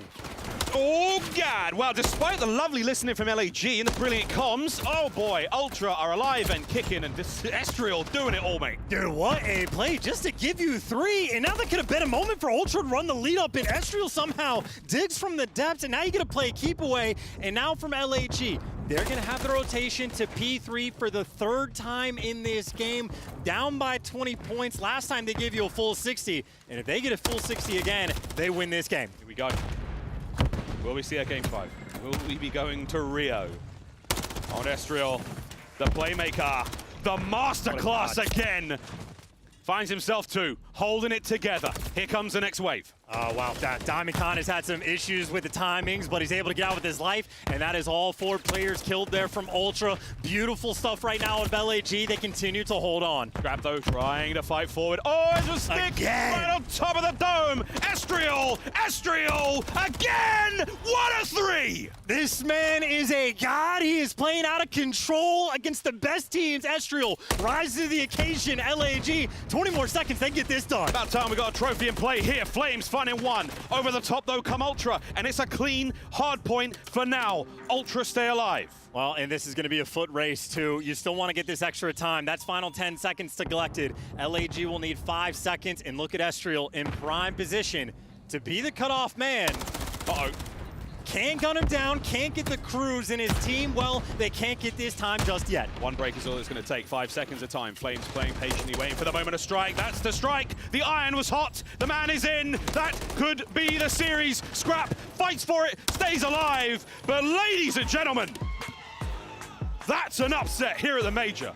Oh, God. Well, despite the lovely listening from LAG and the brilliant comms, oh, boy, Ultra are alive and kicking, and this Estriel doing it all, mate. Dude, what a play just to give you 3. And now that could have been a moment for Ultra to run the lead up, and Estriel somehow digs from the depths, and now you get to play a keep away. And now from LAG, they're going to have the rotation to P3 for the 3rd time in this game, down by 20 points. Last time they gave you a full 60, and if they get a full 60 again, they win this game. Here we go. Will we see a game 5? Will we be going to Rio? On Estriel, the playmaker, the masterclass again. Finds himself 2, holding it together. Here comes the next wave. Oh, wow. Diamond Con has had some issues with the timings, but he's able to get out with his life, and that is all 4 players killed there from Ultra. Beautiful stuff right now of LAG. They continue to hold on. Grab though, trying to fight forward. Oh, it's a stick right on top of the dome. Estriel again. What a 3! This man is a god. He is playing out of control against the best teams. Estriel rises to the occasion. LAG, 20 more seconds, they get this done. About time we got a trophy in play here. Flames finding 1. Over the top though come Ultra, and it's a clean hard point for now. Ultra stay alive. Well, and this is going to be a foot race, too. You still want to get this extra time. That's final 10 seconds neglected. LAG will need 5 seconds, and look at Estriel in prime position to be the cutoff man. Uh-oh. Can't gun him down, can't get the cruise in his team. Well, they can't get this time just yet. One break is all it's going to take. 5 seconds of time. Flames playing patiently, waiting for the moment of strike. That's the strike. The iron was hot. The man is in. That could be the series. Scrap fights for it, stays alive. But ladies and gentlemen, that's an upset here at the Major.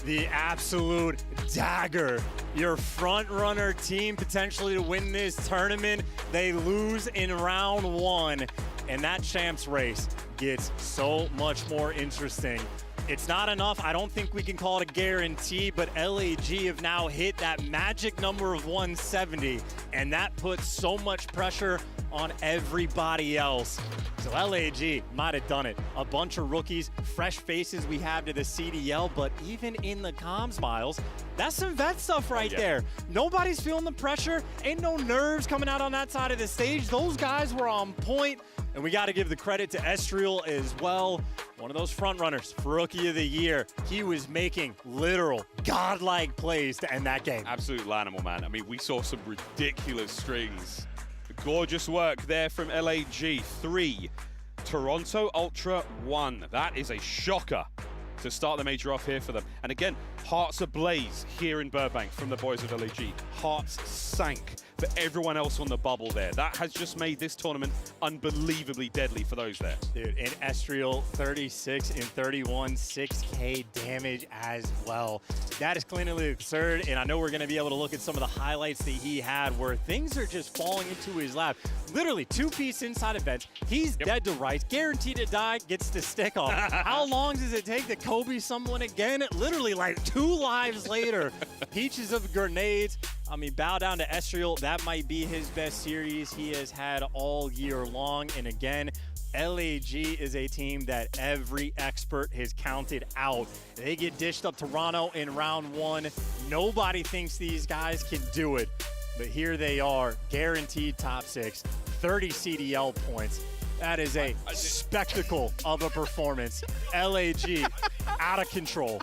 The absolute dagger. Your front runner team potentially to win this tournament. They lose in round 1, and that champs race gets so much more interesting. It's not enough. I don't think we can call it a guarantee, but LAG have now hit that magic number of 170, and that puts so much pressure on everybody else. So LAG might have done it. A bunch of rookies, fresh faces we have to the CDL, but even in the comms, Miles, that's some vet stuff right there. Nobody's feeling the pressure. Ain't no nerves coming out on that side of the stage. Those guys were on point. And we got to give the credit to Estriel as well. One of those front runners for Rookie of the Year. He was making literal godlike plays to end that game. Absolute animal, man. I mean, we saw some ridiculous strings. Gorgeous work there from LAG. 3, Toronto Ultra 1. That is a shocker to start the Major off here for them. And again, hearts ablaze here in Burbank from the boys of LAG. Hearts sank for everyone else on the bubble there. That has just made this tournament unbelievably deadly for those there. Dude, and Estriel 36 and 31, 6K damage as well. That is clearly absurd, and I know we're going to be able to look at some of the highlights that he had where things are just falling into his lap. Literally 2-piece inside of bench. He's dead to rights, guaranteed to die, gets the stick off. How long does it take to Kobe someone again? Literally like 2 lives later. Peaches of grenades. I mean, bow down to Estriel. That might be his best series he has had all year long. And again, LAG is a team that every expert has counted out. They get dished up Toronto in round 1. Nobody thinks these guys can do it. But here they are, guaranteed top 6, 30 CDL points. That is a spectacle of a performance. LAG out of control.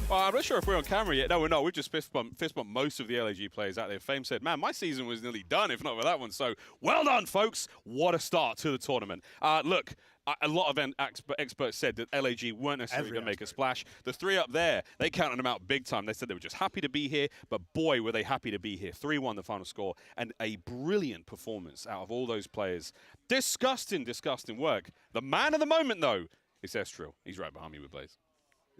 Well, I'm not sure if we're on camera yet. No, we're not. We just fist bumped most of the LAG players out there. Fame said, man, my season was nearly done, if not for that one. So well done, folks. What a start to the tournament. Look, a lot of experts said that LAG weren't necessarily going to make a splash. The 3 up there, they counted them out big time. They said they were just happy to be here, but boy, were they happy to be here. 3-1 the final score, and a brilliant performance out of all those players. Disgusting, disgusting work. The man of the moment, though, is Estriel. He's right behind me with Blaze.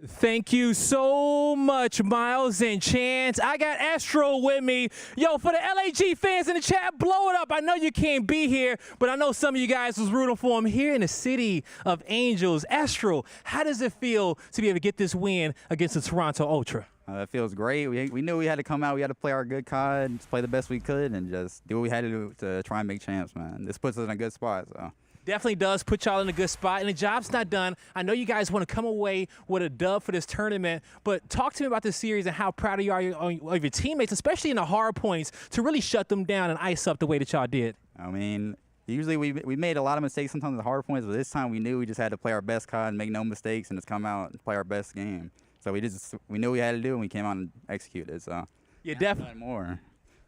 Thank you so much, Miles and Chance. I got Estriel with me. Yo, for the LAG fans in the chat, blow it up. I know you can't be here, but I know some of you guys was rooting for him here in the city of Angels. Estriel, how does it feel to be able to get this win against the Toronto Ultra? It feels great. We knew we had to come out. We had to play our good card, just play the best we could, and just do what we had to do to try and make champs, man. This puts us in a good spot, so. Definitely does put y'all in a good spot, and the job's not done. I know you guys want to come away with a dub for this tournament, but talk to me about this series and how proud you are of your teammates, especially in the hard points, to really shut them down and ice up the way that y'all did. I mean, usually we made a lot of mistakes sometimes in the hard points, but this time we knew we just had to play our best card and make no mistakes and just come out and play our best game. So we knew we had to do, and we came out and executed. So yeah, definitely more.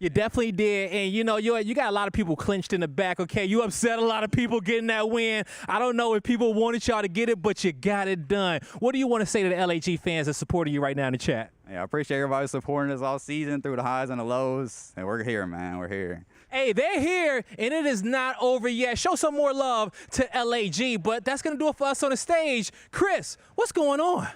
You definitely did, and you know, you got a lot of people clinched in the back, okay? You upset a lot of people getting that win. I don't know if people wanted y'all to get it, but you got it done. What do you want to say to the LAG fans that supporting you right now in the chat? Yeah, I appreciate everybody supporting us all season through the highs and the lows, and we're here, man. We're here. Hey, they're here, and it is not over yet. Show some more love to LAG, but that's going to do it for us on the stage. Chris, what's going on?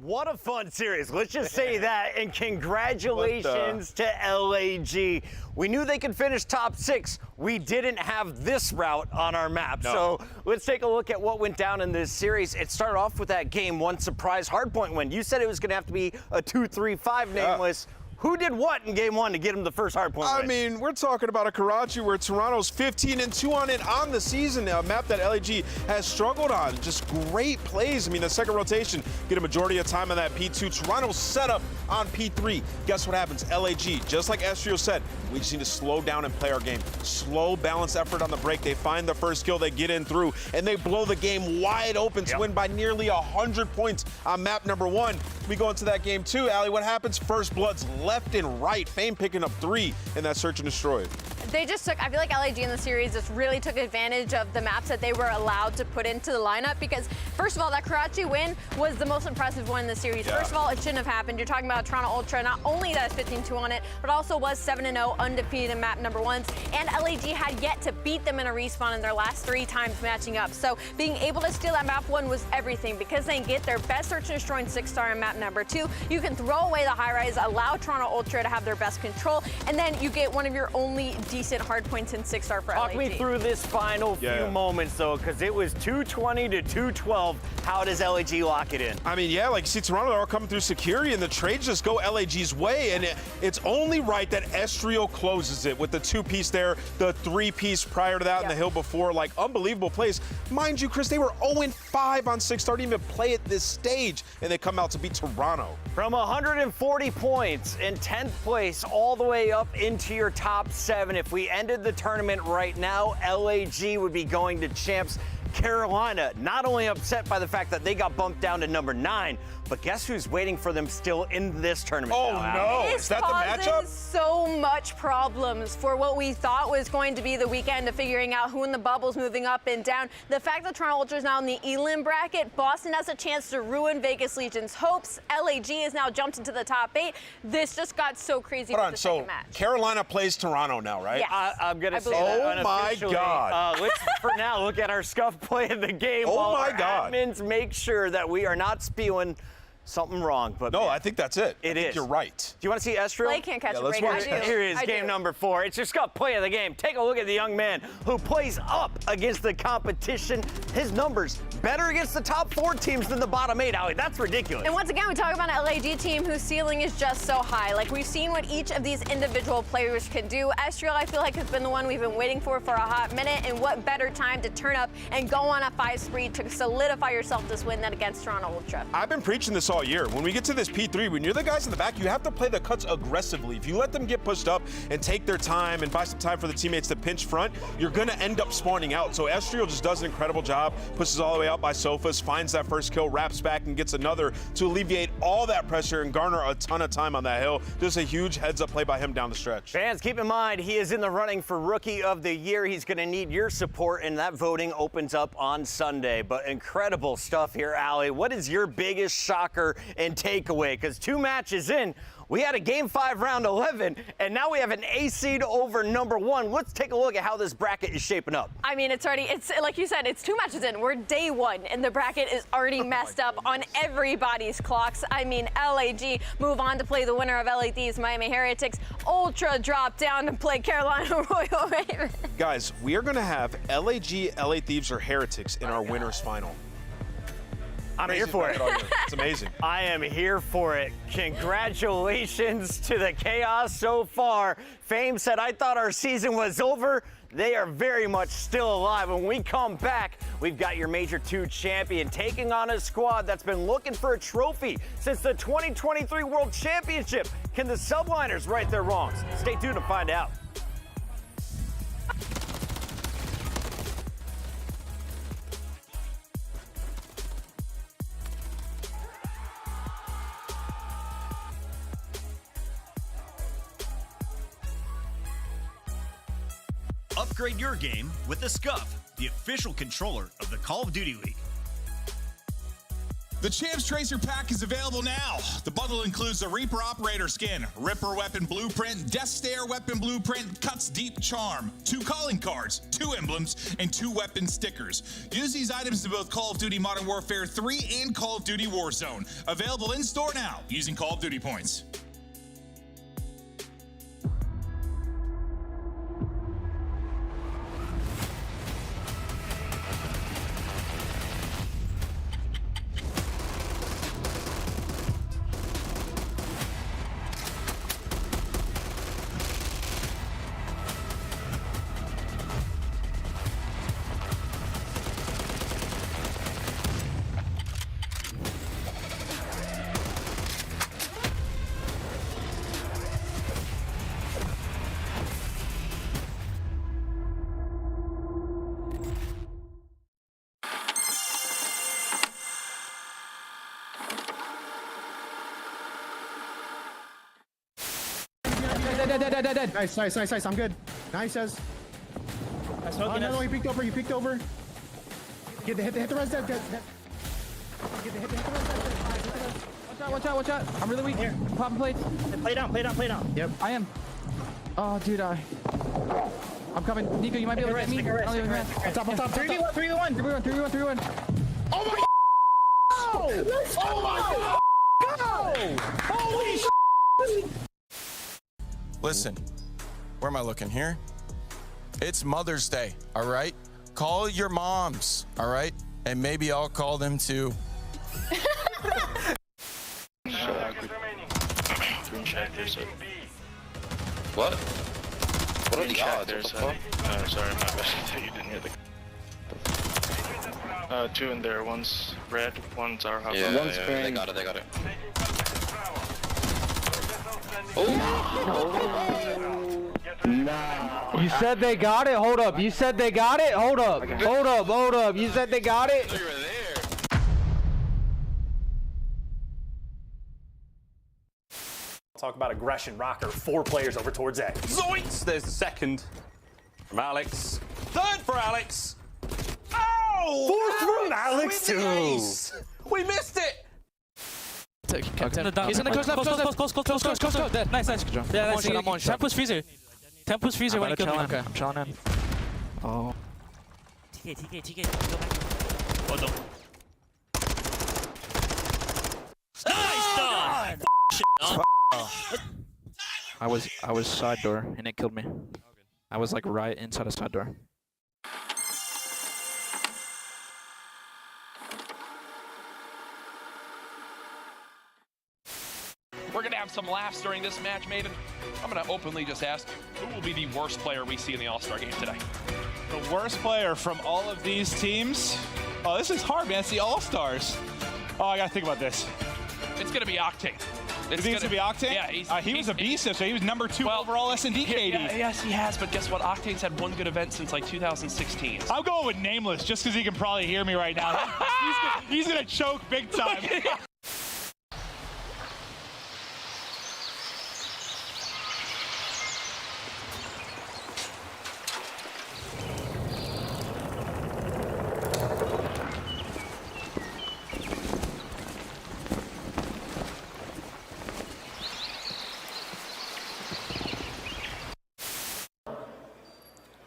What a fun series. Let's just say that. And congratulations to LAG. We knew they could finish top 6. We didn't have this route on our map. No. So let's take a look at what went down in this series. It started off with that game 1 surprise hardpoint win. You said it was going to have to be a 2-3-5 nameless. Who did what in game 1 to get him the first hardpoint win? I mean, we're talking about a Karachi where Toronto's 15-2 on it on the season, a map that LAG has struggled on. Just great plays. I mean, the second rotation get a majority of time on that P2. Toronto's set up on P3. Guess what happens? LAG, just like Estriel said, we just need to slow down and play our game. Slow, balanced effort on the break. They find the first kill, they get in through, and they blow the game wide open to win by nearly 100 points on map number 1. We go into that game 2. Allie, what happens? First Blood's left left and right. Fame picking up 3 in that search and destroy. They just took, I feel like LAG in the series just really took advantage of the maps that they were allowed to put into the lineup because, first of all, that Karachi win was the most impressive one in the series. Yeah. First of all, it shouldn't have happened. You're talking about Toronto Ultra, not only that is 15-2 on it, but also was 7-0 undefeated in map number 1s, and LAG had yet to beat them in a respawn in their last 3 times matching up. So being able to steal that map 1 was everything because they get their best search and destroy in 6-star in map number 2. You can throw away the high rise, allow Toronto Ultra to have their best control, and then you get one of your only decent hard points in 6-star for Talk LAG. me through this final few moments, though, because it was 220 to 212. How does LAG lock it in? I mean, yeah, like, see, Toronto are coming through security, and the trades just go LAG's way, and it's only right that Estriel closes it with the 2-piece there, the 3-piece prior to that, and the hill before. Like, unbelievable plays. Mind you, Chris, they were 0-5 on 6-star, didn't even play at this stage, and they come out to beat Toronto. From 140 points in 10th place all the way up into your top 7. If we ended the tournament right now, LAG would be going to champs. Carolina, not only upset by the fact that they got bumped down to number 9, but guess who's waiting for them still in this tournament? Oh, no. Is that the matchup? So much problems for what we thought was going to be the weekend of figuring out who in the bubble's moving up and down. The fact that Toronto Ultra is now in the Elim bracket, Boston has a chance to ruin Vegas Legion's hopes. LAG is now jumped into the top 8. This just got so crazy with the second match. Carolina plays Toronto now, right? Yes. I'm going to say that unofficially. Oh, my God. Let's, for now, look at our scuff play of the game while our admins make sure that we are not spewing something wrong. But no, I think that's it. I think you're right. Do you want to see Estriel? Blake can't catch a break. I do. Here is I game do. number 4. It's your scuff play of the game. Take a look at the young man who plays up against the competition. His numbers better against the top 4 teams than the bottom 8, Ali. That's ridiculous. And once again, we talk about an LAG team whose ceiling is just so high. Like, we've seen what each of these individual players can do. Estriel, I feel like, has been the one we've been waiting for a hot minute. And what better time to turn up and go on a 5 spree to solidify yourself this win than against Toronto Ultra. I've been preaching this all year. When we get to this P3, when you're the guys in the back, you have to play the cuts aggressively. If you let them get pushed up and take their time and buy some time for the teammates to pinch front, you're going to end up spawning out. So Estriel just does an incredible job, pushes all the way out by Sofas, finds that first kill, wraps back and gets another to alleviate all that pressure and garner a ton of time on that hill. Just a huge heads-up play by him down the stretch. Fans, keep in mind, he is in the running for Rookie of the Year. He's going to need your support, and that voting opens up on Sunday. But incredible stuff here, Ali. What is your biggest shocker and takeaway? Because 2 matches in, we had a Game 5 round 11, and now we have an A seed over number 1. Let's take a look at how this bracket is shaping up. I mean, it's like you said, it's 2 matches in. We're day 1, and the bracket is already messed up on everybody's clocks. I mean, LAG move on to play the winner of LA Thieves, Miami Heretics. Ultra drop down to play Carolina Royal Ravens. Guys, we are going to have LAG, LA Thieves, or Heretics in our winners final. I'm here for it. It's amazing. I am here for it. Congratulations to the chaos so far. Fame said, I thought our season was over. They are very much still alive. When we come back, we've got your Major 2 champion taking on a squad that's been looking for a trophy since the 2023 World Championship. Can the Subliners right their wrongs? Stay tuned to find out. Upgrade your game with the Scuff, the official controller of the Call of Duty League. The Champs Tracer Pack is available now. The bundle includes a Reaper Operator skin, Ripper Weapon Blueprint, Death Stare Weapon Blueprint, Cuts Deep Charm, 2 calling cards, 2 emblems, and 2 weapon stickers. Use these items in both Call of Duty Modern Warfare 3 and Call of Duty Warzone. Available in store now using Call of Duty points. Dead. Nice. I'm good. Nice, says. Another one, he peeked over. Hit the res, dead. Hit the res, Watch out. I'm really weak. Popping plates. Play down. Yep. I am. Oh, dude, I'm coming. Nico, you might be able to get me. On top. 3v1. Oh my Holy shit! Listen, where am I looking here? It's Mother's Day, all right? Call your moms, all right? And maybe I'll call them too. What? What are the odds? Sorry, my bad. You didn't hit the... two in there. One's red, one's our house. Yeah, one's they got it. Nah. You said they got it? Hold up. You said they got it? Hold up. You said they got it? Talk about aggression. Rocker, 4 players over towards A. Zoinks! There's the second from Alex. Third for Alex. Oh! Fourth from Alex, too. We missed it! He's in the close. Dead. Nice. Yeah, nice. I'm on shot. Tempus freezer when he killed me. Okay, I'm chilling in. Oh. TK. Go back. Hold on. Nice done! I was side door and it killed me. I was like right inside a side door. We're going to have some laughs during this match, Maven. I'm going to openly just ask, who will be the worst player we see in the All-Star game today? The worst player from all of these teams? Oh, this is hard, man. It's the All-Stars. Oh, I got to think about this. It's going to be Octane. You think it's going to be Octane? Yeah. He was a beast, so he was number 2 overall SND KD. Yes, he has, but guess what? Octane's had one good event since like 2016. I'm going with Nameless just because he can probably hear me right now. he's going to choke big time.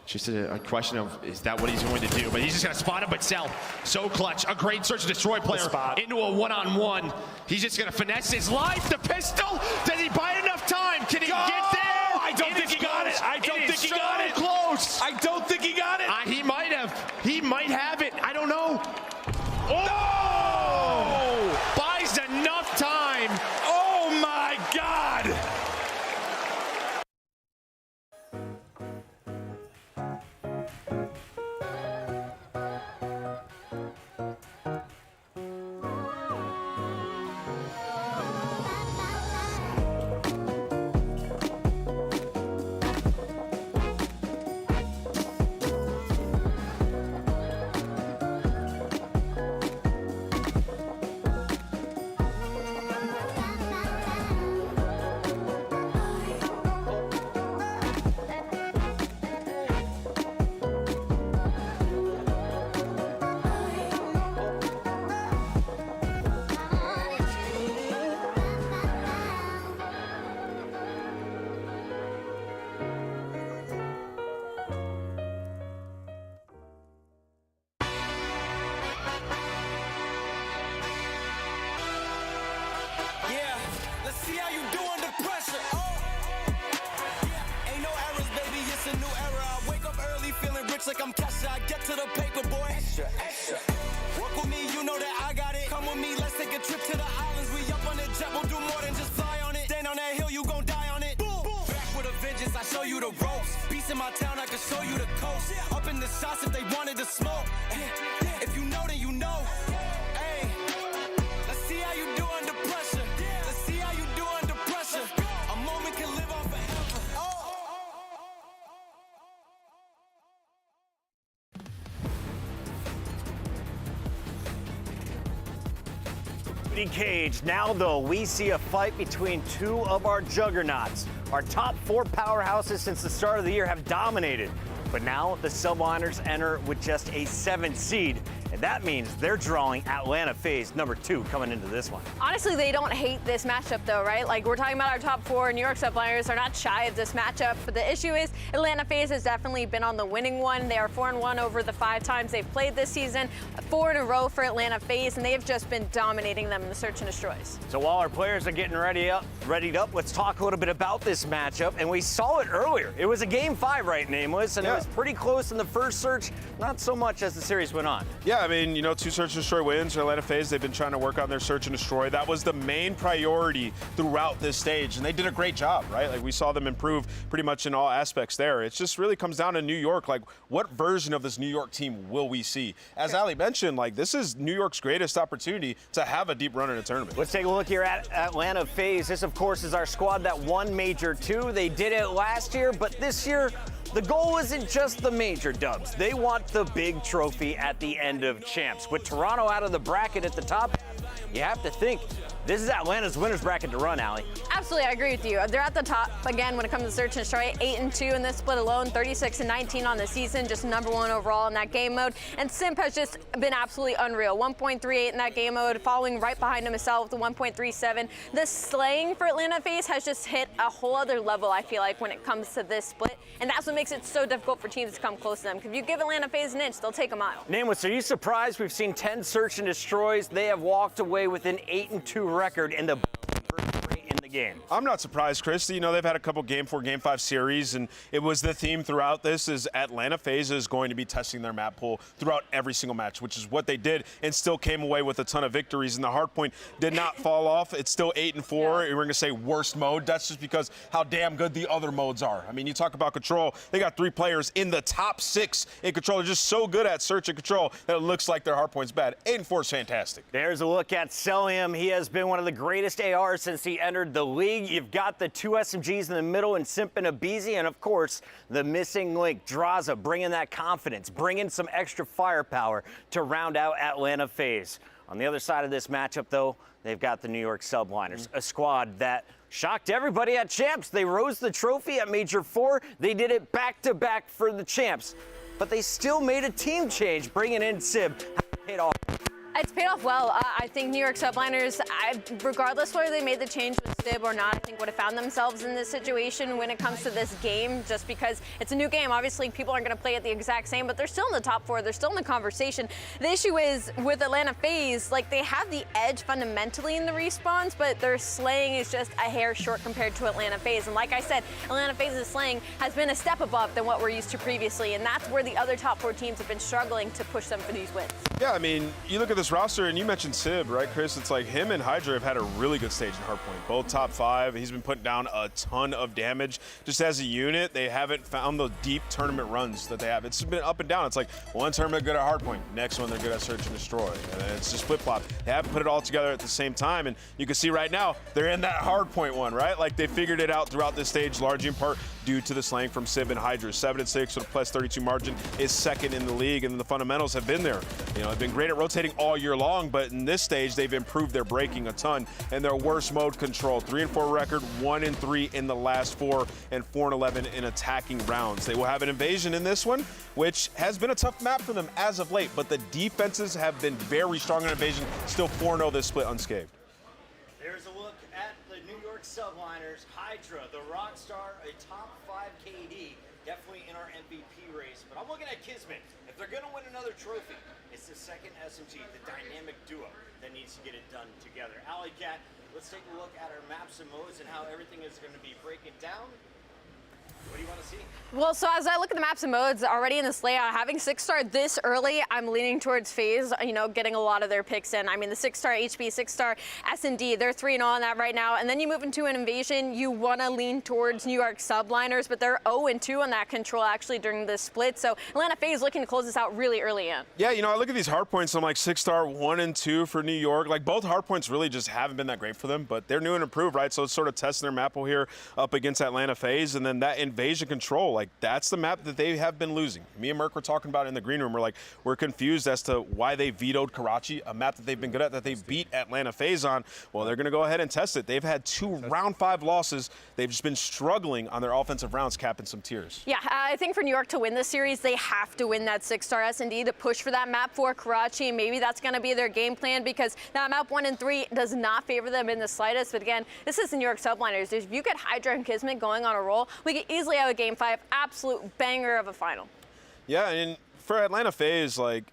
Just a question of, is that what he's going to do? But he's just going to spot him himself. So clutch. A great search and destroy player into a one-on-one. He's just going to finesse his life. The pistol. Does he buy enough time? Can he get there? I don't think he got it. I don't think he got it. Close. I don't think he got it. He might have. He might have it. I don't know. Oh! No! Buys enough time. Oh my God! See how you do under pressure. Ain't no errors, baby. It's a new era. I wake up early, feeling rich like I'm Kesha. I get to the paper, boy. Extra. Work with me, you know that I got it. Come with me, let's take a trip to the islands. We up on the jet, we'll do more than just fly on it. Stand on that hill, you gon' die on it. Boom. Back with a vengeance, I show you the ropes. Peace in my town, I can show you the coast. Up in the shots if they wanted to smoke. If you know, then you know. Hey, let's see how you do under pressure. Let's see how you do under pressure. A moment can live on forever. empty cage. Now, though, we see a fight between two of our juggernauts. Our top 4 powerhouses since the start of the year have dominated. But now the Subliners enter with just a 7th seed. And that means they're drawing Atlanta FaZe number 2 coming into this one. Honestly, they don't hate this matchup though, right? Like we're talking about our top 4, New York Subliners are not shy of this matchup, but the issue is Atlanta FaZe has definitely been on the winning one. They are 4-1 over the 5 times they've played this season, 4 in a row for Atlanta FaZe, and they have just been dominating them in the search and destroys. So while our players are getting readied up, let's talk a little bit about this matchup. And we saw it earlier. It was a game 5, right, Nameless? And it was pretty close in the first search, not so much as the series went on. Yeah, I mean, you know, 2 search and destroy wins for Atlanta FaZe. They've been trying to work on their search and destroy. That was the main priority throughout this stage, and they did a great job, right? Like, we saw them improve pretty much in all aspects there. It just really comes down to New York. Like, what version of this New York team will we see? As Ali mentioned, like, this is New York's greatest opportunity to have a deep run in a tournament. Let's take a look here at Atlanta FaZe. This, of course, is our squad that won Major 2. They did it last year, but this year, the goal isn't just the major dubs. They want the big trophy at the end of champs. With Toronto out of the bracket at the top, you have to think this is Atlanta's winner's bracket to run, Allie. Absolutely, I agree with you. They're at the top, again, when it comes to search and destroy, 8-2 in this split alone, 36-19 on the season, just number 1 overall in that game mode. And Simp has just been absolutely unreal. 1.38 in that game mode, following right behind himself with 1.37. The slaying for Atlanta FaZe has just hit a whole other level, I feel like, when it comes to this split. And that's what makes it so difficult for teams to come close to them. Because if you give Atlanta FaZe an inch, they'll take a mile. Nameless, are you surprised we've seen 10 search and destroys? They have walked away with an 8-2 record in the game. I'm not surprised, Chris. You know, they've had a couple Game 4, Game 5 series, and it was the theme throughout this is Atlanta FaZe is going to be testing their map pool throughout every single match, which is what they did, and still came away with a ton of victories. And the Hardpoint did not fall off. It's still 8-4. We're going to say worst mode. That's just because how damn good the other modes are. I mean, you talk about Control. They got 3 players in the top 6 in Control. They're just so good at search and control that it looks like their Hardpoint's bad. 8-4 is fantastic. There's a look at Celium. He has been one of the greatest ARs since he entered the league. You've got the 2 SMGs in the middle and Simp and Abizi, and of course, the missing link, Draza, bringing that confidence, bringing some extra firepower to round out Atlanta FaZe. On the other side of this matchup, though, they've got the New York Subliners, a squad that shocked everybody at champs. They rose the trophy at Major 4. They did it back-to-back for the champs, but they still made a team change, bringing in Sib. Paid off. It's paid off well. I think New York Subliners, regardless whether they made the change with Sib or not, I think would have found themselves in this situation when it comes to this game, just because it's a new game. Obviously, people aren't going to play it the exact same, but they're still in the top 4. They're still in the conversation. The issue is with Atlanta FaZe, like, they have the edge fundamentally in the respawns, but their slaying is just a hair short compared to Atlanta FaZe. And like I said, Atlanta FaZe's slaying has been a step above than what we're used to previously, and that's where the other top 4 teams have been struggling to push them for these wins. Yeah, I mean, you look at this roster, and you mentioned Sib, right, Chris? It's like him and Hydra have had a really good stage in Hardpoint. Both top 5. He's been putting down a ton of damage. Just as a unit, they haven't found the deep tournament runs that they have. It's been up and down. It's like one tournament good at Hardpoint, next one they're good at Search and Destroy. And then it's just flip-flop. They haven't put it all together at the same time, and you can see right now, they're in that Hardpoint one, right? Like, they figured it out throughout this stage, largely in part due to the slaying from Sib and Hydra. 7-6 with a plus 32 margin is second in the league, and the fundamentals have been there. You know, they've been great at rotating all year long, but in this stage, they've improved their breaking a ton, and their worst mode control. 3-4 record, 1-3 in the last 4, and 4-11 in attacking rounds. They will have an invasion in this one, which has been a tough map for them as of late, but the defenses have been very strong in invasion, still 4-0 this split unscathed. There's a look at the New York Subliners. Hydra, the Rockstar, a top 5 KD, definitely in our MVP race. But I'm looking at Kismet. If they're going to win another trophy, it's the second SMG, the dynamic duo that needs to get it done together. Alley Cat, let's take a look at our maps and modes and how everything is going to be breaking down. What do you want to see? Well, so as I look at the maps and modes already in this layout, having 6-star this early, I'm leaning towards FaZe, you know, getting a lot of their picks in. I mean, the 6-star HB, 6-star SND, they're 3-0 on that right now. And then you move into an invasion, you want to lean towards New York Subliners, but they're 0-2 on that control actually during this split. So Atlanta FaZe looking to close this out really early in. Yeah, you know, I look at these Hardpoints, I'm like 6-star, 1-2 for New York. Like, both Hardpoints really just haven't been that great for them, but they're new and improved, right? So it's sort of testing their map here up against Atlanta FaZe, and then that invasion invasion control. Like, that's the map that they have been losing. Me and Merc were talking about it in the green room. We're confused as to why they vetoed Karachi, a map that they've been good at, that they beat Atlanta FaZe on. Well, they're going to go ahead and test it. They've had 2 round 5 losses. They've just been struggling on their offensive rounds, capping some tiers. Yeah, I think for New York to win this series, they have to win that 6-star SND to push for that map for Karachi. Maybe that's going to be their game plan, because that map 1 and 3 does not favor them in the slightest. But again, this is the New York Subliners. If you get Hydra and Kismet going on a roll, we could easily have a game 5, absolute banger of a final. Yeah, and for Atlanta FaZe, like,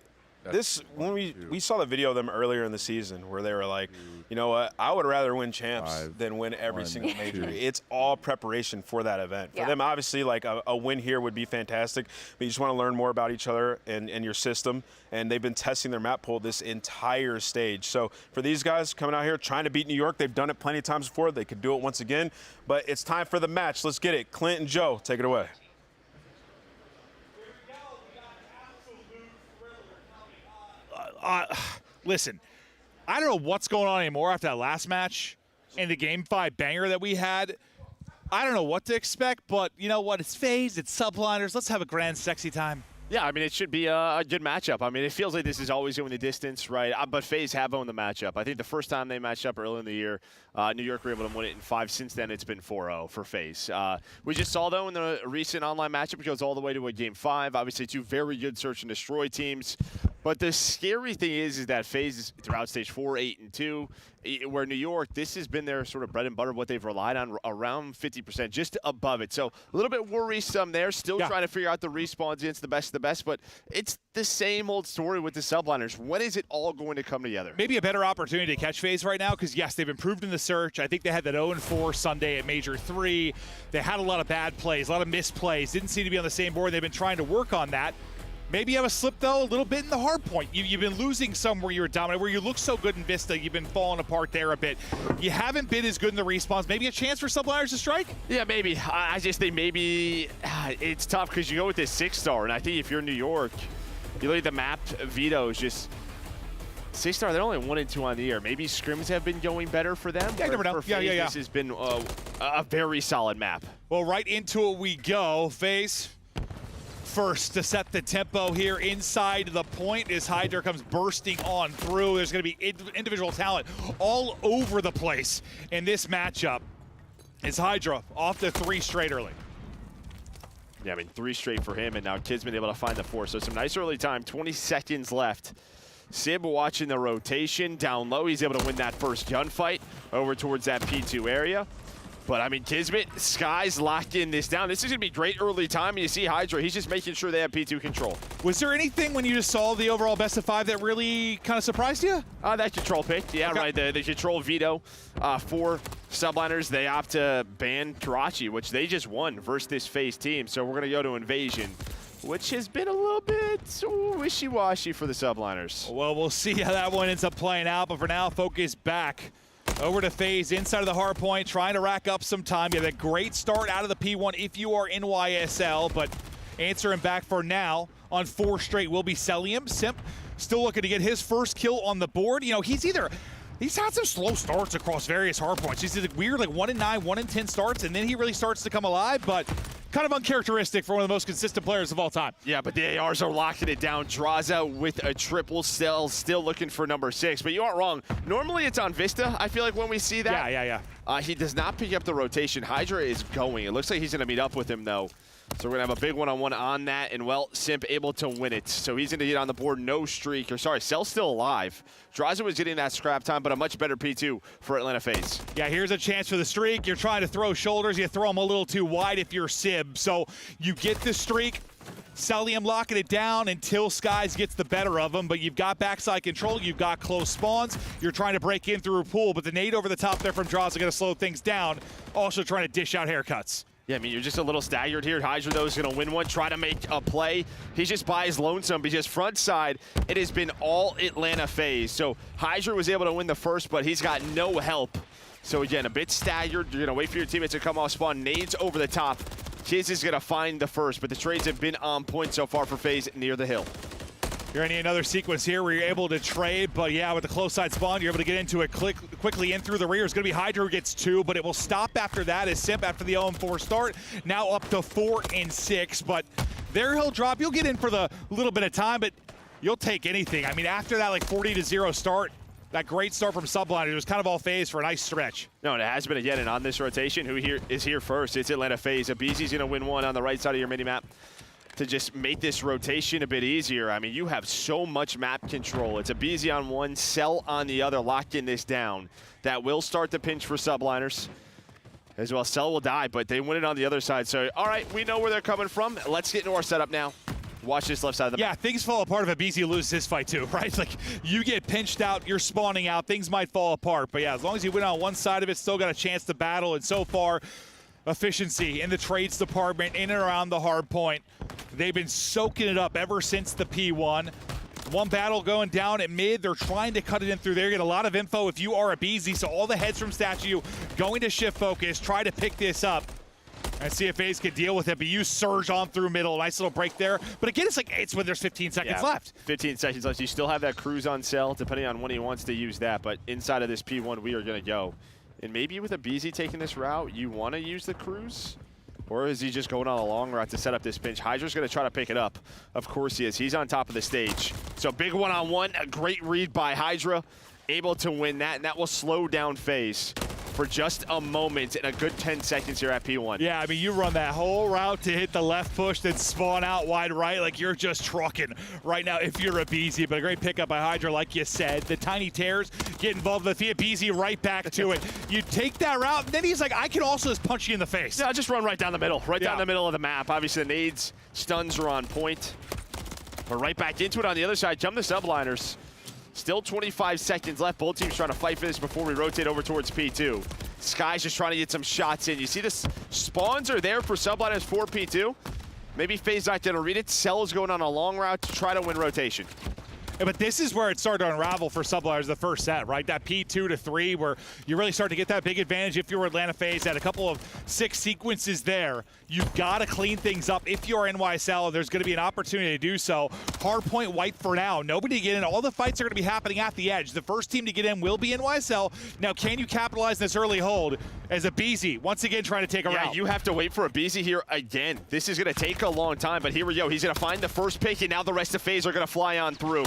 this, when we saw the video of them earlier in the season where they were like, you know what, I would rather win champs than win every single major. It's all preparation for that event. For them, obviously, like a win here would be fantastic, but you just want to learn more about each other and your system, and they've been testing their map pool this entire stage. So for these guys coming out here trying to beat New York, they've done it plenty of times before. They could do it once again, but it's time for the match. Let's get it. Clint and Joe, take it away. Listen, I don't know what's going on anymore after that last match and the game 5 banger that we had. I don't know what to expect, but you know what? It's FaZe, it's Subliners. Let's have a grand, sexy time. Yeah, I mean, it should be a good matchup. I mean, it feels like this is always going the distance, right? But FaZe have owned the matchup. I think the first time they matched up early in the year, New York were able to win it in 5. Since then, it's been 4-0 for FaZe. We just saw, though, in the recent online matchup, it goes all the way to a game 5. Obviously, 2 very good search and destroy teams. But the scary thing is that FaZe is throughout stage 4, 8, and 2, where New York, this has been their sort of bread and butter, what they've relied on, around 50%, just above it. So a little bit worrisome there, still trying to figure out the respawns against the best of the best, but it's the same old story with the Subliners. When is it all going to come together? Maybe a better opportunity to catch FaZe right now, because yes, they've improved in the search. I think they had that 0-4 Sunday at Major 3. They had a lot of bad plays, a lot of misplays, didn't seem to be on the same board. They've been trying to work on that. Maybe you have a slip, though, a little bit in the Hardpoint. You've been losing some where you were dominant, where you look so good in Vista. You've been falling apart there a bit. You haven't been as good in the respawns. Maybe a chance for Subliners to strike? Yeah, maybe. I just think maybe it's tough because you go with this 6-star, and I think if you're New York, you look at the map vetoes, just 6-star, they're only 1 and 2 on the year. Maybe scrims have been going better for them. Yeah, you never know. Yeah. This has been a very solid map. Well, right into it we go. FaZe first to set the tempo here inside the point as Hydra comes bursting on through. There's going to be individual talent all over the place in this matchup. As Hydra off to 3 straight early. Yeah, I mean, 3 straight for him, and now Kismet able to find the 4. So some nice early time, 20 seconds left. Sib watching the rotation down low. He's able to win that first gunfight over towards that P2 area. But, I mean, Kismet, Sky's locking this down. This is going to be great early time. And you see Hydra, he's just making sure they have P2 control. Was there anything when you just saw the overall best of 5 that really kind of surprised you? That control pick. Yeah, okay. Right. The control veto for Subliners. They opt to ban Karachi, which they just won versus this FaZe team. So we're going to go to Invasion, which has been a little bit wishy-washy for the Subliners. Well, we'll see how that one ends up playing out. But for now, focus back over to FaZe inside of the Hardpoint, trying to rack up some time. You have a great start out of the P1 if you are NYSL, but answering back for now on 4 straight will be Celium. Simp still looking to get his first kill on the board. You know, he's had some slow starts across various Hardpoints. He's like weird, like 1 and 9, 1 and 10 starts, and then he really starts to come alive, but kind of uncharacteristic for one of the most consistent players of all time. Yeah, but the ARs are locking it down. Draza with a triple still looking for number 6. But you aren't wrong. Normally it's on Vista, I feel like, when we see that. Yeah. He does not pick up the rotation. Hydra is going. It looks like he's going to meet up with him, though. So we're going to have a big one-on-one on that, and, well, Simp able to win it. So he's going to get on the board, no streak. Or, sorry, Cell's still alive. Draza was getting that scrap time, but a much better P2 for Atlanta FaZe. Yeah, here's a chance for the streak. You're trying to throw shoulders. You throw them a little too wide if you're Sib. So you get the streak. Celium locking it down until Skies gets the better of him, but you've got backside control, you've got close spawns, you're trying to break in through a pool, but the nade over the top there from Draza going to slow things down, also trying to dish out haircuts. Yeah, I mean, you're just a little staggered here. Hydra, though, is going to win one, try to make a play. He's just by his lonesome because front side, it has been all Atlanta FaZe. So Hydra was able to win the first, but he's got no help. So again, a bit staggered. You're going to wait for your teammates to come off spawn. Nades over the top. Kiz is going to find the first, but the trades have been on point so far for FaZe near the hill. You're in another sequence here where you're able to trade, but yeah, with the close side spawn, you're able to get into it quickly in through the rear. It's going to be Hydra who gets 2, but it will stop after that as Simp, after the 0-4 start, now up to 4 and 6. But there he'll drop. You'll get in for the little bit of time, but you'll take anything. I mean, after that, like 40-0 start, that great start from Subliners was kind of all phased for a nice stretch. No, and it has been again, and on this rotation, who is here first? It's Atlanta FaZe. aBeZy's going to win one on the right side of your mini-map to just make this rotation a bit easier. I mean, you have so much map control. It's aBeZy on one, Cell on the other, locking this down. That will start the pinch for Subliners. As well, Cell will die, but they win it on the other side. So, all right, we know where they're coming from. Let's get into our setup now. Watch this left side of the map. Yeah, things fall apart if aBeZy loses this fight too, right? Like, you get pinched out, you're spawning out, things might fall apart. But yeah, as long as you win on one side of it, still got a chance to battle. And so far, efficiency in the trades department, in and around the hard point. They've been soaking it up ever since the P1. One battle going down at mid. They're trying to cut it in through there. Get a lot of info if you are aBeZy. So all the heads from Statue going to shift focus, try to pick this up and see if FaZe can deal with it. But you surge on through middle. Nice little break there. But again, it's when there's 15 seconds left. 15 seconds left. You still have that cruise on Cell, depending on when he wants to use that. But inside of this P1, we are going to go. And maybe with aBeZy taking this route, you want to use the cruise? Or is he just going on a long route to set up this pinch? Hydra's going to try to pick it up. Of course he is. He's on top of the stage. So big one-on-one, a great read by Hydra. Able to win that, and that will slow down FaZe for just a moment and a good 10 seconds here at P1. Yeah, I mean, you run that whole route to hit the left push, then spawn out wide right. Like, you're just trucking right now if you're aBeZy. But a great pickup by Hydra, like you said. The tiny tears get involved with the aBeZy right back to it. You take that route, and then he's like, I can also just punch you in the face. Yeah, just run right down the middle, down the middle of the map. Obviously, the nades, stuns are on point. But right back into it on the other side. Jump the Subliners. Still 25 seconds left. Both teams trying to fight for this before we rotate over towards P2. Sky's just trying to get some shots in. You see the spawns are there for Subliners for P2. Maybe FaZe not going to read it. Cell is going on a long route to try to win rotation. Yeah, but this is where it started to unravel for Subliners the first set, right? That P2 to 3 where you really start to get that big advantage if you're Atlanta FaZe. Had a couple of 6 sequences there. You've got to clean things up if you're NYSL, and there's going to be an opportunity to do so. Hardpoint white for now. Nobody to get in. All the fights are going to be happening at the edge. The first team to get in will be NYSL. Now, can you capitalize this early hold as aBeZy once again trying to take a route? Yeah, you have to wait for aBeZy here again. This is going to take a long time, but here we go. He's going to find the first pick, and now the rest of FaZe are going to fly on through.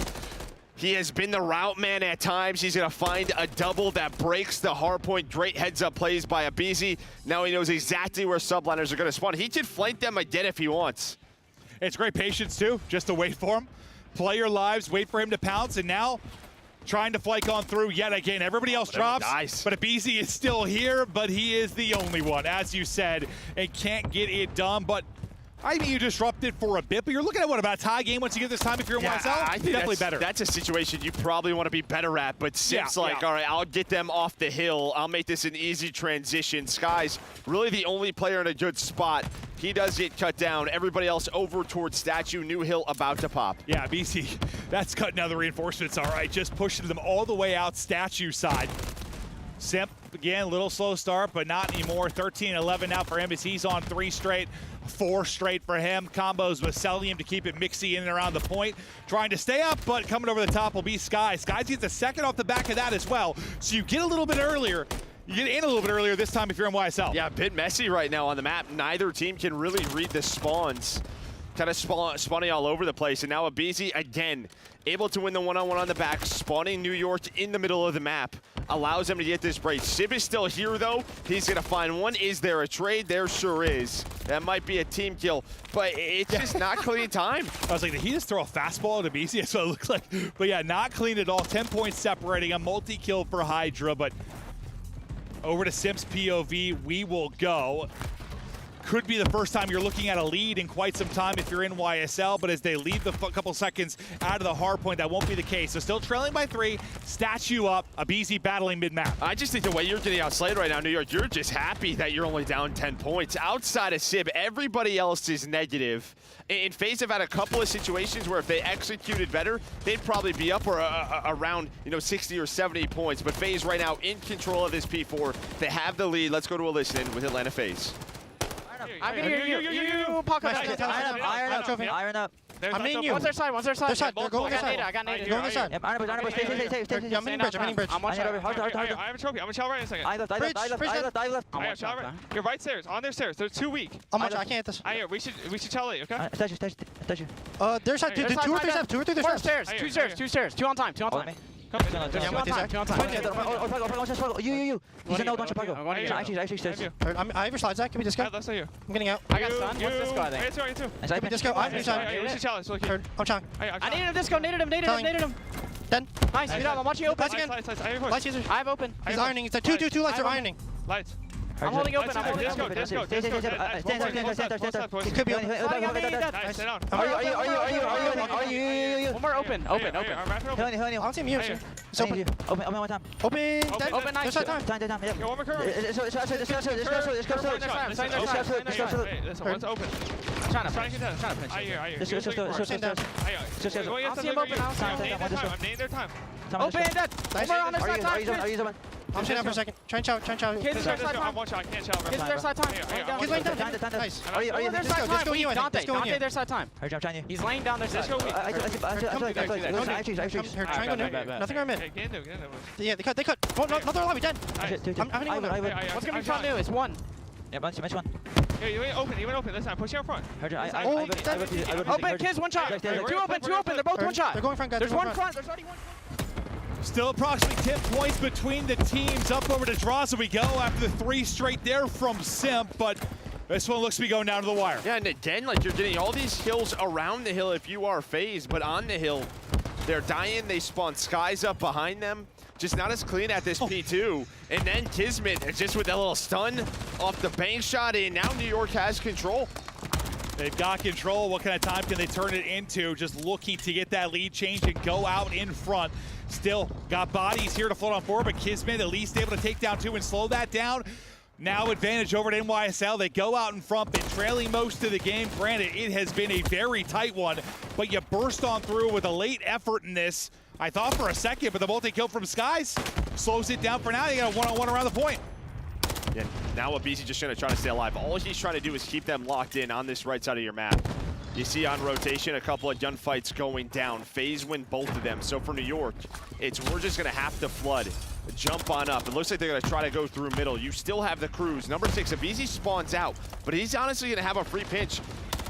He has been the route man at times. He's going to find a double that breaks the hardpoint. Great heads-up plays by aBeZy. Now he knows exactly where Subliners are going to spawn. He can flank them again if he wants. It's great patience, too, just to wait for him. Play your lives, wait for him to pounce, and now trying to flake on through yet again. Everybody else drops, but aBeZy is still here, but he is the only one, as you said, and can't get it done. But I mean, you disrupted for a bit, but you're looking at what, about a tie game once you get this time if you're YSL? I think definitely better. That's a situation you probably want to be better at, but Sim's all right, I'll get them off the hill. I'll make this an easy transition. Sky's really the only player in a good spot. He does get cut down. Everybody else over towards Statue. New Hill about to pop. Yeah, aBeZy, that's cutting out the reinforcements, all right. Just pushing them all the way out Statue side. Simp, again, a little slow start, but not anymore. 13-11 now for him as he's on 3 straight. 4 straight for him. Combos with Celium to keep it mixy in and around the point. Trying to stay up, but coming over the top will be Sky. Sky gets a second off the back of that as well. So you get a little bit earlier. You get in a little bit earlier this time if you're in YSL. Yeah, a bit messy right now on the map. Neither team can really read the spawns. Kind of spawning all over the place. And now aBeZy, again, able to win the one-on-one on the back. Spawning New York in the middle of the map. Allows him to get this break. Sib is still here, though. He's going to find one. Is there a trade? There sure is. That might be a team kill, but it's just not clean time. I was like, did he just throw a fastball at aBeZy? That's what it looked like. But yeah, not clean at all. 10 points separating. A multi-kill for Hydra, but over to Sim's POV, we will go. Could be the first time you're looking at a lead in quite some time if you're in YSL, but as they leave the couple seconds out of the hard point, that won't be the case. So still trailing by 3, Statue up, aBeZy battling mid-map. I just think the way you're getting outslayed right now, New York, you're just happy that you're only down 10 points. Outside of Sib, everybody else is negative. In FaZe have had a couple of situations where if they executed better, they'd probably be up or around 60 or 70 points. But FaZe right now in control of this P4. They have the lead. Let's go to a listen with Atlanta FaZe. I'm gonna hear you. Iron up. I'm in you. One's their side. Their side. They're going their side. I got naded. Going their side. I'm hitting bridge. I'm one shot. I have a trophy. I'm gonna chow right in a second. I left. I have chow right. You're right stairs. On their stairs. They're too weak. I'm one shot. I can't hit this. We should chow late, okay? There's side. 2 or 3 steps. 2 or 3 steps. 2 stairs. 2 on time. 2 on time. Come on. 2 on time. You. He's a no, don't you Pago. I have your slide, Zach. Give me disco. That's not you. I'm getting out. I got stun. What's disco, I think? You too. Give me disco. I'm We should challenge. I'm trying. I needed him disco. Needed him. Done. Nice. I'm watching you open. Lights again. Lights user. I have open. He's ironing. It's 2 lights are ironing. Lights. I'm holding open. Disco. It could be open. Are you? One more open. Open. I don't see him here. It's open. Open one time. Open. Nice. There's time. Yo, one more curve. One's open. I'm trying to pinch. I hear. I'll see him open. I'm naming their time. Open. Dead. One more on their side time. I'm sitting down for a second. Try and chow. Kids is their side time. I can't chow. Kids is their side time. Kids laying down. Nice. Are you their side time? Weak. Dante their side time. He's laying down their side. Triangle new. Nothing on mid. Yeah, they cut. Oh, another lobby. Dead. I'm hitting one. What's going to be fun new? It's one. Yeah, bunch one. Yeah, you ain't open. This time, push out front. Open, kids, one shot. Two open. They're both one shot. They're going front, guys. There's one front. There's already one. Still approximately 10 points between the teams. Up over to Draza we go after the 3 straight there from Simp, but this one looks to be going down to the wire. Yeah, and again, like you're getting all these kills around the hill if you are FaZe, but on the hill, they're dying. They spawn skies up behind them. Just not as clean at this P2. And then Kismet, just with that little stun off the bank shot in. Now New York has control. They've got control. What kind of time can they turn it into? Just looking to get that lead change and go out in front. Still got bodies here to float on forward, but Kismet at least able to take down 2 and slow that down. Now advantage over to NYSL. They go out in front. Been trailing most of the game. Granted, it has been a very tight one, but you burst on through with a late effort in this. I thought for a second, but the multi-kill from Skies slows it down for now. You got a one-on-one around the point. Yeah, now Abizi just gonna try to stay alive. All he's trying to do is keep them locked in on this right side of your map. You see on rotation a couple of gunfights going down. FaZe win both of them. So for New York, we're just gonna have to flood. Jump on up. It looks like they're gonna try to go through middle. You still have the crews. Number 6, Abizi spawns out, but he's honestly gonna have a free pinch.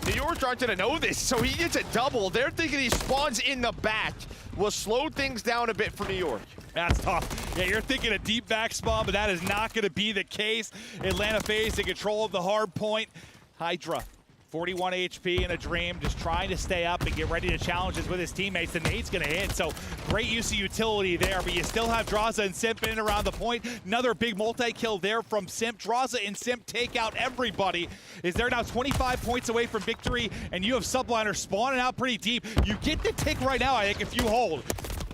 New York aren't gonna know this, so he gets a double. They're thinking he spawns in the back. Will slow things down a bit for New York. That's tough. Yeah, you're thinking a deep back spawn, but that is not going to be the case. Atlanta FaZe in control of the hard point. Hydra, 41 HP in a dream, just trying to stay up and get ready to challenges with his teammates. The nade's going to hit, so great use of utility there, but you still have Draza and Simp in and around the point. Another big multi-kill there from Simp. Draza and Simp take out everybody. Is there now 25 points away from victory, and you have Subliners spawning out pretty deep. You get the tick right now, I think, if you hold.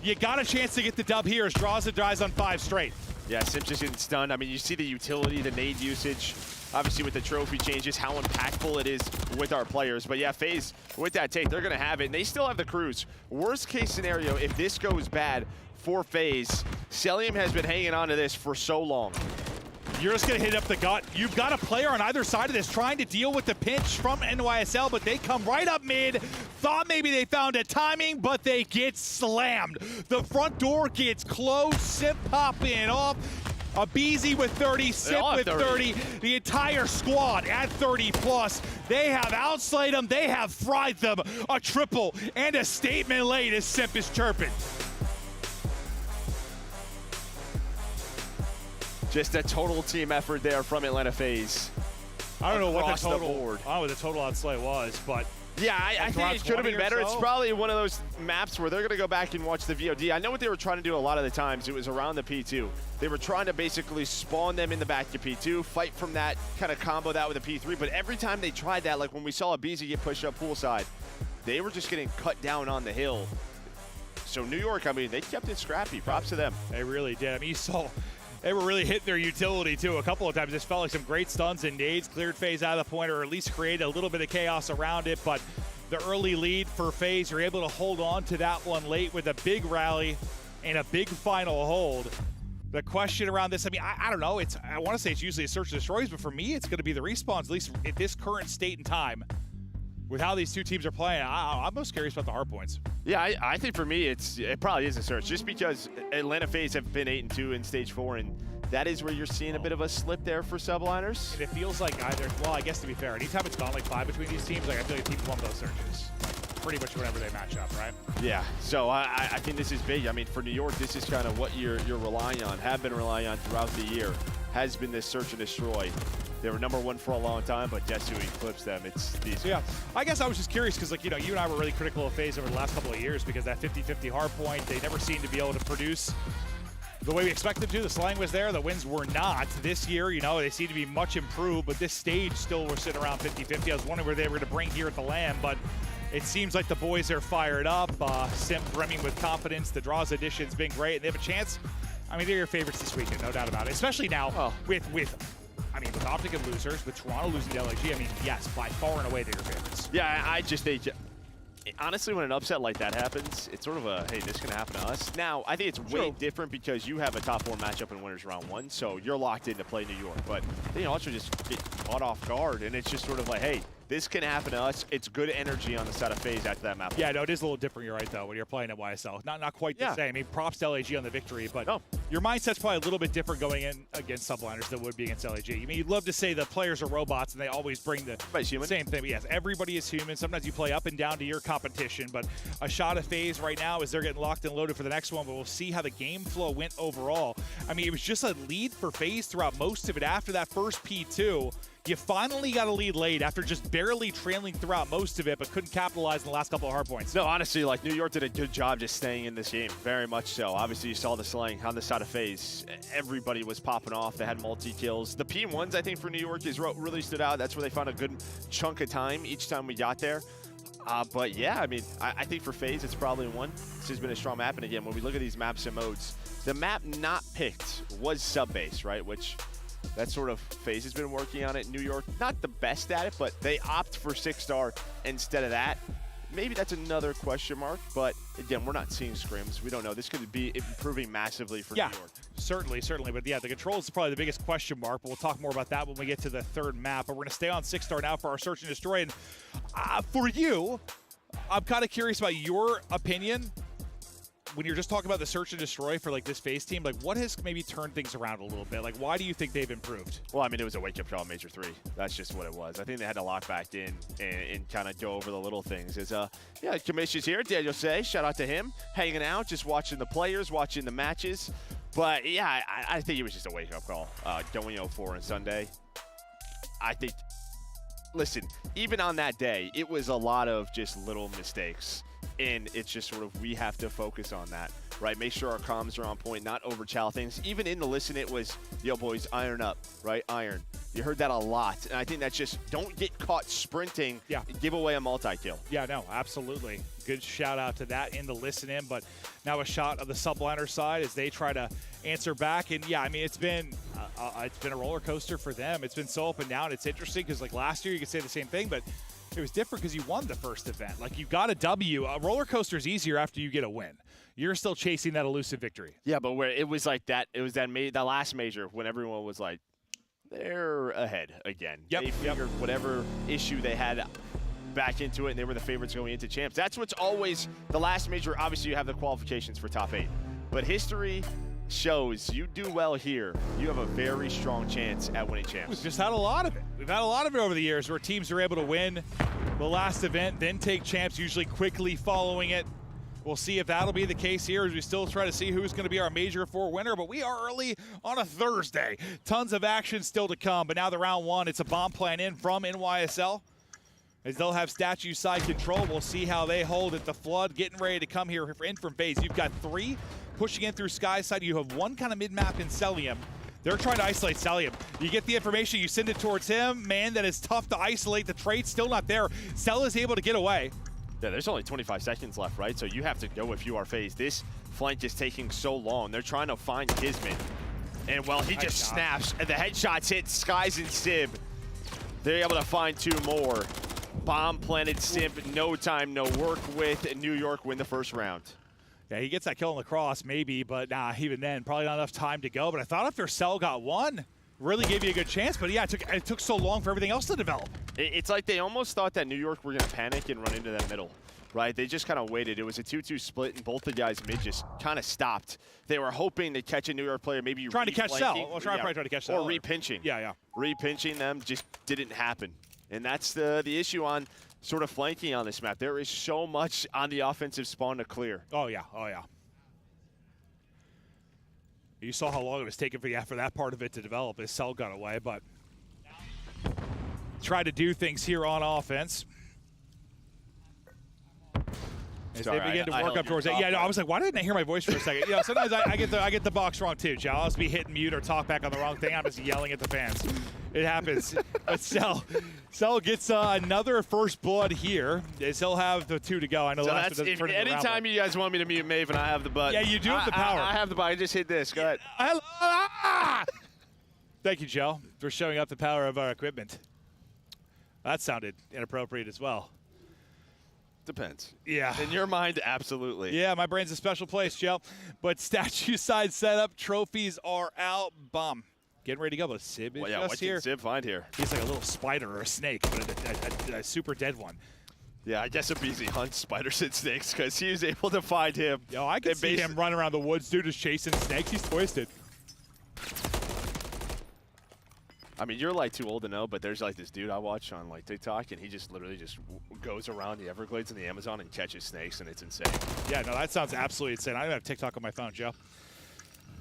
You got a chance to get the dub here as Draza dies on 5 straight. Yeah, Simp just getting stunned. I mean, you see the utility, the nade usage. Obviously, with the trophy changes, how impactful it is with our players. But yeah, FaZe, with that take, they're going to have it. And they still have the crews. Worst case scenario, if this goes bad for FaZe, Celium has been hanging on to this for so long. You're just going to hit up the gut. You've got a player on either side of this trying to deal with the pinch from NYSL, but they come right up mid. Thought maybe they found a timing, but they get slammed. The front door gets closed. Simp popping off. Abizi with 30, Simp with 30. The entire squad at 30 plus. They have outslayed them. They have fried them. A triple and a statement late as Simp is chirping. Just a total team effort there from Atlanta FaZe. I don't know what the total board. I don't know what the total outslay was, but yeah, I think it could have been better. It's probably one of those maps where they're going to go back and watch the VOD. I know what they were trying to do a lot of the times. It was around the P2. They were trying to basically spawn them in the back of P2, fight from that, kind of combo that with a P3. But every time they tried that, like when we saw Abizi get pushed up poolside, they were just getting cut down on the hill. So New York, I mean, they kept it scrappy. Props to them. They really did. I mean, you saw they were really hitting their utility, too, a couple of times. This felt like some great stuns and nades, cleared FaZe out of the point, or at least created a little bit of chaos around it. But the early lead for FaZe, you're able to hold on to that one late with a big rally and a big final hold. The question around this, I mean, I don't know. I want to say it's usually a search and destroys, but for me, it's going to be the respawns, at least at this current state and time. with how these two teams are playing, I'm most curious about the Hardpoints. Yeah, I think for me, it probably is a search, just because Atlanta FaZe have been 8-2 in Stage 4, and that is where you're seeing a bit of a slip there for Subliners. And it feels like either, well, I guess to be fair, anytime it's gone like 5 between these teams, like I feel like teams won those searches. Pretty much whenever they match up, right? Yeah, so I think this is big. I mean, for New York, this is kind of what you're relying on, have been relying on throughout the year, has been this search and destroy. They were #1 for a long time, but guess who eclipsed them? It's these. So yeah, I guess I was just curious because, like, you know, you and I were really critical of FaZe over the last couple of years because that 50-50 Hardpoint, they never seemed to be able to produce the way we expected to. The slang was there, the wins were not. This year, you know, they seem to be much improved, but this stage still were sitting around 50-50. I was wondering where they were going to bring here at the LAN, but it seems like the boys are fired up. Sim brimming with confidence. The draws edition's been great, and they have a chance. I mean, they're your favorites this weekend, no doubt about it. Especially now with Optic and losers, with Toronto losing to LAG. I mean, yes, by far and away they're your favorites. Yeah, I just think, honestly, when an upset like that happens, it's sort of a, hey, this is going to happen to us. Now, I think it's way different because you have a top 4 matchup in winners round 1, so you're locked in to play New York. But they also just get caught off guard, and it's just sort of like, hey, this can happen to us. It's good energy on the side of FaZe after that map. Yeah, no, it is a little different, you're right, though, when you're playing at YSL. Not quite the same. I mean, props to LAG on the victory, but your mindset's probably a little bit different going in against Subliners than would be against LAG. I mean, you'd love to say the players are robots and they always bring the same thing. But yes, everybody is human. Sometimes you play up and down to your competition, but a shot of FaZe right now is they're getting locked and loaded for the next one, but we'll see how the game flow went overall. I mean, it was just a lead for FaZe throughout most of it. After that first P2, you finally got a lead late after just barely trailing throughout most of it, but couldn't capitalize in the last couple of Hardpoints. No, honestly, like, New York did a good job just staying in this game, very much so. Obviously, you saw the slang on the side of FaZe. Everybody was popping off. They had multi-kills. The P1s, I think, for New York is really stood out. That's where they found a good chunk of time each time we got there. But yeah, I mean, I think for FaZe, it's probably one. This has been a strong map. And again, when we look at these maps and modes, the map not picked was sub-base, right? Which, that sort of FaZe has been working on it. New York, not the best at it, but they opt for 6-star instead of that. Maybe that's another question mark, but again, we're not seeing scrims. We don't know. This could be improving massively for New York. Certainly. But yeah, the controls is probably the biggest question mark, but we'll talk more about that when we get to the third map. But we're going to stay on 6-star now for our search and destroy. And for you, I'm kind of curious about your opinion when you're just talking about the search and destroy for, like, this FaZe team. Like, what has maybe turned things around a little bit? Like, why do you think they've improved? Well, I mean, it was a wake-up call Major 3. That's just what it was. I think they had to lock back in and kind of go over the little things. Yeah, Commission's here. Daniel Say, shout out to him. Hanging out, just watching the players, watching the matches. But, yeah, I think it was just a wake-up call. Going 0-4 on Sunday. I think, listen, even on that day, it was a lot of just little mistakes. And it's just sort of, we have to focus on that, right? Make sure our comms are on point, not overchow things. Even in the listen, it was, yo, boys, iron up, right? Iron. You heard that a lot. And I think that's just, don't get caught sprinting. Yeah. Give away a multi-kill. Yeah, no, absolutely. Good shout out to that in the listen in. But now a shot of the Subliner side as they try to answer back. And yeah, I mean, it's been a roller coaster for them. It's been so up and down. It's interesting because, like, last year you could say the same thing, but it was different because you won the first event. Like, you got a W. A roller coaster is easier after you get a win. You're still chasing that elusive victory. Yeah, but where it was like that, it was that last major when everyone was like, they're ahead again. They figured whatever issue they had back into it, and they were the favorites going into champs. That's what's always the last major. Obviously, you have the qualifications for top 8, but history shows you do well here, you have a very strong chance at winning champs. We've just had a lot of it. We've had a lot of it over the years where teams are able to win the last event, then take champs, usually quickly following it. We'll see if that'll be the case here as we still try to see who's going to be our Major 4 winner, but we are early on a Thursday. Tons of action still to come, but now the round 1, it's a bomb plan in from NYSL. As they'll have statue side control. We'll see how they hold at the flood, getting ready to come here in from FaZe. You've got 3 pushing in through Sky side. You have 1 kind of mid-map in Celium. They're trying to isolate Celium. You get the information, you send it towards him. Man, that is tough to isolate. The trade's still not there. Cell is able to get away. Yeah, there's only 25 seconds left, right? So you have to go if you are FaZe. This flank is taking so long. They're trying to find Kismet. And, well, he just snaps. And the headshots hit Skies and Sib. They're able to find 2 more. Bomb planted Simp, no time, no work with. New York win the first round. Yeah, he gets that kill on the cross, maybe, but nah, even then, probably not enough time to go. But I thought after Cell got 1, really gave you a good chance, but yeah, it took so long for everything else to develop. It's like they almost thought that New York were going to panic and run into that middle, right? They just kind of waited. It was a 2-2 split, and both the guys mid just kind of stopped. They were hoping to catch a New York player, maybe trying to catch Cell. Well, probably trying to catch Cell. Or repinching. Yeah. Repinching them just didn't happen. And that's the issue on sort of flanking on this map. There is so much on the offensive spawn to clear. Oh, yeah. You saw how long it was taking for that part of it to develop as Cell got away, but try to do things here on offense. As they begin to work up towards it. Yeah, no, I was like, why didn't I hear my voice for a second? You know, sometimes I get the box wrong too, Joe. I'll just be hitting mute or talk back on the wrong thing. I'm just yelling at the fans. It happens. But Cell gets another first blood here, as he'll have the 2 to go. I know so last that's, anytime you guys want me to mute Maven, I have the button. Yeah, you do have the power. I have the button. I just hit this. Go ahead. Thank you, Joe, for showing up the power of our equipment. That sounded inappropriate as well. Depends. Yeah. In your mind, absolutely. Yeah, my brain's a special place, Joe. But statue side setup, trophies are out. Bum. Getting ready to go, but Sib is just what here. What did Sib find here? He's like a little spider or a snake, but a super dead one. Yeah, I guess Abizi hunts spiders and snakes because he was able to find him. Yo, I can see him running around the woods, dude, just chasing snakes. He's twisted. I mean, you're like too old to know, but there's like this dude I watch on like TikTok, and he just literally just goes around the Everglades in the Amazon and catches snakes, and it's insane. Yeah, no, that sounds absolutely insane. I don't have TikTok on my phone, Joe.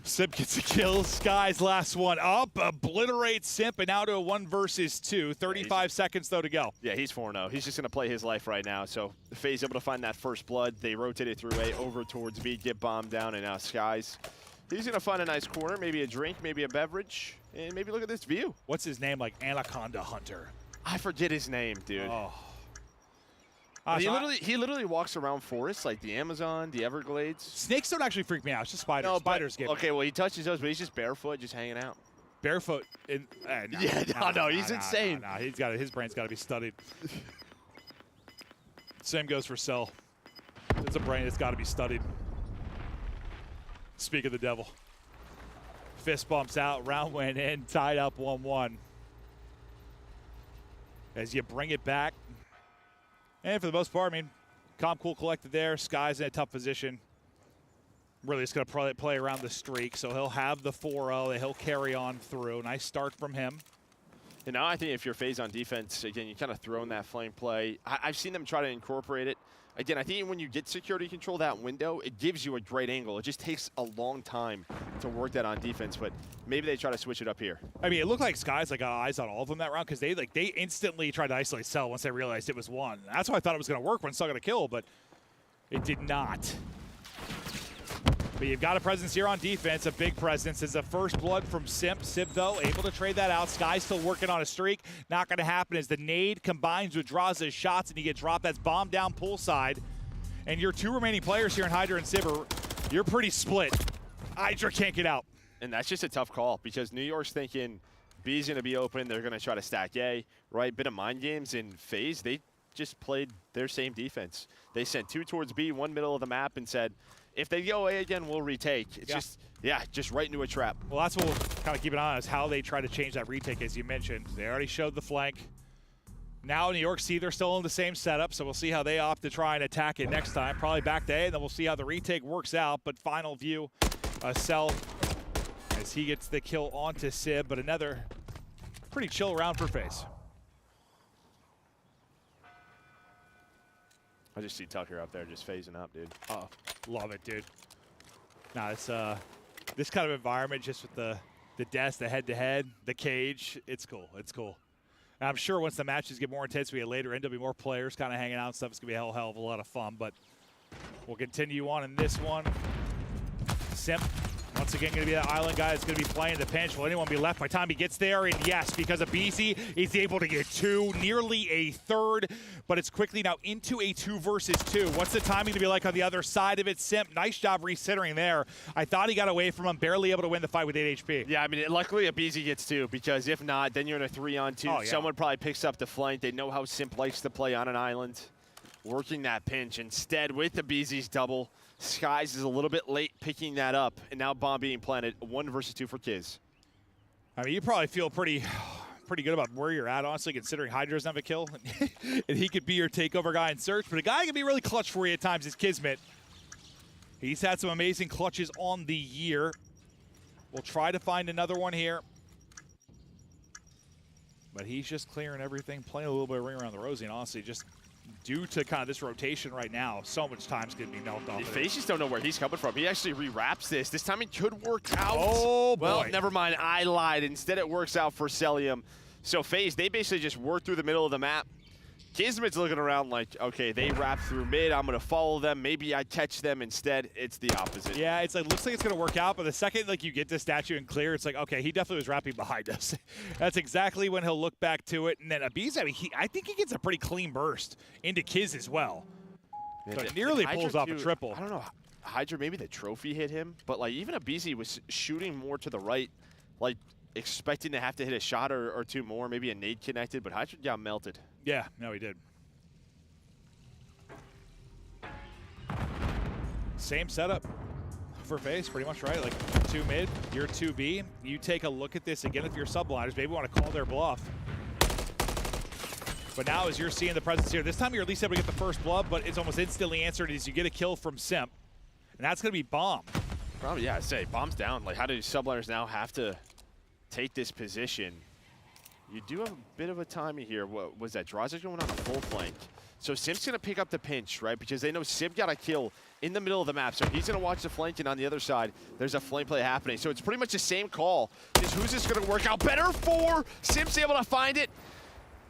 Simp gets a kill. Sky's last one up. Obliterates Simp, and now to a 1 versus 2. 35 seconds, though, to go. Yeah, he's 4-0. He's just going to play his life right now. So FaZe able to find that first blood. They rotate it through A over towards B, get bombed down, and now Sky's. He's going to find a nice corner, maybe a drink, maybe a beverage, and maybe look at this view. What's his name? Like Anaconda Hunter. I forget his name, dude. Oh. He literally walks around forests like the Amazon, the Everglades. Snakes don't actually freak me out. It's just spiders. No, spiders get me. Okay, well, he touches those, but he's just barefoot, just hanging out. Barefoot? No, he's insane. No, his brain's got to be studied. Same goes for Cell. There's a brain that's got to be studied. Speak of the devil. Fist bumps out. Round went in. Tied up 1-1. As you bring it back. And for the most part, I mean, calm, cool, collected there. Sky's in a tough position. Really just going to play around the streak. So he'll have the 4-0 that he'll carry on through. Nice start from him. And now I think if you're FaZe on defense, again, you kind of throw in that flame play. I've seen them try to incorporate it. Again, I think when you get security control that window, it gives you a great angle. It just takes a long time to work that on defense, but maybe they try to switch it up here. I mean, it looked like Sky's got eyes on all of them that round because they instantly tried to isolate Cell once they realized it was one. That's why I thought it was going to work when Cell got a kill, but it did not. But you've got a presence here on defense, a big presence. Is the first blood from Simp. Simp, though, able to trade that out. Sky's still working on a streak. Not going to happen as the nade combines with Draza's shots, and you get dropped. That's bomb down poolside. And your 2 remaining players here in Hydra and Sibber, you're pretty split. Hydra can't get out. And that's just a tough call because New York's thinking B's going to be open. They're going to try to stack A, right? Bit of mind games in FaZe. They just played their same defense. They sent 2 towards B, 1 middle of the map, and said, if they go A again, we'll retake. It's just right into a trap. Well, that's what we'll kind of keep an eye on is how they try to change that retake, as you mentioned. They already showed the flank. Now New York C, they're still in the same setup, so we'll see how they opt to try and attack it next time. Probably back to A, and then we'll see how the retake works out. But final view, Cell, as he gets the kill onto Sib, but another pretty chill round for FaZe. I just see Tucker up there just phasing up, dude. Oh, love it, dude. Nah, it's this kind of environment, just with the desk, the head-to-head, the cage, it's cool. It's cool. And I'm sure once the matches get more intense, we get later in, there'll be more players kind of hanging out and stuff. It's going to be a hell of a lot of fun, but we'll continue on in this one. Simp, once again, going to be that island guy that's going to be playing the pinch. Will anyone be left by the time he gets there? And yes, because of BZ, he's able to get 2, nearly a third, but it's quickly now into a 2 versus 2. What's the timing to be like on the other side of it? Simp, nice job recentering there. I thought he got away from him, barely able to win the fight with 8 HP. Yeah, I mean, luckily a BZ gets 2, because if not, then you're in a 3-on-2. Oh, yeah. Someone probably picks up the flank. They know how Simp likes to play on an island, working that pinch. Instead, with the BZ's double, Skies is a little bit late picking that up, and now bomb being planted. 1 versus 2 for Kiz. I mean, you probably feel pretty good about where you're at, honestly, considering Hydra doesn't have a kill. And he could be your takeover guy in search, but a guy can be really clutch for you at times is Kismet. He's had some amazing clutches on the year. We'll try to find another one here. But he's just clearing everything, playing a little bit of ring around the rosy, and honestly, just due to kind of this rotation right now, so much time's going to be melted off. The FaZe just don't know where he's coming from. He actually re-wraps this. This time it could work out. Oh, boy. Well, never mind. I lied. Instead, it works out for Celium. So FaZe, they basically just work through the middle of the map. Kismet's looking around like, okay, they wrap through mid. I'm going to follow them. Maybe I catch them instead. It's the opposite. Yeah, it's like, looks like it's going to work out, but the second like you get this statue and clear, it's like, okay, he definitely was wrapping behind us. That's exactly when he'll look back to it. And then Abiz, I mean, I think he gets a pretty clean burst into Kiz as well. Yeah, so it nearly pulls off a triple. I don't know. Hydra, maybe the trophy hit him, but like even Abizi was shooting more to the right, like expecting to have to hit a shot or two more, maybe a nade connected, but Hydra got melted. Yeah, no, he did. Same setup for FaZe, pretty much, right? Like 2 mid, you're 2B. You take a look at this again if you're Subliners, maybe want to call their bluff. But now as you're seeing the presence here, this time you're at least able to get the first blood, but it's almost instantly answered as you get a kill from Simp. And that's going to be Bomb. Probably, yeah, I say, Bomb's down. Like, how do Subliners now have to take this position? You do have a bit of a timing here. What was that? Draws going on a full flank. So Simp's going to pick up the pinch, right? Because they know Simp got a kill in the middle of the map. So he's going to watch the flank, and on the other side, there's a flank play happening. So it's pretty much the same call. Just who's this going to work out better for? Simp's able to find it.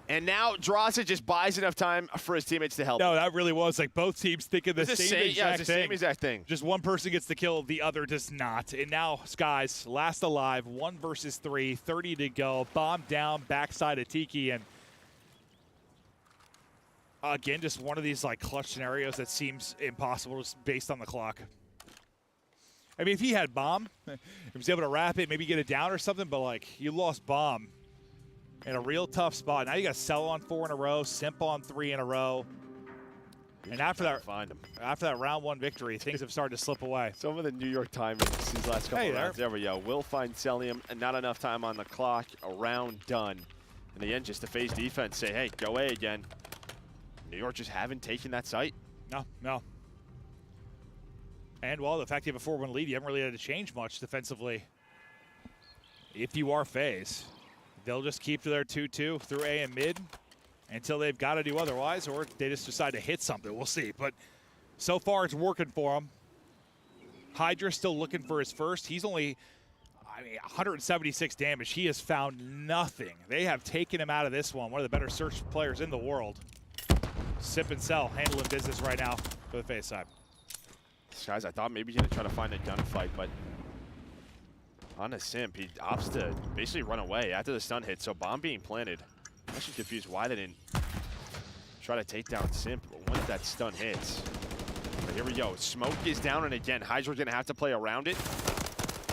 And now Drossa just buys enough time for his teammates to help. No, that really was like both teams thinking the same exact thing. Just one person gets the kill, the other does not. And now Skies last alive, 1 versus 3, 30 to go. Bomb down, backside of Tiki, and again, just one of these like clutch scenarios that seems impossible just based on the clock. I mean, if he had Bomb, he was able to wrap it, maybe get it down or something, but like you lost Bomb in a real tough spot. Now you got Cell on 4 in a row, Simp on 3 in a row. And after that round 1 victory, things have started to slip away. Some of the New York timings these last couple of rounds. There we go. Will find Celium, and not enough time on the clock. A round done. In the end, just the FaZe defense say, hey, go A again. New York just haven't taken that site. No. And, well, the fact you have a 4-1 lead, you haven't really had to change much defensively. If you are FaZe, they'll just keep to their 2-2 through A and mid until they've got to do otherwise, or they just decide to hit something. We'll see. But so far, it's working for them. Hydra's still looking for his first. He's only, 176 damage. He has found nothing. They have taken him out of this one. One of the better search players in the world. Sip and Cell handling business right now for the FaZe side. Guys, I thought maybe he's going to try to find a gunfight, but on a Simp, he opts to basically run away after the stun hit. So Bomb being planted. I'm actually confused why they didn't try to take down Simp once that stun hits. But here we go. Smoke is down, and again, Hydra's going to have to play around it.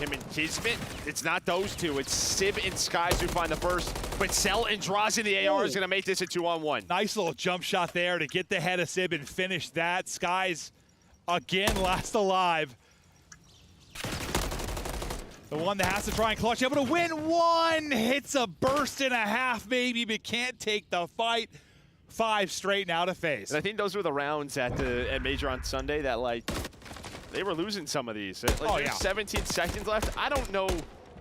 Him and Kismet, it's not those two. It's Sib and Skies who find the first. But Cell and Draws in the AR is going to make this a 2-on-1. Nice little jump shot there to get the head of Sib and finish that. Skies, again, last alive. The one that has to try and clutch, able to win one. Hits a burst and a half maybe, but can't take the fight. 5 straight now to FaZe. And I think those were the rounds at Major on Sunday that, like, they were losing some of these. Like, there's 17 seconds left. I don't know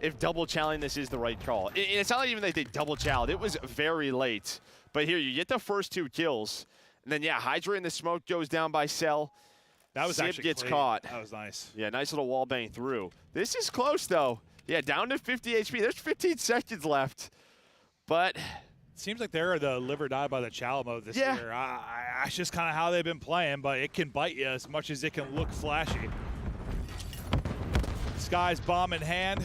if double challenging this is the right call. It's not even that they double challenged. It was very late. But here, you get the first 2 kills. And then, yeah, Hydra in the smoke goes down by Cell. That was Sib actually gets clean. caught. That was nice. Yeah, nice little wall bang through. This is close, though. Yeah, down to 50 HP. There's 15 seconds left. But seems like they're the live or die by the chow mode this year. That's just kind of how they've been playing, but it can bite you as much as it can look flashy. Sky's bomb in hand.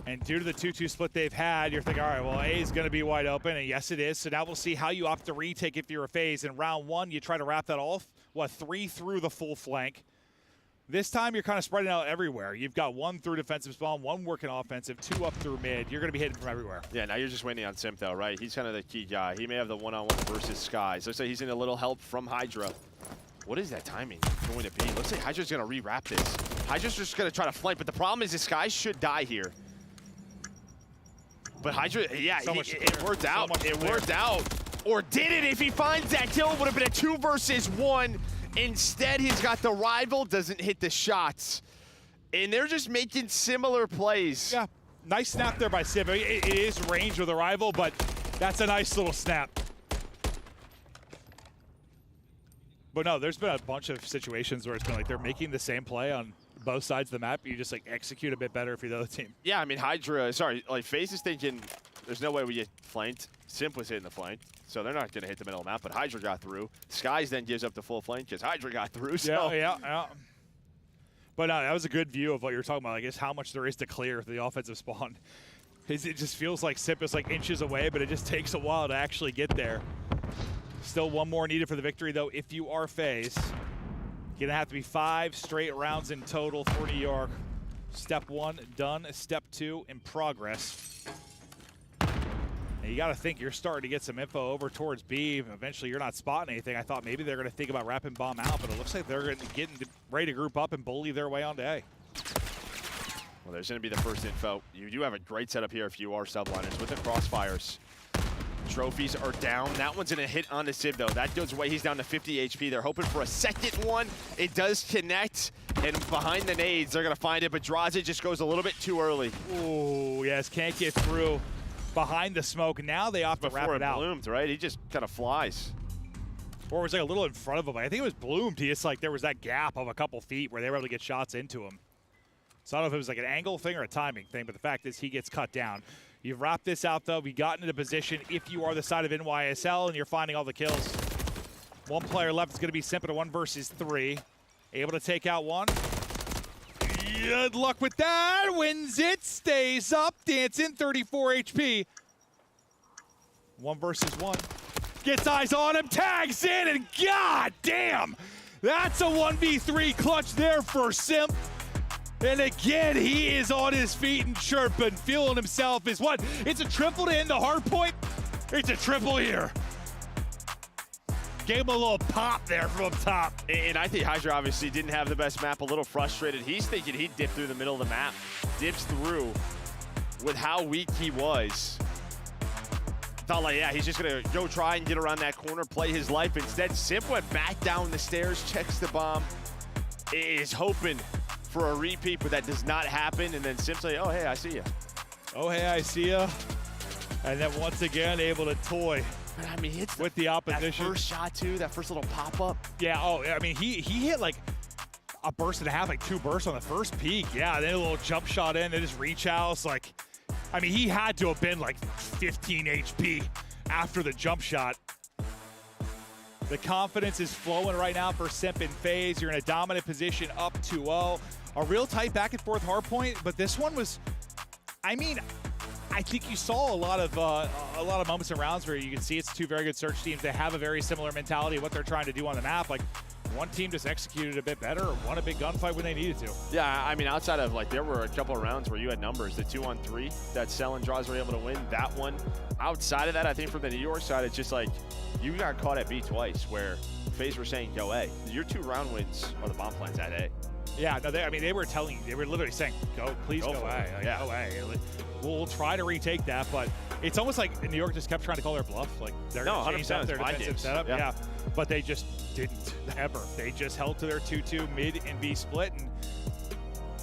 And due to the 2-2 split they've had, you're thinking, all right, well, A is going to be wide open, and yes, it is. So now we'll see how you opt to retake if you're a FaZe. In round 1, you try to wrap that off, 3 through the full flank. This time, you're kind of spreading out everywhere. You've got 1 through defensive spawn, 1 working offensive, 2 up through mid. You're going to be hitting from everywhere. Yeah, now you're just waiting on Simp, though, right? He's kind of the key guy. He may have the one-on-one versus Skies. Looks like he's in a little help from Hydra. What is that timing going to be? Looks like Hydra's going to re-wrap this. Hydra's just going to try to flank, but the problem is this guy should die here. But Hydra, yeah, it worked out. It worked out. Or did it? If he finds that kill, it would have been a 2 versus 1. Instead, he's got the rival, doesn't hit the shots. And they're just making similar plays. Yeah, nice snap there by Sim. It is range with a rival, but that's a nice little snap. But no, there's been a bunch of situations where it's been like they're making the same play on both sides of the map. You just like execute a bit better if you're the other team. Yeah, I mean, Hydra, sorry, like FaZe is thinking there's no way we get flanked. Simp was hitting the flank, so they're not going to hit the middle of the map, but Hydra got through. Skies then gives up the full flank because Hydra got through. So. Yeah. But that was a good view of what you were talking about, I guess, how much there is to clear the offensive spawn. It just feels like Simp is like inches away, but it just takes a while to actually get there. Still one more needed for the victory, though, if you are FaZe. Gonna have to be 5 straight rounds in total for New York. Step 1 done, step 2 in progress. And you gotta think you're starting to get some info over towards B. Eventually you're not spotting anything. I thought maybe they're gonna think about wrapping bomb out, but it looks like they're getting ready to group up and bully their way onto A. Well, there's gonna be the first info. You do have a great setup here if you are Subliners with the crossfires. Trophies are down. That one's gonna hit on the Civ though. That goes away. He's down to 50 HP. They're hoping for a second one. It does connect, and behind the nades, they're gonna find it, but Draza just goes a little bit too early. Ooh, yes, can't get through behind the smoke. Now they opt to wrap it out. Bloomed, right? He just kind of flies. Or it was like a little in front of him. I think it was bloomed. He just like, there was that gap of a couple feet where they were able to get shots into him. So I don't know if it was like an angle thing or a timing thing, but the fact is he gets cut down. You've wrapped this out, though. We got into position if you are the side of NYSL and you're finding all the kills. One player left is going to be Simp at a 1 versus 3. Able to take out one. Good luck with that. Wins it. Stays up. Dancing. 34 HP. 1 versus 1. Gets eyes on him. Tags in. And god damn. That's a 1v3 clutch there for Simp. And again, he is on his feet and chirping, feeling himself is what? It's a triple to end the Hardpoint. It's a triple here. Gave him a little pop there from up top. And I think Hydra obviously didn't have the best map, a little frustrated. He's thinking he'd dip through the middle of the map. Dips through with how weak he was. Thought like, yeah, he's just gonna go try and get around that corner, play his life. Instead, Simp went back down the stairs, checks the bomb, is hoping for a repeat, but that does not happen. And then Simp's like, oh, hey, I see you. Oh, hey, I see you. And then once again, able to toy I mean, hits with the opposition. That first shot, too, that first little pop-up. Yeah, oh, I mean, he hit like a burst and a half, like 2 bursts on the first peak. Yeah, then a little jump shot in, then his reach house. Like, I mean, he had to have been like 15 HP after the jump shot. The confidence is flowing right now for Simp and FaZe. You're in a dominant position, up 2-0. A real tight back and forth Hardpoint, but this one was, I mean, I think you saw a lot of moments and rounds where you can see it's 2 very good search teams. They have a very similar mentality of what they're trying to do on the map. Like, one team just executed a bit better or won a big gunfight when they needed to. Yeah, I mean, outside of, like, there were a couple of rounds where you had numbers. The 2-on-3 that Cell and Draws were able to win, that one. Outside of that, I think from the New York side, it's just like, you got caught at B twice where FaZe were saying, go A. Your 2 round wins are the bomb plants at A. Yeah, no, they were telling you, they were literally saying, please go A. Like, yeah. Go A. We'll try to retake that, but it's almost like New York just kept trying to call their bluff. Like, they're going to change up their defensive setup. Yeah. But they just didn't, ever. They just held to their 2-2 mid and B split, and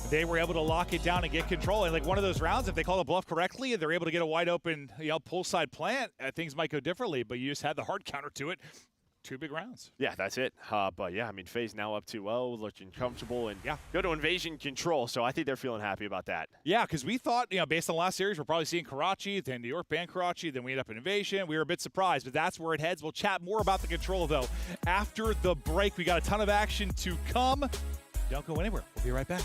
they were able to lock it down and get control. And like one of those rounds, if they call the bluff correctly and they're able to get a wide open, pull side plant, things might go differently, but you just had the hard counter to it. 2 big rounds. Yeah, that's it. But yeah, I mean, FaZe now up 2-0, looking comfortable, and go to invasion control. So I think they're feeling happy about that. Yeah, because we thought, based on the last series, we're probably seeing Karachi, then New York banned Karachi, then we end up in invasion. We were a bit surprised, but that's where it heads. We'll chat more about the control, though, after the break. We got a ton of action to come. Don't go anywhere. We'll be right back.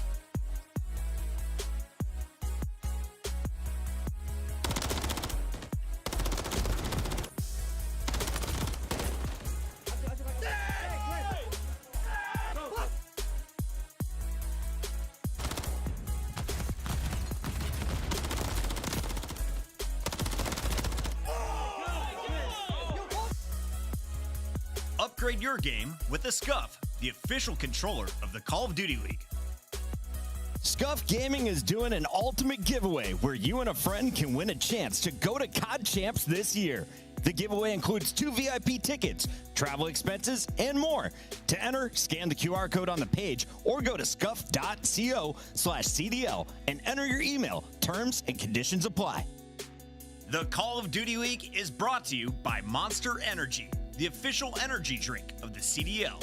Upgrade your game with the Scuff, the official controller of the Call of Duty League. Scuff Gaming is doing an ultimate giveaway where you and a friend can win a chance to go to COD Champs this year. The giveaway includes 2 VIP tickets, travel expenses, and more. To enter, scan the QR code on the page or go to scuff.co/CDL and enter your email. Terms and conditions apply. The Call of Duty Week is brought to you by Monster Energy, the official energy drink of the CDL.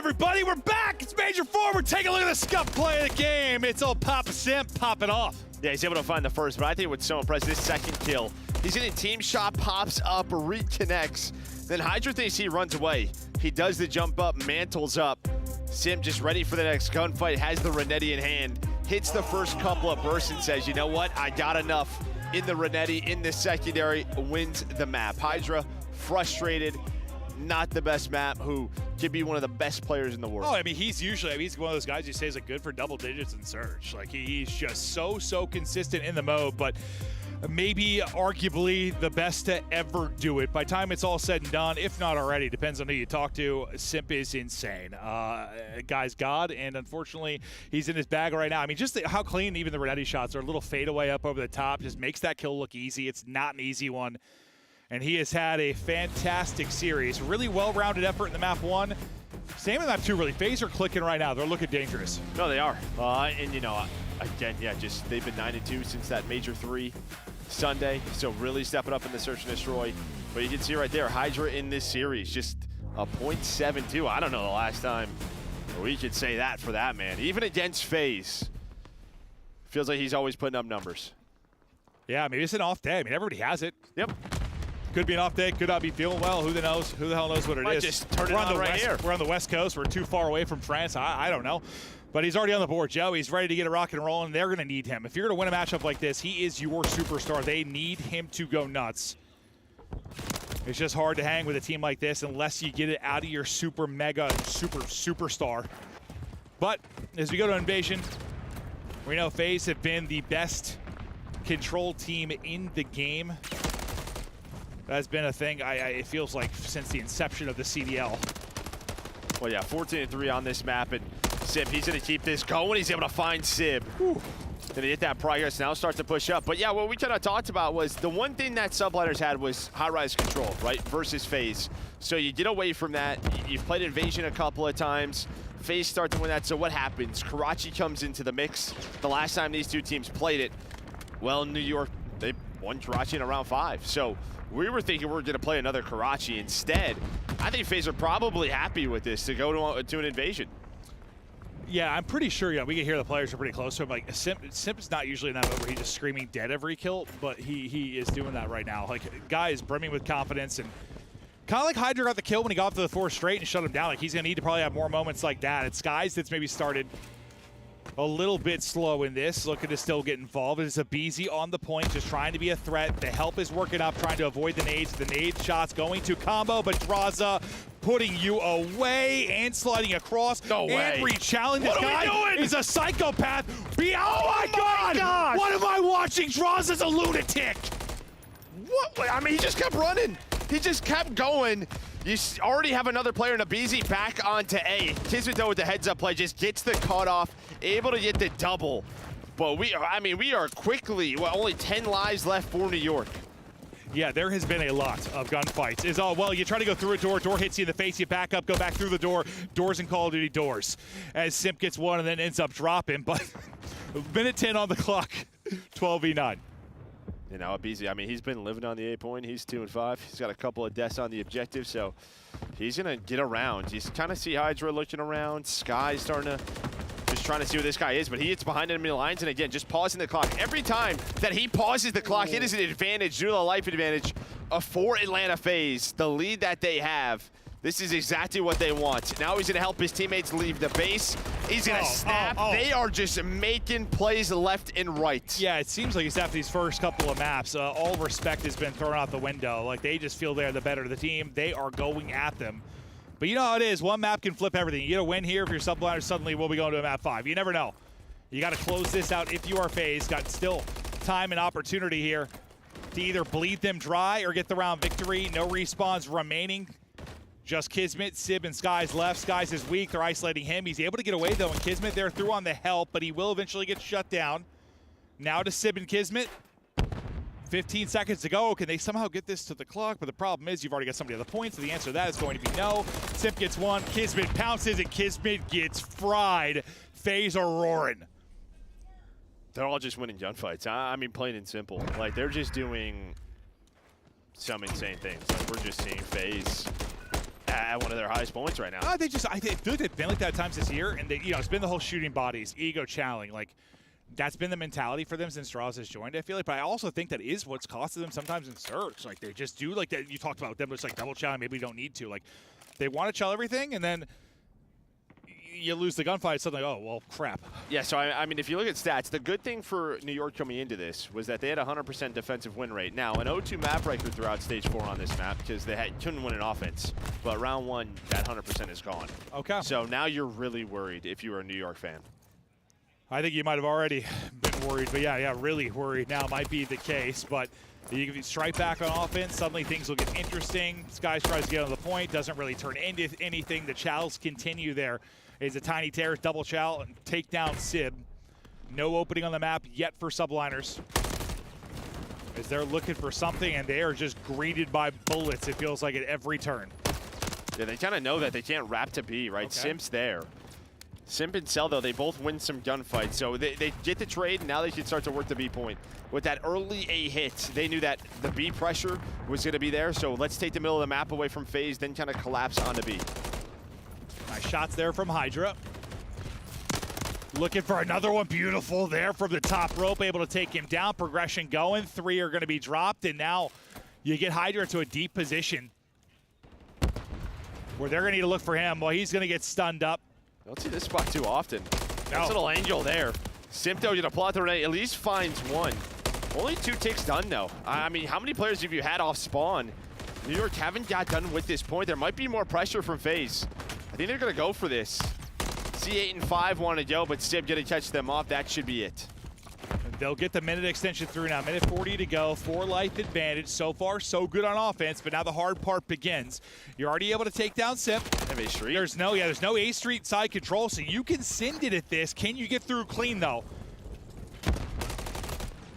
everybody, we're back. It's Major Forward. Take a look at the scuff play of the game. It's old Papa Simp popping off. Yeah, he's able to find the first, but I think what's so impressive, this second kill. He's getting team shot, pops up, reconnects. Then Hydra thinks he runs away. He does the jump up, mantles up. Sim just ready for the next gunfight, has the Renetti in hand, hits the first couple of bursts and says, you know what, I got enough. in the Renetti in the secondary wins the map. Hydra, frustrated, not the best map, who could be one of the best players in the world. Oh, I mean, he's one of those guys who says like good for double digits in Surge. Like he's just so consistent in the mode, but maybe arguably the best to ever do it. By the time it's all said and done, if not already, depends on who you talk to, Simp is insane. Guy's God, and unfortunately, he's in his bag right now. I mean, just how clean even the Renetti shots are. A little fadeaway up over the top just makes that kill look easy. It's not an easy one. And he has had a fantastic series. Really well-rounded effort in the map 1. Same in map 2, really. FaZe are clicking right now. They're looking dangerous. No, they are. And, you know, again, yeah, just they've been 9-2 since that Major 3 Sunday. So really stepping up in the search and destroy. But you can see right there, Hydra in this series, just a .72. I don't know the last time we could say that for that man. Even against FaZe, feels like he's always putting up numbers. Yeah, maybe it's an off day. I mean, everybody has it. Yep. Could be an off day, could not be feeling well. Who knows? Who the hell knows what it is? Just turn it on right here. We're on the West Coast. We're too far away from France. I don't know. But he's already on the board, Joe. He's ready to get a rock and roll, and they're going to need him. If you're going to win a matchup like this, he is your superstar. They need him to go nuts. It's just hard to hang with a team like this unless you get it out of your super mega superstar. But as we go to Invasion, we know FaZe have been the best control team in the game. That's been a thing, it feels like, since the inception of the CDL. Well, yeah, 14-3 on this map, and Sib, he's going to keep this going. He's able to find Sib. Going to get that progress now, start to push up. But yeah, what we kind of talked about was the one thing that Subliners had was high-rise control, right, versus FaZe. So you get away from that. You've played Invasion a couple of times. FaZe start to win that, so what happens? Karachi comes into the mix. The last time these two teams played it, well, New York, they won Karachi in around 5. So we were thinking we were going to play another Karachi. Instead, I think FaZe are probably happy with this to go to an Invasion. Yeah, I'm pretty sure, yeah, we can hear the players are pretty close to him. Like, Simp's not usually in that mode where he's just screaming dead every kill, but he is doing that right now. Like, guy is brimming with confidence, and kind of like Hydra got the kill when he got up to the 4 straight and shut him down. Like, he's going to need to probably have more moments like that. It's Skies that's maybe started a little bit slow in this, looking to still get involved. It's a Beezy on the point, just trying to be a threat. The help is working up, trying to avoid the nades. The nade shots going to combo, but Draza putting you away and sliding across. No way. And re-challenge. This guy is a psychopath. Oh my God! What am I watching? Draza's a lunatic. What? I mean, he just kept running. He just kept going. You already have another player in a BZ back onto A. Kismet, though, with the heads-up play, just gets the cutoff, able to get the double. But we are quickly, only 10 lives left for New York. Yeah, there has been a lot of gunfights. Is all, well, you try to go through a door, door hits you in the face, you back up, go back through the door. Doors in Call of Duty doors. As Simp gets one and then ends up dropping, but minute 10 on the clock, 12v9. You know, BZ, I mean, he's been living on the A point. He's 2-5. He's got a couple of deaths on the objective, so he's going to get around. He's kind of see Hydra looking around. Sky's starting to just trying to see where this guy is, but he gets behind enemy lines, and again, just pausing the clock. Every time that he pauses the clock, it is an advantage, due to the life advantage for Atlanta FaZe, the lead that they have. This is exactly what they want. Now he's going to help his teammates leave the base. He's going to snap. They are just making plays left and right. Yeah, it seems like he's after these first couple of maps. All respect has been thrown out the window. Like, they just feel they're the better of the team. They are going at them. But you know how it is. One map can flip everything. You get a win here if you're Subliners, suddenly we'll be going to a map 5. You never know. You got to close this out if you are FaZe. Got still time and opportunity here to either bleed them dry or get the round victory. No respawns remaining. Just Kismet, Sib, and Skies left. Skies is weak. They're isolating him. He's able to get away, though, and Kismet, they're through on the help, but he will eventually get shut down. Now to Sib and Kismet. 15 seconds to go. Can they somehow get this to the clock? But the problem is you've already got somebody on the point, so the answer to that is going to be no. Sib gets one. Kismet pounces, and Kismet gets fried. FaZe are roaring. They're all just winning gunfights. I mean, plain and simple. Like, they're just doing some insane things. Like, we're just seeing FaZe at one of their highest points right now. I feel like they've been like that at times this year, and it's been the whole shooting bodies, ego channeling. Like, that's been the mentality for them since Strauss has joined, I feel like. But I also think that is what's costed them sometimes in Surge. Like, they just do, like, that you talked about them, it's like double challenge, maybe we don't need to. Like, they want to chall everything, and then you lose the gunfight, suddenly, oh, well, crap. Yeah, so I mean, if you look at stats, the good thing for New York coming into this was that they had a 100% defensive win rate. Now, an 0-2 map breaker throughout Stage 4 on this map because they couldn't win an offense. But round 1, that 100% is gone. Okay. So now you're really worried if you were a New York fan. I think you might have already been worried, but yeah, really worried now might be the case. But you can strike back on offense, suddenly things will get interesting. Skies tries to get on the point, doesn't really turn into anything. The chows continue there. Is a tiny terrace, double chow, and take down Sib. No opening on the map yet for Subliners. As they're looking for something, and they are just greeted by bullets, it feels like, at every turn. Yeah, they kind of know that they can't wrap to B, right? Okay. Simp's there. Simp and Cell, though, they both win some gunfights. So they get the trade, and now they can start to work the B point. With that early A hit, they knew that the B pressure was going to be there. So let's take the middle of the map away from FaZe, then kind of collapse onto B. Nice shots there from Hydra. Looking for another one. Beautiful there from the top rope. Able to take him down. Progression going. 3 are going to be dropped. And now you get Hydra to a deep position where they're going to need to look for him. Well, he's going to get stunned up. Don't see this spot too often. No. Nice little angel there. Simpto gonna pull out the grenade, at least finds one. Only 2 ticks done though. I mean, how many players have you had off spawn? New York haven't got done with this point. There might be more pressure from FaZe. I think they're gonna go for this. C8 and 5 want to go, but Sib gonna catch them off. That should be it. They'll get the minute extension through now. Minute 40 to go. 4 life advantage. So far, so good on offense, but now the hard part begins. You're already able to take down Sip. A Street. There's no A Street side control, so you can send it at this. Can you get through clean, though?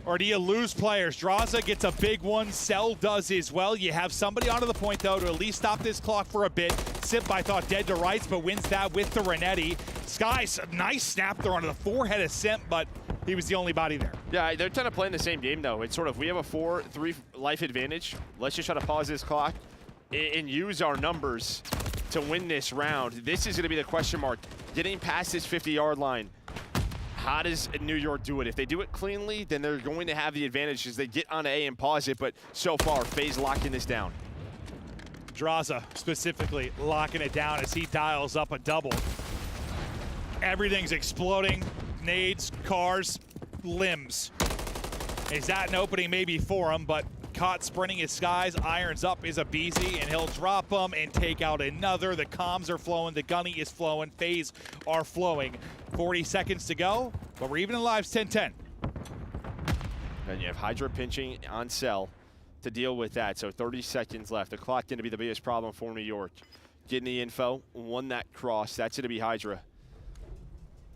Or do you lose players? Draza gets a big one. Cell does as well. You have somebody onto the point, though, to at least stop this clock for a bit. Sip, I thought, dead to rights, but wins that with the Renetti. Skies, nice snap there onto the forehead of Simp, but he was the only body there. Yeah, they're kind of playing the same game, though. It's sort of, we have a 4-3 life advantage. Let's just try to pause this clock and use our numbers to win this round. This is going to be the question mark. Getting past this 50-yard line. How does New York do it? If they do it cleanly, then they're going to have the advantage as they get on A and pause it, but so far, FaZe locking this down. Draza specifically locking it down as he dials up a double. Everything's exploding. Nades, cars, limbs. Is that an opening maybe for him, but caught sprinting his Skies, irons up is a Beezy, and he'll drop them and take out another. The comms are flowing, the gunny is flowing, FaZe are flowing. 40 seconds to go, but we're even in lives 10-10. And you have Hydra pinching on Cell to deal with that, so 30 seconds left. The clock going to be the biggest problem for New York. Getting the info, won that cross, that's going to be Hydra.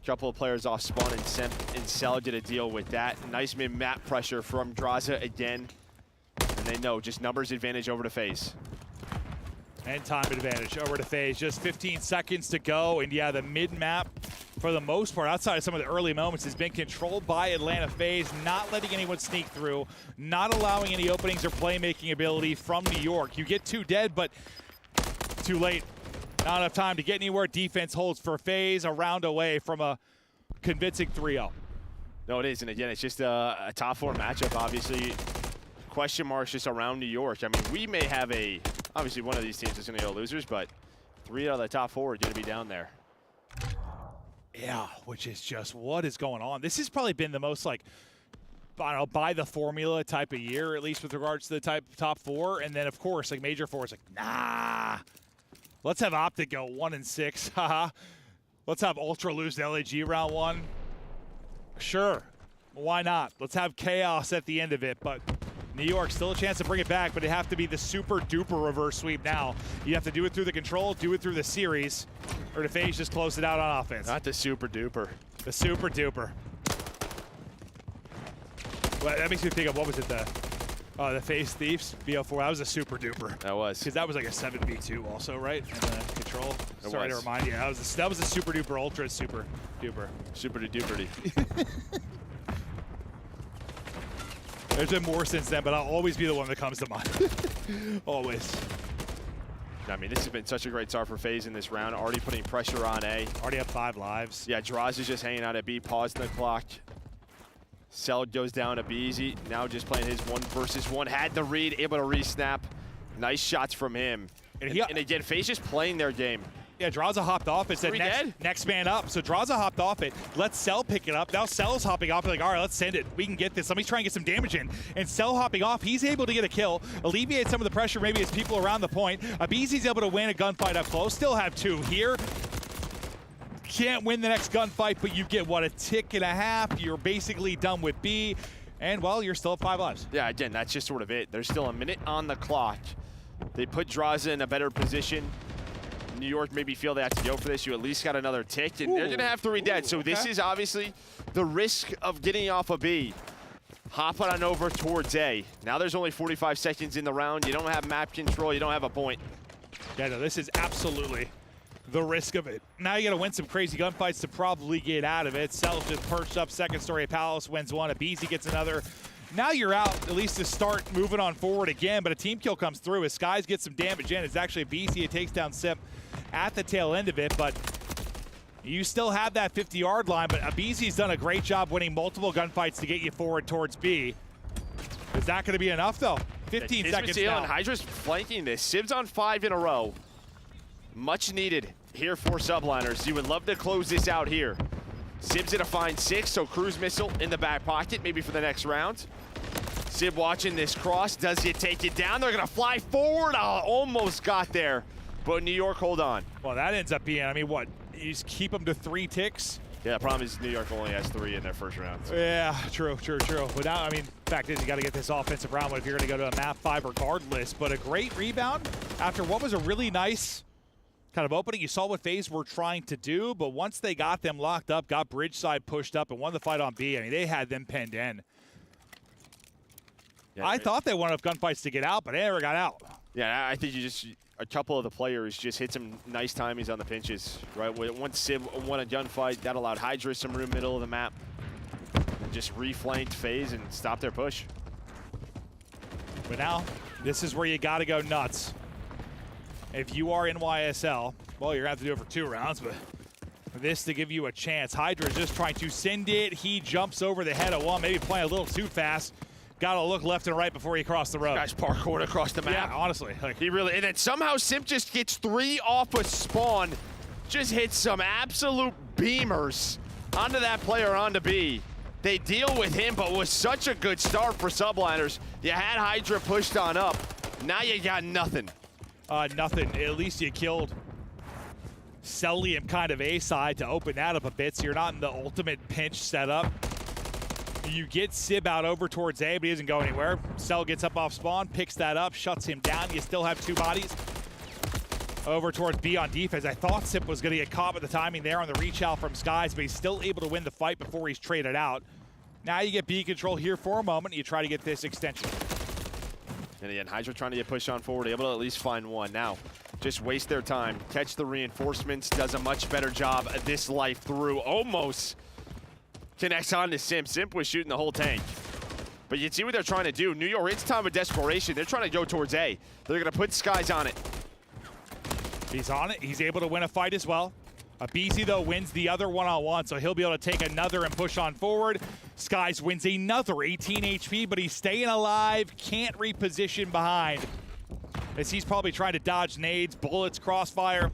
Couple of players off spawn, and Semp and Cell did a deal with that. Nice mid-map pressure from Draza again. And they know, just numbers advantage over to FaZe. And time advantage over to FaZe. Just 15 seconds to go. And yeah, the mid-map, for the most part, outside of some of the early moments, has been controlled by Atlanta FaZe, not letting anyone sneak through, not allowing any openings or playmaking ability from New York. You get 2 dead, but too late. Not enough time to get anywhere. Defense holds for FaZe, a round away from a convincing 3-0. No, it is. And again, it's just a top 4 matchup, obviously. Question marks just around New York. I mean, we may have obviously one of these teams is going to go losers, but 3 out of the top 4 are going to be down there. Yeah, which is just what is going on. This has probably been the most, like, I don't know, by the formula type of year, at least with regards to the top 4. And then, of course, like Major 4 is like, nah. Let's have Optic go 1-6. Haha. Let's have Ultra lose the LAG round 1. Sure. Why not? Let's have chaos at the end of it, but New York still a chance to bring it back, but it have to be the super duper reverse sweep now. You have to do it through the control, do it through the series, or the FaZe just close it out on offense. Not the super duper. The super duper. Well, that makes me think of, what was it, the FaZe Thieves BO4. That was a super duper. That was. Because that was like a 7v2 also, right? And the control. It Sorry was. to remind you. That was a super duper ultra super duper. Super duper. There's been more since then, but I'll always be the one that comes to mind. Always. I mean, this has been such a great start for FaZe in this round. Already putting pressure on A. Already have 5 lives. Yeah, Draws is just hanging out at B, pausing the clock. Cell goes down to Beezy. Now just playing his 1v1. Had the read, able to re-snap. Nice shots from him. And again, FaZe just playing their game. Yeah, Draza hopped off. It said next man up. So Draza hopped off it. Let's Cell pick it up. Now Cell's hopping off. Like, all right, let's send it. We can get this. Let me try and get some damage in. And Cell hopping off. He's able to get a kill, alleviate some of the pressure maybe as people around the point. Abizi's able to win a gunfight up close. Still have 2 here. Can't win the next gunfight, but you get, what, a tick and a half. You're basically done with B. And, well, you're still at 5 lives. Yeah, again, that's just sort of it. There's still a minute on the clock. They put Draza in a better position. New York maybe feel they have to go for this. You at least got another tick, and they're going to have 3 dead. So this is obviously the risk of getting off a B. Hop on over towards A. Now there's only 45 seconds in the round. You don't have map control. You don't have a point. Yeah, no, this is absolutely the risk of it. Now you got to win some crazy gunfights to probably get out of it. Cell's just perched up. Second story Palace wins 1. Abizi gets another. Now you're out, at least to start moving on forward again, but a team kill comes through as Skies gets some damage in. It's actually Abizi. It takes down Simp at the tail end of it, but you still have that 50-yard line, but Abizi's done a great job winning multiple gunfights to get you forward towards B. Is that going to be enough, though? 15 seconds now. And Hydra's flanking this. Sib's on 5 in a row. Much needed here for Subliners. You would love to close this out here. Sib's gonna find 6, so cruise missile in the back pocket, maybe for the next round. Sib watching this cross. Does he take it down? They're gonna fly forward. Oh, almost got there, but New York hold on. Well, that ends up being, I mean, what? You just keep them to 3 ticks? Yeah, the problem is New York only has 3 in their first round. Yeah, true. But now, I mean, fact is you got to get this offensive round if you're going to go to a map 5 regardless. But a great rebound after what was a really nice kind of opening. You saw what FaZe were trying to do, but once they got them locked up, got bridge side pushed up, and won the fight on B, I mean, they had them penned in. Yeah, I thought they wanted gunfights to get out, but they never got out. Yeah, I think a couple of the players just hit some nice timings on the pinches, right? Once Sib won a gunfight, that allowed Hydra some room middle of the map. And just reflanked FaZe and stopped their push. But now, this is where you got to go nuts. If you are NYSL, well, you're going to have to do it for 2 rounds, but for this to give you a chance. Hydra is just trying to send it. He jumps over the head of one, maybe playing a little too fast. Got to look left and right before he crossed the road. Guys parkoured across the map. Yeah, honestly. Like, he really, and then somehow Simp just gets 3 off a spawn. Just hits some absolute beamers onto that player onto B. They deal with him, but was such a good start for Subliners. You had Hydra pushed on up. Now you got nothing. Nothing. At least you killed Cellium kind of A side to open that up a bit, so you're not in the ultimate pinch setup. You get Sib out over towards A, but he doesn't go anywhere. Cell gets up off spawn, picks that up, shuts him down. You still have 2 bodies. Over towards B on defense. I thought Sib was going to get caught with the timing there on the reach out from Skies, but he's still able to win the fight before he's traded out. Now you get B control here for a moment. You try to get this extension. And again, Hydra trying to get pushed on forward, able to at least find 1. Now, just waste their time. Catch the reinforcements, does a much better job at this life through. Almost connects on to Simp. Simp was shooting the whole tank. But you can see what they're trying to do. New York, it's time of desperation. They're trying to go towards A. They're going to put Skies on it. He's on it. He's able to win a fight as well. Abizi, though, wins the other one-on-one, so he'll be able to take another and push on forward. Skies wins another 18 HP, but he's staying alive, can't reposition behind. As he's probably trying to dodge nades, bullets, crossfire,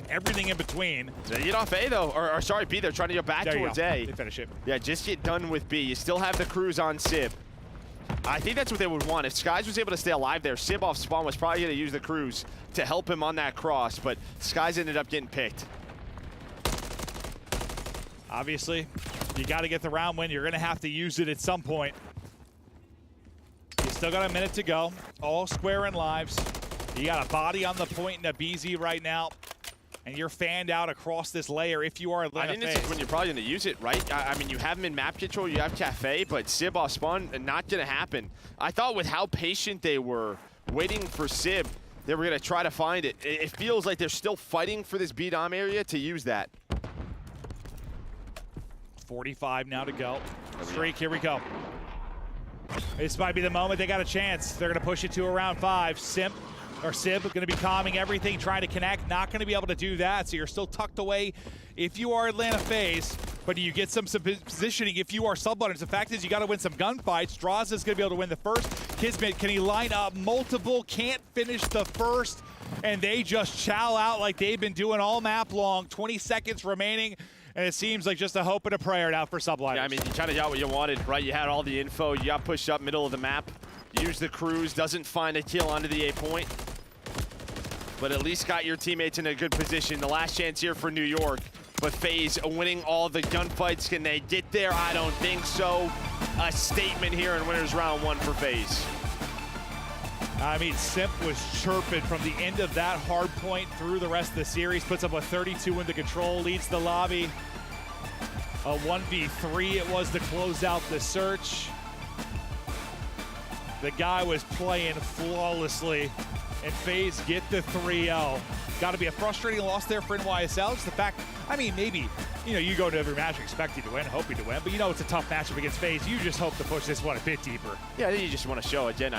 everything in between. They get off A, though. Or sorry, B. They're trying to go back towards A. They finish it. Yeah, just get done with B. You still have the cruise on Sib. I think that's what they would want. If Skies was able to stay alive there, Sib off spawn was probably going to use the cruise to help him on that cross, but Skies ended up getting picked. Obviously, you got to get the round win. You're going to have to use it at some point. You still got a minute to go. All square in lives. You got a body on the point in Abizi right now. And you're fanned out across this layer if you are Atlanta. I think this is when you're probably going to use it, right? I mean, you have him in map control, you have Cafe, but Sib off spawn, not going to happen. I thought with how patient they were waiting for Sib, they were going to try to find it. It feels like they're still fighting for this B-Dom area to use that. 45 now to go. Streak, here we go. This might be the moment they got a chance. They're going to push it to around 5. Sib going to be calming everything, trying to connect. Not going to be able to do that, so you're still tucked away if you are Atlanta FaZe. But you get some positioning if you are Subliners. The fact is you got to win some gunfights. Draza is going to be able to win the first. Kismet, can he line up multiple? Can't finish the first, and they just chow out like they've been doing all map long. 20 seconds remaining, and it seems like just a hope and a prayer now for Subliners. Yeah, I mean, you kind of got what you wanted, right? You had all the info. You got pushed up middle of the map. Used the cruise, doesn't find a kill onto the A point. But at least got your teammates in a good position. The last chance here for New York. But FaZe winning all the gunfights. Can they get there? I don't think so. A statement here in winners round 1 for FaZe. I mean, Simp was chirping from the end of that hard point through the rest of the series. Puts up a 32 in the control, leads the lobby. A 1v3 it was to close out the search. The guy was playing flawlessly, and FaZe get the 3-0. Got to be a frustrating loss there for NYSL. It's the fact, I mean, maybe, you know, you go to every match expecting to win, hoping to win, but you know it's a tough matchup against FaZe. You just hope to push this one a bit deeper. Yeah, I think you just want to show, again,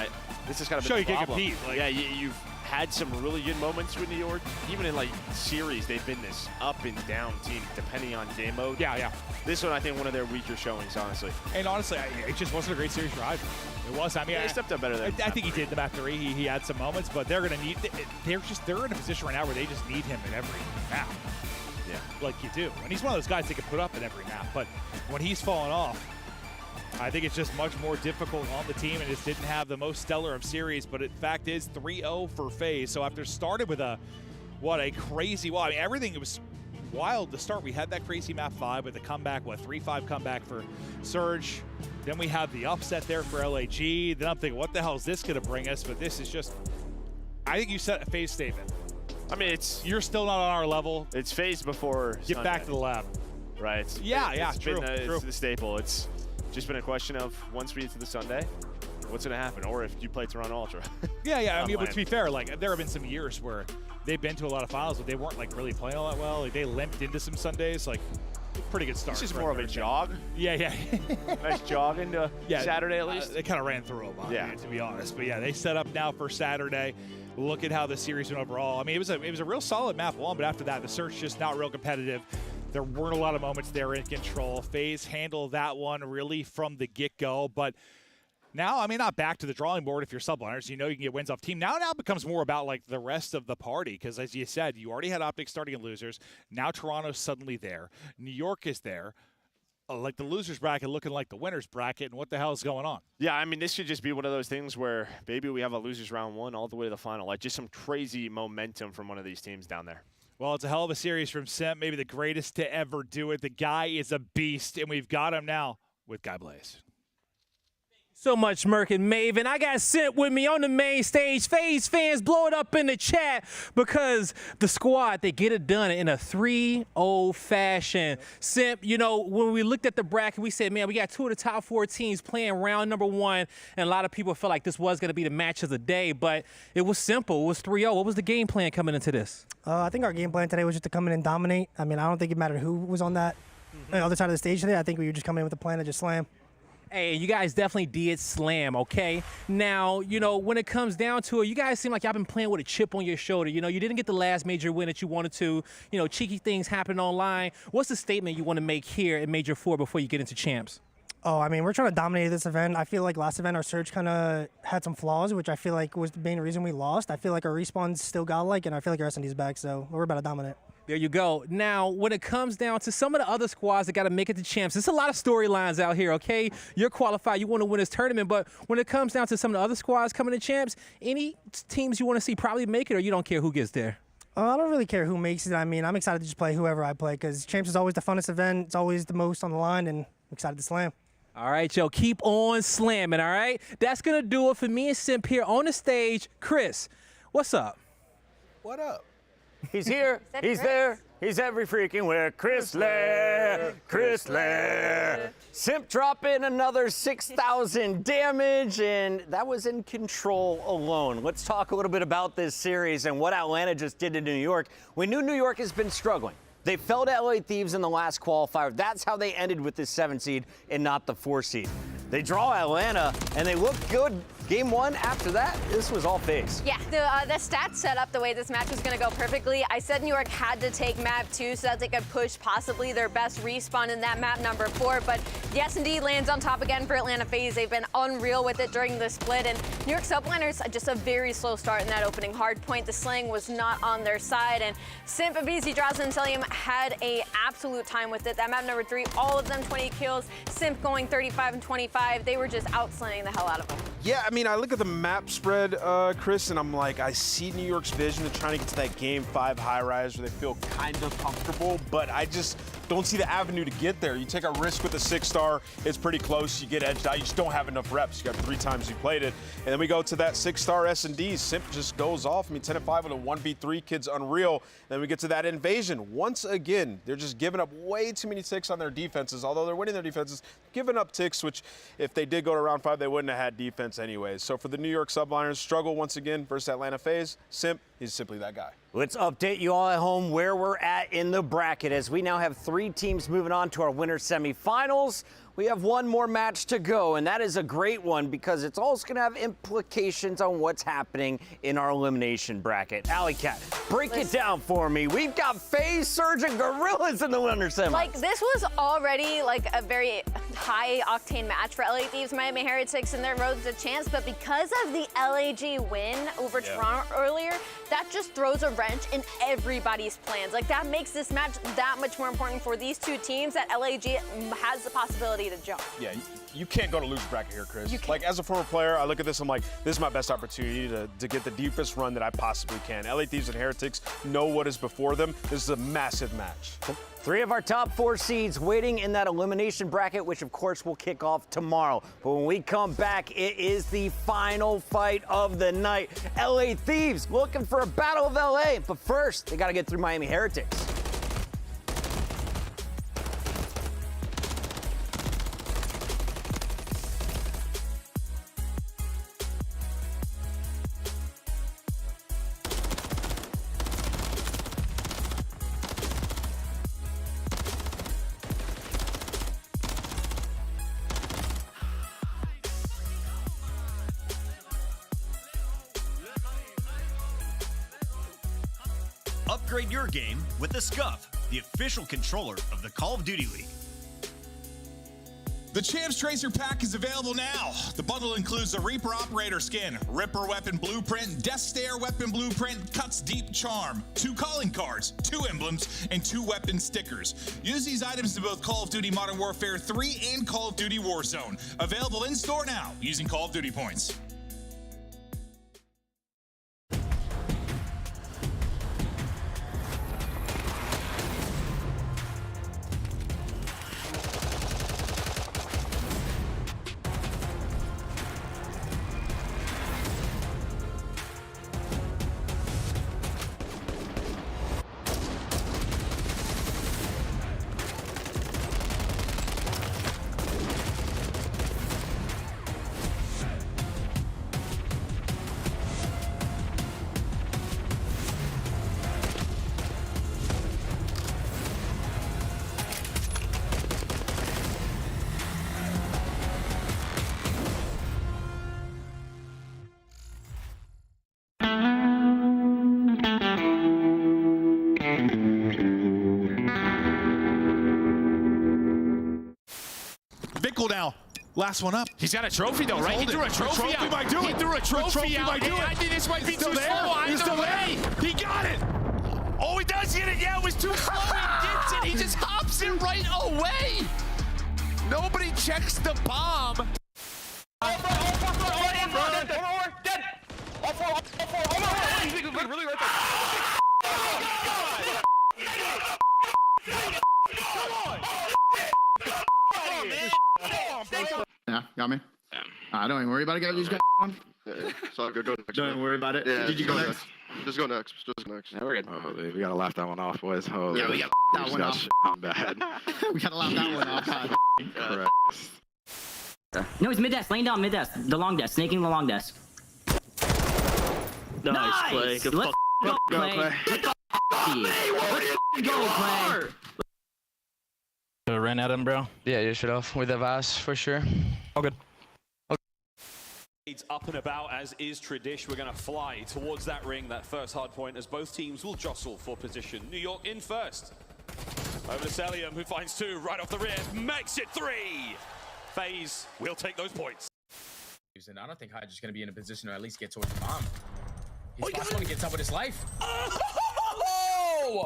this is kind of show you the can problem. compete. Like, yeah, you've had some really good moments with New York. Even in, like, series, they've been this up and down team, depending on game mode. Yeah. This one, I think, one of their weaker showings, honestly. And honestly, it just wasn't a great series for either. It was. I mean, they stepped up better than I think he did the map 3. He had some moments, but they're gonna need. They're in a position right now where they just need him in every map. Yeah, like you do. And he's one of those guys that can put up in every map. But when he's fallen off, I think it's just much more difficult on the team, and just didn't have the most stellar of series. But in fact is 3-0 for FaZe. So after started with a crazy. Well, I mean, everything was wild to start. We had that crazy map 5 with a comeback, 3-5 comeback for Surge. Then we have the upset there for LAG. Then I'm thinking, what the hell is this going to bring us? But this is just, I think you set a FaZe statement. I mean, you're still not on our level. It's FaZe before Get back to the lab. Right. It's true. True. It's the staple. It's just been a question of once we get to the Sunday, what's going to happen? Or if you play Toronto Ultra. Yeah. I mean, but to be fair, like, there have been some years where they've been to a lot of finals, but they weren't like really playing all that well. Like, they limped into some Sundays. Like, pretty good start. This is more of a jog. Yeah. Nice jog into Saturday at least. They kind of ran through them, yeah, to be honest. But yeah, they set up now for Saturday. Look at how the series went overall. I mean, it was a real solid map 1, but after that, the search just not real competitive. There weren't a lot of moments there in control. FaZe handled that one really from the get-go, but now, I mean, not back to the drawing board if you're Subliners. You know you can get wins off team. Now it becomes more about, like, the rest of the party because, as you said, you already had Optics starting in losers. Now Toronto's suddenly there. New York is there. Like the losers bracket looking like the winners bracket, and what the hell is going on? Yeah, I mean, this should just be one of those things where maybe we have a losers round 1 all the way to the final. Like, just some crazy momentum from one of these teams down there. Well, it's a hell of a series from Simp, maybe the greatest to ever do it. The guy is a beast, and we've got him now with Guy Blaze. So much, Merc and Maven. I got Simp with me on the main stage. FaZe fans, blow it up in the chat because the squad, they get it done in a 3-0 fashion. Simp, you know, when we looked at the bracket, we said, man, we got 2 of the top 4 teams playing round number 1, and a lot of people felt like this was going to be the match of the day, but it was simple. It was 3-0. What was the game plan coming into this? I think our game plan today was just to come in and dominate. I mean, I don't think it mattered who was on that other side of the stage today. I think we were just coming in with a plan to just slam. Hey, you guys definitely did slam, okay? Now, you know, when it comes down to it, you guys seem like y'all been playing with a chip on your shoulder. You know, you didn't get the last major win that you wanted to. You know, cheeky things happen online. What's the statement you want to make here in Major 4 before you get into champs? Oh, I mean, we're trying to dominate this event. I feel like last event our Surge kind of had some flaws, which I feel like was the main reason we lost. I feel like our respawn's still godlike, and I feel like our SND's back, so we're about to dominate. There you go. Now, when it comes down to some of the other squads that got to make it to champs, there's a lot of storylines out here, okay? You're qualified. You want to win this tournament. But when it comes down to some of the other squads coming to champs, any teams you want to see probably make it, or you don't care who gets there? I don't really care who makes it. I mean, I'm excited to just play whoever I play because champs is always the funnest event. It's always the most on the line, and I'm excited to slam. All right, yo, keep on slamming, all right? That's going to do it for me and Simp here on the stage. Chris, what's up? What up? He's here. He's there. He's every freaking where. Chris Lair. Simp dropping another 6,000 damage, and that was in control alone. Let's talk a little bit about this series and what Atlanta just did to New York. We knew New York has been struggling. They fell to LA Thieves in the last qualifier. That's how they ended with this 7 seed and not the 4 seed. They draw Atlanta, and they look good. Game one, after that, this was all FaZe. Yeah, the stats set up the way this match was going to go perfectly. I said New York had to take map 2 so that they could push possibly their best respawn in that map number 4, but the S&D lands on top again for Atlanta FaZe. They've been unreal with it during the split, and New York Subliners just a very slow start in that opening hard point. The sling was not on their side, and Simp, BZ Draws, and Telium had a absolute time with it. That map number 3, all of them 20 kills. Simp going 35 and 25. They were just outslaying the hell out of them. Yeah, I mean, I look at the map spread, Chris, and I'm like, I see New York's vision of trying to get to that Game 5 high-rise where they feel kind of comfortable, but I just don't see the avenue to get there. You take a risk with a 6-star, it's pretty close, you get edged out, you just don't have enough reps. You got 3 times you played it, and then we go to that 6-star S&D, Simp just goes off. I mean, 10-5 with a 1v3, kid's unreal. Then we get to that invasion. Once again, they're just giving up way too many ticks on their defenses, although they're winning their defenses, giving up ticks, which if they did go to round 5, they wouldn't have had defense anyways. So for the New York Subliners, struggle once again versus Atlanta FaZe. Simp, he's simply that guy. Let's update you all at home where we're at in the bracket, as we now have 3 teams moving on to our winter semifinals. We have one more match to go, and that is a great one because it's also going to have implications on what's happening in our elimination bracket. Alley Cat, break it down for me. We've got FaZe, Surge, and Guerrillas in the winter semis. Like, this was already like a very high-octane match for LA Thieves, Miami Heretics, and their road to chance, but because of the LAG win over Toronto earlier, that just throws a wrench in everybody's plans. Like, that makes this match that much more important for these 2 teams that LAG has the possibility to jump. Yeah, you can't go to lose bracket here, Chris. Like, as a former player, I look at this, I'm like, this is my best opportunity to get the deepest run that I possibly can. LA Thieves and Heretics know what is before them. This is a massive match. 3 of our top 4 seeds waiting in that elimination bracket, which of course will kick off tomorrow. But when we come back, it is the final fight of the night. LA Thieves looking for a battle of LA. But first, they got to get through Miami Heretics. Upgrade your game with the Scuff, the official controller of the Call of Duty League. The Champs Tracer Pack is available now. The bundle includes the Reaper Operator skin, Ripper Weapon Blueprint, Death Stare Weapon Blueprint, Cuts Deep Charm, 2 calling cards, 2 emblems, and 2 weapon stickers. Use these items in both Call of Duty Modern Warfare 3 and Call of Duty Warzone. Available in-store now using Call of Duty points. Now, last one up. He's got a trophy though, right? He threw a trophy out. Might do it. He threw a trophy out. I think this might be too slow. He's still there. He got it. Oh, he does get it. Yeah, it was too slow. He gets it. He just hops it right away. Nobody checks the bomb. Yeah, got me. Don't even worry about it. Got these guys on. So go next. Don't worry about it. Yeah, Did you go next? Just go next. Just go next. Yeah, we're good. Oh, we gotta laugh that one off, boys. Oh, yeah, we got that one off. Bad. We gotta laugh that one off. Correct. No, he's mid desk, laying down mid desk, the long desk, snaking the long desk. Nice play. Good Let's go, Clay. Let's go, Clay. Ran at him, bro. Yeah, you should have with the Vaz for sure. All good. It's up and about, as is tradition. We're going to fly towards that ring, that first hard point, as both teams will jostle for position. New York in first. Over to Celium, who finds two right off the rear, makes it three. FaZe will take those points. And I don't think Hydra's going to be in a position to at least get towards the bomb. He's the first one to get up with his life. Oh!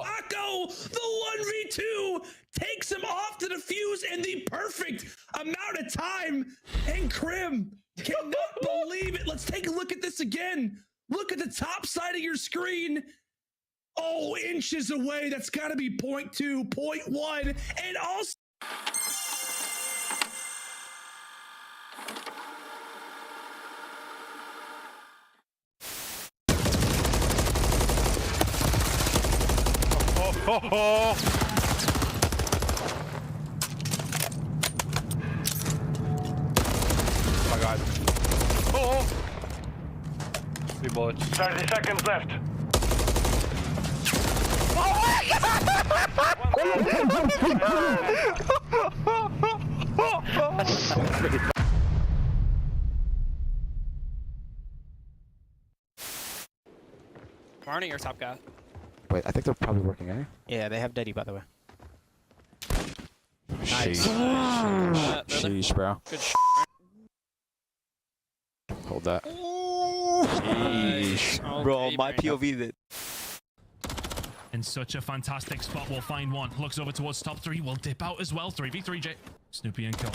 Akko, the 1v2, takes him off to the fuse in the perfect amount of time. And Krim cannot believe it. Let's take a look at this again. Look at the top side of your screen. Oh, inches away. That's got to be 0.2, 0.1, and also... Oh my god. Oh! 3 bullets. 30 seconds left. Marnie or top guy? Wait, I think they're probably working, eh? Yeah, they have Deddy, by the way. Nice. Sheesh, bro. Good Hold that. Sheesh. Bro, my POV that. In such a fantastic spot, we'll find one. Looks over towards top 3, will dip out as well. 3v3, J. Snoopy and Kill.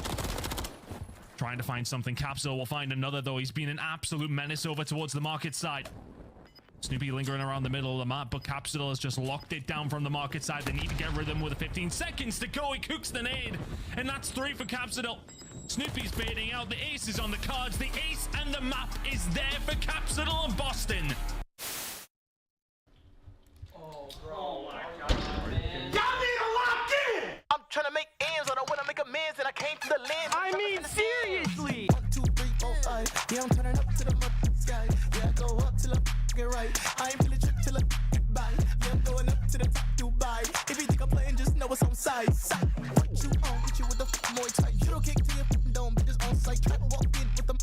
Trying to find something. Capsule will find another, though. He's been an absolute menace over towards the market side. Snoopy lingering around the middle of the map, but Capsule has just locked it down from the market side. They need to get rhythm with 15 seconds to go. He cooks the nade, and that's 3 for Capsule. Snoopy's baiting out. The ace is on the cards. The ace and the map is there for Capsule and Boston. I'm trying to make ends, I don't want to make amends, and I came to the lens. I mean, seriously. 1, 2, 3, 4, 5. Yeah, I'm turning up to the sky. Yeah, I go up till I get right. I ain't really trip till I get by. Yeah, I'm going up to the top, Dubai. If you think I'm playing, just know it's on site. What you on? Hit you with the more tight. You don't kick till you dome, bitches on site. Try to walk in with the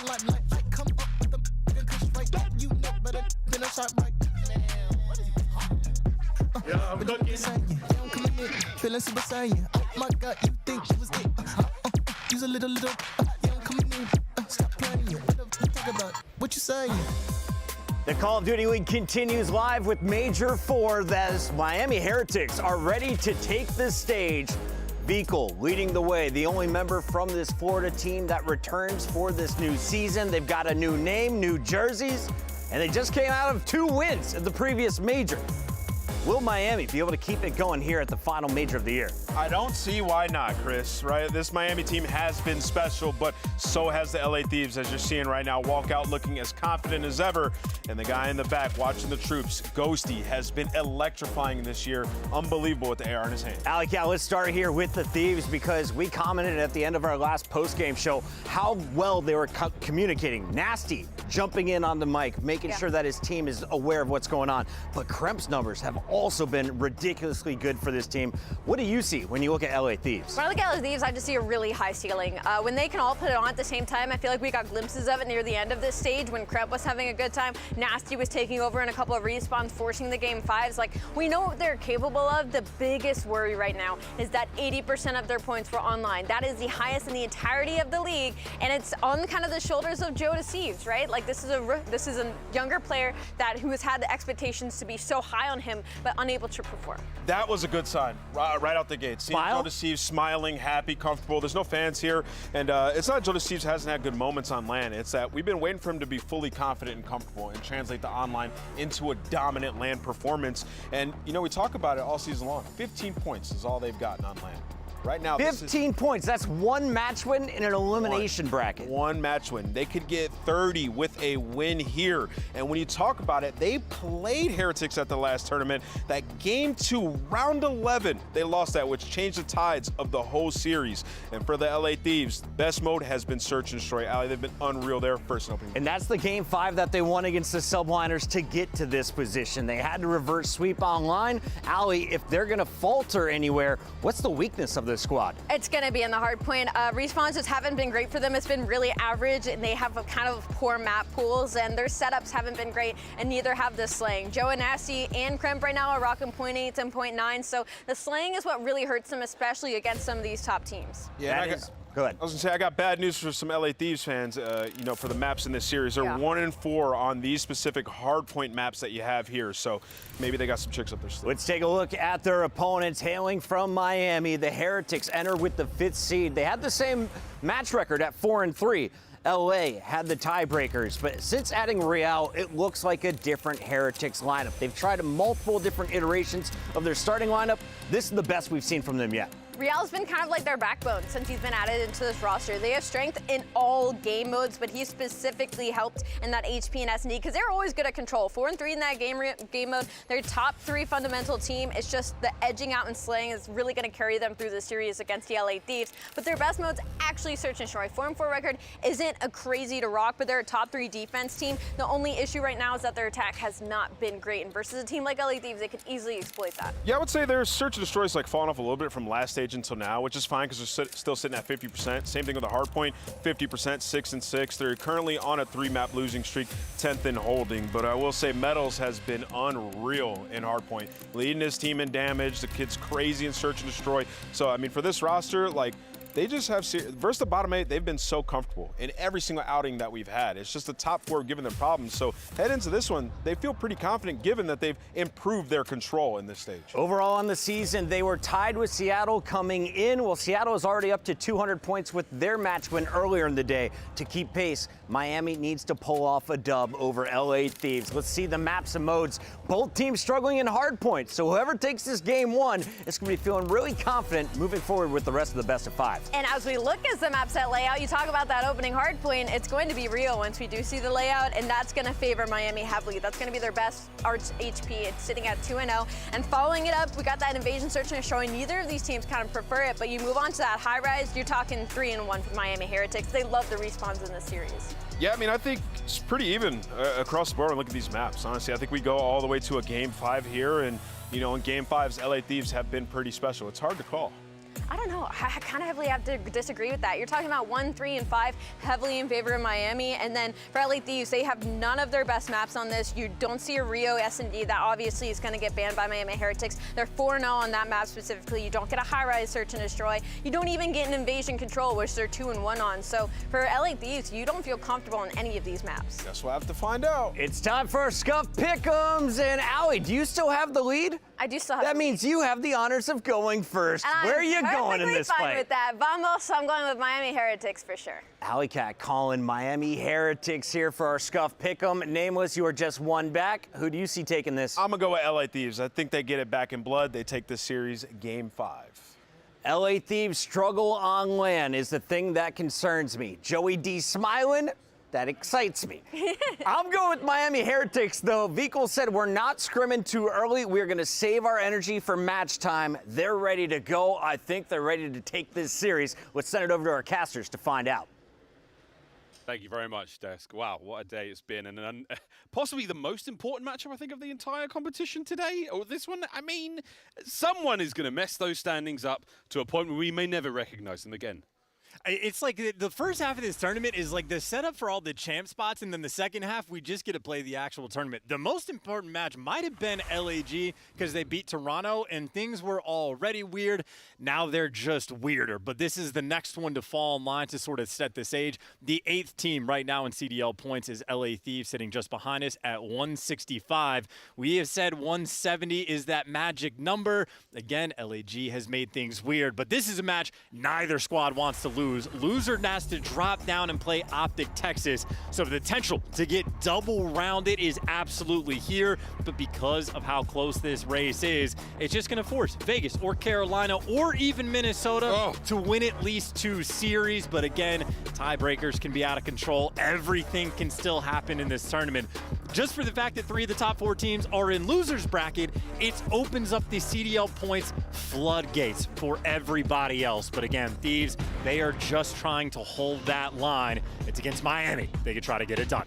limelight. I come up with the kush right. You know better than a shot right. What is Yeah, I'm cooking. I'm coming in, feeling super saiyan. Oh my god, you think you was it? Use a little. Yeah, I'm coming in. Stop playing. Talk about what you saying. The Call of Duty League continues live with Major 4 as Miami Heretics are ready to take the stage. Vehicle leading the way, the only member from this Florida team that returns for this new season. They've got a new name, new jerseys, and they just came out of 2 wins in the previous major. Will Miami be able to keep it going here at the final major of the year? I don't see why not, Chris, right? This Miami team has been special, but so has the LA Thieves, as you're seeing right now, walk out looking as confident as ever. And the guy in the back watching the troops, Ghosty, has been electrifying this year. Unbelievable with the AR in his hand. Alec, yeah, let's start here with the Thieves because we commented at the end of our last post-game show how well they were communicating. Nasty jumping in on the mic, making sure that his team is aware of what's going on. But Kremp's numbers have also been ridiculously good for this team. What do you see when you look at LA Thieves? When I look at LA Thieves, I just see a really high ceiling. When they can all put it on at the same time, I feel like we got glimpses of it near the end of this stage when Kremp was having a good time. Nasty was taking over in a couple of respawns, forcing the game 5s. Like, we know what they're capable of. The biggest worry right now is that 80% of their points were online. That is the highest in the entirety of the league, and it's on kind of the shoulders of Joe Deceives, right? Like, this is a younger player who has had the expectations to be so high on him, but unable to perform. That was a good sign right out the gate. Seeing Joe Deceives smiling, happy, comfortable. There's no fans here, and it's not Joe Deceives hasn't had good moments on LAN. It's that we've been waiting for him to be fully confident and comfortable and translate the online into a dominant LAN performance. And, you know, we talk about it all season long. 15 points is all they've gotten on LAN. Right now, 15 points. That's 1 match win in an elimination bracket. 1 match win. They could get 30 with a win here. And when you talk about it, they played Heretics at the last tournament. That game 2, round 11, they lost that, which changed the tides of the whole series. And for the LA Thieves, best mode has been search and destroy. Ali, they've been unreal there first opening. And that's the game 5 that they won against the Subliners to get to this position. They had to reverse sweep online. Ali, if they're going to falter anywhere, what's the weakness of this this squad? It's going to be in the hard point. Respawns just haven't been great for them. It's been really average, and they have a kind of poor map pools, and their setups haven't been great, and neither have the slaying. Joe and Nasty and Crimp right now are rocking 0.8 and 0.9, so the slaying is what really hurts them, especially against some of these top teams. Yeah, go ahead. I was gonna say I got bad news for some LA Thieves fans. You know, for the maps in this series, they're 1-4 on these specific hardpoint maps that you have here. So maybe they got some tricks up their sleeve. Let's take a look at their opponents. Hailing from Miami, the Heretics enter with the 5th seed. They had the same match record at 4-3. LA had the tiebreakers, but since adding Real, it looks like a different Heretics lineup. They've tried multiple different iterations of their starting lineup. This is the best we've seen from them yet. Real's been kind of like their backbone since he's been added into this roster. They have strength in all game modes, but he specifically helped in that HP and SND because they're always good at control. 4-3 in that game mode. Their top 3 fundamental team. It's just the edging out and slaying is really going to carry them through the series against the LA Thieves. But their best mode's actually search and destroy. 4-4 record isn't a crazy to rock, but they're a top 3 defense team. The only issue right now is that their attack has not been great. And versus a team like LA Thieves, they could easily exploit that. Yeah, I would say their search and destroy is like falling off a little bit from last stage until now, which is fine because they're still sitting at 50%. Same thing with the Hardpoint, 50%, 6-6. They're currently on a 3-map losing streak, 10th in holding. But I will say Metals has been unreal in Hardpoint, leading his team in damage. The kid's crazy in search and destroy. So I mean, for this roster, like, they just have, versus the bottom 8, they've been so comfortable in every single outing that we've had. It's just the top 4 giving them problems. So head into this one, they feel pretty confident given that they've improved their control in this stage. Overall on the season, they were tied with Seattle coming in. Well, Seattle is already up to 200 points with their match win earlier in the day. To keep pace, Miami needs to pull off a dub over LA Thieves. Let's see the maps and modes. Both teams struggling in Hardpoint. So whoever takes this game 1 is going to be feeling really confident moving forward with the rest of the best of 5. And as we look at the map set layout, you talk about that opening hard point, it's going to be Rio once we do see the layout, and that's going to favor Miami heavily. That's going to be their best arch HP. It's sitting at 2-0. And following it up, we got that invasion search and showing neither of these teams kind of prefer it, but you move on to that high rise, you're talking 3-1 for Miami Heretics. They love the respawns in this series. Yeah, I mean, I think it's pretty even across the board when look at these maps. Honestly, I think we go all the way to a Game 5 here, and, you know, in Game 5s, LA Thieves have been pretty special. It's hard to call. I don't know. I kind of heavily have to disagree with that. You're talking about 1, 3, and 5 heavily in favor of Miami, and then for LA Thieves, they have none of their best maps on this. You don't see a Rio SND. That obviously is going to get banned by Miami Heretics. They're 4-0 on that map specifically. You don't get a high-rise search and destroy. You don't even get an invasion control, which they're 2-1 on. So for LA Thieves, you don't feel comfortable on any of these maps. Guess we'll have to find out. It's time for our Scuff Pick'ems. And Allie, do you still have the lead? I do still have That means you have the honors of going first. Where are you going in this fine fight? with that. Vamos, I'm going with Miami Heretics for sure. Alley Cat calling Miami Heretics here for our Scuff Pick'em. Nameless, you are just 1 back. Who do you see taking this? I'm going to go with LA Thieves. I think they get it back in blood. They take this series Game 5. LA Thieves struggle on land is the thing that concerns me. Joey D smiling. That excites me. I'm going with Miami Heretics, though. Vikal said we're not scrimming too early. We're going to save our energy for match time. They're ready to go. I think they're ready to take this series. Let's send it over to our casters to find out. Thank you very much, Desk. Wow, what a day it's been. And possibly the most important matchup, I think, of the entire competition today. Or this one, I mean, someone is going to mess those standings up to a point where we may never recognize them again. It's like the first half of this tournament is like the setup for all the champ spots, and then the second half, we just get to play the actual tournament. The most important match might have been LAG because they beat Toronto, and things were already weird. Now they're just weirder, but this is the next one to fall in line to sort of set the stage. The 8th team right now in CDL points is LA Thieves, sitting just behind us at 165. We have said 170 is that magic number. Again, LAG has made things weird, but this is a match neither squad wants to lose. Loser has to drop down and play Optic Texas. So the potential to get double rounded is absolutely here. But because of how close this race is, it's just going to force Vegas or Carolina or even Minnesota to win at least 2 series. But again, tiebreakers can be out of control. Everything can still happen in this tournament. Just for the fact that 3 of the top 4 teams are in losers bracket, it opens up the CDL points floodgates for everybody else. But again, Thieves, they are just trying to hold that line. It's against Miami. They could try to get it done.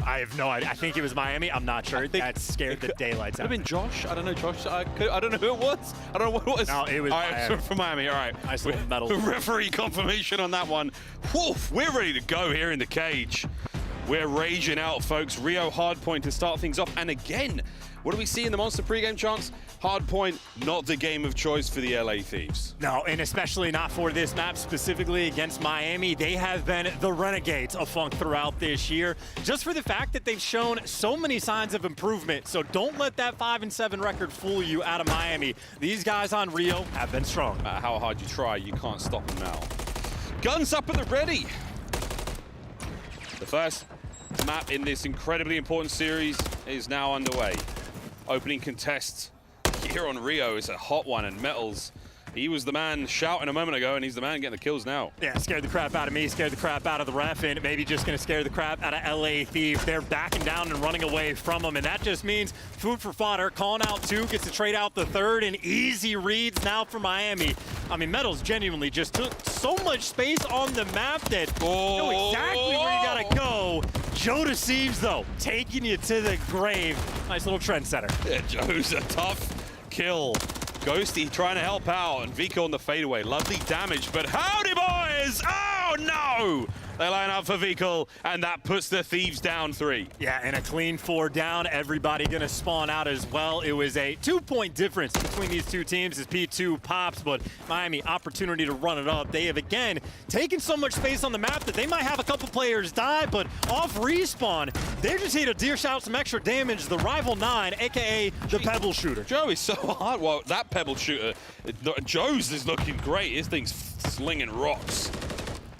I have no idea. I think it was Miami. I'm not sure. That scared the daylights out. Could have been Josh. I don't know, Josh. I don't know who it was. I don't know what it was. No, it was Miami. From Miami. All right. Nice little medal. Referee confirmation on that one. Woof, we're ready to go here in the cage. We're raging out, folks. Rio Hardpoint to start things off. And again, what do we see in the Monster pregame chants? Hardpoint, not the game of choice for the LA Thieves. No, and especially not for this map, specifically against Miami. They have been the renegades of Funk throughout this year, just for the fact that they've shown so many signs of improvement. So don't let that 5-7 record fool you out of Miami. These guys on Rio have been strong. No matter how hard you try, you can't stop them now. Guns up at the ready. The first map in this incredibly important series is now underway. Opening contest here on Rio is a hot one, and Metals, he was the man shouting a moment ago, and he's the man getting the kills now. Yeah, scared the crap out of me, scared the crap out of the ref, and maybe just going to scare the crap out of LA Thieves. They're backing down and running away from them, and that just means food for fodder. Calling out 2, gets to trade out the 3rd, and easy reads now for Miami. I mean, Metals genuinely just took so much space on the map that you know exactly where you got to go. Joe Thieves, though, taking you to the grave. Nice little trendsetter. Yeah, Joe's a tough kill. Ghosty trying to help out, and Vico on the fadeaway. Lovely damage, but howdy, boys! Oh, no! They line up for Vico, and that puts the Thieves down 3. Yeah, and a clean 4 down. Everybody going to spawn out as well. It was a 2-point difference between these two teams as P2 pops, but Miami, opportunity to run it up. They have, again, taken so much space on the map that they might have a couple players die, but off respawn, they just need to dish out some extra damage. The rival 9, a.k.a. the Pebble Shooter. Joe is so hard. Well, that Pebble Shooter, Joe's is looking great. His thing's slinging rocks.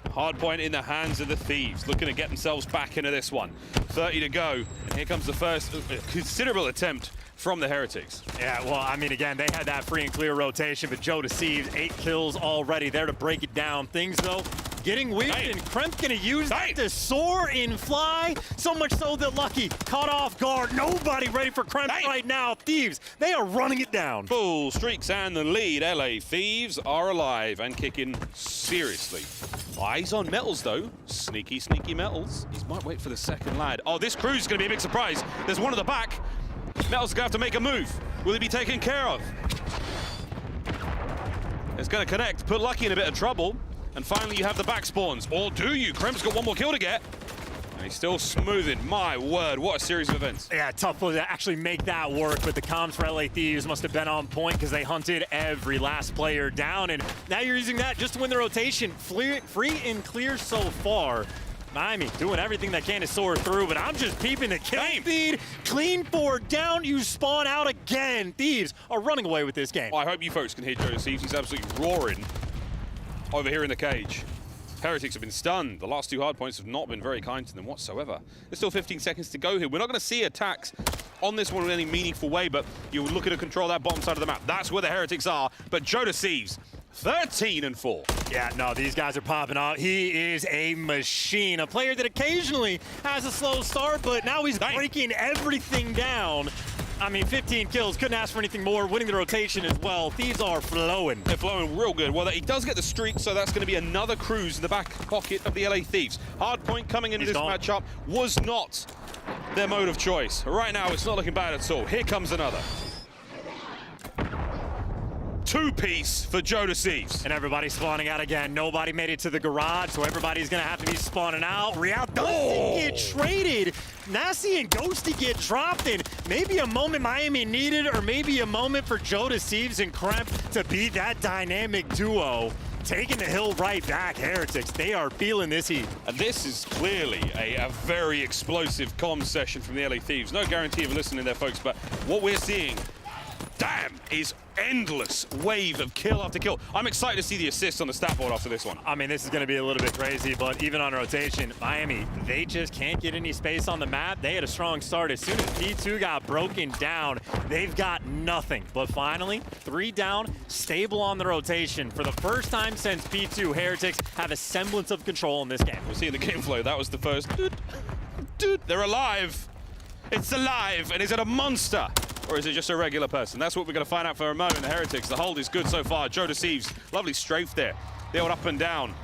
Hardpoint in the hands of the Thieves, looking to get themselves back into this one. 30 to go, and here comes the first considerable attempt from the Heretics. Yeah, well, I mean, again, they had that free and clear rotation, but Joe Thieves, 8 kills already there to break it down. Things, though, getting weak, and Kremp gonna use that to soar and fly. So much so that Lucky caught off guard. Nobody ready for Kremp right now. Thieves, they are running it down. Full streaks and the lead. LA Thieves are alive and kicking seriously. Eyes on Metals, though. Sneaky, sneaky Metals. He might wait for the second lad. Oh, this crew's going to be a big surprise. There's one at the back. Metals is going to have to make a move. Will he be taken care of? It's going to connect, put Lucky in a bit of trouble. And finally, you have the back spawns. Or do you? Kremp's got one more kill to get. And he's still smoothing. My word, what a series of events. Yeah, tough to actually make that work, but the comms for LA Thieves must have been on point because they hunted every last player down, and now you're using that just to win the rotation. Free and clear so far. Miami doing everything they can to soar through, but I'm just peeping the kill feed. Clean 4 down, you spawn out again. Thieves are running away with this game. I hope you folks can hear Joe Thieves. He's absolutely roaring over here in the cage. Heretics have been stunned. The last 2 hardpoints have not been very kind to them whatsoever. There's still 15 seconds to go here. We're not going to see attacks on this one in any meaningful way, but you're looking to control that bottom side of the map. That's where the Heretics are. But Joe Thieves, 13-4. Yeah, no, these guys are popping out. He is a machine. A player that occasionally has a slow start, but now he's breaking everything down. I mean, 15 kills, couldn't ask for anything more, winning the rotation as well. Thieves are flowing. They're flowing real good. Well, he does get the streak, so that's going to be another cruise in the back pocket of the LA Thieves. Hardpoint coming into this matchup was not their mode of choice. Right now, it's not looking bad at all. Here comes another. 2-piece for Joe Thieves. And everybody's spawning out again. Nobody made it to the garage, so everybody's going to have to be spawning out. Real doesn't get traded. Nasty and Ghosty get dropped, and maybe a moment Miami needed, or maybe a moment for Joe Thieves and Kremp to be that dynamic duo. Taking the hill right back, Heretics. They are feeling this heat. And this is clearly a very explosive comm session from the LA Thieves. No guarantee of listening there, folks, but what we're seeing, damn, is endless wave of kill after kill. I'm excited to see the assist on the stat board after this one. I mean, this is going to be a little bit crazy, but even on rotation, Miami, they just can't get any space on the map. They had a strong start. As soon as P2 got broken down, they've got nothing. But finally, 3 down, stable on the rotation. For the first time since P2, Heretics have a semblance of control in this game. We'll see in the game flow, that was the first. Dude, they're alive. It's alive, and is it a monster? Or is it just a regular person? That's what we're going to find out for a moment. The Heretics, the hold is good so far. Joe Thieves, lovely strafe there. They hold up and down.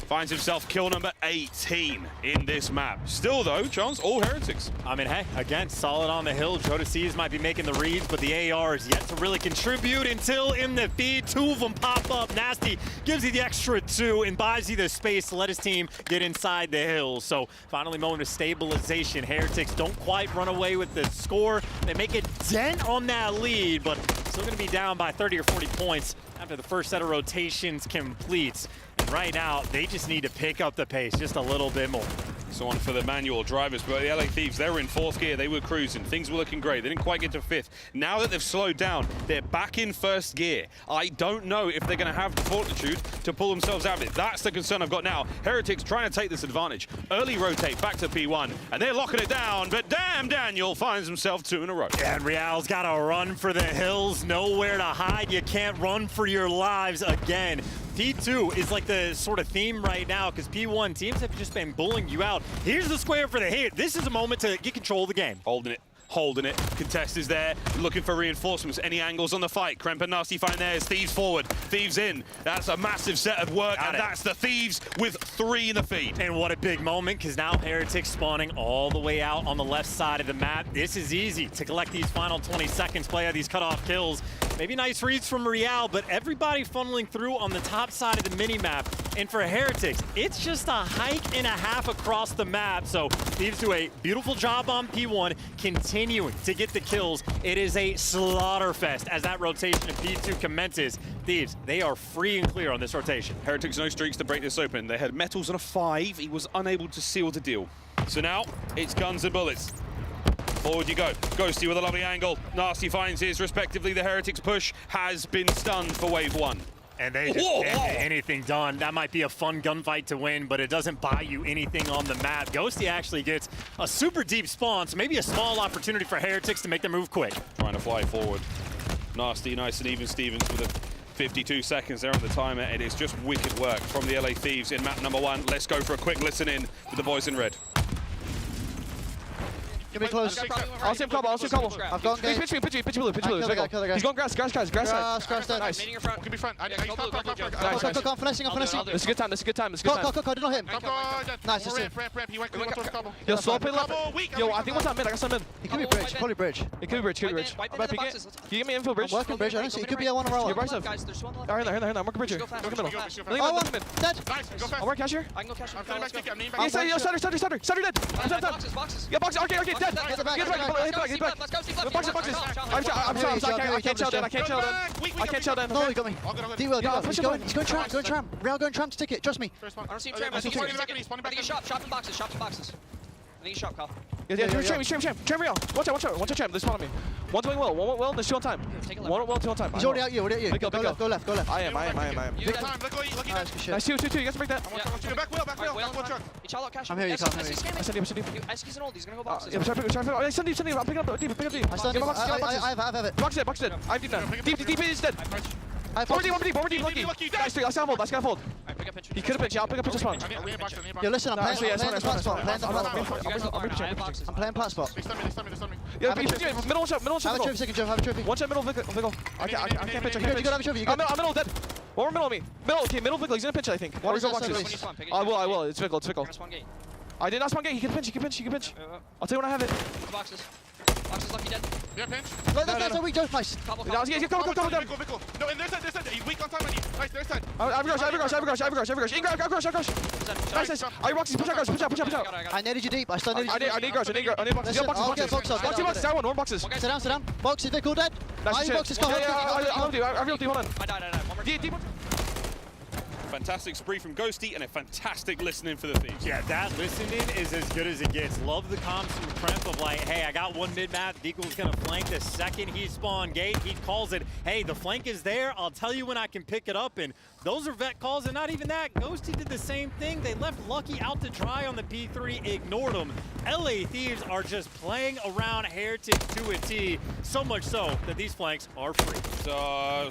Finds himself kill number 18 in this map. Still though, chance all Heretics. I mean, hey, again, solid on the hill. Jodeci's might be making the reads, but the AR is yet to really contribute until in the feed. 2 of them pop up. Nasty gives you the extra 2 and buys you the space to let his team get inside the hill. So finally moment of stabilization. Heretics don't quite run away with the score. They make a dent on that lead, but still going to be down by 30 or 40 points after the first set of rotations completes. And right now, they just need to pick up the pace just a little bit more. So on for the manual drivers, but the LA Thieves, they were in 4th gear, they were cruising, things were looking great, they didn't quite get to 5th. Now that they've slowed down, they're back in 1st gear. I don't know if they're going to have the fortitude to pull themselves out of it. That's the concern I've got now. Heretics trying to take this advantage. Early rotate back to P1, and they're locking it down, but damn, Daniel finds himself 2 in a row. Yeah, and Real's got to run for the hills, nowhere to hide. You can't run for your lives again. P2 is like the sort of theme right now because P1 teams have just been bullying you out. Here's the square for the hit. This is a moment to get control of the game. Holding it. Contest is there, looking for reinforcements. Any angles on the fight. Kremp and Nasty find theirs. Thieves forward. Thieves in. That's a massive set of work, and that's the Thieves with 3 in the feed. And what a big moment, because now Heretics spawning all the way out on the left side of the map. This is easy to collect these final 20 seconds, play out these cutoff kills. Maybe nice reads from Real, but everybody funneling through on the top side of the mini-map. And for Heretics, it's just a hike and a half across the map. So Thieves do a beautiful job on P1, continuing to get the kills. It is a slaughter fest as that rotation of P2 commences. Thieves, they are free and clear on this rotation. Heretics no streaks to break this open. They had metals on a 5. He was unable to seal the deal. So now it's guns and bullets. Forward you go. Ghosty with a lovely angle. Nasty finds his, respectively. The Heretics push has been stunned for wave 1. And they just can't get anything done. That might be a fun gunfight to win, but it doesn't buy you anything on the map. Ghosty actually gets a super deep spawn, so maybe a small opportunity for Heretics to make their move quick. Trying to fly forward. Nasty, nice and even Stevens with a 52 seconds there on the timer. It is just wicked work from the LA Thieves in map number 1. Let's go for a quick listen in with the boys in red. Give me close. I'll see him couple. I've gone game. Pitch blue. He's going grass side. Grass dead. Nice. Give me front. I'm finessing. This is a good time. I did not hit him. Nice, it's him. Yo, slow play left. Yo, I think what's on mid? I got some mid. It could be bridge, probably bridge. It could be bridge. I'm about to peek it. Can you give me info bridge? I'm working bridge, I don't see. It could be a one roll. You're right side. Here. I'm working bridge here. Working middle. Oh, one. Dead. I'll work cashier. I can go cashier. Yo, Stutter dead. Boxes. Yeah, box. Okay, dead. Get the back. Hit back. Boxes. I can't chill then. No, he got me. D-Will, he's going tram. Real going tram to ticket, trust me. I don't see him tram. I think he's shop in boxes. I think he's shop, Kyle. Yeah, tram Real. Watch out, tram. They're spawning me. One's doing well. One went well. There's 2 on time. One went 2 on time. He's already out you. Go left. I am. You got time. Look at that. Nice, 2. You guys break that. Back wheel. Each all out cash. I'm here, you can't. I send deep. He's gonna go boxes. Yeah, try to send deep. I'm picking up deep. I have it. Box dead. I have deep now. Deep is dead. Over deep, lucky. Nice, I gotta fold. He could have pinched. I'll pick up pitch spawn. Yo, listen, I'm playing the plat spot. I'm playing plat spot. Yeah, middle shot. Have a trophy, second Joe, have a trophy. One shot middle Vigil. I can't pitch. You got a trophy, I'm middle dead. One more middle of me. Middle Vigil. He's gonna pinch, I think. Water go boxes. I will. It's Vigil. I did not spawn gate. He can pinch. I'll tell you when I have it. Boxes lucky dead. Yeah, pinch. That's a weak Joe, nice. Come down. No, and their side. He's weak on time. Nice, their side. I have rush. Nice. I boxes. Push out. I needed you deep. I still needed you. I need boxes. Listen, I'll get boxes. Boxes. I want one boxes. Sit down. Boxes, they're cool dead. Nice. Boxes, go. I real deep. Hold on. I died. Deep. Fantastic spree from Ghosty and a fantastic listening for the Thieves. Yeah, that listening is as good as it gets. Love the comms from Kremp of like, hey, I got one mid-map. Deagle's going to flank the second he spawn gate. He calls it, hey, the flank is there. I'll tell you when I can pick it up. And those are vet calls, and not even that. Ghosty did the same thing. They left Lucky out to dry on the P3, ignored him. LA Thieves are just playing around Heretics to a T, so much so that these flanks are free.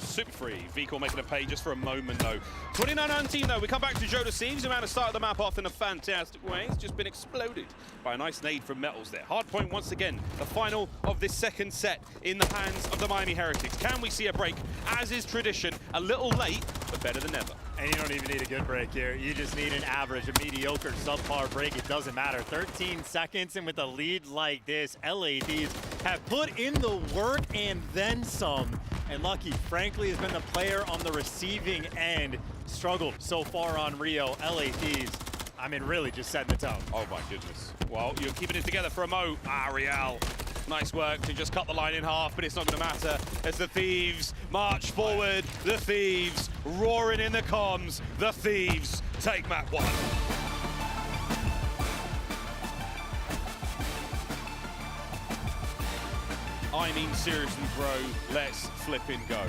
Super free. Vico making a pay just for a moment, though. 29 three-man team, though. We come back to Joe Thieves, who managed to start the map off in a fantastic way. It's just been exploded by a nice nade from Metals there. Hardpoint, once again, the final of this second set in the hands of the Miami Heretics. Can we see a break? As is tradition, a little late, but better than ever. And you don't even need a good break here. You just need an average, a mediocre, subpar break. It doesn't matter. 13 seconds, and with a lead like this, LA Thieves have put in the work and then some. And Lucky, frankly, has been the player on the receiving end. Struggled so far on Rio. LA Thieves, I mean, really just setting the tone. Oh, my goodness. Well, you're keeping it together for a mo. Real. Nice work to just cut the line in half, but it's not going to matter as the Thieves march forward. The Thieves roaring in the comms. The Thieves take map 1. I mean, seriously, bro, let's flipping go.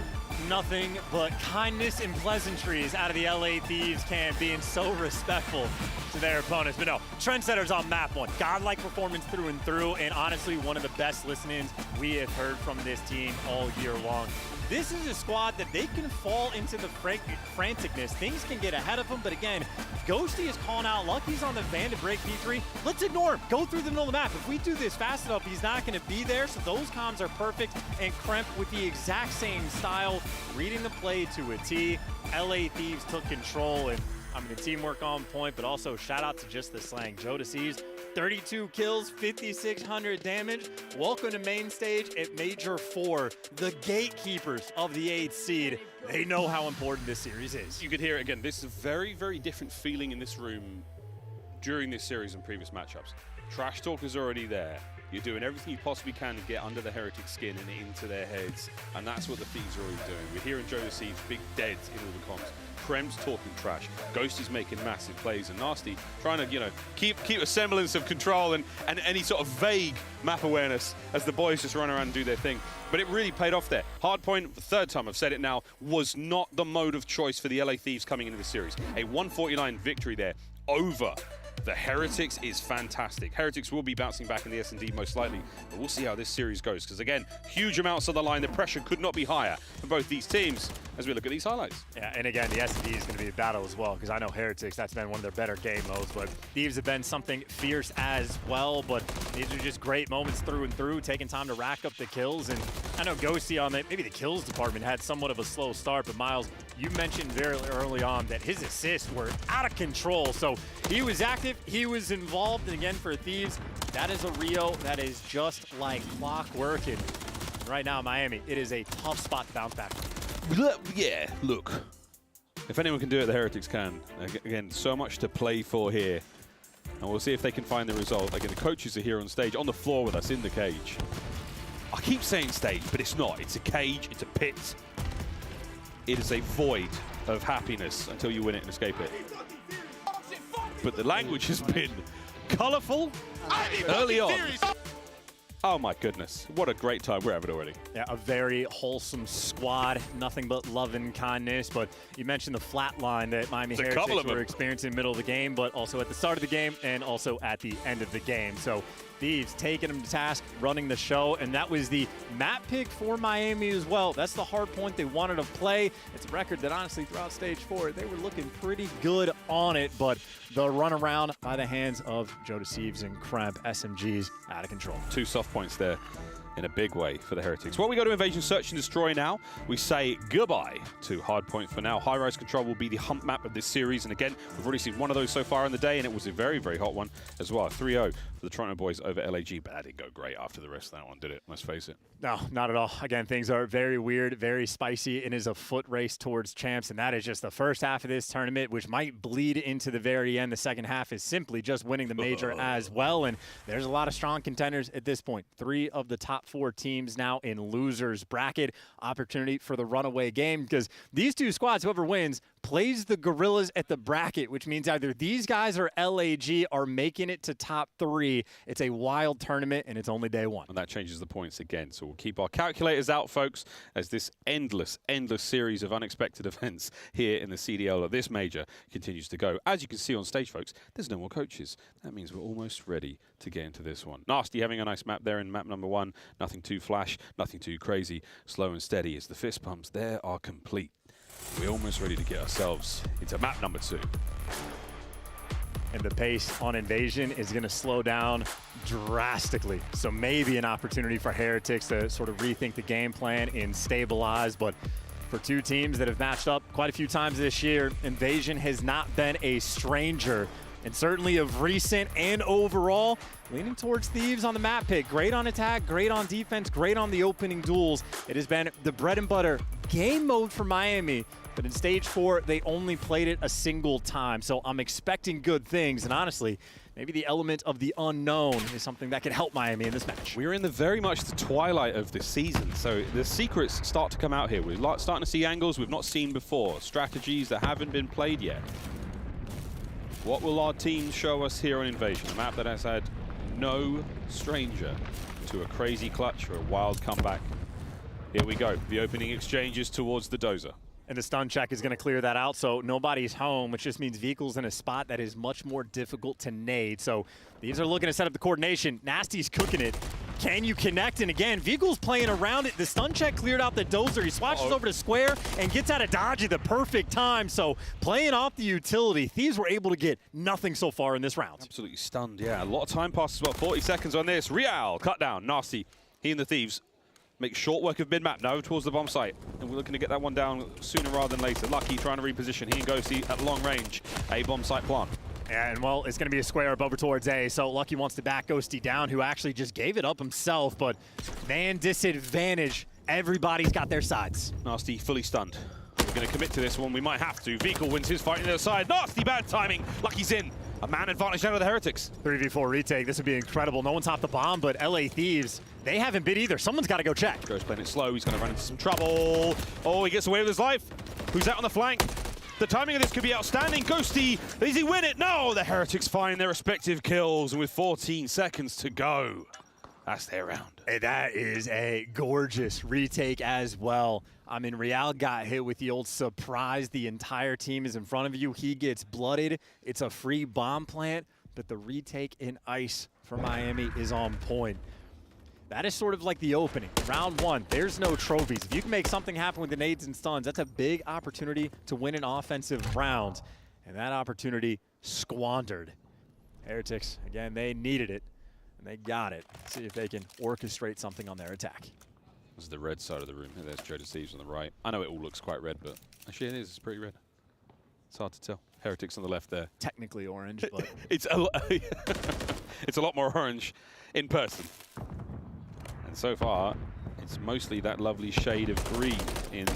Nothing but kindness and pleasantries out of the LA Thieves camp, being so respectful to their opponents. But no, trendsetters on map 1. Godlike performance through and through, and honestly, one of the best listenings we have heard from this team all year long. This is a squad that they can fall into the franticness. Things can get ahead of them, but again, Ghosty is calling out. Lucky's on the van to break P3. Let's ignore him. Go through the middle of the map. If we do this fast enough, he's not going to be there, so those comms are perfect. And Kremp with the exact same style, reading the play to a T. LA Thieves took control, and I mean, the teamwork on point, but also shout out to just the slang. Joe Thieves, 32 kills, 5,600 damage. Welcome to main stage at Major 4, the gatekeepers of the 8th seed. They know how important this series is. You could hear it again. This is a very, very different feeling in this room during this series and previous matchups. Trash talk is already there. You're doing everything you possibly can to get under the Heretic skin and into their heads, and that's what the Thieves are already doing. We're hearing Joe Thieves big deads in all the comms. Krem's talking trash. Ghost is making massive plays, and Nasty trying to, you know, keep a semblance of control and any sort of vague map awareness as the boys just run around and do their thing. But it really paid off there. Hardpoint, third time I've said it now, was not the mode of choice for the LA Thieves coming into the series. A 149 victory there over the Heretics is fantastic. Heretics will be bouncing back in the SND most likely, but we'll see how this series goes, because again, huge amounts on the line. The pressure could not be higher for both these teams as we look at these highlights. Yeah, and again, the SND is going to be a battle as well, because I know Heretics, that's been one of their better game modes, but Thieves have been something fierce as well, but these are just great moments through and through, taking time to rack up the kills. And I know Ghosty on maybe the kills department had somewhat of a slow start, but Miles, you mentioned very early on that his assists were out of control, so he was active, he was involved, and again for Thieves, that is a Rio that is just like clockwork. And right now, Miami, it is a tough spot to bounce back. Yeah, look, if anyone can do it, the Heretics can. Again, so much to play for here, and we'll see if they can find the result. Again, the coaches are here on stage, on the floor with us in the cage. I keep saying stage, but it's not. It's a cage, it's a pit. It is a void of happiness until you win it and escape it. But the language has been colourful early on. Oh my goodness, what a great time we're having already. Yeah, a very wholesome squad, nothing but love and kindness. But you mentioned the flat line that Miami Heretics were experiencing in the middle of the game, but also at the start of the game and also at the end of the game. So Thieves taking them to task, running the show, and that was the map pick for Miami as well. That's the hard point they wanted to play. It's a record that honestly throughout stage 4, they were looking pretty good on it, but the runaround by the hands of Joe Thieves and Kremp, SMGs, out of control. 2 soft points there in a big way for the Heretics. Well, we go to Invasion Search and Destroy now. We say goodbye to Hardpoint for now. High Rise Control will be the hump map of this series, and again, we've already seen one of those so far in the day, and it was a very, very hot one as well. 3-0 for the Toronto boys over LAG, but that didn't go great after the rest of that one, did it? Let's face it. No, not at all. Again, things are very weird, very spicy. It is a foot race towards champs, and that is just the first half of this tournament, which might bleed into the very end. The second half is simply just winning the major as well, and there's a lot of strong contenders at this point. 3 of the top 4 teams now in losers bracket. Opportunity for the runaway game, because these 2 squads, whoever wins, plays the Guerrillas at the bracket, which means either these guys or LAG are making it to top 3. It's a wild tournament, and it's only day 1. And that changes the points again. So we'll keep our calculators out, folks, as this endless, endless series of unexpected events here in the CDL of this major continues to go. As you can see on stage, folks, there's no more coaches. That means we're almost ready to get into this one. Nasty having a nice map there in map number 1. Nothing too flash, nothing too crazy. Slow and steady as the fist pumps there are complete. We're almost ready to get ourselves into map number 2. And the pace on Invasion is going to slow down drastically. So maybe an opportunity for Heretics to sort of rethink the game plan and stabilize. But for two teams that have matched up quite a few times this year, Invasion has not been a stranger. And certainly of recent and overall, leaning towards Thieves on the map pick. Great on attack, great on defense, great on the opening duels. It has been the bread and butter game mode for Miami. But in stage 4, they only played it a single time. So I'm expecting good things. And honestly, maybe the element of the unknown is something that could help Miami in this match. We're in the very much the twilight of the season. So the secrets start to come out here. We're starting to see angles we've not seen before. Strategies that haven't been played yet. What will our team show us here on Invasion? A map that has had no stranger to a crazy clutch or a wild comeback. Here we go. The opening exchanges towards the dozer. And the stun check is going to clear that out, so nobody's home, which just means Vehicle's in a spot that is much more difficult to nade. So these are looking to set up the coordination. Nasty's cooking it. Can you connect? And again, Vehicle's playing around it. The stun check cleared out the dozer. He swatches over to Square and gets out of dodge at the perfect time. So playing off the utility, Thieves were able to get nothing so far in this round. Absolutely stunned, yeah. A lot of time passes, well, 40 seconds on this. Real, cut down, Nasty. He and the Thieves make short work of mid-map now towards the bomb site. And we're looking to get that one down sooner rather than later. Lucky trying to reposition. He and Ghosty at long range. A bomb site plant. And, well, it's going to be a square up over towards A. So Lucky wants to back Ghosty down, who actually just gave it up himself. But man, disadvantage. Everybody's got their sides. Nasty fully stunned. We're going to commit to this one. We might have to. Vehicle wins his fight on the other side. Nasty bad timing. Lucky's in. A man advantage out of the Heretics. 3v4 retake. This would be incredible. No one's off the bomb, but LA Thieves, they haven't bid either. Someone's got to go check. Joe's playing it slow. He's going to run into some trouble. Oh, he gets away with his life. Who's out on the flank? The timing of this could be outstanding. Ghosty, does he win it? No, the Heretics find their respective kills, and with 14 seconds to go, that's their round. And that is a gorgeous retake as well. I mean, Real got hit with the old surprise. The entire team is in front of you. He gets blooded. It's a free bomb plant, but the retake in ice for Miami is on point. That is sort of like the opening. Round 1, there's no trophies. If you can make something happen with the nades and stuns, that's a big opportunity to win an offensive round. And that opportunity squandered. Heretics, again, they needed it, and they got it. Let's see if they can orchestrate something on their attack. This is the red side of the room. There's Joe Thieves on the right. I know it all looks quite red, but actually it is. It's pretty red. It's hard to tell. Heretics on the left there. Technically orange, but it's a lot more orange in person. And so far, it's mostly that lovely shade of green in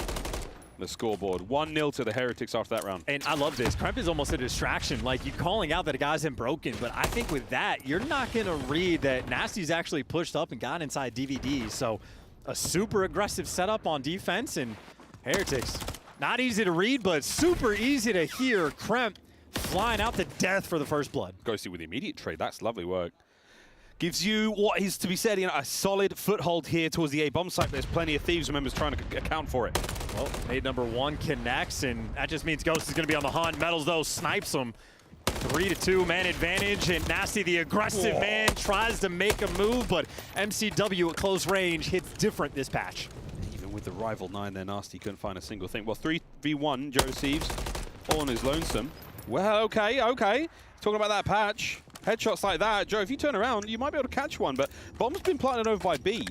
the scoreboard. 1-0 to the Heretics after that round. And I love this. Kremp is almost a distraction. Like, you calling out that a guy's been broken, but I think with that, you're not going to read that Nasty's actually pushed up and got inside DVDs. So a super aggressive setup on defense, and Heretics, not easy to read, but super easy to hear. Kremp flying out to death for the first blood. Ghosty with the immediate trade. That's lovely work. Gives you what is to be said, a solid foothold here towards the A bomb site. There's plenty of Thieves members trying to account for it. Well, nade number 1 connects, and that just means Ghost is going to be on the hunt. Metals, though, snipes him. 3-2 man advantage, and Nasty, the aggressive man, tries to make a move, but MCW at close range hits different this patch. Even with the rival 9 there, Nasty couldn't find a single thing. Well, 3v1, Joe Thieves, all on his lonesome. Well, okay. Talking about that patch. Headshots like that, Joe, if you turn around, you might be able to catch one, but bomb's been planted over by B.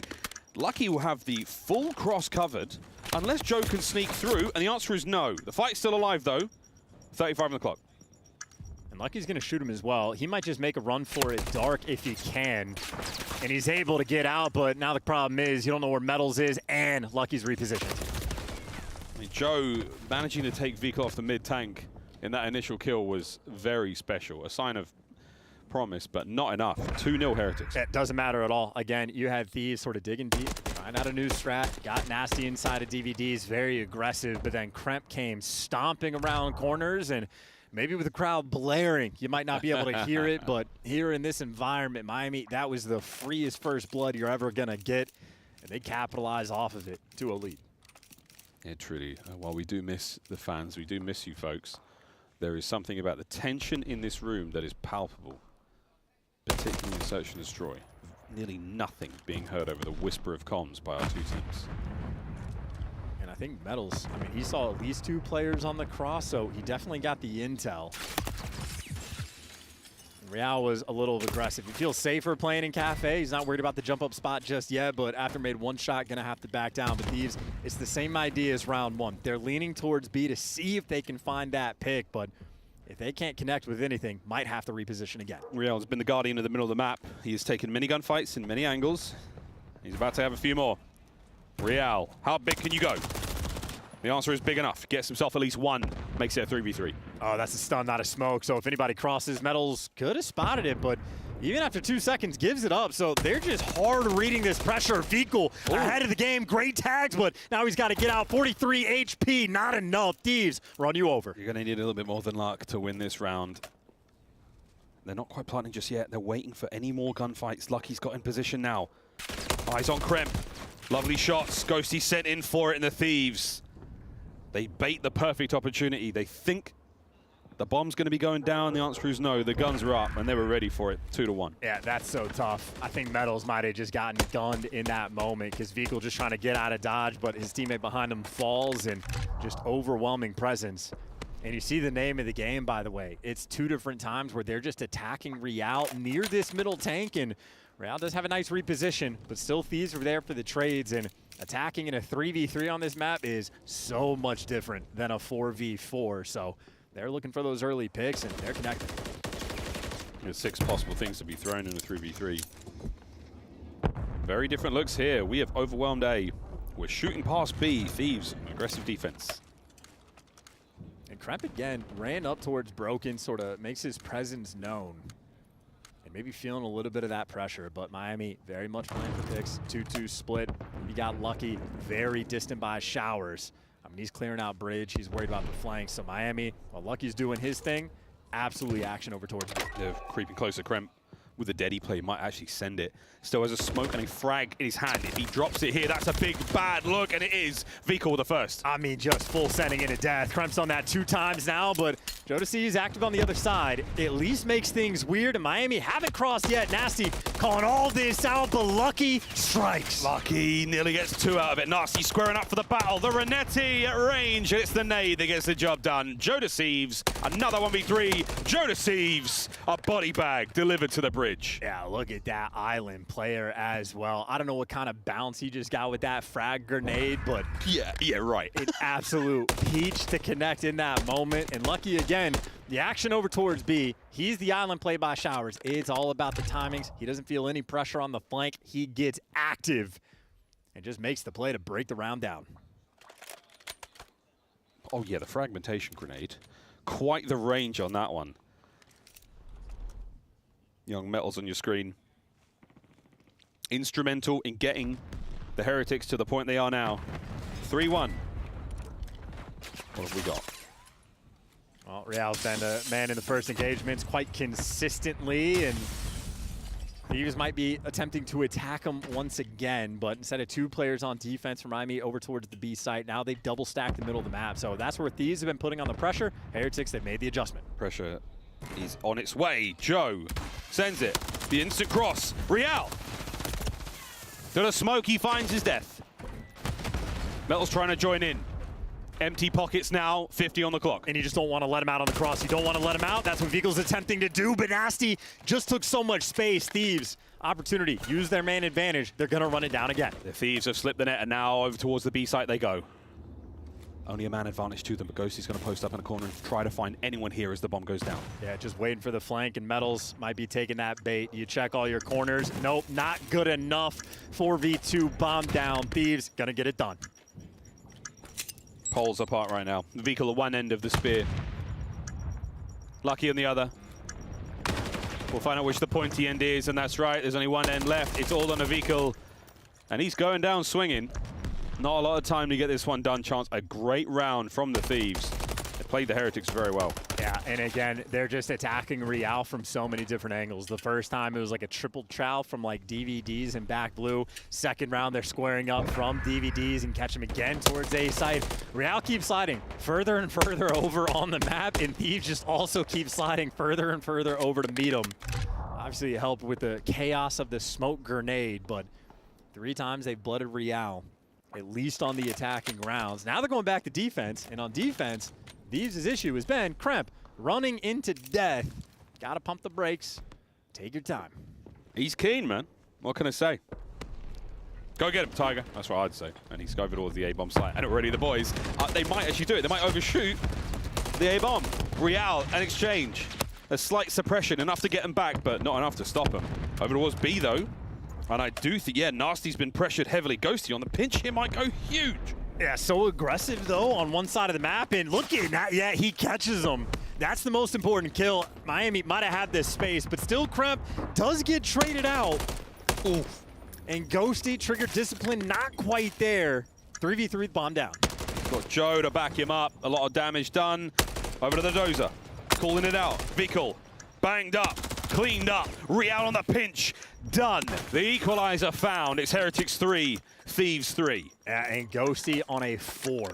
Lucky will have the full cross covered, unless Joe can sneak through, and the answer is no. The fight's still alive, though. 35 on the clock. And Lucky's going to shoot him as well. He might just make a run for it dark if he can. And he's able to get out, but now the problem is you don't know where Metals is, and Lucky's repositioned. I mean, Joe managing to take Vehicle off the mid-tank in that initial kill was very special. A sign of promise, but not enough. 2-0 Heretics. It doesn't matter at all. Again, you had Thieves sort of digging deep, trying out a new strat, got Nasty inside of DVDs, very aggressive, but then Kremp came stomping around corners, and maybe with the crowd blaring, you might not be able to hear it, but here in this environment, Miami, that was the freest first blood you're ever going to get, and they capitalize off of it to a lead. Yeah, truly. While we do miss the fans, we do miss you folks, there is something about the tension in this room that is palpable. Particularly in Search and Destroy. nearly nothing being heard over the whisper of comms by our two teams. And I think Metals, I mean, he saw at least 2 players on the cross, so he definitely got the intel. Real was a little aggressive. He feels safer playing in Cafe. He's not worried about the jump up spot just yet, but after made 1 shot, gonna have to back down. But Thieves, it's the same idea as round 1. They're leaning towards B to see if they can find that pick, but if they can't connect with anything, might have to reposition again. Real's been the guardian of the middle of the map. He has taken many gunfights in many angles. He's about to have a few more. Real, how big can you go? The answer is big enough. Gets himself at least 1, makes it a 3v3. Oh, that's a stun, not a smoke. So if anybody crosses, Metals could have spotted it, but even after 2 seconds, gives it up. So they're just hard reading this pressure. Fecal ahead of the game, great tags, but now he's got to get out. 43 HP, not enough. Thieves run you over. You're going to need a little bit more than luck to win this round. They're not quite planting just yet. They're waiting for any more gunfights. Lucky's got in position now. Eyes on Krem. Lovely shots. Ghosty sent in for it in the Thieves. They bait the perfect opportunity. They think the bomb's going to be going down. The answer is no. The guns are up, and they were ready for it. 2-1. Yeah, that's so tough. I think Metals might have just gotten gunned in that moment because Fecal just trying to get out of dodge, but his teammate behind him falls, and just overwhelming presence. And you see the name of the game, by the way. It's 2 different times where they're just attacking Real near this middle tank, and Real does have a nice reposition, but still Thieves are there for the trades, and attacking in a 3v3 on this map is so much different than a 4v4. So they're looking for those early picks, and they're connected. There's 6 possible things to be thrown in a 3v3. Very different looks here. We have overwhelmed A. We're shooting past B. Thieves, aggressive defense. And Kremp again ran up towards Broken, sort of makes his presence known. And maybe feeling a little bit of that pressure, but Miami very much playing for picks. 2-2 split. He got lucky, very distant by showers. I mean, he's clearing out bridge. He's worried about the flanks. So Miami, while Lucky's doing his thing, absolutely action over towards him. They're creeping closer. Kremp with a deady play might actually send it. Still has a smoke and a frag in his hand. If he drops it here, that's a big bad look, and it is Fecal with the first. I mean, just full sending into death. Kremp's on that 2 times now, but Jodeci is active on the other side. At least makes things weird, and Miami haven't crossed yet. Nasty calling all this out, but Lucky strikes. Lucky nearly gets 2 out of it. Nasty squaring up for the battle. The Renetti at range. It's the nade that gets the job done. Jodeci, another 1v3. Jodeci, a body bag delivered to the bridge. Yeah, look at that island player as well. I don't know what kind of bounce he just got with that frag grenade, but yeah, right. An absolute peach to connect in that moment. And Lucky again, the action over towards B. He's the island play by showers. It's all about the timings. He doesn't feel any pressure on the flank. He gets active and just makes the play to break the round down. Oh yeah, the fragmentation grenade. Quite the range on that one. Young Metals on your screen. Instrumental in getting the Heretics to the point they are now. 3-1. What have we got? Well, Real's been a man in the first engagements quite consistently, and Thieves might be attempting to attack him once again, but instead of 2 players on defense from Miami over towards the B site, now they've double stacked the middle of the map. So that's where Thieves have been putting on the pressure. Heretics, they've made the adjustment. Pressure is on its way. Joe sends it. The instant cross. Real. To the smoke, he finds his death. Metals trying to join in. Empty pockets now, 50 on the clock. And you just don't want to let him out on the cross. You don't want to let him out. That's what Fekal's attempting to do, but Nasty just took so much space. Thieves, opportunity, use their man advantage. They're going to run it down again. The Thieves have slipped the net, and now over towards the B site they go. Only a man advantage to them, but Ghosty's going to post up in a corner and try to find anyone here as the bomb goes down. Yeah, just waiting for the flank, and Metals might be taking that bait. You check all your corners. Nope, not good enough. 4v2 bomb down. Thieves going to get it done. Poles apart right now. Vehicle at one end of the spear. Lucky on the other. We'll find out which the pointy end is, and that's right. There's only one end left. It's all on a vehicle. And he's going down swinging. Not a lot of time to get this one done, Chance. A great round from the Thieves. They played the Heretics very well. Yeah, and again, they're just attacking Real from so many different angles. The first time, it was like a triple trow from like DVDs and back blue. Second round, they're squaring up from DVDs and catch them again towards A side. Real keeps sliding further and further over on the map, and Thieves just also keep sliding further and further over to meet them. Obviously, it helped with the chaos of the smoke grenade, but 3 times they've blooded Real. at least on the attacking rounds. Now they're going back to defense, and on defense, Thieves' issue has been Kremp running into death. Got to pump the brakes. Take your time. He's keen, man. What can I say? Go get him, Tiger. That's what I'd say. And he's over towards the A-bomb site. And already the boys, they might actually do it. They might overshoot the A-bomb. Real, an exchange. A slight suppression, enough to get him back, but not enough to stop him. Over towards B, though. And I do think, yeah, Nasty's been pressured heavily. Ghosty on the pinch here might go huge. Yeah, so aggressive, though, on one side of the map. And look at that. Yeah, he catches him. That's the most important kill. Miami might have had this space, but still Kremp does get traded out. Oof. And Ghosty, trigger discipline, not quite there. 3v3 bomb down. Got Joe to back him up. A lot of damage done. Over to the dozer. Calling it out. Vickle. Banged up. Cleaned up. Real on the pinch. Done. The equalizer found. It's Heretics 3. Thieves 3. And Ghosty on a 4.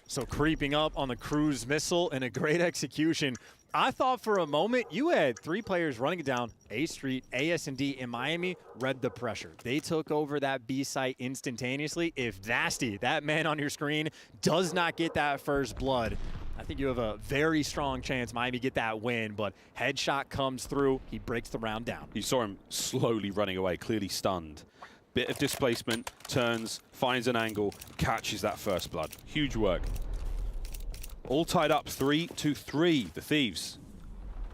So creeping up on the cruise missile and a great execution. I thought for a moment you had 3 players running it down. A Street, ASND in Miami read the pressure. They took over that B site instantaneously. If Nasty, that man on your screen, does not get that first blood, I think you have a very strong chance Miami get that win, but headshot comes through. He breaks the round down. You saw him slowly running away, clearly stunned. Bit of displacement, turns, finds an angle, catches that first blood. Huge work. All tied up 3-3. The Thieves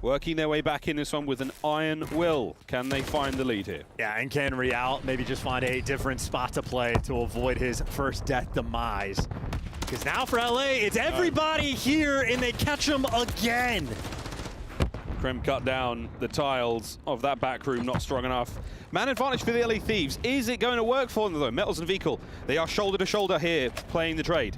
working their way back in this one with an iron will. Can they find the lead here? Yeah, and can Real maybe just find a different spot to play to avoid his first death demise? Because now for LA, it's everybody here, and they catch him again. Krem cut down the tiles of that back room, not strong enough. Man advantage for the LA Thieves. Is it going to work for them, though? Metals and Vickle, they are shoulder to shoulder here, playing the trade.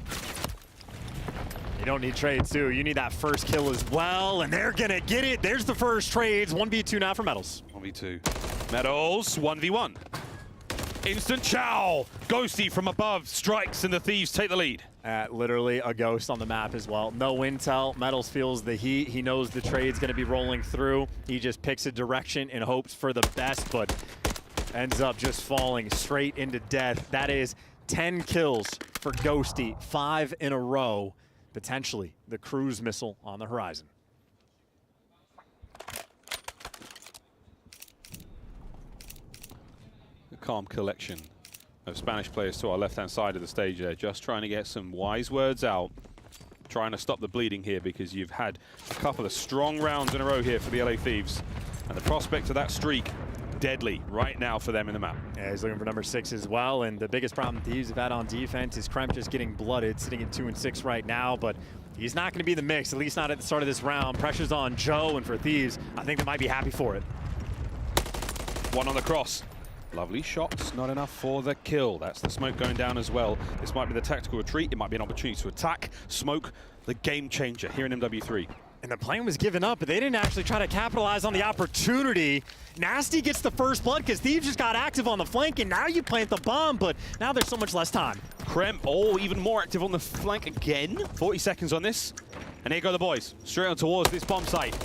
You don't need trades, too. You need that first kill as well, and they're going to get it. There's the first trades. 1v2 now for Metals. 1v2. Metals, 1v1. Instant chow. Ghosty from above strikes, and the Thieves take the lead. Literally a ghost on the map as well. No intel. Metals feels the heat. He knows the trade's going to be rolling through. He just picks a direction and hopes for the best, but ends up just falling straight into death. That is 10 kills for Ghosty, 5 in a row. Potentially the cruise missile on the horizon. A calm collection of Spanish players to our left-hand side of the stage there, just trying to get some wise words out, trying to stop the bleeding here, because you've had a couple of strong rounds in a row here for the LA Thieves, and the prospect of that streak deadly right now for them in the map. Yeah, he's looking for number 6 as well, and the biggest problem Thieves have had on defense is Kremp just getting blooded, sitting at 2 and 6 right now, but he's not going to be the mix, at least not at the start of this round. Pressure's on Joe, and for Thieves, I think they might be happy for it. One on the cross. Lovely shots, not enough for the kill. That's the smoke going down as well. This might be the tactical retreat. It might be an opportunity to attack. Smoke, the game changer here in MW3. And the plane was given up, but they didn't actually try to capitalize on the opportunity. Nasty gets the first blood because Thieves just got active on the flank, and now you plant the bomb, but now there's so much less time. Krem, even more active on the flank again. 40 seconds on this. And here go the boys, straight on towards this bomb site.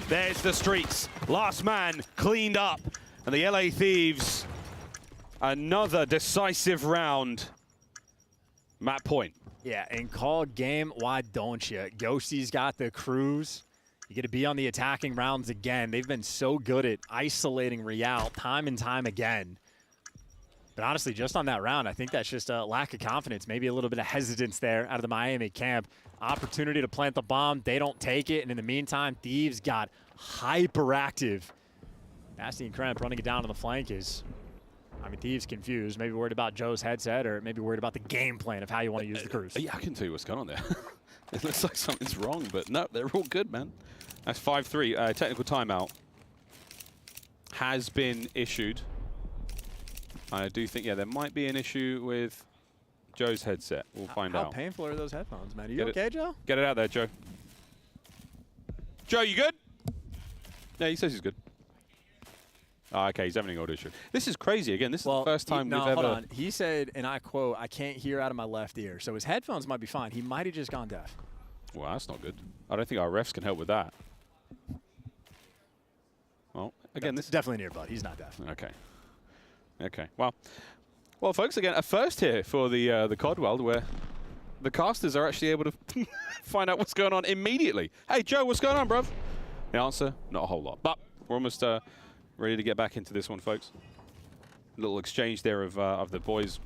There's the streets. Last man cleaned up. And the LA Thieves, another decisive round. Map point. Yeah, and call game, why don't you? Ghosty's got the cruise. You get to be on the attacking rounds again. They've been so good at isolating Real time and time again. But honestly, just on that round, I think that's just a lack of confidence, maybe a little bit of hesitance there out of the Miami camp. Opportunity to plant the bomb, they don't take it, and in the meantime, Thieves got hyperactive. Nasty and Kremp running it down on the flank is, I mean, Thieves confused, maybe worried about Joe's headset, or maybe worried about the game plan of how you want to use the cruise. Yeah, I can tell you what's going on there. It looks like something's wrong, but no, they're all good, man. That's 5-3. Technical timeout has been issued. I do think, yeah, there might be an issue with Joe's headset. We'll find out. How painful are those headphones, man? Are you okay, Joe? Get it out there, Joe. Joe, you good? Yeah, he says he's good. Oh, okay, he's having an audio issue. This is crazy. Again, this is the first time we've ever... hold on. He said, and I quote, "I can't hear out of my left ear." So his headphones might be fine. He might have just gone deaf. Well, that's not good. I don't think our refs can help with that. Well, again, That's this... definitely an earbud. He's not deaf. Okay. Okay, well, Well, folks, again, a first here for the COD world, where the casters are actually able to find out what's going on immediately. Hey, Joe, what's going on, bruv? The answer, not a whole lot. But we're almost ready to get back into this one, folks. A little exchange there of the boys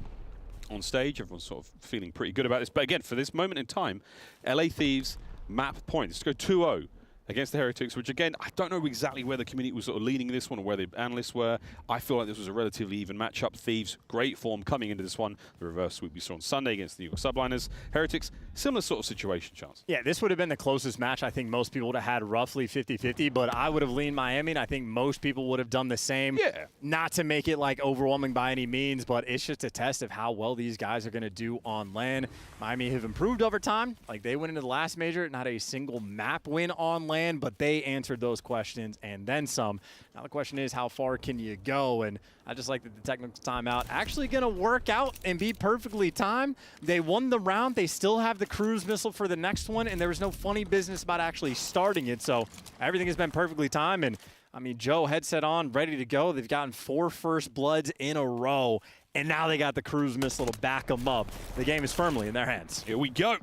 on stage. Everyone's sort of feeling pretty good about this. But again, for this moment in time, LA Thieves map point. Let's go 2-0 against the Heretics, which again, I don't know exactly where the community was sort of leaning this one or where the analysts were. I feel like this was a relatively even matchup. Thieves, great form coming into this one. The reverse sweep we saw on Sunday against the New York Subliners. Heretics, similar sort of situation, Chance. Yeah, this would have been the closest match. I think most people would have had roughly 50-50, but I would have leaned Miami, and I think most people would have done the same. Yeah. Not to make it like overwhelming by any means, but it's just a test of how well these guys are going to do on land. Miami have improved over time. Like, they went into the last major, not a single map win on land, but they answered those questions and then some. Now the question is, how far can you go? And I just like that the technical timeout actually going to work out and be perfectly timed. They won the round. They still have the cruise missile for the next one, and there was no funny business about actually starting it. So everything has been perfectly timed. And I mean, Joe, headset on, ready to go. They've gotten 4 first bloods in a row, and now they got the cruise missile to back them up. The game is firmly in their hands. Here we go.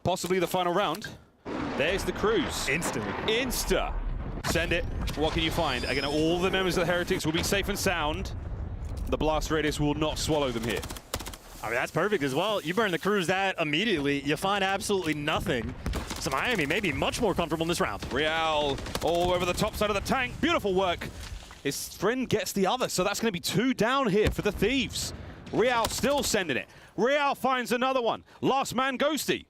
Possibly the final round. There's the cruise. Instantly. Insta. Send it. What can you find? Again, all the members of the Heretics will be safe and sound. The blast radius will not swallow them here. I mean, that's perfect as well. You burn the cruise that immediately. You find absolutely nothing. So Miami may be much more comfortable in this round. Real all over the top side of the tank. Beautiful work. His friend gets the other, so that's going to be 2 down here for the Thieves. Real still sending it. Real finds another one. Last man, Ghosty.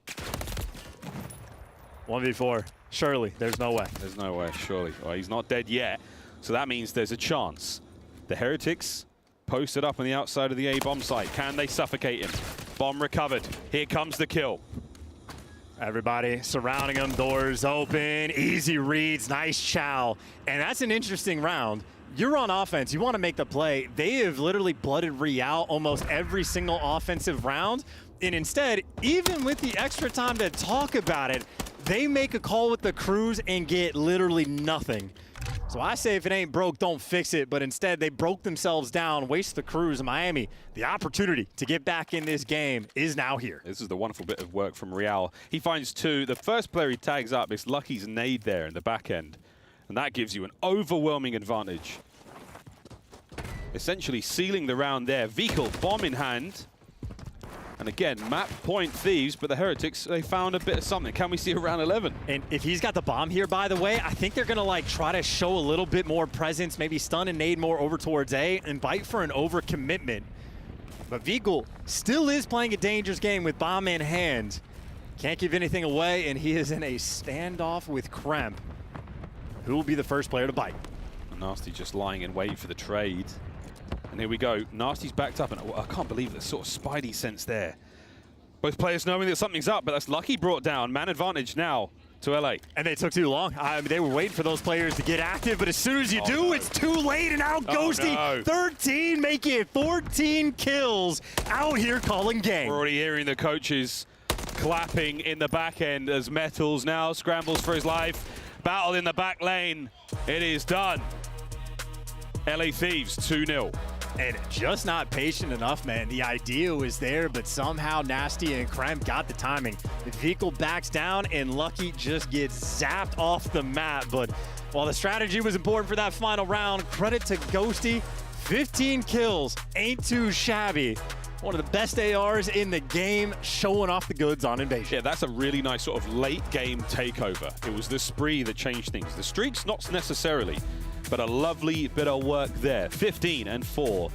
1v4. Surely, there's no way. There's no way, surely. Well, he's not dead yet, so that means there's a chance. The Heretics posted up on the outside of the A-bomb site. Can they suffocate him? Bomb recovered. Here comes the kill. Everybody surrounding him, doors open, easy reads, nice chow. And that's an interesting round. You're on offense, you want to make the play. They have literally blooded Real almost every single offensive round. And instead, even with the extra time to talk about it, they make a call with the cruise and get literally nothing. So I say if it ain't broke, don't fix it. But instead, they broke themselves down, waste the cruise. Miami, the opportunity to get back in this game is now here. This is the wonderful bit of work from Real. He finds 2. The first player he tags up is Lucky's nade there in the back end. And that gives you an overwhelming advantage. Essentially sealing the round there. Vehicle, bomb in hand. And again, map point Thieves, but the Heretics, they found a bit of something. Can we see a round 11? And if he's got the bomb here, by the way, I think they're going to like try to show a little bit more presence, maybe stun and nade more over towards A and bite for an overcommitment. But Vigil still is playing a dangerous game with bomb in hand. Can't give anything away, and he is in a standoff with Kremp. Who will be the first player to bite? Nasty just lying in wait for the trade. And here we go. Nasty's backed up, and I can't believe the sort of spidey sense there. Both players knowing that something's up, but that's Lucky brought down. Man advantage now to LA. And they took too long. They were waiting for those players to get active, but as soon as you do, it's too late, and now Ghosty, 13, making it 14 kills out here calling game. We're already hearing the coaches clapping in the back end as Metals now scrambles for his life. Battle in the back lane. It is done. LA Thieves 2-0. And just not patient enough, man. The idea was there, but somehow Nasty and Kremp got the timing. The vehicle backs down, and Lucky just gets zapped off the map. But while the strategy was important for that final round, credit to Ghosty. 15 kills, ain't too shabby. One of the best ARs in the game, showing off the goods on Invasion. Yeah, that's a really nice sort of late game takeover. It was the spree that changed things. The streaks, not necessarily, but a lovely bit of work there. 15 and 4.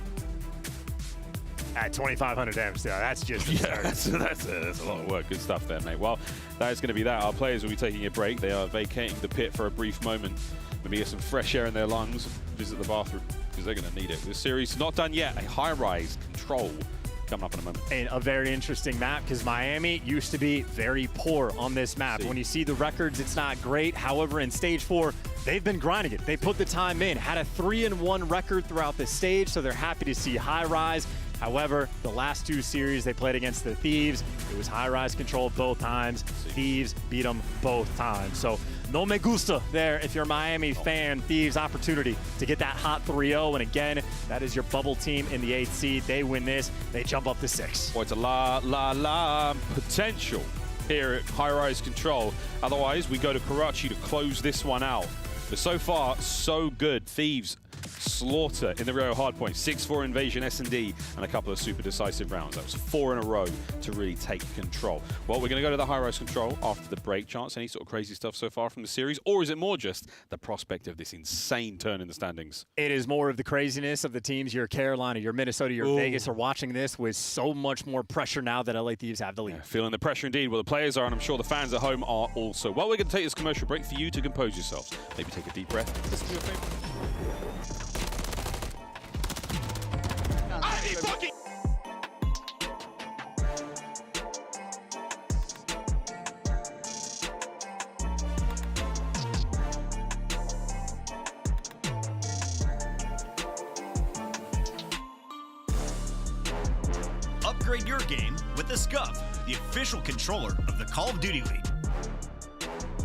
At 2,500 damage, that's just that's a lot of work. Good stuff there, mate. Well, that is going to be that. Our players will be taking a break. They are vacating the pit for a brief moment. Maybe get some fresh air in their lungs, visit the bathroom, because they're going to need it. This series is not done yet. A high-rise control coming up in a moment. And a very interesting map, because Miami used to be very poor on this map. When you see the records, it's not great. However, in Stage 4, they've been grinding it. They put the time in, had a 3-1 record throughout the stage, so they're happy to see high rise. However, the last 2 series they played against the Thieves, it was high-rise control both times. Thieves beat them both times. So no me gusta there if you're a Miami fan. Thieves opportunity to get that hot 3-0. And again, that is your bubble team in the 8th seed. They win this, they jump up to 6. Boy, it's a la potential here at high-rise control. Otherwise, we go to Karachi to close this one out. But so far, so good. Thieves slaughter in the Rio Hardpoint, 6-4 invasion S&D, and a couple of super decisive rounds. That was 4 in a row to really take control. Well, we're going to go to the high-rise control after the break. Chance, any sort of crazy stuff so far from the series? Or is it more just the prospect of this insane turn in the standings? It is more of the craziness of the teams. Your Carolina, your Minnesota, your Vegas are watching this with so much more pressure now that LA Thieves have the lead. Yeah, feeling the pressure indeed. Well, the players are, and I'm sure the fans at home are also. Well, we're going to take this commercial break for you to compose yourselves. Maybe take a deep breath. Listen to your favorite. Upgrade your game with the Scuff, the official controller of the Call of Duty League.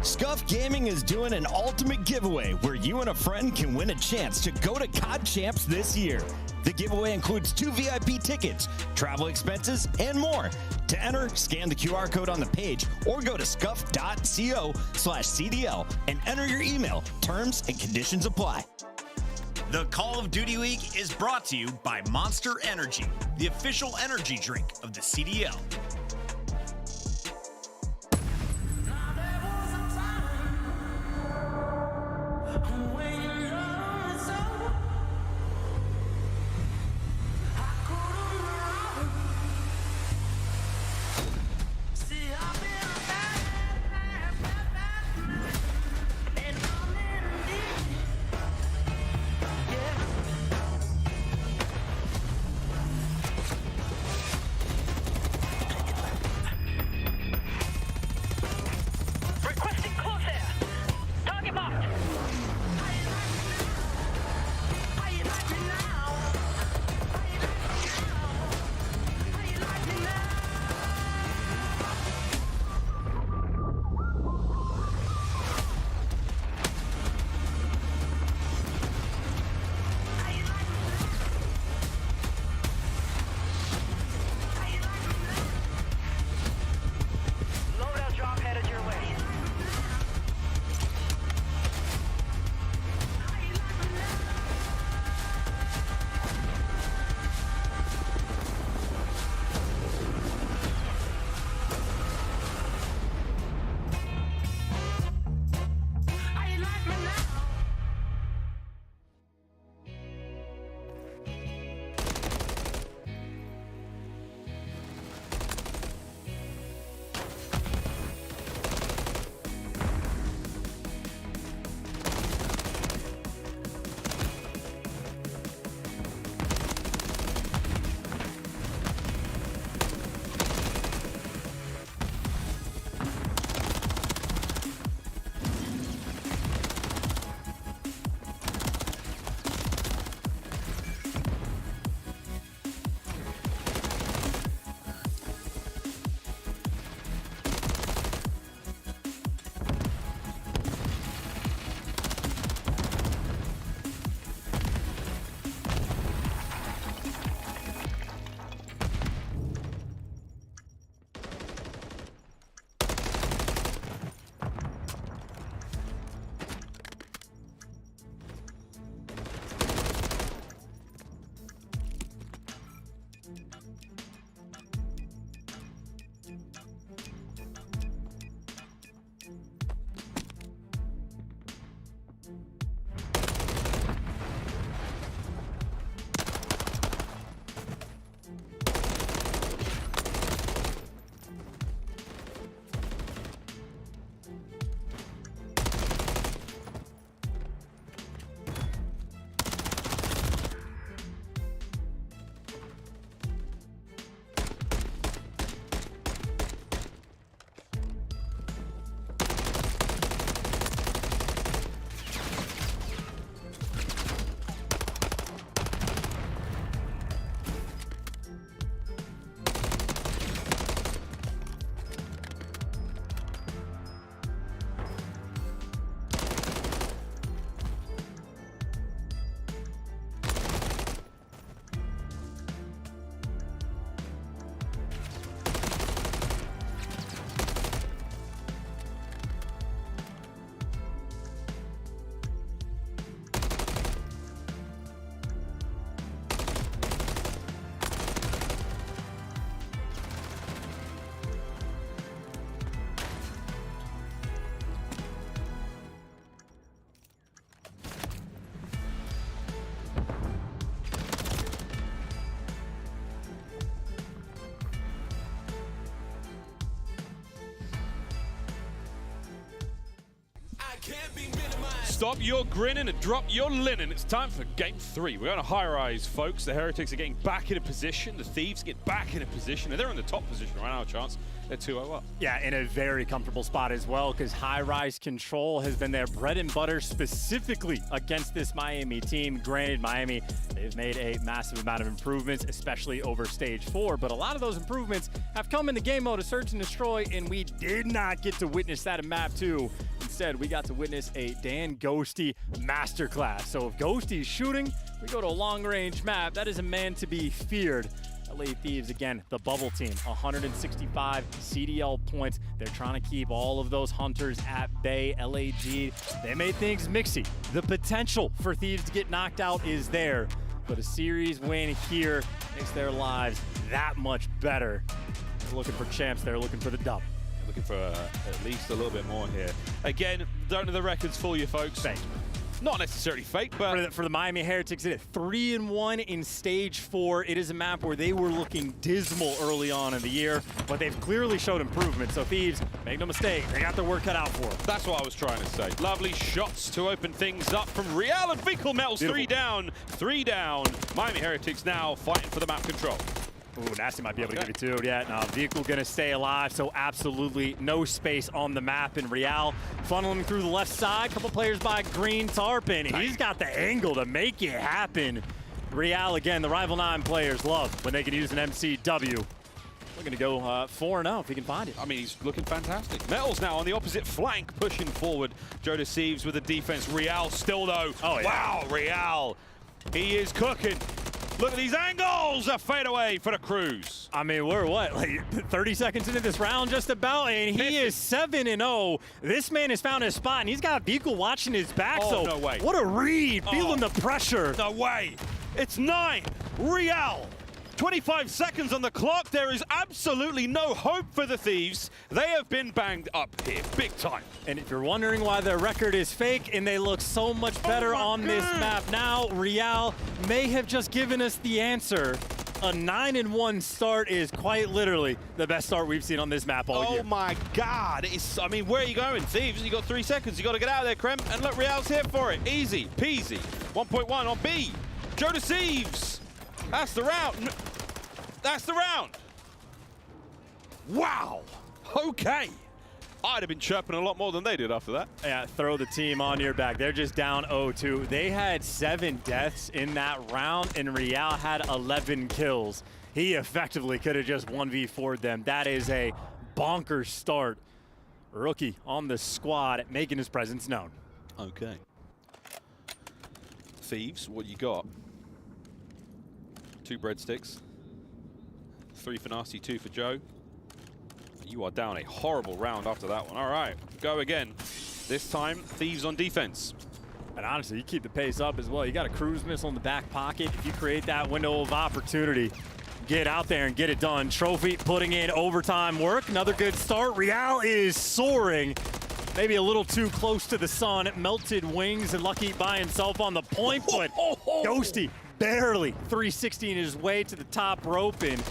Scuff Gaming is doing an ultimate giveaway where you and a friend can win a chance to go to COD Champs this year. The giveaway includes 2 VIP tickets, travel expenses, and more. To enter, scan the QR code on the page or go to scuff.co/CDL and enter your email. Terms and conditions apply. The Call of Duty Week is brought to you by Monster Energy, the official energy drink of the CDL. Stop your grinning and drop your linen. It's time for game 3. We're on a high rise, folks. The Heretics are getting back in a position. The Thieves get back in a position. And they're in the top position right now, Chance. They're 2-0 up. Yeah, in a very comfortable spot as well, because high-rise control has been their bread and butter specifically against this Miami team. Granted, Miami, they've made a massive amount of improvements, especially over stage 4, but a lot of those improvements have come in the game mode of Search and Destroy, and we did not get to witness that in map 2. Instead, we got to witness a Dan Ghosty masterclass. So if Ghosty's shooting, we go to a long-range map. That is a man to be feared. LA Thieves, again, the bubble team, 165 CDL points. They're trying to keep all of those hunters at bay. LAG, they made things mixy. The potential for Thieves to get knocked out is there, but a series win here makes their lives that much better. They're looking for champs. They're looking for the dub. Looking for at least a little bit more here. Again, don't know the records for you, folks. Fake. Not necessarily fake, but for the Miami Heretics, it is 3-1 in stage 4. It is a map where they were looking dismal early on in the year, but they've clearly showed improvement. So Thieves, make no mistake, they got their work cut out for them. That's what I was trying to say. Lovely shots to open things up from Real and Vehicle Metals. Beautiful. 3 down. Miami Heretics now fighting for the map control. Ooh, Nasty might be able to give you 2. Yeah, no, Vehicle gonna stay alive, so absolutely no space on the map. And Real funneling through the left side. Couple players by Green Tarpon. He's got the angle to make it happen. Real, again, the Rival 9 players love when they can use an MCW. We're gonna go 4-0 if he can find it. I mean, he's looking fantastic. Metals now on the opposite flank, pushing forward. Joe Deceives with the defense. Real still though. Oh, yeah. Wow, Real. He is cooking. Look at these angles! A fadeaway for the Cruise. I mean, we're what, like 30 seconds into this round just about, and he is 7-0. This man has found his spot, and he's got Vehicle watching his back, Oh, so no way. what a read, feeling the pressure. No way. It's 9. Real. 25 seconds on the clock. There is absolutely no hope for the Thieves. They have been banged up here, big time. And if you're wondering why their record is fake and they look so much better on this map now, Real may have just given us the answer. A 9-1 start is quite literally the best start we've seen on this map all year. Oh my God. I mean, where are you going, Thieves? You got 3 seconds. You got to get out of there, Krem. And look, Real's here for it. Easy peasy. 1.1 on B. Joe Deceives. That's the round. That's the round. Wow. Okay. I'd have been chirping a lot more than they did after that. Yeah, throw the team on your back. They're just down 0-2. They had 7 deaths in that round, and Real had 11 kills. He effectively could have just 1v4'd them. That is a bonkers start. Rookie on the squad making his presence known. Okay. Thieves, what you got? 2 breadsticks. 3 for Nasty, 2 for Joe. You are down a horrible round after that one. All right, go again. This time, Thieves on defense. And honestly, you keep the pace up as well. You got a cruise missile in the back pocket. If you create that window of opportunity, get out there and get it done. Trophy putting in overtime work. Another good start. Real is soaring. Maybe a little too close to the sun. Melted wings and Lucky by himself on the point, but Ghosty barely 360 in his way to the top rope, and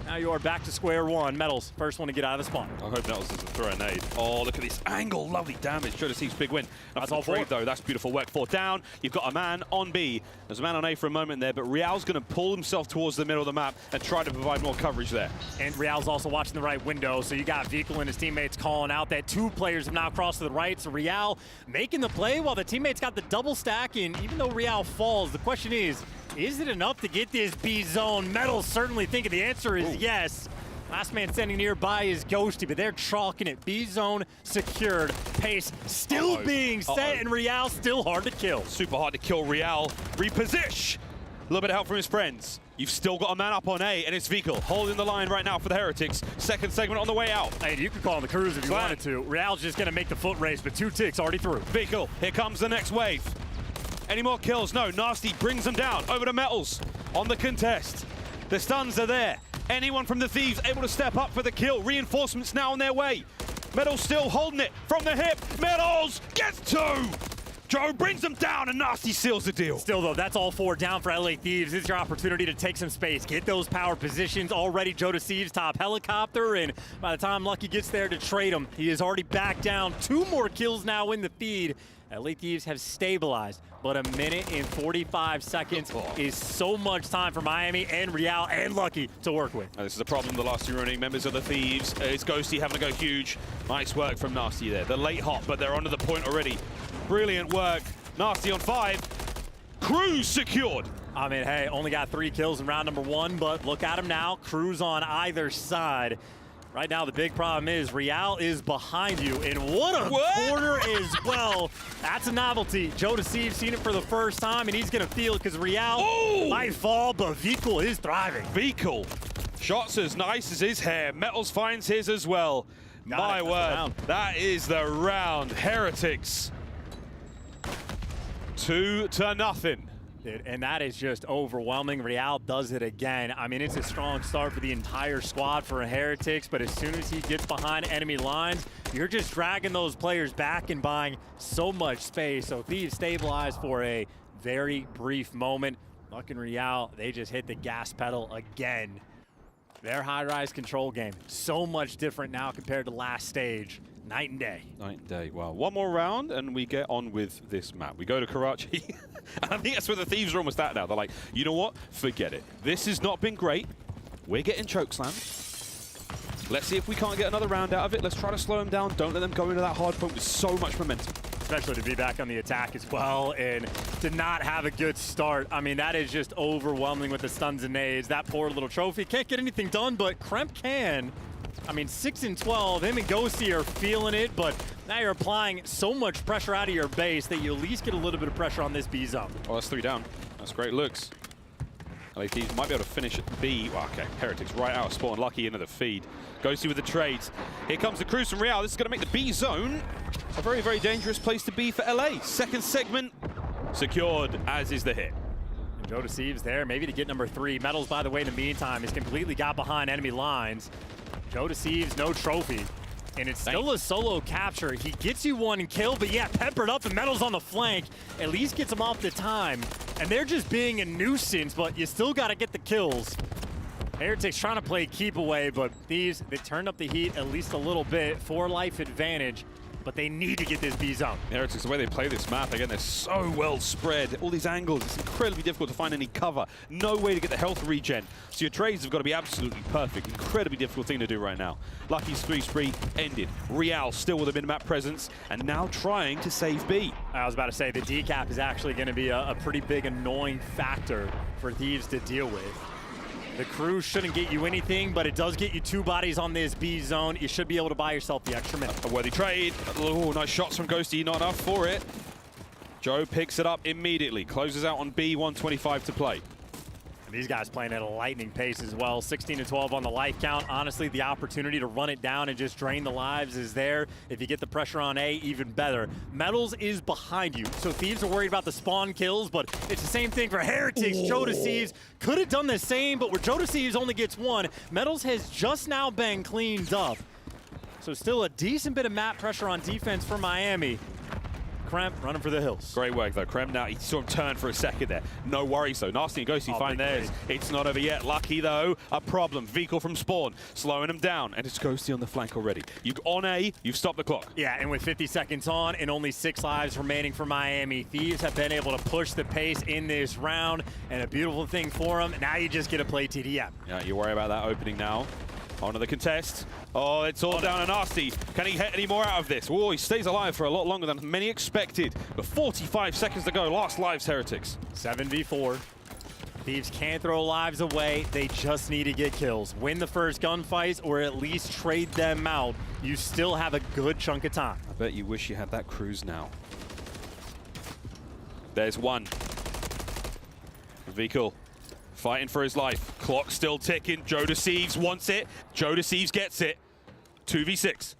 now you are back to square one. Metals, first one to get out of the spawn. I hope Metals doesn't throw a nade. Oh, look at this angle. Lovely damage. Joe Deceives big win. That's all trade, 4. though. That's beautiful work. 4 down. You've got a man on B. There's a man on A for a moment there, but Real's going to pull himself towards the middle of the map and try to provide more coverage there. And Real's also watching the right window, so you got Vehicle and his teammates calling out that 2 players have now crossed to the right. So Real making the play while the teammates got the double stack, and even though Real falls, the question is it enough to get this B zone? Metals certainly thinking the answer is yes. Last man standing nearby is Ghosty, but they're chalking it. B zone secured. Pace still being set, and Real still hard to kill. Super hard to kill. Real reposition. A little bit of help from his friends. You've still got a man up on A, and it's Vehicle holding the line right now for the Heretics. Second segment on the way out. Hey, you could call on the Cruise if you wanted to. Real's just going to make the foot race, but 2 ticks already through. Vehicle, here comes the next wave. Any more kills? No. Nasty brings them down. Over to Metals on the contest. The stuns are there. Anyone from the Thieves able to step up for the kill. Reinforcements now on their way. Metals still holding it from the hip. Metals gets 2. Joe brings them down, and Nasty seals the deal. Still, though, that's all 4 down for LA Thieves. This is your opportunity to take some space. Get those power positions. Already Joe Deceives top helicopter, and by the time Lucky gets there to trade him, he is already back down. 2 more kills now in the feed. LA Thieves have stabilized, but a minute and 45 seconds is so much time for Miami and Real and Lucky to work with. This is a problem the last two remaining members of the Thieves. It's Ghosty having to go huge. Nice work from Nasty there. The late hop, but they're onto the point already. Brilliant work. Nasty on 5. Cruz secured. I mean, hey, only got 3 kills in round number 1, but look at him now. Cruz on either side. Right now, the big problem is Real is behind you, and what a corner as well. That's a novelty. Joe Deceive seen it for the first time, and he's going to feel it because Real might fall, but Vikul is thriving. Vikul. Shots as nice as his hair. Metals finds his as well. My word, that is the round. Heretics 2-0. And that is just overwhelming. Real does it again. I mean, it's a strong start for the entire squad for Heretics, but as soon as he gets behind enemy lines, you're just dragging those players back and buying so much space. So Thieves stabilized for a very brief moment. Luck and Real, they just hit the gas pedal again. Their high-rise control game, so much different now compared to last stage. Night and day. Night and day. Well, one more round and we get on with this map. We go to Karachi. And I think that's where the Thieves are almost at now. They're like, you know what? Forget it. This has not been great. We're getting chokeslammed. Let's see if we can't get another round out of it. Let's try to slow them down. Don't let them go into that hard point with so much momentum. Especially to be back on the attack as well and to not have a good start. I mean, that is just overwhelming with the stuns and nades. That poor little trophy can't get anything done, but Kremp can. I mean, 6 and 12, him and Ghosty are feeling it, but now you're applying so much pressure out of your base that you at least get a little bit of pressure on this B zone. Oh, that's 3 down. That's great looks. LA Thieves might be able to finish at B. Well, okay, Heretics right out of spawn. Lucky into the feed. Ghosty with the trades. Here comes the Cruz from Real. This is going to make the B zone a very, very dangerous place to be for LA. Second segment secured, as is the hit. And Joe Deceives there, maybe to get number 3. Metals, by the way, in the meantime, has completely got behind enemy lines. Joe Deceives, no trophy. And it's still a solo capture. He gets you 1 kill, but yeah, peppered up and Metals on the flank. At least gets him off the time. And they're just being a nuisance, but you still got to get the kills. Heretics trying to play keep away, but Thieves, they turned up the heat at least a little bit. 4 life advantage, but they need to get this B zone. Heretics, the way they play this map, again, they're so well spread. All these angles, it's incredibly difficult to find any cover. No way to get the health regen. So your trades have got to be absolutely perfect. Incredibly difficult thing to do right now. Lucky's 3 spree ended. Real still with a mid-map presence, and now trying to save B. I was about to say, the decap is actually going to be a pretty big annoying factor for Thieves to deal with. The Cruz shouldn't get you anything, but it does get you 2 bodies on this B zone. You should be able to buy yourself the extra minute. A worthy trade. Oh, nice shots from Ghosty, not enough for it. Joe picks it up immediately, closes out on B, 125 to play. And these guys playing at a lightning pace as well. 16 to 12 on the life count. Honestly, the opportunity to run it down and just drain the lives is there. If you get the pressure on A, even better. Metals is behind you, so Thieves are worried about the spawn kills, but it's the same thing for Heretics. Joe Deceives could have done the same, but where Joe Deceives only gets 1, Metals has just now been cleaned up. So still a decent bit of map pressure on defense for Miami. Kremp running for the hills. Great work though, Kremp. Now he sort of turned for a second there. No worries though. Nasty and Ghosty find theirs. It's not over yet. Lucky though, a problem. Vikul from spawn, slowing him down, and it's Ghosty on the flank already. You on A, you've stopped the clock. Yeah, and with 50 seconds on and only 6 lives remaining for Miami, Thieves have been able to push the pace in this round, and a beautiful thing for them. Now you just get to play TDM. Yeah, you worry about that opening now. Onto the contest. Oh, it's all down to Nasty. Can he hit any more out of this? Oh, he stays alive for a lot longer than many expected. But 45 seconds to go. Last lives, Heretics. 7v4. Thieves can't throw lives away. They just need to get kills. Win the first gunfights or at least trade them out. You still have a good chunk of time. I bet you wish you had that Cruz now. There's one. Vikul. Fighting for his life. Clock still ticking. Joe Deceives wants it. Joe Deceives gets it. 2v6.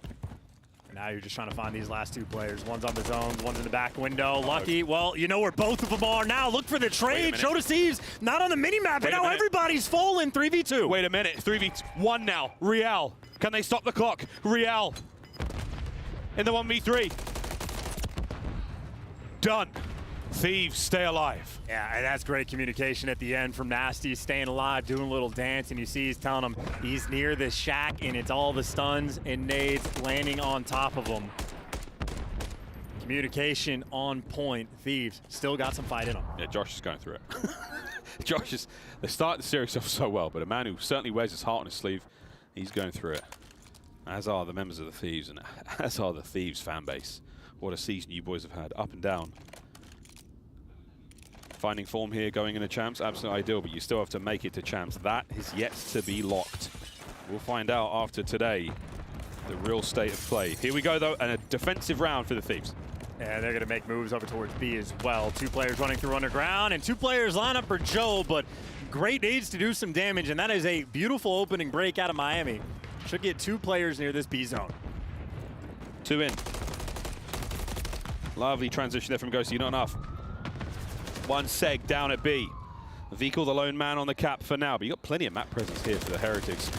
Now you're just trying to find these last 2 players. One's on the zones, one's in the back window. Lucky, well, you know where both of them are now. Look for the trade. Joe Deceives not on the mini-map, and now everybody's falling. 3v2. Wait a minute. 3v1 now. Real. Can they stop the clock? Real. In the 1v3. Done. Thieves stay alive. Yeah, and that's great communication at the end from Nasty, staying alive, doing a little dance, and you see he's telling him he's near the shack, and it's all the stuns and nades landing on top of him. Communication on point. Thieves still got some fight in them. Yeah, Josh is going through it. Josh is, they start the series off so well, but a man who certainly wears his heart on his sleeve, he's going through it. As are the members of the Thieves, and as are the Thieves fan base. What a season you boys have had, up and down. Finding form here, going into champs, absolutely ideal, but you still have to make it to champs. That is yet to be locked. We'll find out after today the real state of play. Here we go, though, and a defensive round for the Thieves. And they're going to make moves over towards B as well. 2 players running through underground, and 2 players line up for Joe, but great needs to do some damage, and that is a beautiful opening break out of Miami. Should get 2 players near this B zone. 2 in. Lovely transition there from Ghosty, not enough. 1 seg down at B. Vikal the lone man on the cap for now, but you got plenty of map presence here for the Heretics.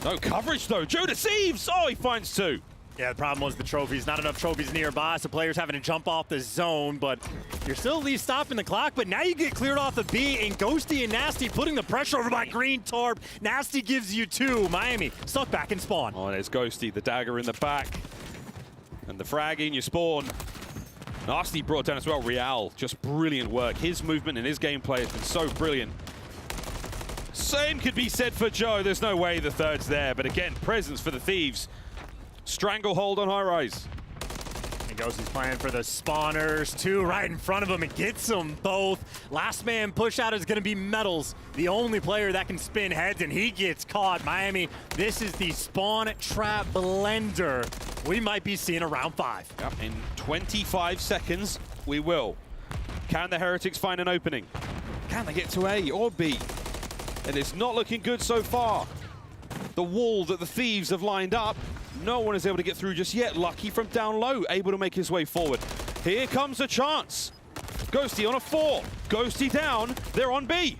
No coverage though, Joe deceives! Oh, he finds 2. Yeah, the problem was the trophies. Not enough trophies nearby, so players having to jump off the zone, but you're still at least stopping the clock, but now you get cleared off the B, and Ghosty and Nasty putting the pressure over by Green Tarp. Nasty gives you 2. Miami stuck back in spawn. Oh, there's Ghosty, the dagger in the back. And the frag in your spawn. Nasty brought down as well. Real, just brilliant work. His movement and his gameplay has been so brilliant. Same could be said for Joe. There's no way the third's there, but again, presence for the Thieves. Stranglehold on high rise. And Ghosty's playing for the spawners. 2 right in front of him and gets them both. Last man push out is going to be Metals, the only player that can spin heads, and he gets caught. Miami, this is the spawn trap blender we might be seeing around 5. Yep. In 25 seconds, we will. Can the Heretics find an opening? Can they get to A or B? And it's not looking good so far. The wall that the Thieves have lined up, no one is able to get through just yet. Lucky from down low, able to make his way forward. Here comes a chance. Ghosty on a 4. Ghosty down, they're on B.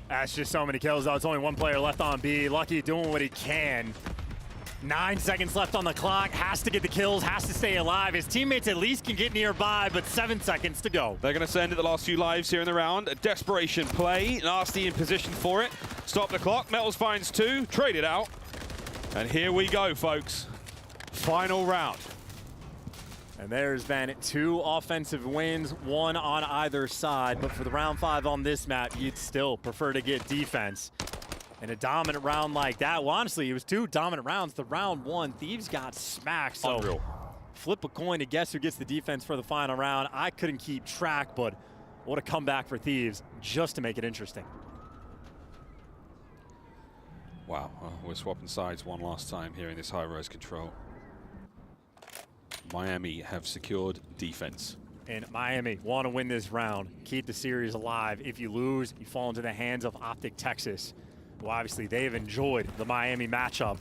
That's just so many kills, though. It's only 1 player left on B. Lucky doing what he can. 9 seconds left on the clock. Has to get the kills, has to stay alive. His teammates at least can get nearby, but 7 seconds to go. They're going to send it the last few lives here in the round. A desperation play. Nasty in position for it. Stop the clock. Metals finds 2. Trade it out. And here we go, folks. Final round. And there's been 2 offensive wins, 1 on either side. But for the round 5 on this map, you'd still prefer to get defense. In a dominant round like that, well, honestly, it was 2 dominant rounds. The round 1, Thieves got smacked. So unreal. Flip a coin to guess who gets the defense for the final round. I couldn't keep track, but what a comeback for Thieves just to make it interesting. Wow, we're swapping sides one last time here in this high-rise control. Miami have secured defense. And Miami want to win this round, keep the series alive. If you lose, you fall into the hands of Optic Texas. Well, obviously, they've enjoyed the Miami matchup.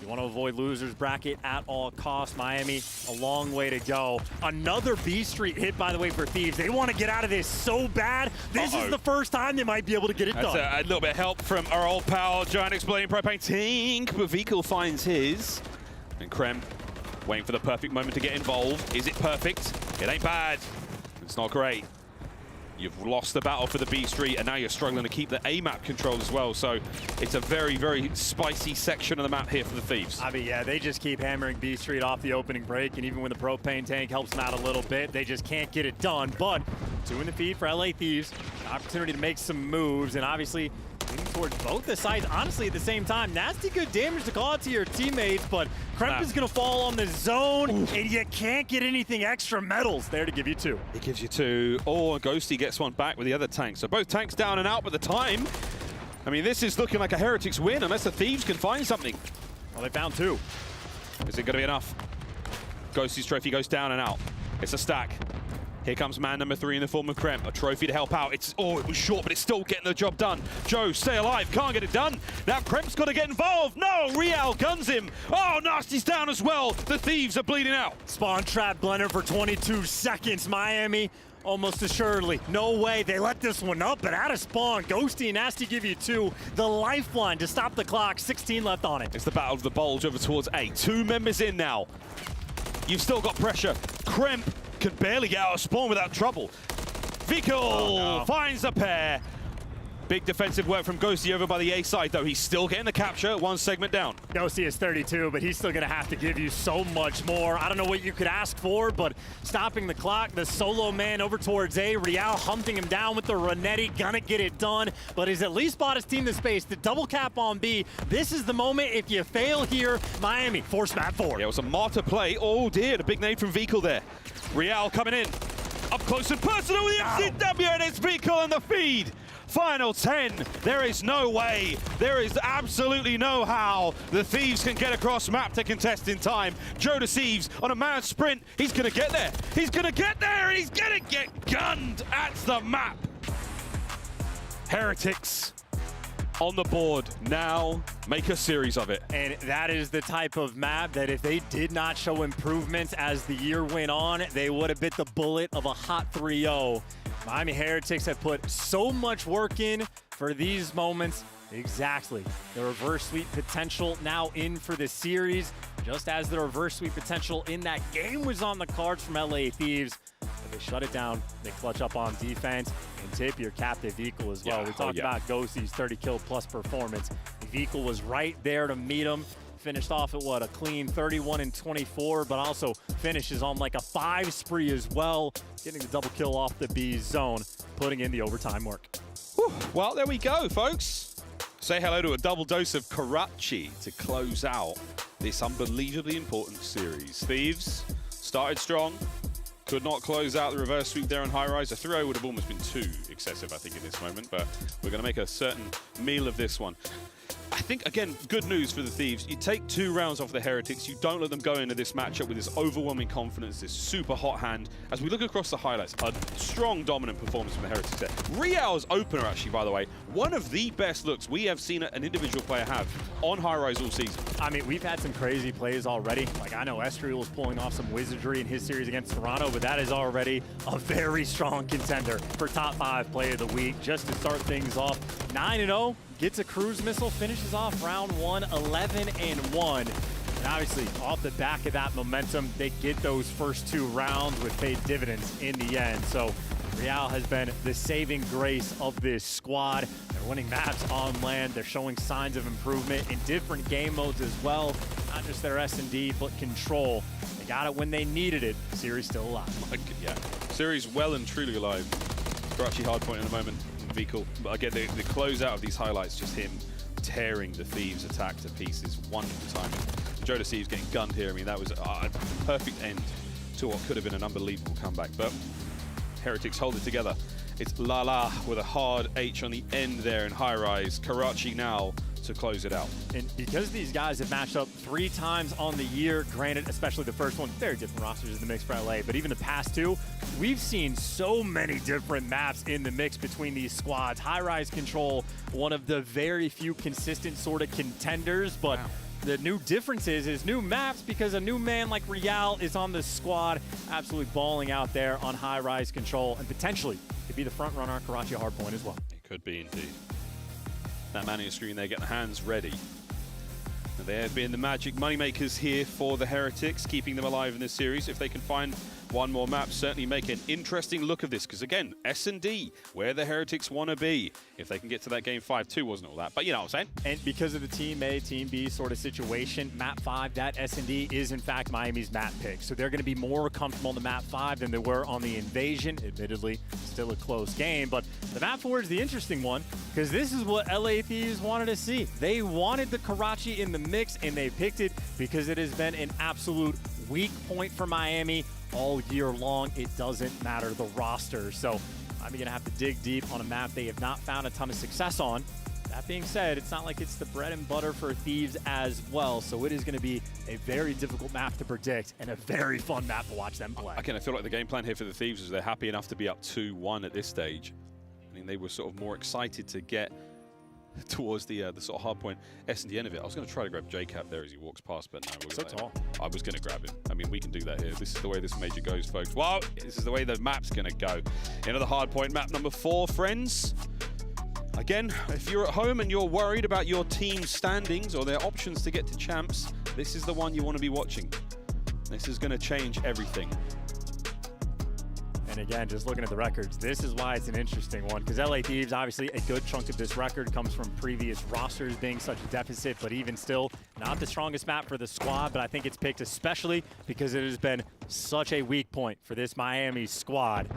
You want to avoid losers bracket at all costs. Miami, a long way to go. Another B Street hit, by the way, for Thieves. They want to get out of this so bad. This is the first time they might be able to get it done. A little bit of help from our old pal, Giant Exploding Propane Tank, but Vikal finds his. And Krem waiting for the perfect moment to get involved. Is it perfect? It ain't bad. It's not great. You've lost the battle for the B Street, and now you're struggling to keep the A map control as well. So it's a very, very spicy section of the map here for the Thieves. I mean, yeah, they just keep hammering B Street off the opening break, and even when the propane tank helps them out a little bit, they just can't get it done. But 2 in the feed for LA Thieves, an opportunity to make some moves, and obviously moving towards both the sides, honestly, at the same time. Nasty good damage to call out to your teammates, but Kremp is going to fall on the zone, and you can't get anything extra. Metals there to give you 2. He gives you 2. Oh, Ghosty gets one back with the other tank. So both tanks down and out, but the time, I mean, this is looking like a Heretics win unless the Thieves can find something. Well, they found 2. Is it going to be enough? Ghosty's trophy goes down and out. It's a stack. Here comes man number 3 in the form of Krem. A trophy to help out. It was short, but it's still getting the job done. Joe, stay alive. Can't get it done. Now Krem's got to get involved. No, Real guns him. Oh, Nasty's down as well. The Thieves are bleeding out. Spawn trap blender for 22 seconds. Miami, almost assuredly. No way. They let this one up, but out of spawn. Ghosty and Nasty give you 2. The lifeline to stop the clock. 16 left on it. It's the battle of the bulge over towards A. 2 members in now. You've still got pressure. Krem can barely get out of spawn without trouble. Vikal finds a pair. Big defensive work from Ghosty over by the A side, though. He's still getting the capture, one segment down. Ghosty is 32, but he's still going to have to give you so much more. I don't know what you could ask for, but stopping the clock, the solo man over towards A. Real hunting him down with the Renetti, gonna get it done, but he's at least bought his team the space. The double cap on B. This is the moment. If you fail here, Miami, force map 4. Yeah, it was a martyr play. Oh dear, the big nade from Vehicle there. Real coming in. Up close and personal with the FCW, and it's Vehicle on the feed. Final 10. There is no way. There is absolutely no how the Thieves can get across map to contest in time. Joe Deceives on a mad sprint. He's going to get there. He's going to get there, and he's going to get gunned at the map. Heretics on the board. Now make a series of it. And that is the type of map that if they did not show improvements as the year went on, they would have bit the bullet of a hot 3-0. Miami Heretics have put so much work in for these moments. Exactly. The reverse sweep potential now in for the series, just as the reverse sweep potential in that game was on the cards from LA Thieves. But they shut it down. They clutch up on defense and tip your captive Vehicle as well. We talked about Ghosty's 30 kill plus performance. Vehicle was right there to meet him. Finished off at what, a clean 31-24, but also finishes on like a 5 spree as well, getting the double kill off the B zone, putting in the overtime work. Whew. Well, there we go, folks. Say hello to a double dose of Karachi to close out this unbelievably important series. Thieves started strong, could not close out the reverse sweep there on high rise. A 3-0 would have almost been too excessive, I think, in this moment, but we're going to make a certain meal of this one. I think, again, good news for the Thieves. You take 2 rounds off the Heretics. You don't let them go into this matchup with this overwhelming confidence, this super hot hand. As we look across the highlights, a strong, dominant performance from the Heretics there. Real's opener, actually, by the way, one of the best looks we have seen an individual player have on high rise all season. I mean, we've had some crazy plays already. Like, I know Estriel was pulling off some wizardry in his series against Toronto, but that is already a very strong contender for top 5 play of the week. Just to start things off, 9-0. Gets a cruise missile, finishes off round 1, 11-1. And obviously, off the back of that momentum, they get those first 2 rounds with paid dividends in the end. So Real has been the saving grace of this squad. They're winning maps on land. They're showing signs of improvement in different game modes as well. Not just their S&D, but control. They got it when they needed it. Series still alive. Yeah, series well and truly alive. Karachi Hardpoint in a moment. Vehicle. But again, the closeout of these highlights, just him tearing the Thieves attack to pieces. Wonderful timing. Joe Deceives getting gunned here. I mean, that was a perfect end to what could have been an unbelievable comeback. But Heretics hold it together. It's Lala with a hard H on the end there in high rise. Karachi now to close it out. And because these guys have matched up 3 times on the year, granted, especially the first one, very different rosters in the mix for LA, but even the past 2, we've seen so many different maps in the mix between these squads. High-rise control, one of the very few consistent sort of contenders, but the new difference is new maps because a new man like Real is on the squad, absolutely balling out there on high-rise control, and potentially could be the front runner on Karachi Hardpoint as well. It could be indeed. That man on your screen there, getting hands ready. And they have been the magic moneymakers here for the Heretics, keeping them alive in this series. If they can find one more map, certainly make an interesting look of this. Because again, S&D, where the Heretics want to be. If they can get to that game 5-2, wasn't all that. But you know what I'm saying? And because of the Team A, Team B sort of situation, map 5, that S&D is in fact Miami's map pick. So they're going to be more comfortable on the map 5 than they were on the Invasion. Admittedly, still a close game. But the map 4 is the interesting one because this is what LA Thieves wanted to see. They wanted the Karachi in the mix and they picked it because it has been an absolute weak point for Miami all year long. It doesn't matter the roster. So I'm going to have to dig deep on a map they have not found a ton of success on. That being said, it's not like it's the bread and butter for Thieves as well. So it is going to be a very difficult map to predict and a very fun map to watch them play. Again, I feel like the game plan here for the Thieves is they're happy enough to be up 2-1 at this stage. I mean, they were sort of more excited to get towards the sort of hard point S&D end of it. I was going to try to grab JCap there as he walks past, but no. So tall. I was going to grab him. I mean, we can do that here. This is the way this major goes, folks. Well, this is the way the map's going to go. Another hard point, map number 4, friends. Again, if you're at home and you're worried about your team's standings or their options to get to champs, this is the one you want to be watching. This is going to change everything. And again, just looking at the records, this is why it's an interesting one, because LA Thieves, obviously a good chunk of this record comes from previous rosters being such a deficit, but even still, not the strongest map for the squad, but I think it's picked especially because it has been such a weak point for this Miami squad.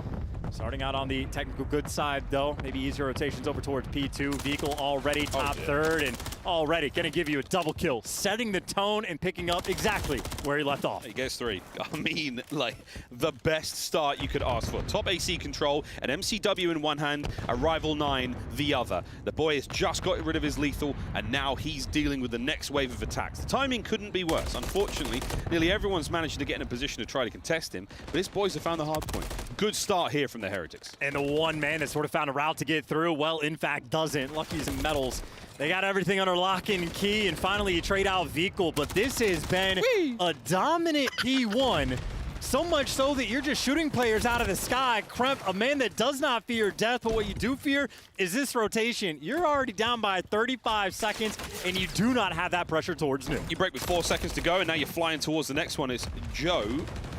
Starting out on the technical good side, though. Maybe easier rotations over towards P2. Vehicle already top third and already going to give you a double kill, setting the tone and picking up exactly where he left off. He gets 3. I mean, like, the best start you could ask for. Top AC control, an MCW in one hand, a Rival 9 the other. The boy has just got rid of his lethal, and now he's dealing with the next wave of attacks. The timing couldn't be worse. Unfortunately, nearly everyone's managed to get in a position to try to contest him, but his boys have found the hard point. Good start here from the Heretics. And the one man that sort of found a route to get through, well, in fact, doesn't. Lucky's and Metals, they got everything under lock and key, and finally you trade out vehicle, but this has been a dominant P1. So much so that you're just shooting players out of the sky. Kremp, a man that does not fear death, but what you do fear is this rotation. You're already down by 35 seconds, and you do not have that pressure towards New. You break with 4 seconds to go, and now you're flying towards the next one. It's Joe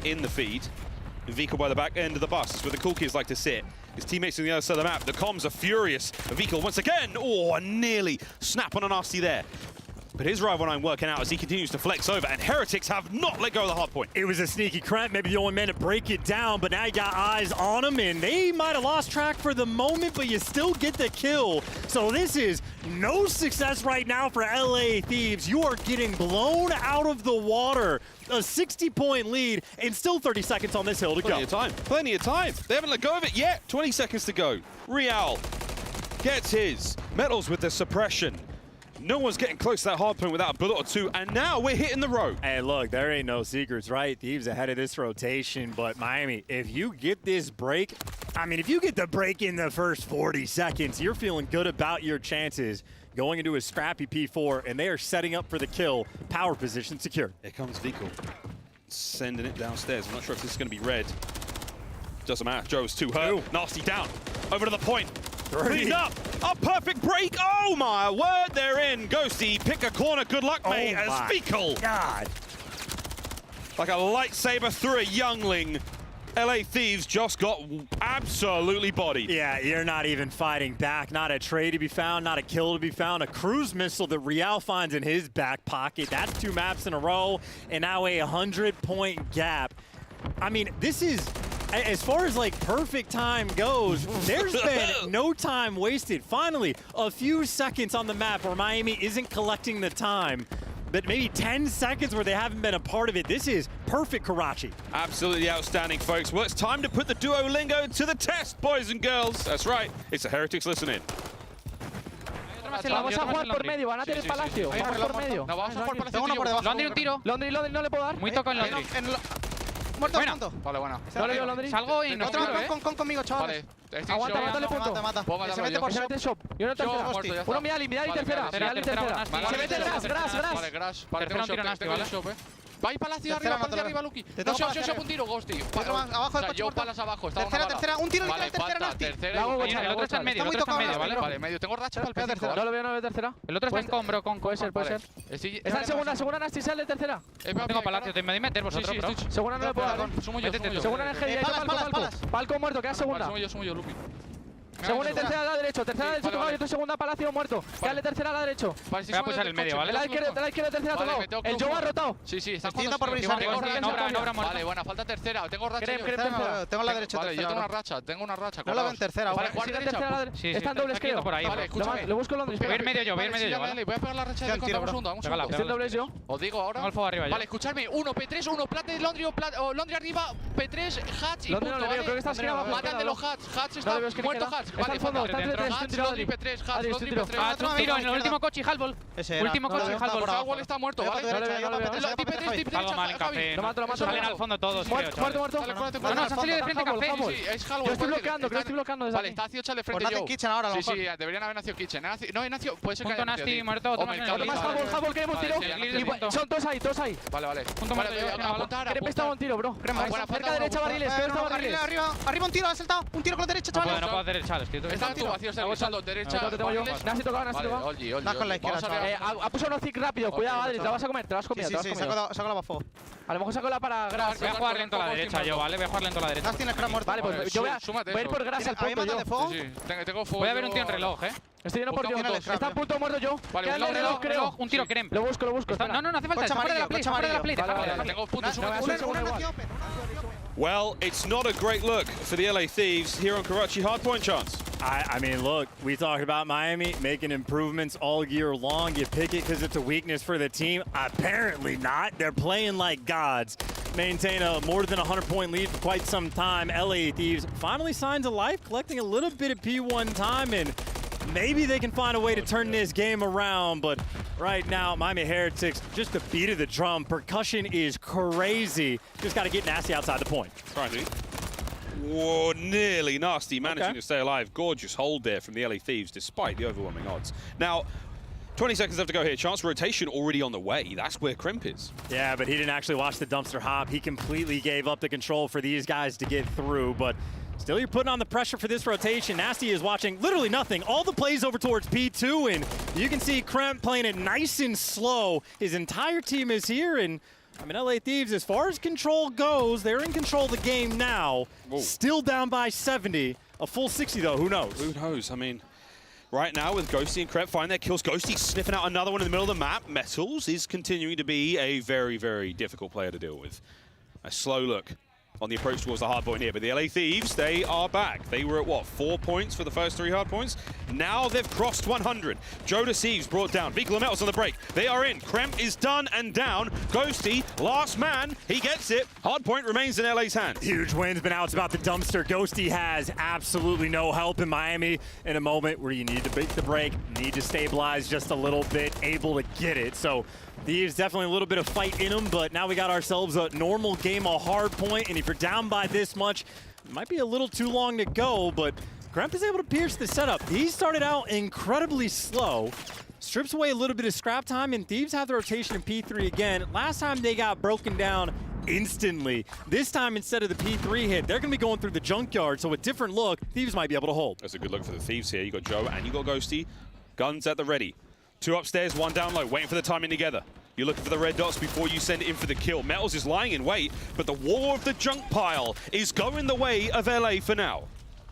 in the feed. Vehicle by the back end of the bus. It's where the cool kids like to sit. His teammates on the other side of the map. The comms are furious. Vehicle once again. Oh, nearly snap on an RC there. But his Rival 9 working out as he continues to flex over, and Heretics have not let go of the hard point. It was a sneaky Kremp, maybe the only man to break it down, but now you got eyes on him, and they might have lost track for the moment, but you still get the kill. So this is no success right now for LA Thieves. You are getting blown out of the water. A 60-point lead, and still 30 seconds on this hill to go. Plenty of time. Plenty of time. They haven't let go of it yet. 20 seconds to go. Real gets his. Metals with the suppression. No one's getting close to that hard point without a bullet or two, and now we're hitting the road. Hey, look, there ain't no secrets, right? Thieves ahead of this rotation, but Miami, if you get this break, I mean, if you get the break in the first 40 seconds, you're feeling good about your chances going into a scrappy P4, and they are setting up for the kill. Power position secured. Here comes Vehicle. Sending it downstairs. I'm not sure if this is going to be red. Doesn't matter. Joe's too hurt. Nasty down. Over to the point. Cleaned up. A perfect break. Oh, my word. They're in. Ghosty, pick a corner. Good luck, mate. As Vehicle. God. Like a lightsaber through a youngling. LA Thieves just got absolutely bodied. Yeah, you're not even fighting back. Not a trade to be found, not a kill to be found. A cruise missile that Real finds in his back pocket. That's 2 maps in a row, and now a 100-point gap. I mean, this is, as far as like perfect time goes, there's been no time wasted. Finally, a few seconds on the map where Miami isn't collecting the time. But maybe 10 seconds where they haven't been a part of it. This is perfect Karachi. Absolutely outstanding, folks. Well, it's time to put the Duolingo to the test, boys and girls. That's right. It's the Heretics listening. Vamos a jugar por medio, van a tener palacio. Vamos por medio. No, vamos a jugar por debajo. Londri, un tiro. Londri, no le puedo dar. Muy toco en Londri. Muerto, punto. Vale, bueno. No le veo Londri. Salgo y no conmigo, chavales. Aguanta, mátale punto. Se mete por shop. Yo no tercera. Uno Miali y tercera. Miali tercera. Se mete Gras. Vale, Gras. Tercera un tiro nasty, ¿vale? Va ahí palacio arriba, Lucky. No, shop un tiro, Ghosty. Abajo del yo palas abajo. Tercera, un tiro y tercera nasty. El otro está en medio, ¿vale? Vale, medio. Tengo racha para el P5. No lo veo tercera. El otro está en combro con... Puede ser. Está en segunda nasty, sale tercera. Tengo palacio, te me meter vosotros, bro. Segunda no le puedo dar. Sumo yo. Segunda en el heavy, Palco muerto, queda segunda. Sumo yo, Lupi. Segunda y tercera a la derecha, tocado, yo estoy segunda, Palacio muerto. Quédale tercera a la derecha. Voy a pusar el medio, ¿vale? De la izquierda tercera tocado. El Joe ha rotado. Sí, está jugando por brisar. Vale, buena, falta tercera. Tengo racha. Tengo la derecha. Vale, yo tengo una racha. No la ven tercera. Vale, jugar derecha. Están dobles, creo. Vale, escúchame. Le busco Londres. Voy a ir medio yo, ¿vale? Voy a pegar la racha de contra un segundo. Estoy en dobles yo. Os digo ahora. Tengo el fuego arriba. Vale, escuchadme. 1, P3, 1, Plate, Londri arriba, P3, Hatch y punto, ¿vale? Creo que está esquina. Matan de los Hatch. Hatch está muerto, Hatch. Vale, falta. Londri P3, Hatch, Londri P3. Un tiro en el último coche y Halbol. Último coche y Halbol. Halbol está muerto, ¿vale? Algo mal en café. Lo mato. Salen al fondo todos. Muerto. No, se ha salido de frente café. Sí, es Halbol. Yo estoy bloqueando desde Vale, está hacia 8 de frente yo. Kitchen ahora, Sí, deberían haber nacido Kitchen. No, he nacido, puede ser que haya nacido. Nasty, muerto, otro más Halbol, queremos tiro. Son todos ahí. Vale. Queremos estar un tiro, bro. Cerca derecha barriles, Arriba un tiro, ha saltado. Un tiro con la derecha, chavales. No puedo hacer el chat. Vale, estoy Está tú vacío, saldo, derecha. Te tengo yo. Nasty tocado, Nasty tocado. Das con la izquierda. Ha puesto unos tick rápido. Cuidado, Adri, te la vas a comer, te la vas comiendo. Sí, saco la bafo. A lo mejor saco la para Gras. Voy a jugar lento a la derecha yo, ¿vale? Voy a jugar lento a la derecha. Nasty en el crack muerto. Vale, pues yo voy a ir por Gras al punto yo. de fuego? Sí, tengo fuego. Voy a ver un tío en reloj, Estoy yendo por yo. Está a punto muerto yo. Vale, Queda el reloj, creo. un tiro crem. Lo busco. No hace falta. Está fuera de la play, Tengo punto, Well, it's not a great look for the LA Thieves here on Karachi Hardpoint, Chance. I mean, look, we talked about Miami making improvements all year long. You pick it because it's a weakness for the team. Apparently not. They're playing like gods. Maintain a more than 100-point lead for quite some time. LA Thieves finally signs of life, collecting a little bit of P1 time, and maybe they can find a way to turn this game around. But right now, Miami Heretics, just the beat of the drum. Percussion is crazy. Just got to get nasty outside the point. Trying to. Whoa, nearly Nasty, managing to stay alive. Gorgeous hold there from the LA Thieves, despite the overwhelming odds. Now, 20 seconds left to go here. Chance rotation already on the way. That's where Crimp is. Yeah, but he didn't actually watch the dumpster hop. He completely gave up the control for these guys to get through, but still you're putting on the pressure for this rotation. Nasty is watching literally nothing. All the plays over towards P2, and you can see Crimp playing it nice and slow. His entire team is here, and I mean, LA Thieves, as far as control goes, they're in control of the game now. Whoa. Still down by 70. A full 60, though. Who knows? Who knows? I mean, right now with Ghosty and Crep find their kills. Ghosty sniffing out another one in the middle of the map. Metals is continuing to be a very, very difficult player to deal with. A slow look on the approach towards the hardpoint here, but the LA Thieves, they are back. They were at, what, 4 points for the first 3 hardpoints? Now they've crossed 100. Joe Deceives brought down. Vehicle Metals on the break. They are in. Kremp is done and down. Ghosty, last man, he gets it. Hardpoint remains in LA's hands. Huge wins, but now it's about the dumpster. Ghosty has absolutely no help in Miami in a moment where you need to beat the break, need to stabilize just a little bit, able to get it. So Thieves definitely a little bit of fight in them, but now we got ourselves a normal game of Hardpoint, and if you're down by this much, it might be a little too long to go, but Grump is able to pierce the setup. He started out incredibly slow, strips away a little bit of scrap time, and Thieves have the rotation in P3 again. Last time they got broken down instantly. This time, instead of the P3 hit, they're going to be going through the junkyard, so a different look, Thieves might be able to hold. That's a good look for the Thieves here. You got Joe and you got Ghosty. Guns at the ready. 2 upstairs, 1 down low, waiting for the timing together. You're looking for the red dots before you send it in for the kill. Metals is lying in wait, but the war of the junk pile is going the way of LA for now.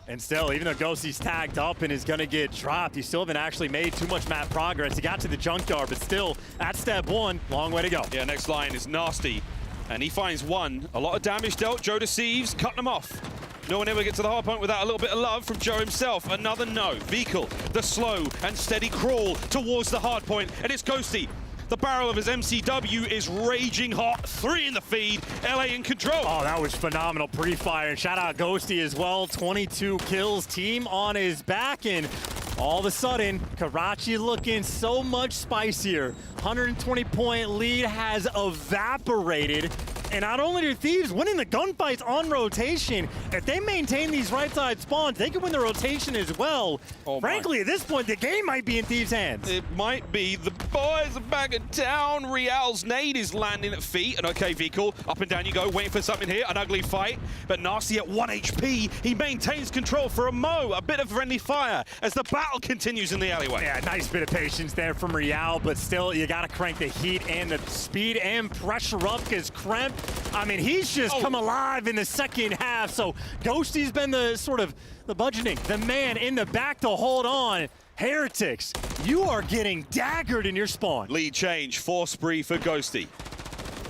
And still, even though Ghosty's tagged up and is going to get dropped, you still haven't actually made too much map progress. He got to the junkyard, but still, at step 1, long way to go. Yeah, next line is Nasty, and he finds 1. A lot of damage dealt. Joe Deceives, cutting him off. No one ever gets to the hardpoint without a little bit of love from Joe himself. Another no. Vehicle, the slow and steady crawl towards the hardpoint, and it's Ghosty. The barrel of his MCW is raging hot. 3 in the feed. LA in control. Oh, that was phenomenal pre-fire. And shout out Ghosty as well. 22 kills, team on his back. And all of a sudden, Karachi looking so much spicier. 120-point lead has evaporated. And not only are Thieves winning the gunfights on rotation, if they maintain these right side spawns, they could win the rotation as well. Oh, frankly, at this point, the game might be in Thieves' hands. It might be. The boys are back in town. Real's nade is landing at feet. And okay, Vehicle, up and down you go, waiting for something here. An ugly fight, but Nasty at 1 HP. He maintains control for a Mo. A bit of friendly fire as the battle continues in the alleyway. Yeah, nice bit of patience there from Real, but still, you got to crank the heat and the speed and pressure up because Kremp, I mean, he's just come alive in the second half. So Ghosty's been the sort of the budgeting, the man in the back to hold on. Heretics, you are getting daggered in your spawn. Lead change, 4 spree for Ghosty.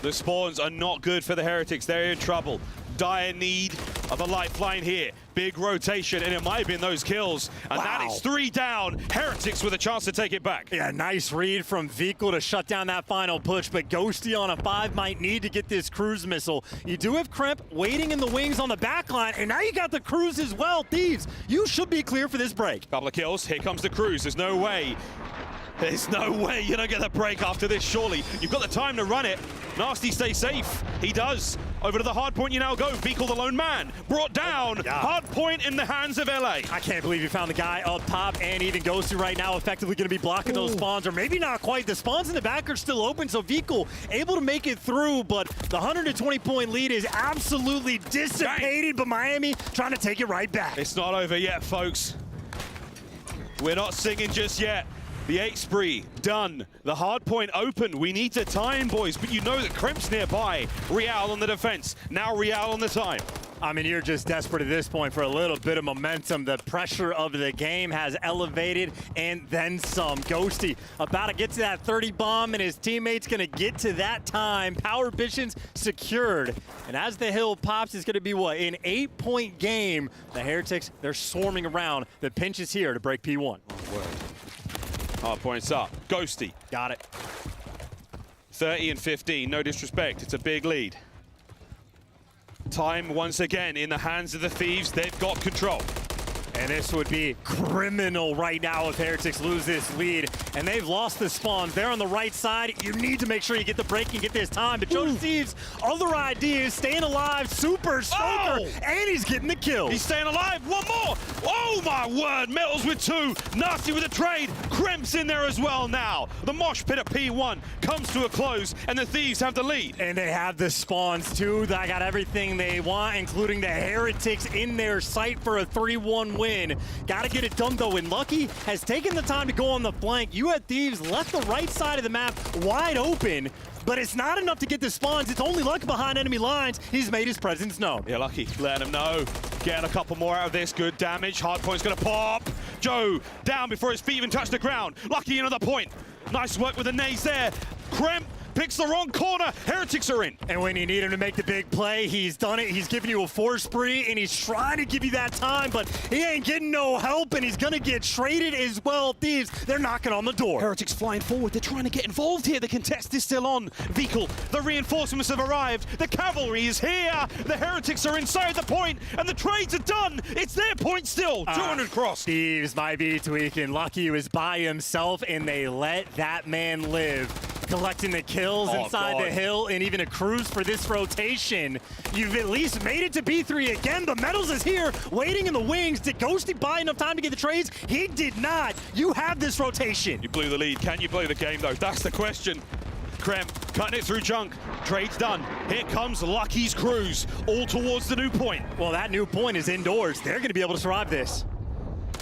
The spawns are not good for the Heretics. They're in trouble. Dire need of a lifeline here. Big rotation, and it might have been those kills. And that is 3 down. Heretics with a chance to take it back. Yeah, nice read from Vehicle to shut down that final push, but Ghosty on a 5 might need to get this cruise missile. You do have Kremp waiting in the wings on the back line, and now you got the cruise as well. Thieves, you should be clear for this break. Couple of kills. Here comes the cruise. There's no way. There's no way you don't get the break after this, surely. You've got the time to run it. Nasty stay safe. He does. Over to the hard point you now go. Vehicle the lone man. Brought down. Hard point in the hands of LA. I can't believe you found the guy up top, and even Ghosty right now effectively going to be blocking those spawns, or maybe not quite. The spawns in the back are still open, so Vehicle able to make it through, but the 120-point lead is absolutely dissipated, but Miami trying to take it right back. It's not over yet, folks. We're not singing just yet. The 8 spree, done. The hard point open. We need to time, boys, but you know that Crimp's nearby. Real on the defense. Now Real on the time. I mean, you're just desperate at this point for a little bit of momentum. The pressure of the game has elevated and then some. Ghosty about to get to that 30 bomb, and his teammate's going to get to that time. Power vision's secured. And as the hill pops, it's going to be, what, an 8-point game. The Heretics, they're swarming around. The pinch is here to break P1. Oh, word. Hard points up. Ghosty. Got it. 30 and 15, no disrespect. It's a big lead. Time once again in the hands of the Thieves. They've got control. And this would be criminal right now if Heretics lose this lead. And they've lost the spawns. They're on the right side. You need to make sure you get the break and get this time. But Joe Thieves, other ideas, staying alive, super smoker, and he's getting the kill. He's staying alive. One more. Oh my word. Metals with 2. Nasty with a trade. Crimp's in there as well now. The mosh pit at P1 comes to a close, and the Thieves have the lead. And they have the spawns too. They got everything they want, including the Heretics in their sight for a 3-1 win. Gotta get it done though, and Lucky has taken the time to go on the flank. You had Thieves left the right side of the map wide open, but it's not enough to get the spawns. It's only Lucky behind enemy lines. He's made his presence known. Yeah, Lucky letting him know. Getting a couple more out of this. Good damage. Hardpoint's gonna pop. Joe down before his feet even touch the ground. Lucky another point. Nice work with the nades there. Crimp picks the wrong corner. Heretics are in. And when you need him to make the big play, he's done it. He's giving you a 4 spree, and he's trying to give you that time, but he ain't getting no help, and he's going to get traded as well. Thieves, they're knocking on the door. Heretics flying forward. They're trying to get involved here. The contest is still on. Vehicle, the reinforcements have arrived. The cavalry is here. The Heretics are inside the point, and the trades are done. It's their point still. 200 cross. Thieves might be tweaking. Lucky was by himself, and they let that man live. Collecting the kills inside the hill, and even a cruise for this rotation. You've at least made it to B3 again, but Metals is here, waiting in the wings. Did Ghosty buy enough time to get the trades? He did not. You have this rotation. You blew the lead. Can you blow the game, though? That's the question. Krem cutting it through junk. Trade's done. Here comes Lucky's cruise, all towards the new point. Well, that new point is indoors. They're going to be able to survive this.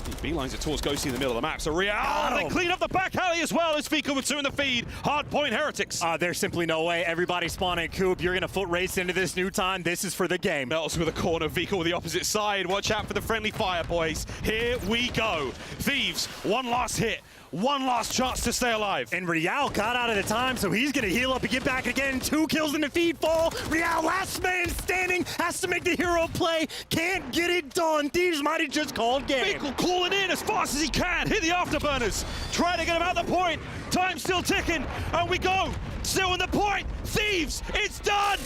He beelines it towards Ghosty in the middle of the map. So Real, they clean up the back alley as well as Fika with 2 in the feed. Hardpoint Heretics. There's simply no way. Everybody spawning Coop. You're going to foot race into this new time. This is for the game. Melts with a corner. Vika with the opposite side. Watch out for the friendly fire, boys. Here we go. Thieves, one last hit. One last chance to stay alive. And Real got out of the time, so he's going to heal up and get back again. 2 kills in the feed fall. Real, last man standing, has to make the hero play. Can't get it done. Thieves might have just called game. Fickle calling in as fast as he can. Hit the afterburners. Try to get him out the point. Time's still ticking. And we go. Still in the point. Thieves, it's done.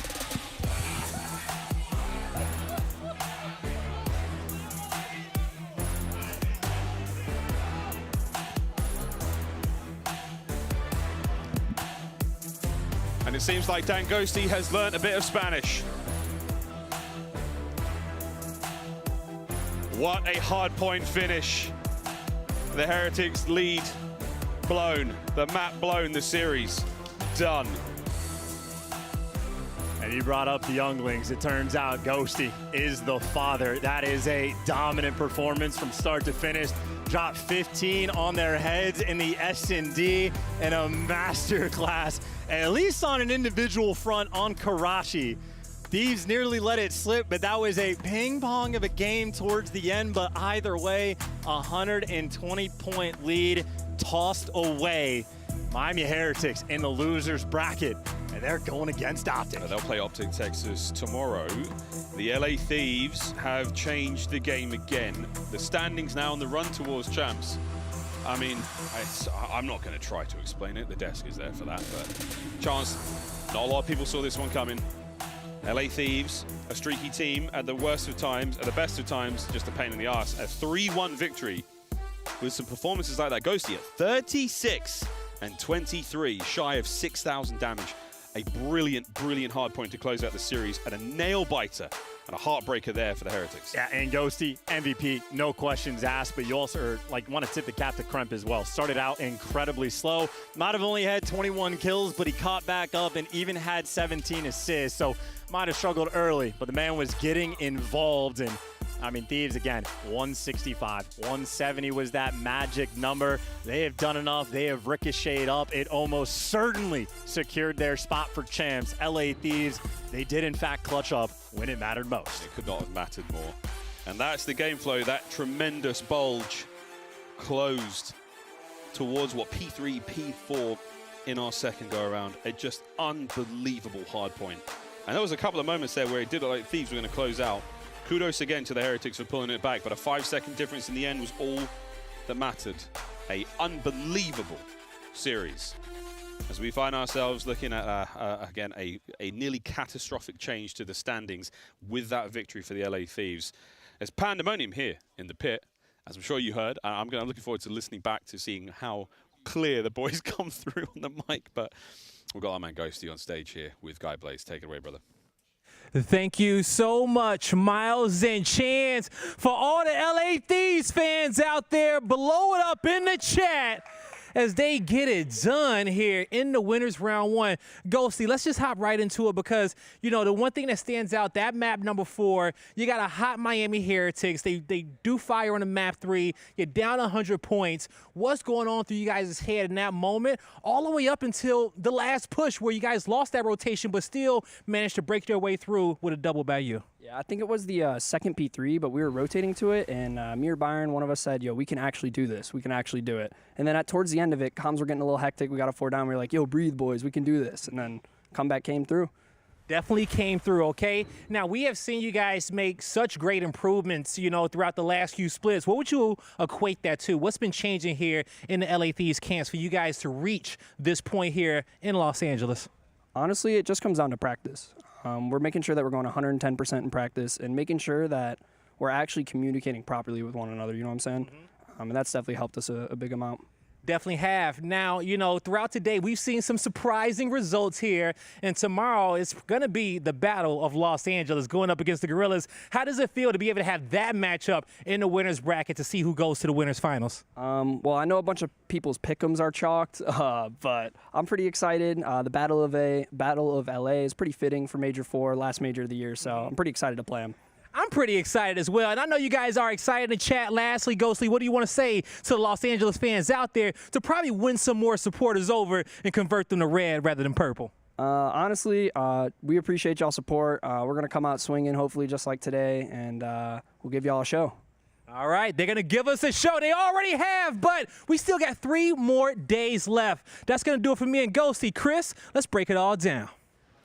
And it seems like Dan Ghosty has learned a bit of Spanish. What a hard point finish. The Heretics lead blown. The map blown, the series done. And you brought up the younglings. It turns out Ghosty is the father. That is a dominant performance from start to finish. Dropped 15 on their heads in the SND and a masterclass, at least on an individual front on Karachi. Thieves nearly let it slip, but that was a ping pong of a game towards the end. But either way, 120-point lead tossed away. Miami Heretics in the losers bracket, and they're going against Optic. They'll play Optic Texas tomorrow. The LA Thieves have changed the game again. The standings now on the run towards champs. I mean, I'm not going to try to explain it. The desk is there for that, but chance, not a lot of people saw this one coming. LA Thieves, a streaky team at the worst of times, at the best of times, just a pain in the ass. A 3-1 victory with some performances like that. Ghosty at 36 and 23, shy of 6,000 damage. A brilliant, brilliant hard point to close out the series, and a nail-biter and a heartbreaker there for the Heretics. Yeah, and Ghosty, MVP, no questions asked, but you also want to tip the cap to Kremp as well. Started out incredibly slow. Might have only had 21 kills, but he caught back up and even had 17 assists, so might have struggled early, but the man was getting involved, and I mean, Thieves, again, 165. 170 was that magic number. They have done enough. They have ricocheted up. It almost certainly secured their spot for champs. LA Thieves, they did, in fact, clutch up when it mattered most. It could not have mattered more. And that's the game flow. That tremendous bulge closed towards what, P3, P4 in our second go-around. A just unbelievable hard point. And there was a couple of moments there where it did look like Thieves were going to close out. Kudos again to the Heretics for pulling it back, but a 5-second difference in the end was all that mattered. A unbelievable series. As we find ourselves looking at, again, a nearly catastrophic change to the standings with that victory for the LA Thieves. There's pandemonium here in the pit, as I'm sure you heard. I'm looking forward to listening back to seeing how clear the boys come through on the mic, but we've got our man Ghosty on stage here with Guy Blaze. Take it away, brother. Thank you so much, Miles and Chance. For all the LA Thieves fans out there, blow it up in the chat as they get it done here in the winners round 1. Ghosty, let's just hop right into it because, you know, the one thing that stands out, that map number 4, you got a hot Miami Heretics. They do fire on the map 3. You're down 100 points. What's going on through you guys' head in that moment all the way up until the last push where you guys lost that rotation but still managed to break your way through with a double by you? Yeah, I think it was the second P3, but we were rotating to it, and me or Byron, one of us said, yo, we can actually do this. We can actually do it. And then towards the end of it, comms were getting a little hectic. We got a 4 down. We were like, yo, breathe, boys. We can do this. And then comeback came through. Definitely came through, okay? Now, we have seen you guys make such great improvements, you know, throughout the last few splits. What would you equate that to? What's been changing here in the LA Thieves camps for you guys to reach this point here in Los Angeles? Honestly, it just comes down to practice. We're making sure that we're going 110% in practice and making sure that we're actually communicating properly with one another, you know what I'm saying? And that's definitely helped us a big amount. Definitely have. Now, you know, throughout today, we've seen some surprising results here, and tomorrow it's going to be the Battle of Los Angeles going up against the Guerrillas. How does it feel to be able to have that matchup in the winner's bracket to see who goes to the winner's finals? Well, I know a bunch of people's pick'ems are chalked, but I'm pretty excited. The Battle of LA is pretty fitting for Major 4, last major of the year, so I'm pretty excited to play them. I'm pretty excited as well, and I know you guys are excited in chat. Lastly, Ghostly, what do you want to say to the Los Angeles fans out there to probably win some more supporters over and convert them to red rather than purple? Honestly, we appreciate y'all's support. We're going to come out swinging, hopefully just like today, and we'll give y'all a show. All right, they're going to give us a show. They already have, but we still got 3 more days left. That's going to do it for me and Ghosty. Chris, let's break it all down.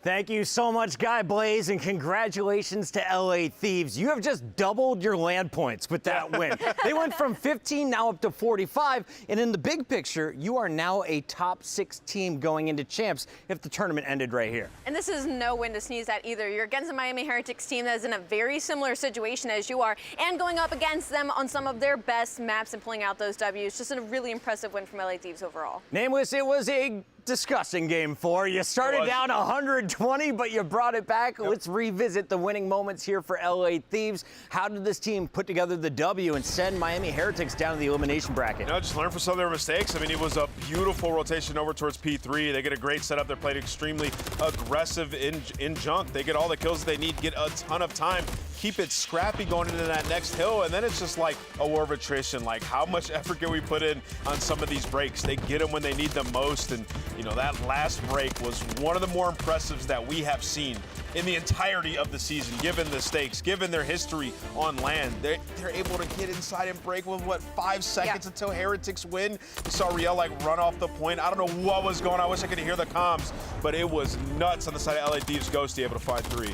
Thank you so much, Guy Blaze, and congratulations to LA Thieves. You have just doubled your land points with that win. They went from 15 now up to 45, and in the big picture, you are now a top 6 team going into champs if the tournament ended right here. And this is no win to sneeze at either. You're against a Miami Heretics team that is in a very similar situation as you are, and going up against them on some of their best maps and pulling out those W's. Just a really impressive win from LA Thieves overall. Nameless, it was a disgusting game 4. You started down 120, but you brought it back. Yep. Let's revisit the winning moments here for LA Thieves. How did this team put together the W and send Miami Heretics down to the elimination bracket? You know, just learn from some of their mistakes. I mean, it was a beautiful rotation over towards P3. They get a great setup. They're playing extremely aggressive in junk. They get all the kills that they need, get a ton of time, keep it scrappy going into that next hill, and then it's just like a war of attrition. Like, how much effort can we put in on some of these breaks? They get them when they need them most, and you know, that last break was one of the more impressives that we have seen in the entirety of the season, given the stakes, given their history on land. They're able to get inside and break with, what, 5 seconds until Heretics win. You saw Riel, like, run off the point. I don't know what was going on. I wish I could hear the comms, but it was nuts on the side of LA Thieves. Ghosty able to find 3.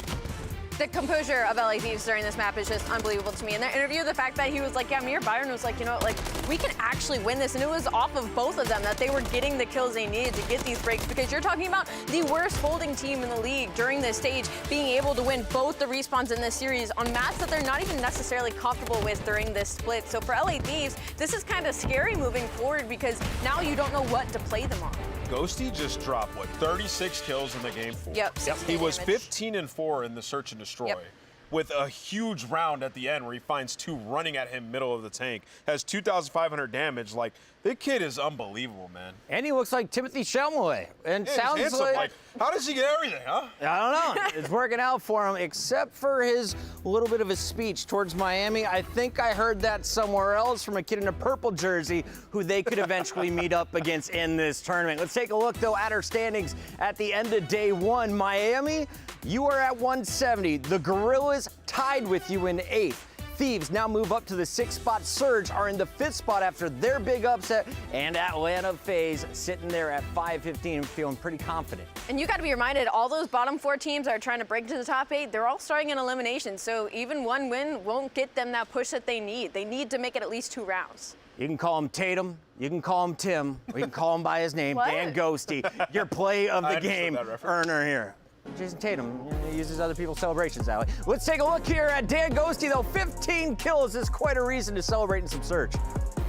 The composure of LA Thieves during this map is just unbelievable to me. In their interview, the fact that he was like, yeah, me or Byron was like, you know, like, we can actually win this. And it was off of both of them that they were getting the kills they needed to get these breaks, because you're talking about the worst holding team in the league during this stage being able to win both the respawns in this series on maps that they're not even necessarily comfortable with during this split. So for LA Thieves, this is kind of scary moving forward because now you don't know what to play them on. Ghosty just dropped, what, 36 kills in the game 4? Yep. He was 15-4 in the search and destroy. Yep. with a huge round at the end where he finds 2 running at him middle of the tank. Has 2,500 damage. Like, the kid is unbelievable, man. And he looks like Timothy Chalamet. And Yeah, sounds he's handsome. How does he get everything, huh? I don't know. It's working out for him, except for his little bit of a speech towards Miami. I think I heard that somewhere else from a kid in a purple jersey who they could eventually meet up against in this tournament. Let's take a look, though, at our standings at the end of day 1. Miami, you are at 170. The Guerrillas tied with you in 8th. Thieves now move up to the 6th spot. Surge are in the 5th spot after their big upset. And Atlanta FaZe sitting there at 515, feeling pretty confident. And you got to be reminded, all those bottom 4 teams are trying to break to the top 8. They're all starting in elimination, so even one win won't get them that push that they need. They need to make it at least 2 rounds. You can call him Tatum, you can call him Tim, or you can call him by his name, Dan Ghosty. Your play of the game earner here. Jason Tatum uses other people's celebrations, Allie. Let's take a look here at Dan Ghosty, though. 15 kills is quite a reason to celebrate in some Surge.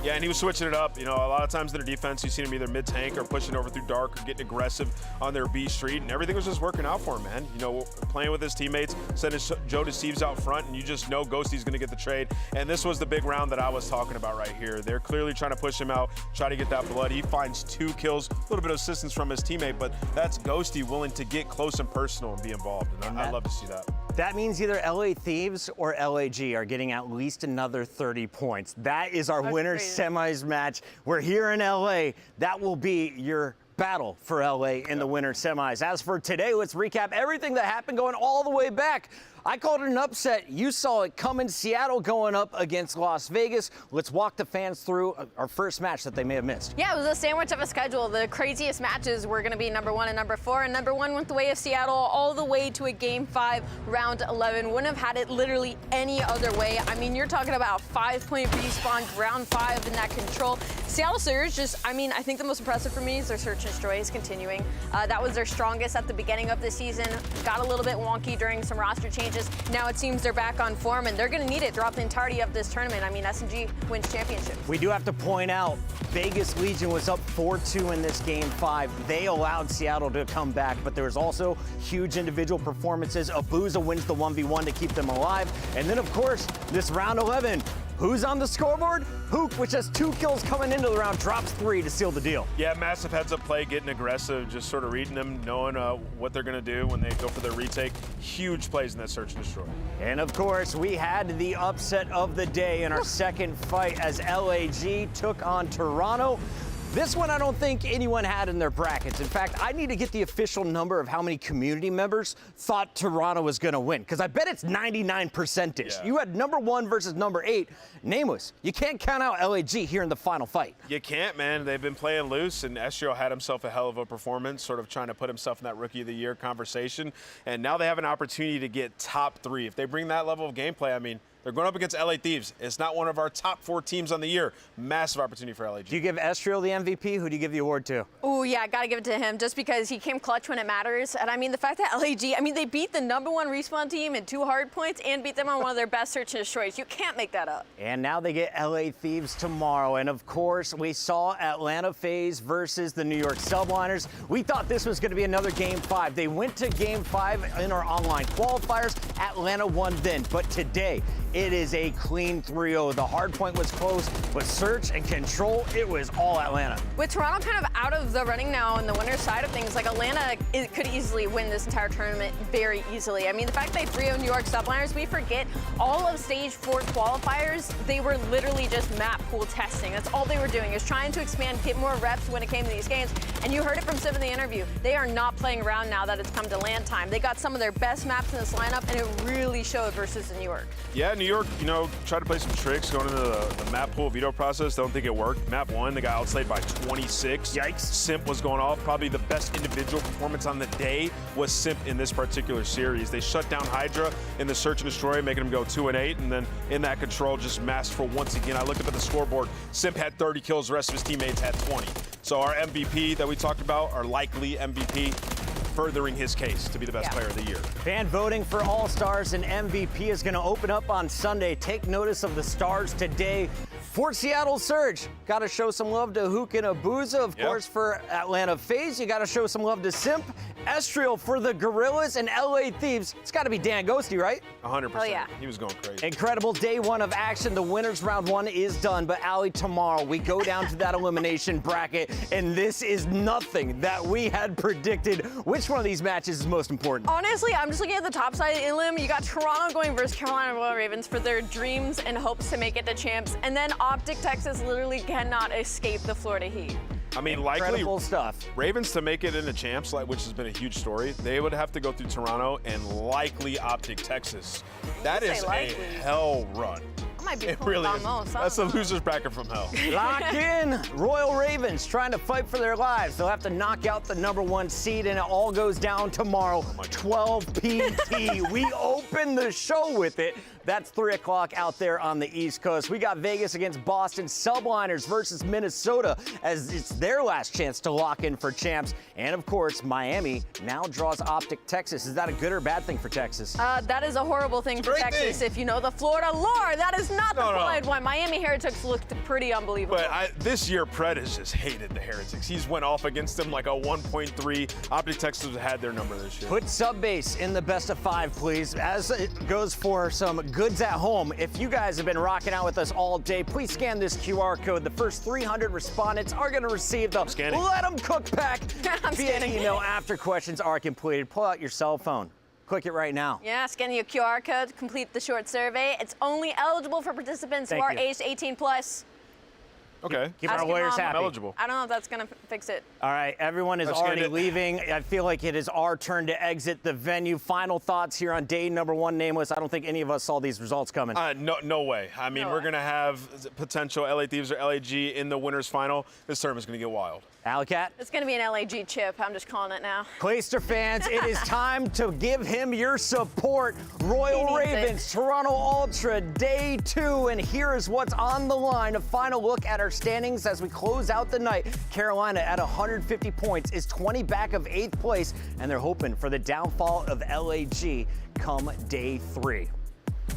Yeah, and he was switching it up. You know, a lot of times in their defense, you've seen him either mid-tank or pushing over through dark or getting aggressive on their B street, and everything was just working out for him, man. You know, playing with his teammates, sending Joe Deceives out front, and you just know Ghosty's going to get the trade. And this was the big round that I was talking about right here. They're clearly trying to push him out, try to get that blood. He finds 2 kills, a little bit of assistance from his teammate, but that's Ghosty willing to get close and personal and be involved, and I love to see that. That means either LA Thieves or LAG are getting at least another 30 points. That is our winner's semis match. We're here in LA. That will be your battle for LA in the winner's semis. As for today, let's recap everything that happened going all the way back. I called it an upset. You saw it coming. Seattle going up against Las Vegas. Let's walk the fans through our first match that they may have missed. Yeah, it was a sandwich of a schedule. The craziest matches were going to be number 1 and number 4. And number 1 went the way of Seattle all the way to a Game 5, round 11. Wouldn't have had it literally any other way. I mean, you're talking about 5-point respawn, round 5 in that control. Seattle Surge I think the most impressive for me is their search and destroy is continuing. That was their strongest at the beginning of the season. Got a little bit wonky during some roster changes. Now it seems they're back on form, and they're going to need it throughout the entirety of this tournament. I mean, SNG wins championships. We do have to point out, Vegas Legion was up 4-2 in this Game 5. They allowed Seattle to come back, but there was also huge individual performances. Abuza wins the 1v1 to keep them alive. And then, of course, this round 11. Who's on the scoreboard? Hook, which has 2 kills coming into the round, drops 3 to seal the deal. Yeah, massive heads-up play, getting aggressive, just sort of reading them, knowing what they're going to do when they go for their retake. Huge plays in that search and destroy. And, of course, we had the upset of the day in our second fight as LAG took on Toronto. This one I don't think anyone had in their brackets. In fact, I need to get the official number of how many community members thought Toronto was going to win, because I bet it's 99%ish. Yeah. You had number 1 versus number 8, nameless. You can't count out LAG here in the final fight. You can't, man. They've been playing loose, and Estrio had himself a hell of a performance, sort of trying to put himself in that Rookie of the Year conversation. And now they have an opportunity to get top 3. If they bring that level of gameplay, I mean, they're going up against LA Thieves. It's not one of our top 4 teams on the year. Massive opportunity for LAG. Do you give Estrio the MVP? Who do you give the award to? Oh, yeah, got to give it to him just because he came clutch when it matters. And I mean, the fact that LAG, they beat the number 1 respawn team in 2 Hardpoints and beat them on one of their best search and destroys. You can't make that up. And now they get LA Thieves tomorrow. And of course, we saw Atlanta FaZe versus the New York Subliners. We thought this was going to be another Game 5. They went to Game 5 in our online qualifiers. Atlanta won then. But today, it is a clean 3-0. The hardpoint was close, but search and control, it was all Atlanta. With Toronto kind of out of the running now on the winner's side of things, like Atlanta could easily win this entire tournament very easily. I mean, the fact they 3-0 New York Subliners, we forget all of stage 4 qualifiers, they were literally just map pool testing. That's all they were doing, is trying to expand, get more reps when it came to these games. And you heard it from Sim in the interview. They are not playing around now that it's come to LAN time. They got some of their best maps in this lineup, and it really showed versus New York. Yeah, New York, tried to play some tricks going into the map pool veto process. Don't think it worked. Map 1, they got outslayed by 26. Yikes. Simp was going off. Probably the best individual performance on the day was Simp in this particular series. They shut down Hydra in the search and destroy, making them go 2-8, and then in that control, just masterful once again. I looked up at the scoreboard. Simp had 30 kills. The rest of his teammates had 20. So our MVP that we talked about, our likely MVP, furthering his case to be the best player of the year. Fan voting for All-Stars and MVP is going to open up on Sunday. Take notice of the stars today. For Seattle Surge, got to show some love to Hook and Abuza. Of course, for Atlanta FaZe, you got to show some love to Simp. Estriel for the Guerrillas and LA Thieves. It's got to be Dan Ghosty, right? 100%. Oh, yeah. He was going crazy. Incredible day one of action. The winners round one is done. But Allie, tomorrow we go down to that elimination bracket, and this is nothing that we had predicted. Which one of these matches is most important? Honestly, I'm just looking at the top side of the limb. You got Toronto going versus Carolina Royal Ravens for their dreams and hopes to make it to champs. And then Optic Texas literally cannot escape the Florida Heat. I mean, Incredible likely stuff. Ravens to make it into champs, which has been a huge story. They would have to go through Toronto and likely Optic Texas. That is a hell run. I might be It cool really about is. most. That's a loser's bracket from hell. Lock in. Royal Ravens trying to fight for their lives. They'll have to knock out the #1 seed, and it all goes down tomorrow, 12 PT. We open the show with it. That's 3 o'clock out there on the East Coast. We got Vegas against Boston, Subliners versus Minnesota, as it's their last chance to lock in for champs. And of course, Miami now draws Optic Texas. Is that a good or bad thing for Texas? That is a horrible thing for Texas. If you know the Florida lore, that is not the Floyd one. Miami Heretics looked pretty unbelievable. But this year, Pred has just hated the Heretics. He's went off against them like a 1.3. Optic Texas had their number this year. Put Subbase in the best of 5, please. As it goes for some goods at home, if you guys have been rocking out with us all day, please scan this QR code. The first 300 respondents are going to receive the Let Them Cook pack via email after questions are completed. Pull out your cell phone. Click it right now. Yeah, scan your QR code, complete the short survey. It's only eligible for participants who are aged 18 plus. Okay. Keep our lawyers happy. Eligible. I don't know if that's going to fix it. All right, everyone is already leaving. I feel like it is our turn to exit the venue. Final thoughts here on day #1 Nameless. I don't think any of us saw these results coming. No way. I mean, we're going to have potential LA Thieves or LAG in the winners final. This tournament's going to get wild. Alleycat? It's going to be an LAG chip. I'm just calling it now. Clayster fans, it is time to give him your support. Royal Ravens, Toronto Ultra, day 2, and here is what's on the line. A final look at our standings as we close out the night. Carolina at 150 points is 20 back of 8th place, and they're hoping for the downfall of LAG come day 3.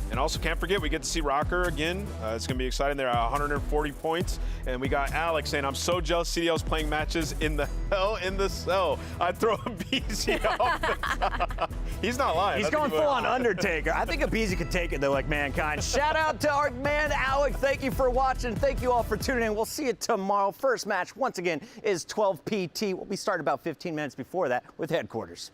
And also, can't forget, we get to see Rocker again. It's going to be exciting. They're at 140 points. And we got Alex saying, I'm so jealous CDL's playing matches in the hell in the cell. I'd throw a BZ off the top. He's not lying. He's going full on Undertaker. I think a BZ could take it, though, like Mankind. Shout out to our man, Alex. Thank you for watching. Thank you all for tuning in. We'll see you tomorrow. First match, once again, is 12 PT. We'll be starting about 15 minutes before that with headquarters.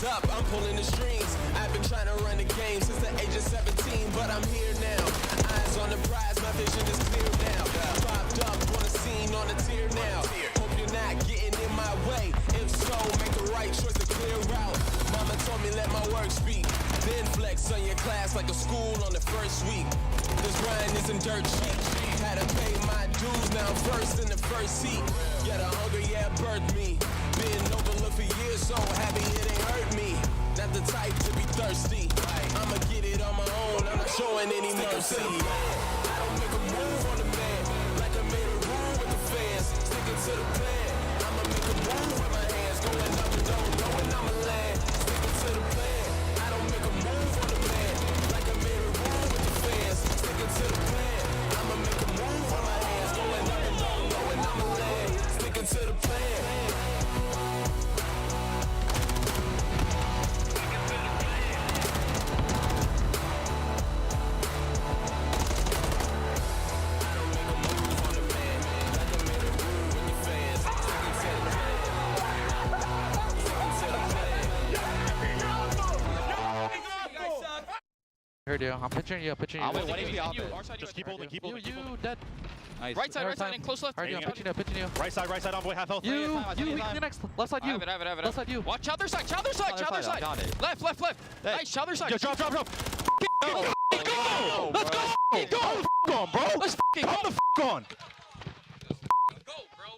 Up, I'm pulling the strings. I've been trying to run the game since the age of 17, but I'm here now. Eyes on the prize, my vision is clear now. Popped up on the scene, on the tier now. Hope you're not getting in my way. If so, make the right choice to clear out. Mama told me let my work speak. Then flex on your class like a school on the first week. This grind isn't dirt cheap. Had to pay my dues, now I'm first in the first seat. Yeah, the hunger, yeah, birthed me. Been overlooked for years, so happy it ain't hurt me. Not the type to be thirsty. I'ma get it on my own, I'm not showing any mercy. I don't make a move on the man, like I made a rule with the fans. Sticking to the plan, I'ma make a move with my hands. Going up and down, knowing I'ma land. Sticking to the plan, I don't make a move on the man, like I made a rule with the fans. Sticking to the plan, I'ma make a move with my hands. Going up and down, knowing I'ma land. Sticking to the plan. Heard you. I'm pitching you. I'm pitching you. Wait, what if you Just keep holding. Keep holding. You dead. Nice. Right side, and close left. Heard you. I'm pitching you. I'm pitching you. Right side, envoy half health. You next. Left side, you. I have it. Left side, you. Watch other side. Other side. Left. Nice, other side. Just drop. Go. Let's go. Go on, bro. Let's go. Come the on. Go, bro.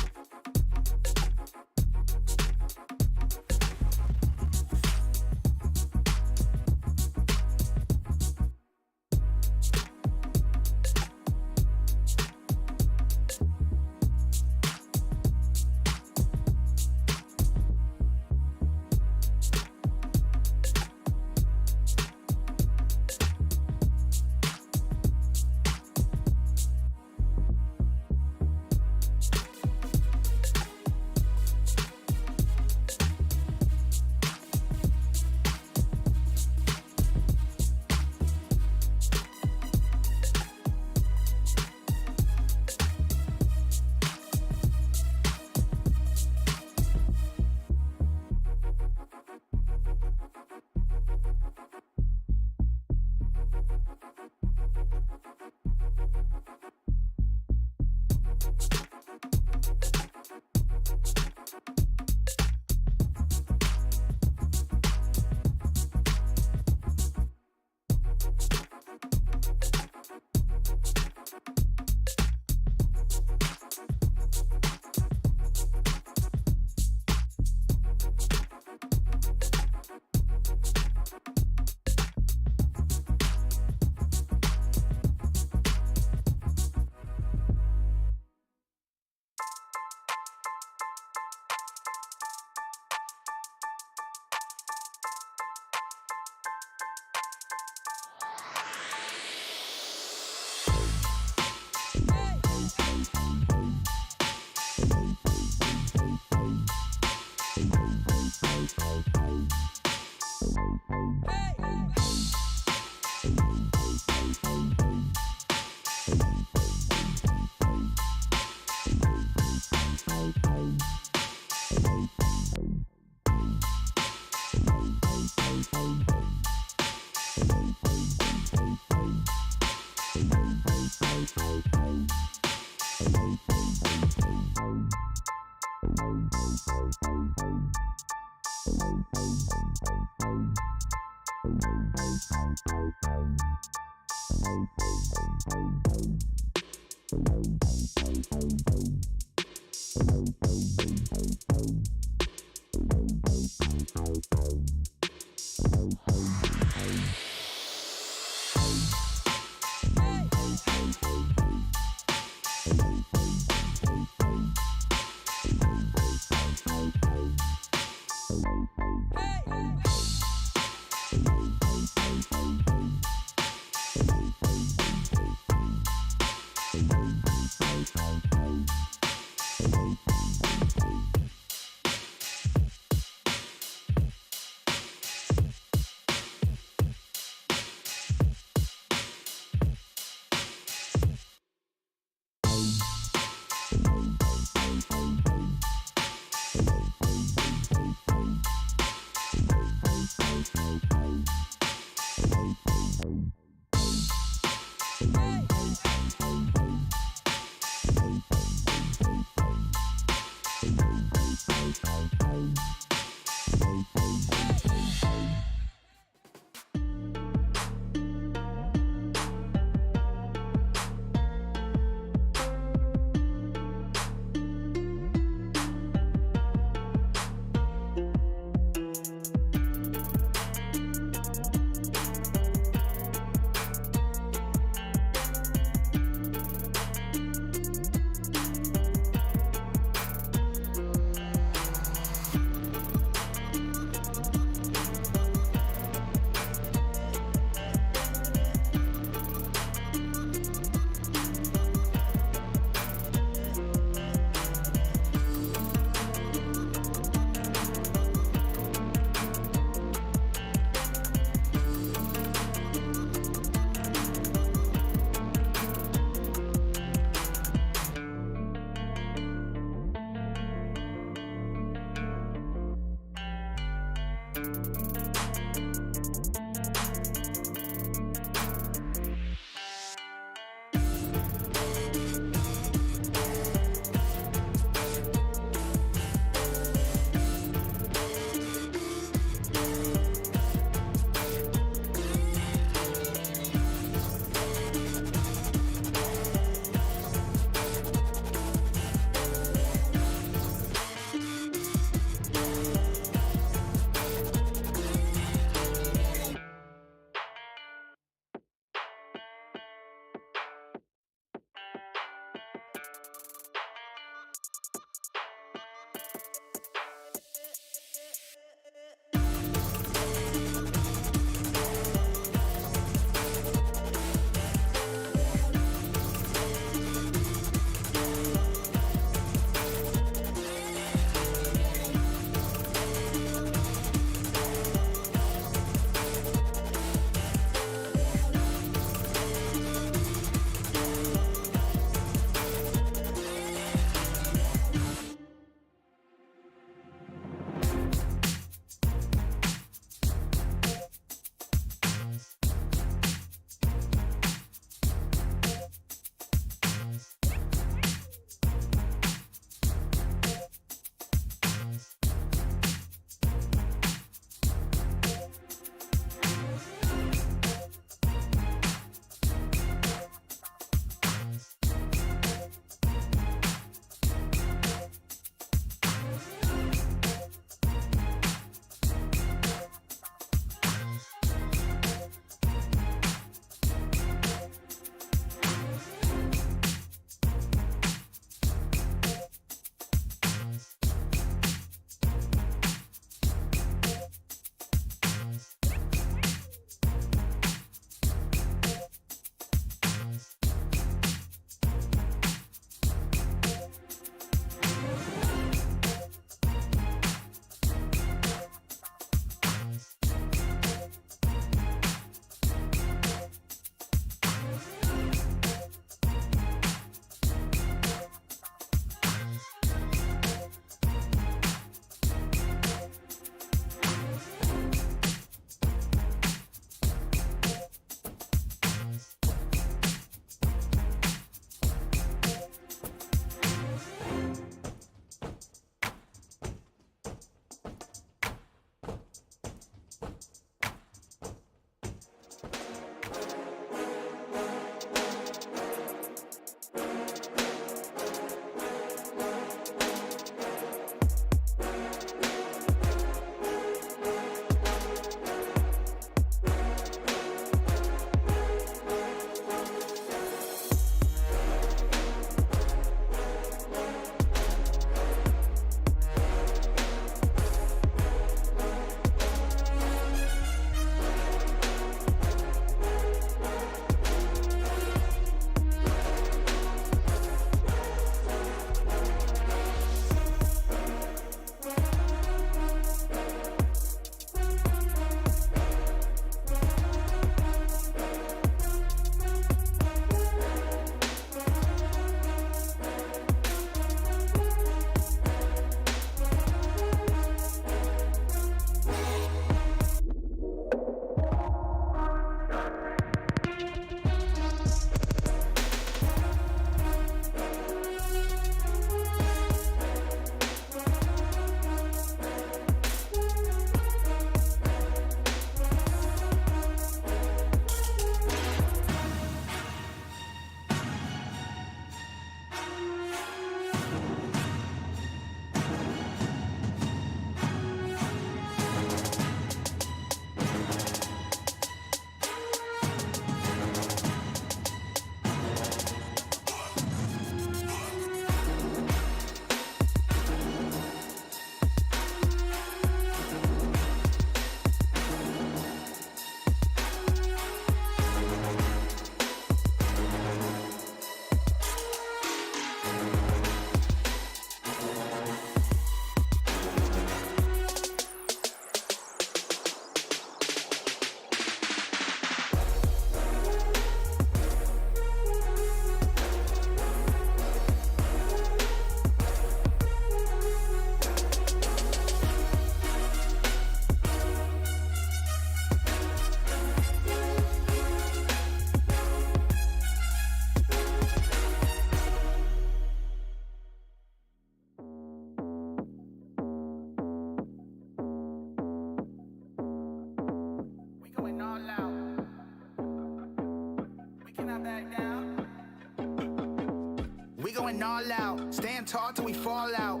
going all out. Stand tall till we fall out.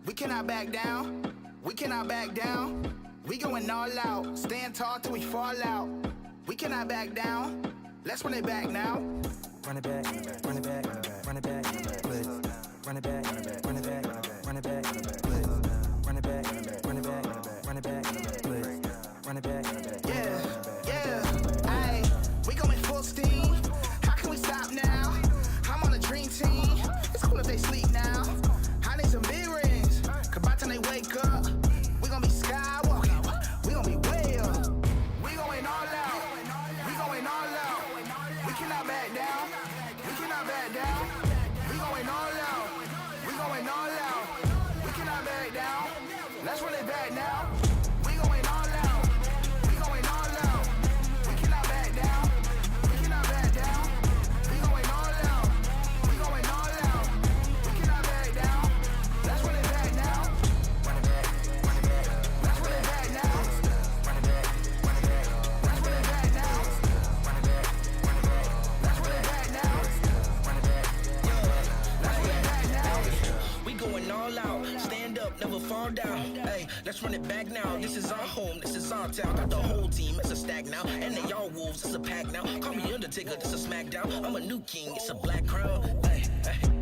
We cannot back down. We cannot back down. We going all out. Stand tall till we fall out. We cannot back down. Let's run it back now. Run it back, run it back, run it back, blitz. Run it back, run it back, run it back, run it back, blitz. Run it back, run it back, run it back, run it back, blitz. Run it back, yeah. Ayy, we going full steam. How can we stop now? I'm on a dream team. It's cool if they sleep now. I need some big rings. Cause by the time they wake up, we gon' be skywalking. We gon' be way up. We going all out. We going all out. We cannot back down. We cannot back down. We going all out. We going all out. We cannot back down. Let's run it back now. We going all out. We going all out. We cannot back down. We cannot back down. We going all out. We going all out. We cannot back down. Let's run it back now. run it back, run it back. Let's run it back now. Run it back, run it back. Let's run it back now. Run it back, run it back. Let's run it back now. Run it back, Let's run it back now. We going all out. Stand up, never fall down. Hey, let's run it back now. This is our home, this is our town. Got the whole team, it's a stack now. And they all wolves, it's a pack now. Call me Undertaker, this a smackdown. I'm a new king, it's a black crown. Hey,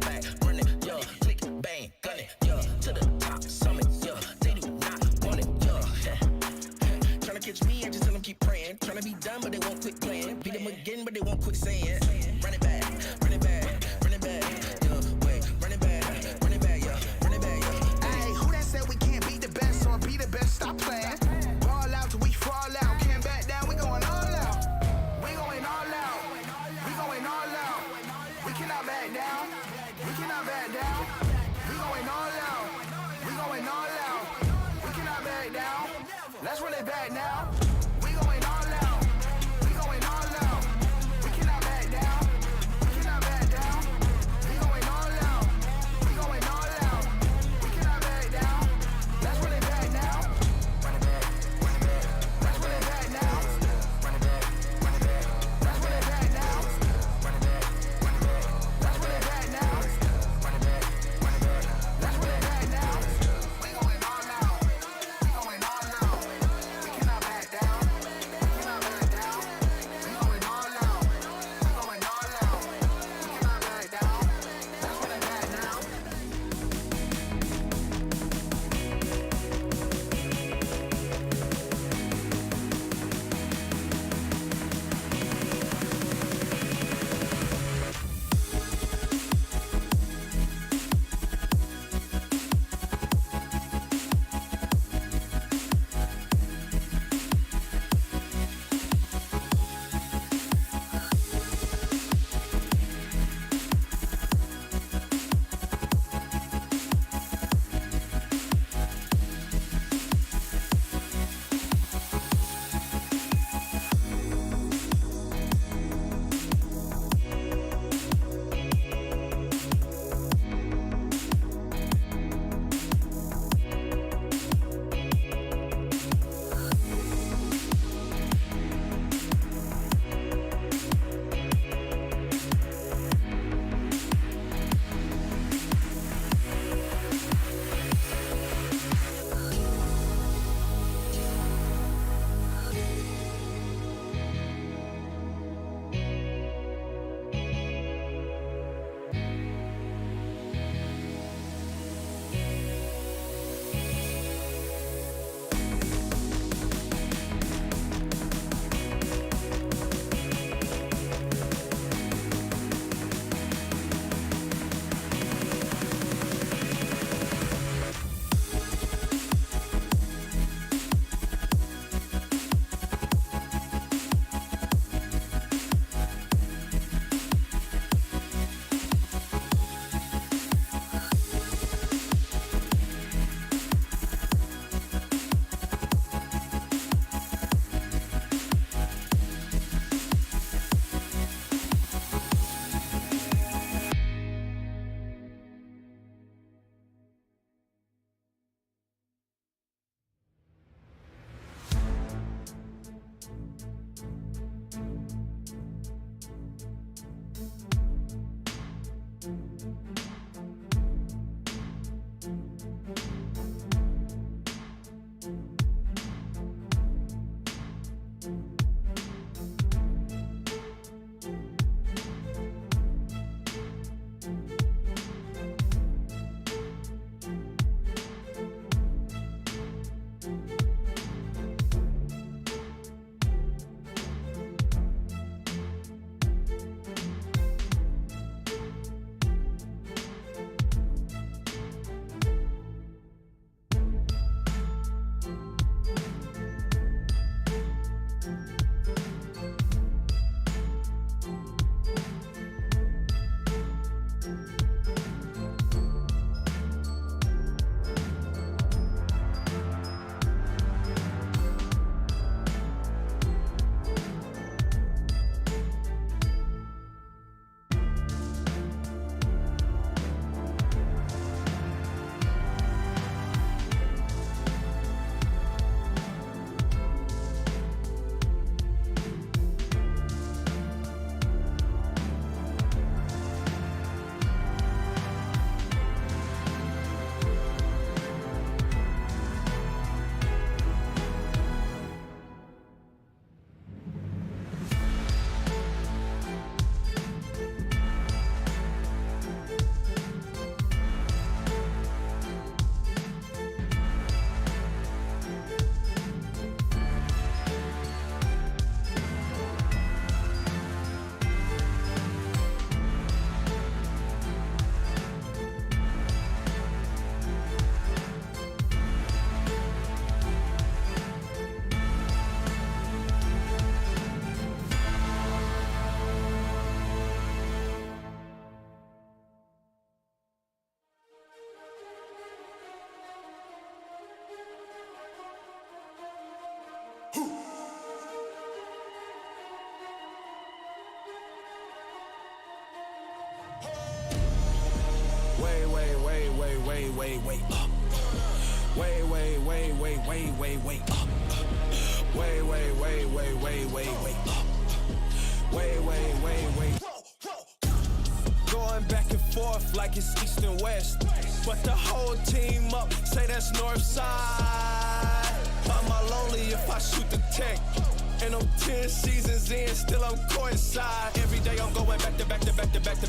back, run it, yo. Click it, bang, gun it, yo. To the top, summit, yo. They do not want it, yo. Tryna catch me, I just tell them keep praying. Tryna be done, but they won't quit playing. Beat them again, but they won't quit saying. Run it back, run it back, run it back, yo. Wait, run it back, run it back, yo. Run it back, yo. Hey, who that said we can't be the best or be the best? Stop playing. Ball out till we fall out. Can't back down, we going all out. We going all out. We going all out. We cannot back down. We cannot back down. We going all out. We going all out. We cannot back down. Let's run it back now. We going all out. We going all out. We cannot back down. We cannot back down. We going all out. We going all out. We cannot back down. Let's run it back now. run it back, run it back. Let's run it back now. Run it back, run it back. Let's run it back now. Run it back, run it back. Let's run it back now. Run it back, run it back. Let's run it back now. We going all out. We going all out. We cannot back down. We cannot back down. We going all out. We going all out. We cannot back down. Let's run it back now. way up. Way up. Way up. Going back and forth like it's east and west. But the whole team up, say that's north side. Am I lonely if I shoot the tech? And I'm 10 seasons in, still I'm courtside. Every day I'm going back to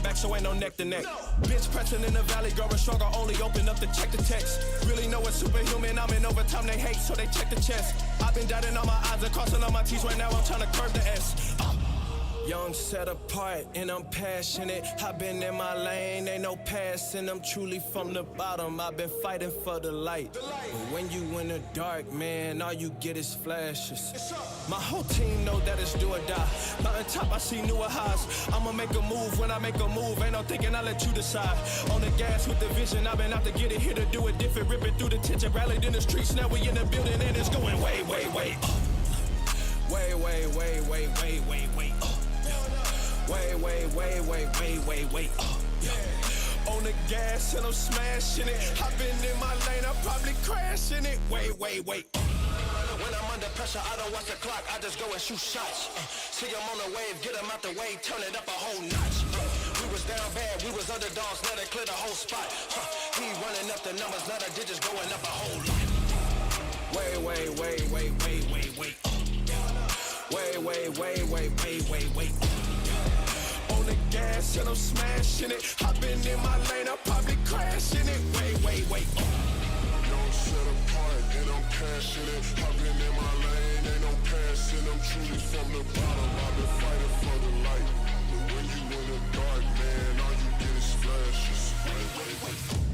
back, so ain't no neck to neck. Bitch pressing in the valley, growing stronger, only open up to check the text. Really know it's superhuman, I'm in overtime, they hate, so they check the chest. I've been dotting on my eyes and crossing on my T's, right now I'm trying to curve the S. Young, set apart, and I'm passionate. I've been in my lane, ain't no passing. I'm truly from the bottom, I've been fighting for the light. But when you in the dark, man, all you get is flashes. My whole team know that it's do or die. Mountain top, I see newer highs. I'ma make a move when I make a move. Ain't no thinking, I let you decide. On the gas with the vision, I've been out to get it, here to do it different. Ripping through the tension, rallied in the streets. Now we in the building, and it's going way up. Way up. Way up. On the gas and I'm smashing it. I've been in my lane, I'm probably crashing it. Way up. When I'm under pressure, I don't watch the clock, I just go and shoot shots. See them on the wave, get them out the way, turn it up a whole notch. We was down bad, we was underdogs, now they clear the whole spot. He running up the numbers, now the digits going up a whole lot. Way up. Way up. On the gas and I'm smashing it. I've been in my lane, I'm probably crashing it. Way up. Don't set apart and I'm cashing it. I've been in my lane, ain't no passing. I'm truly from the bottom, I've been fighting for the light. But when you in the dark, man, all you get is flashes. Way up.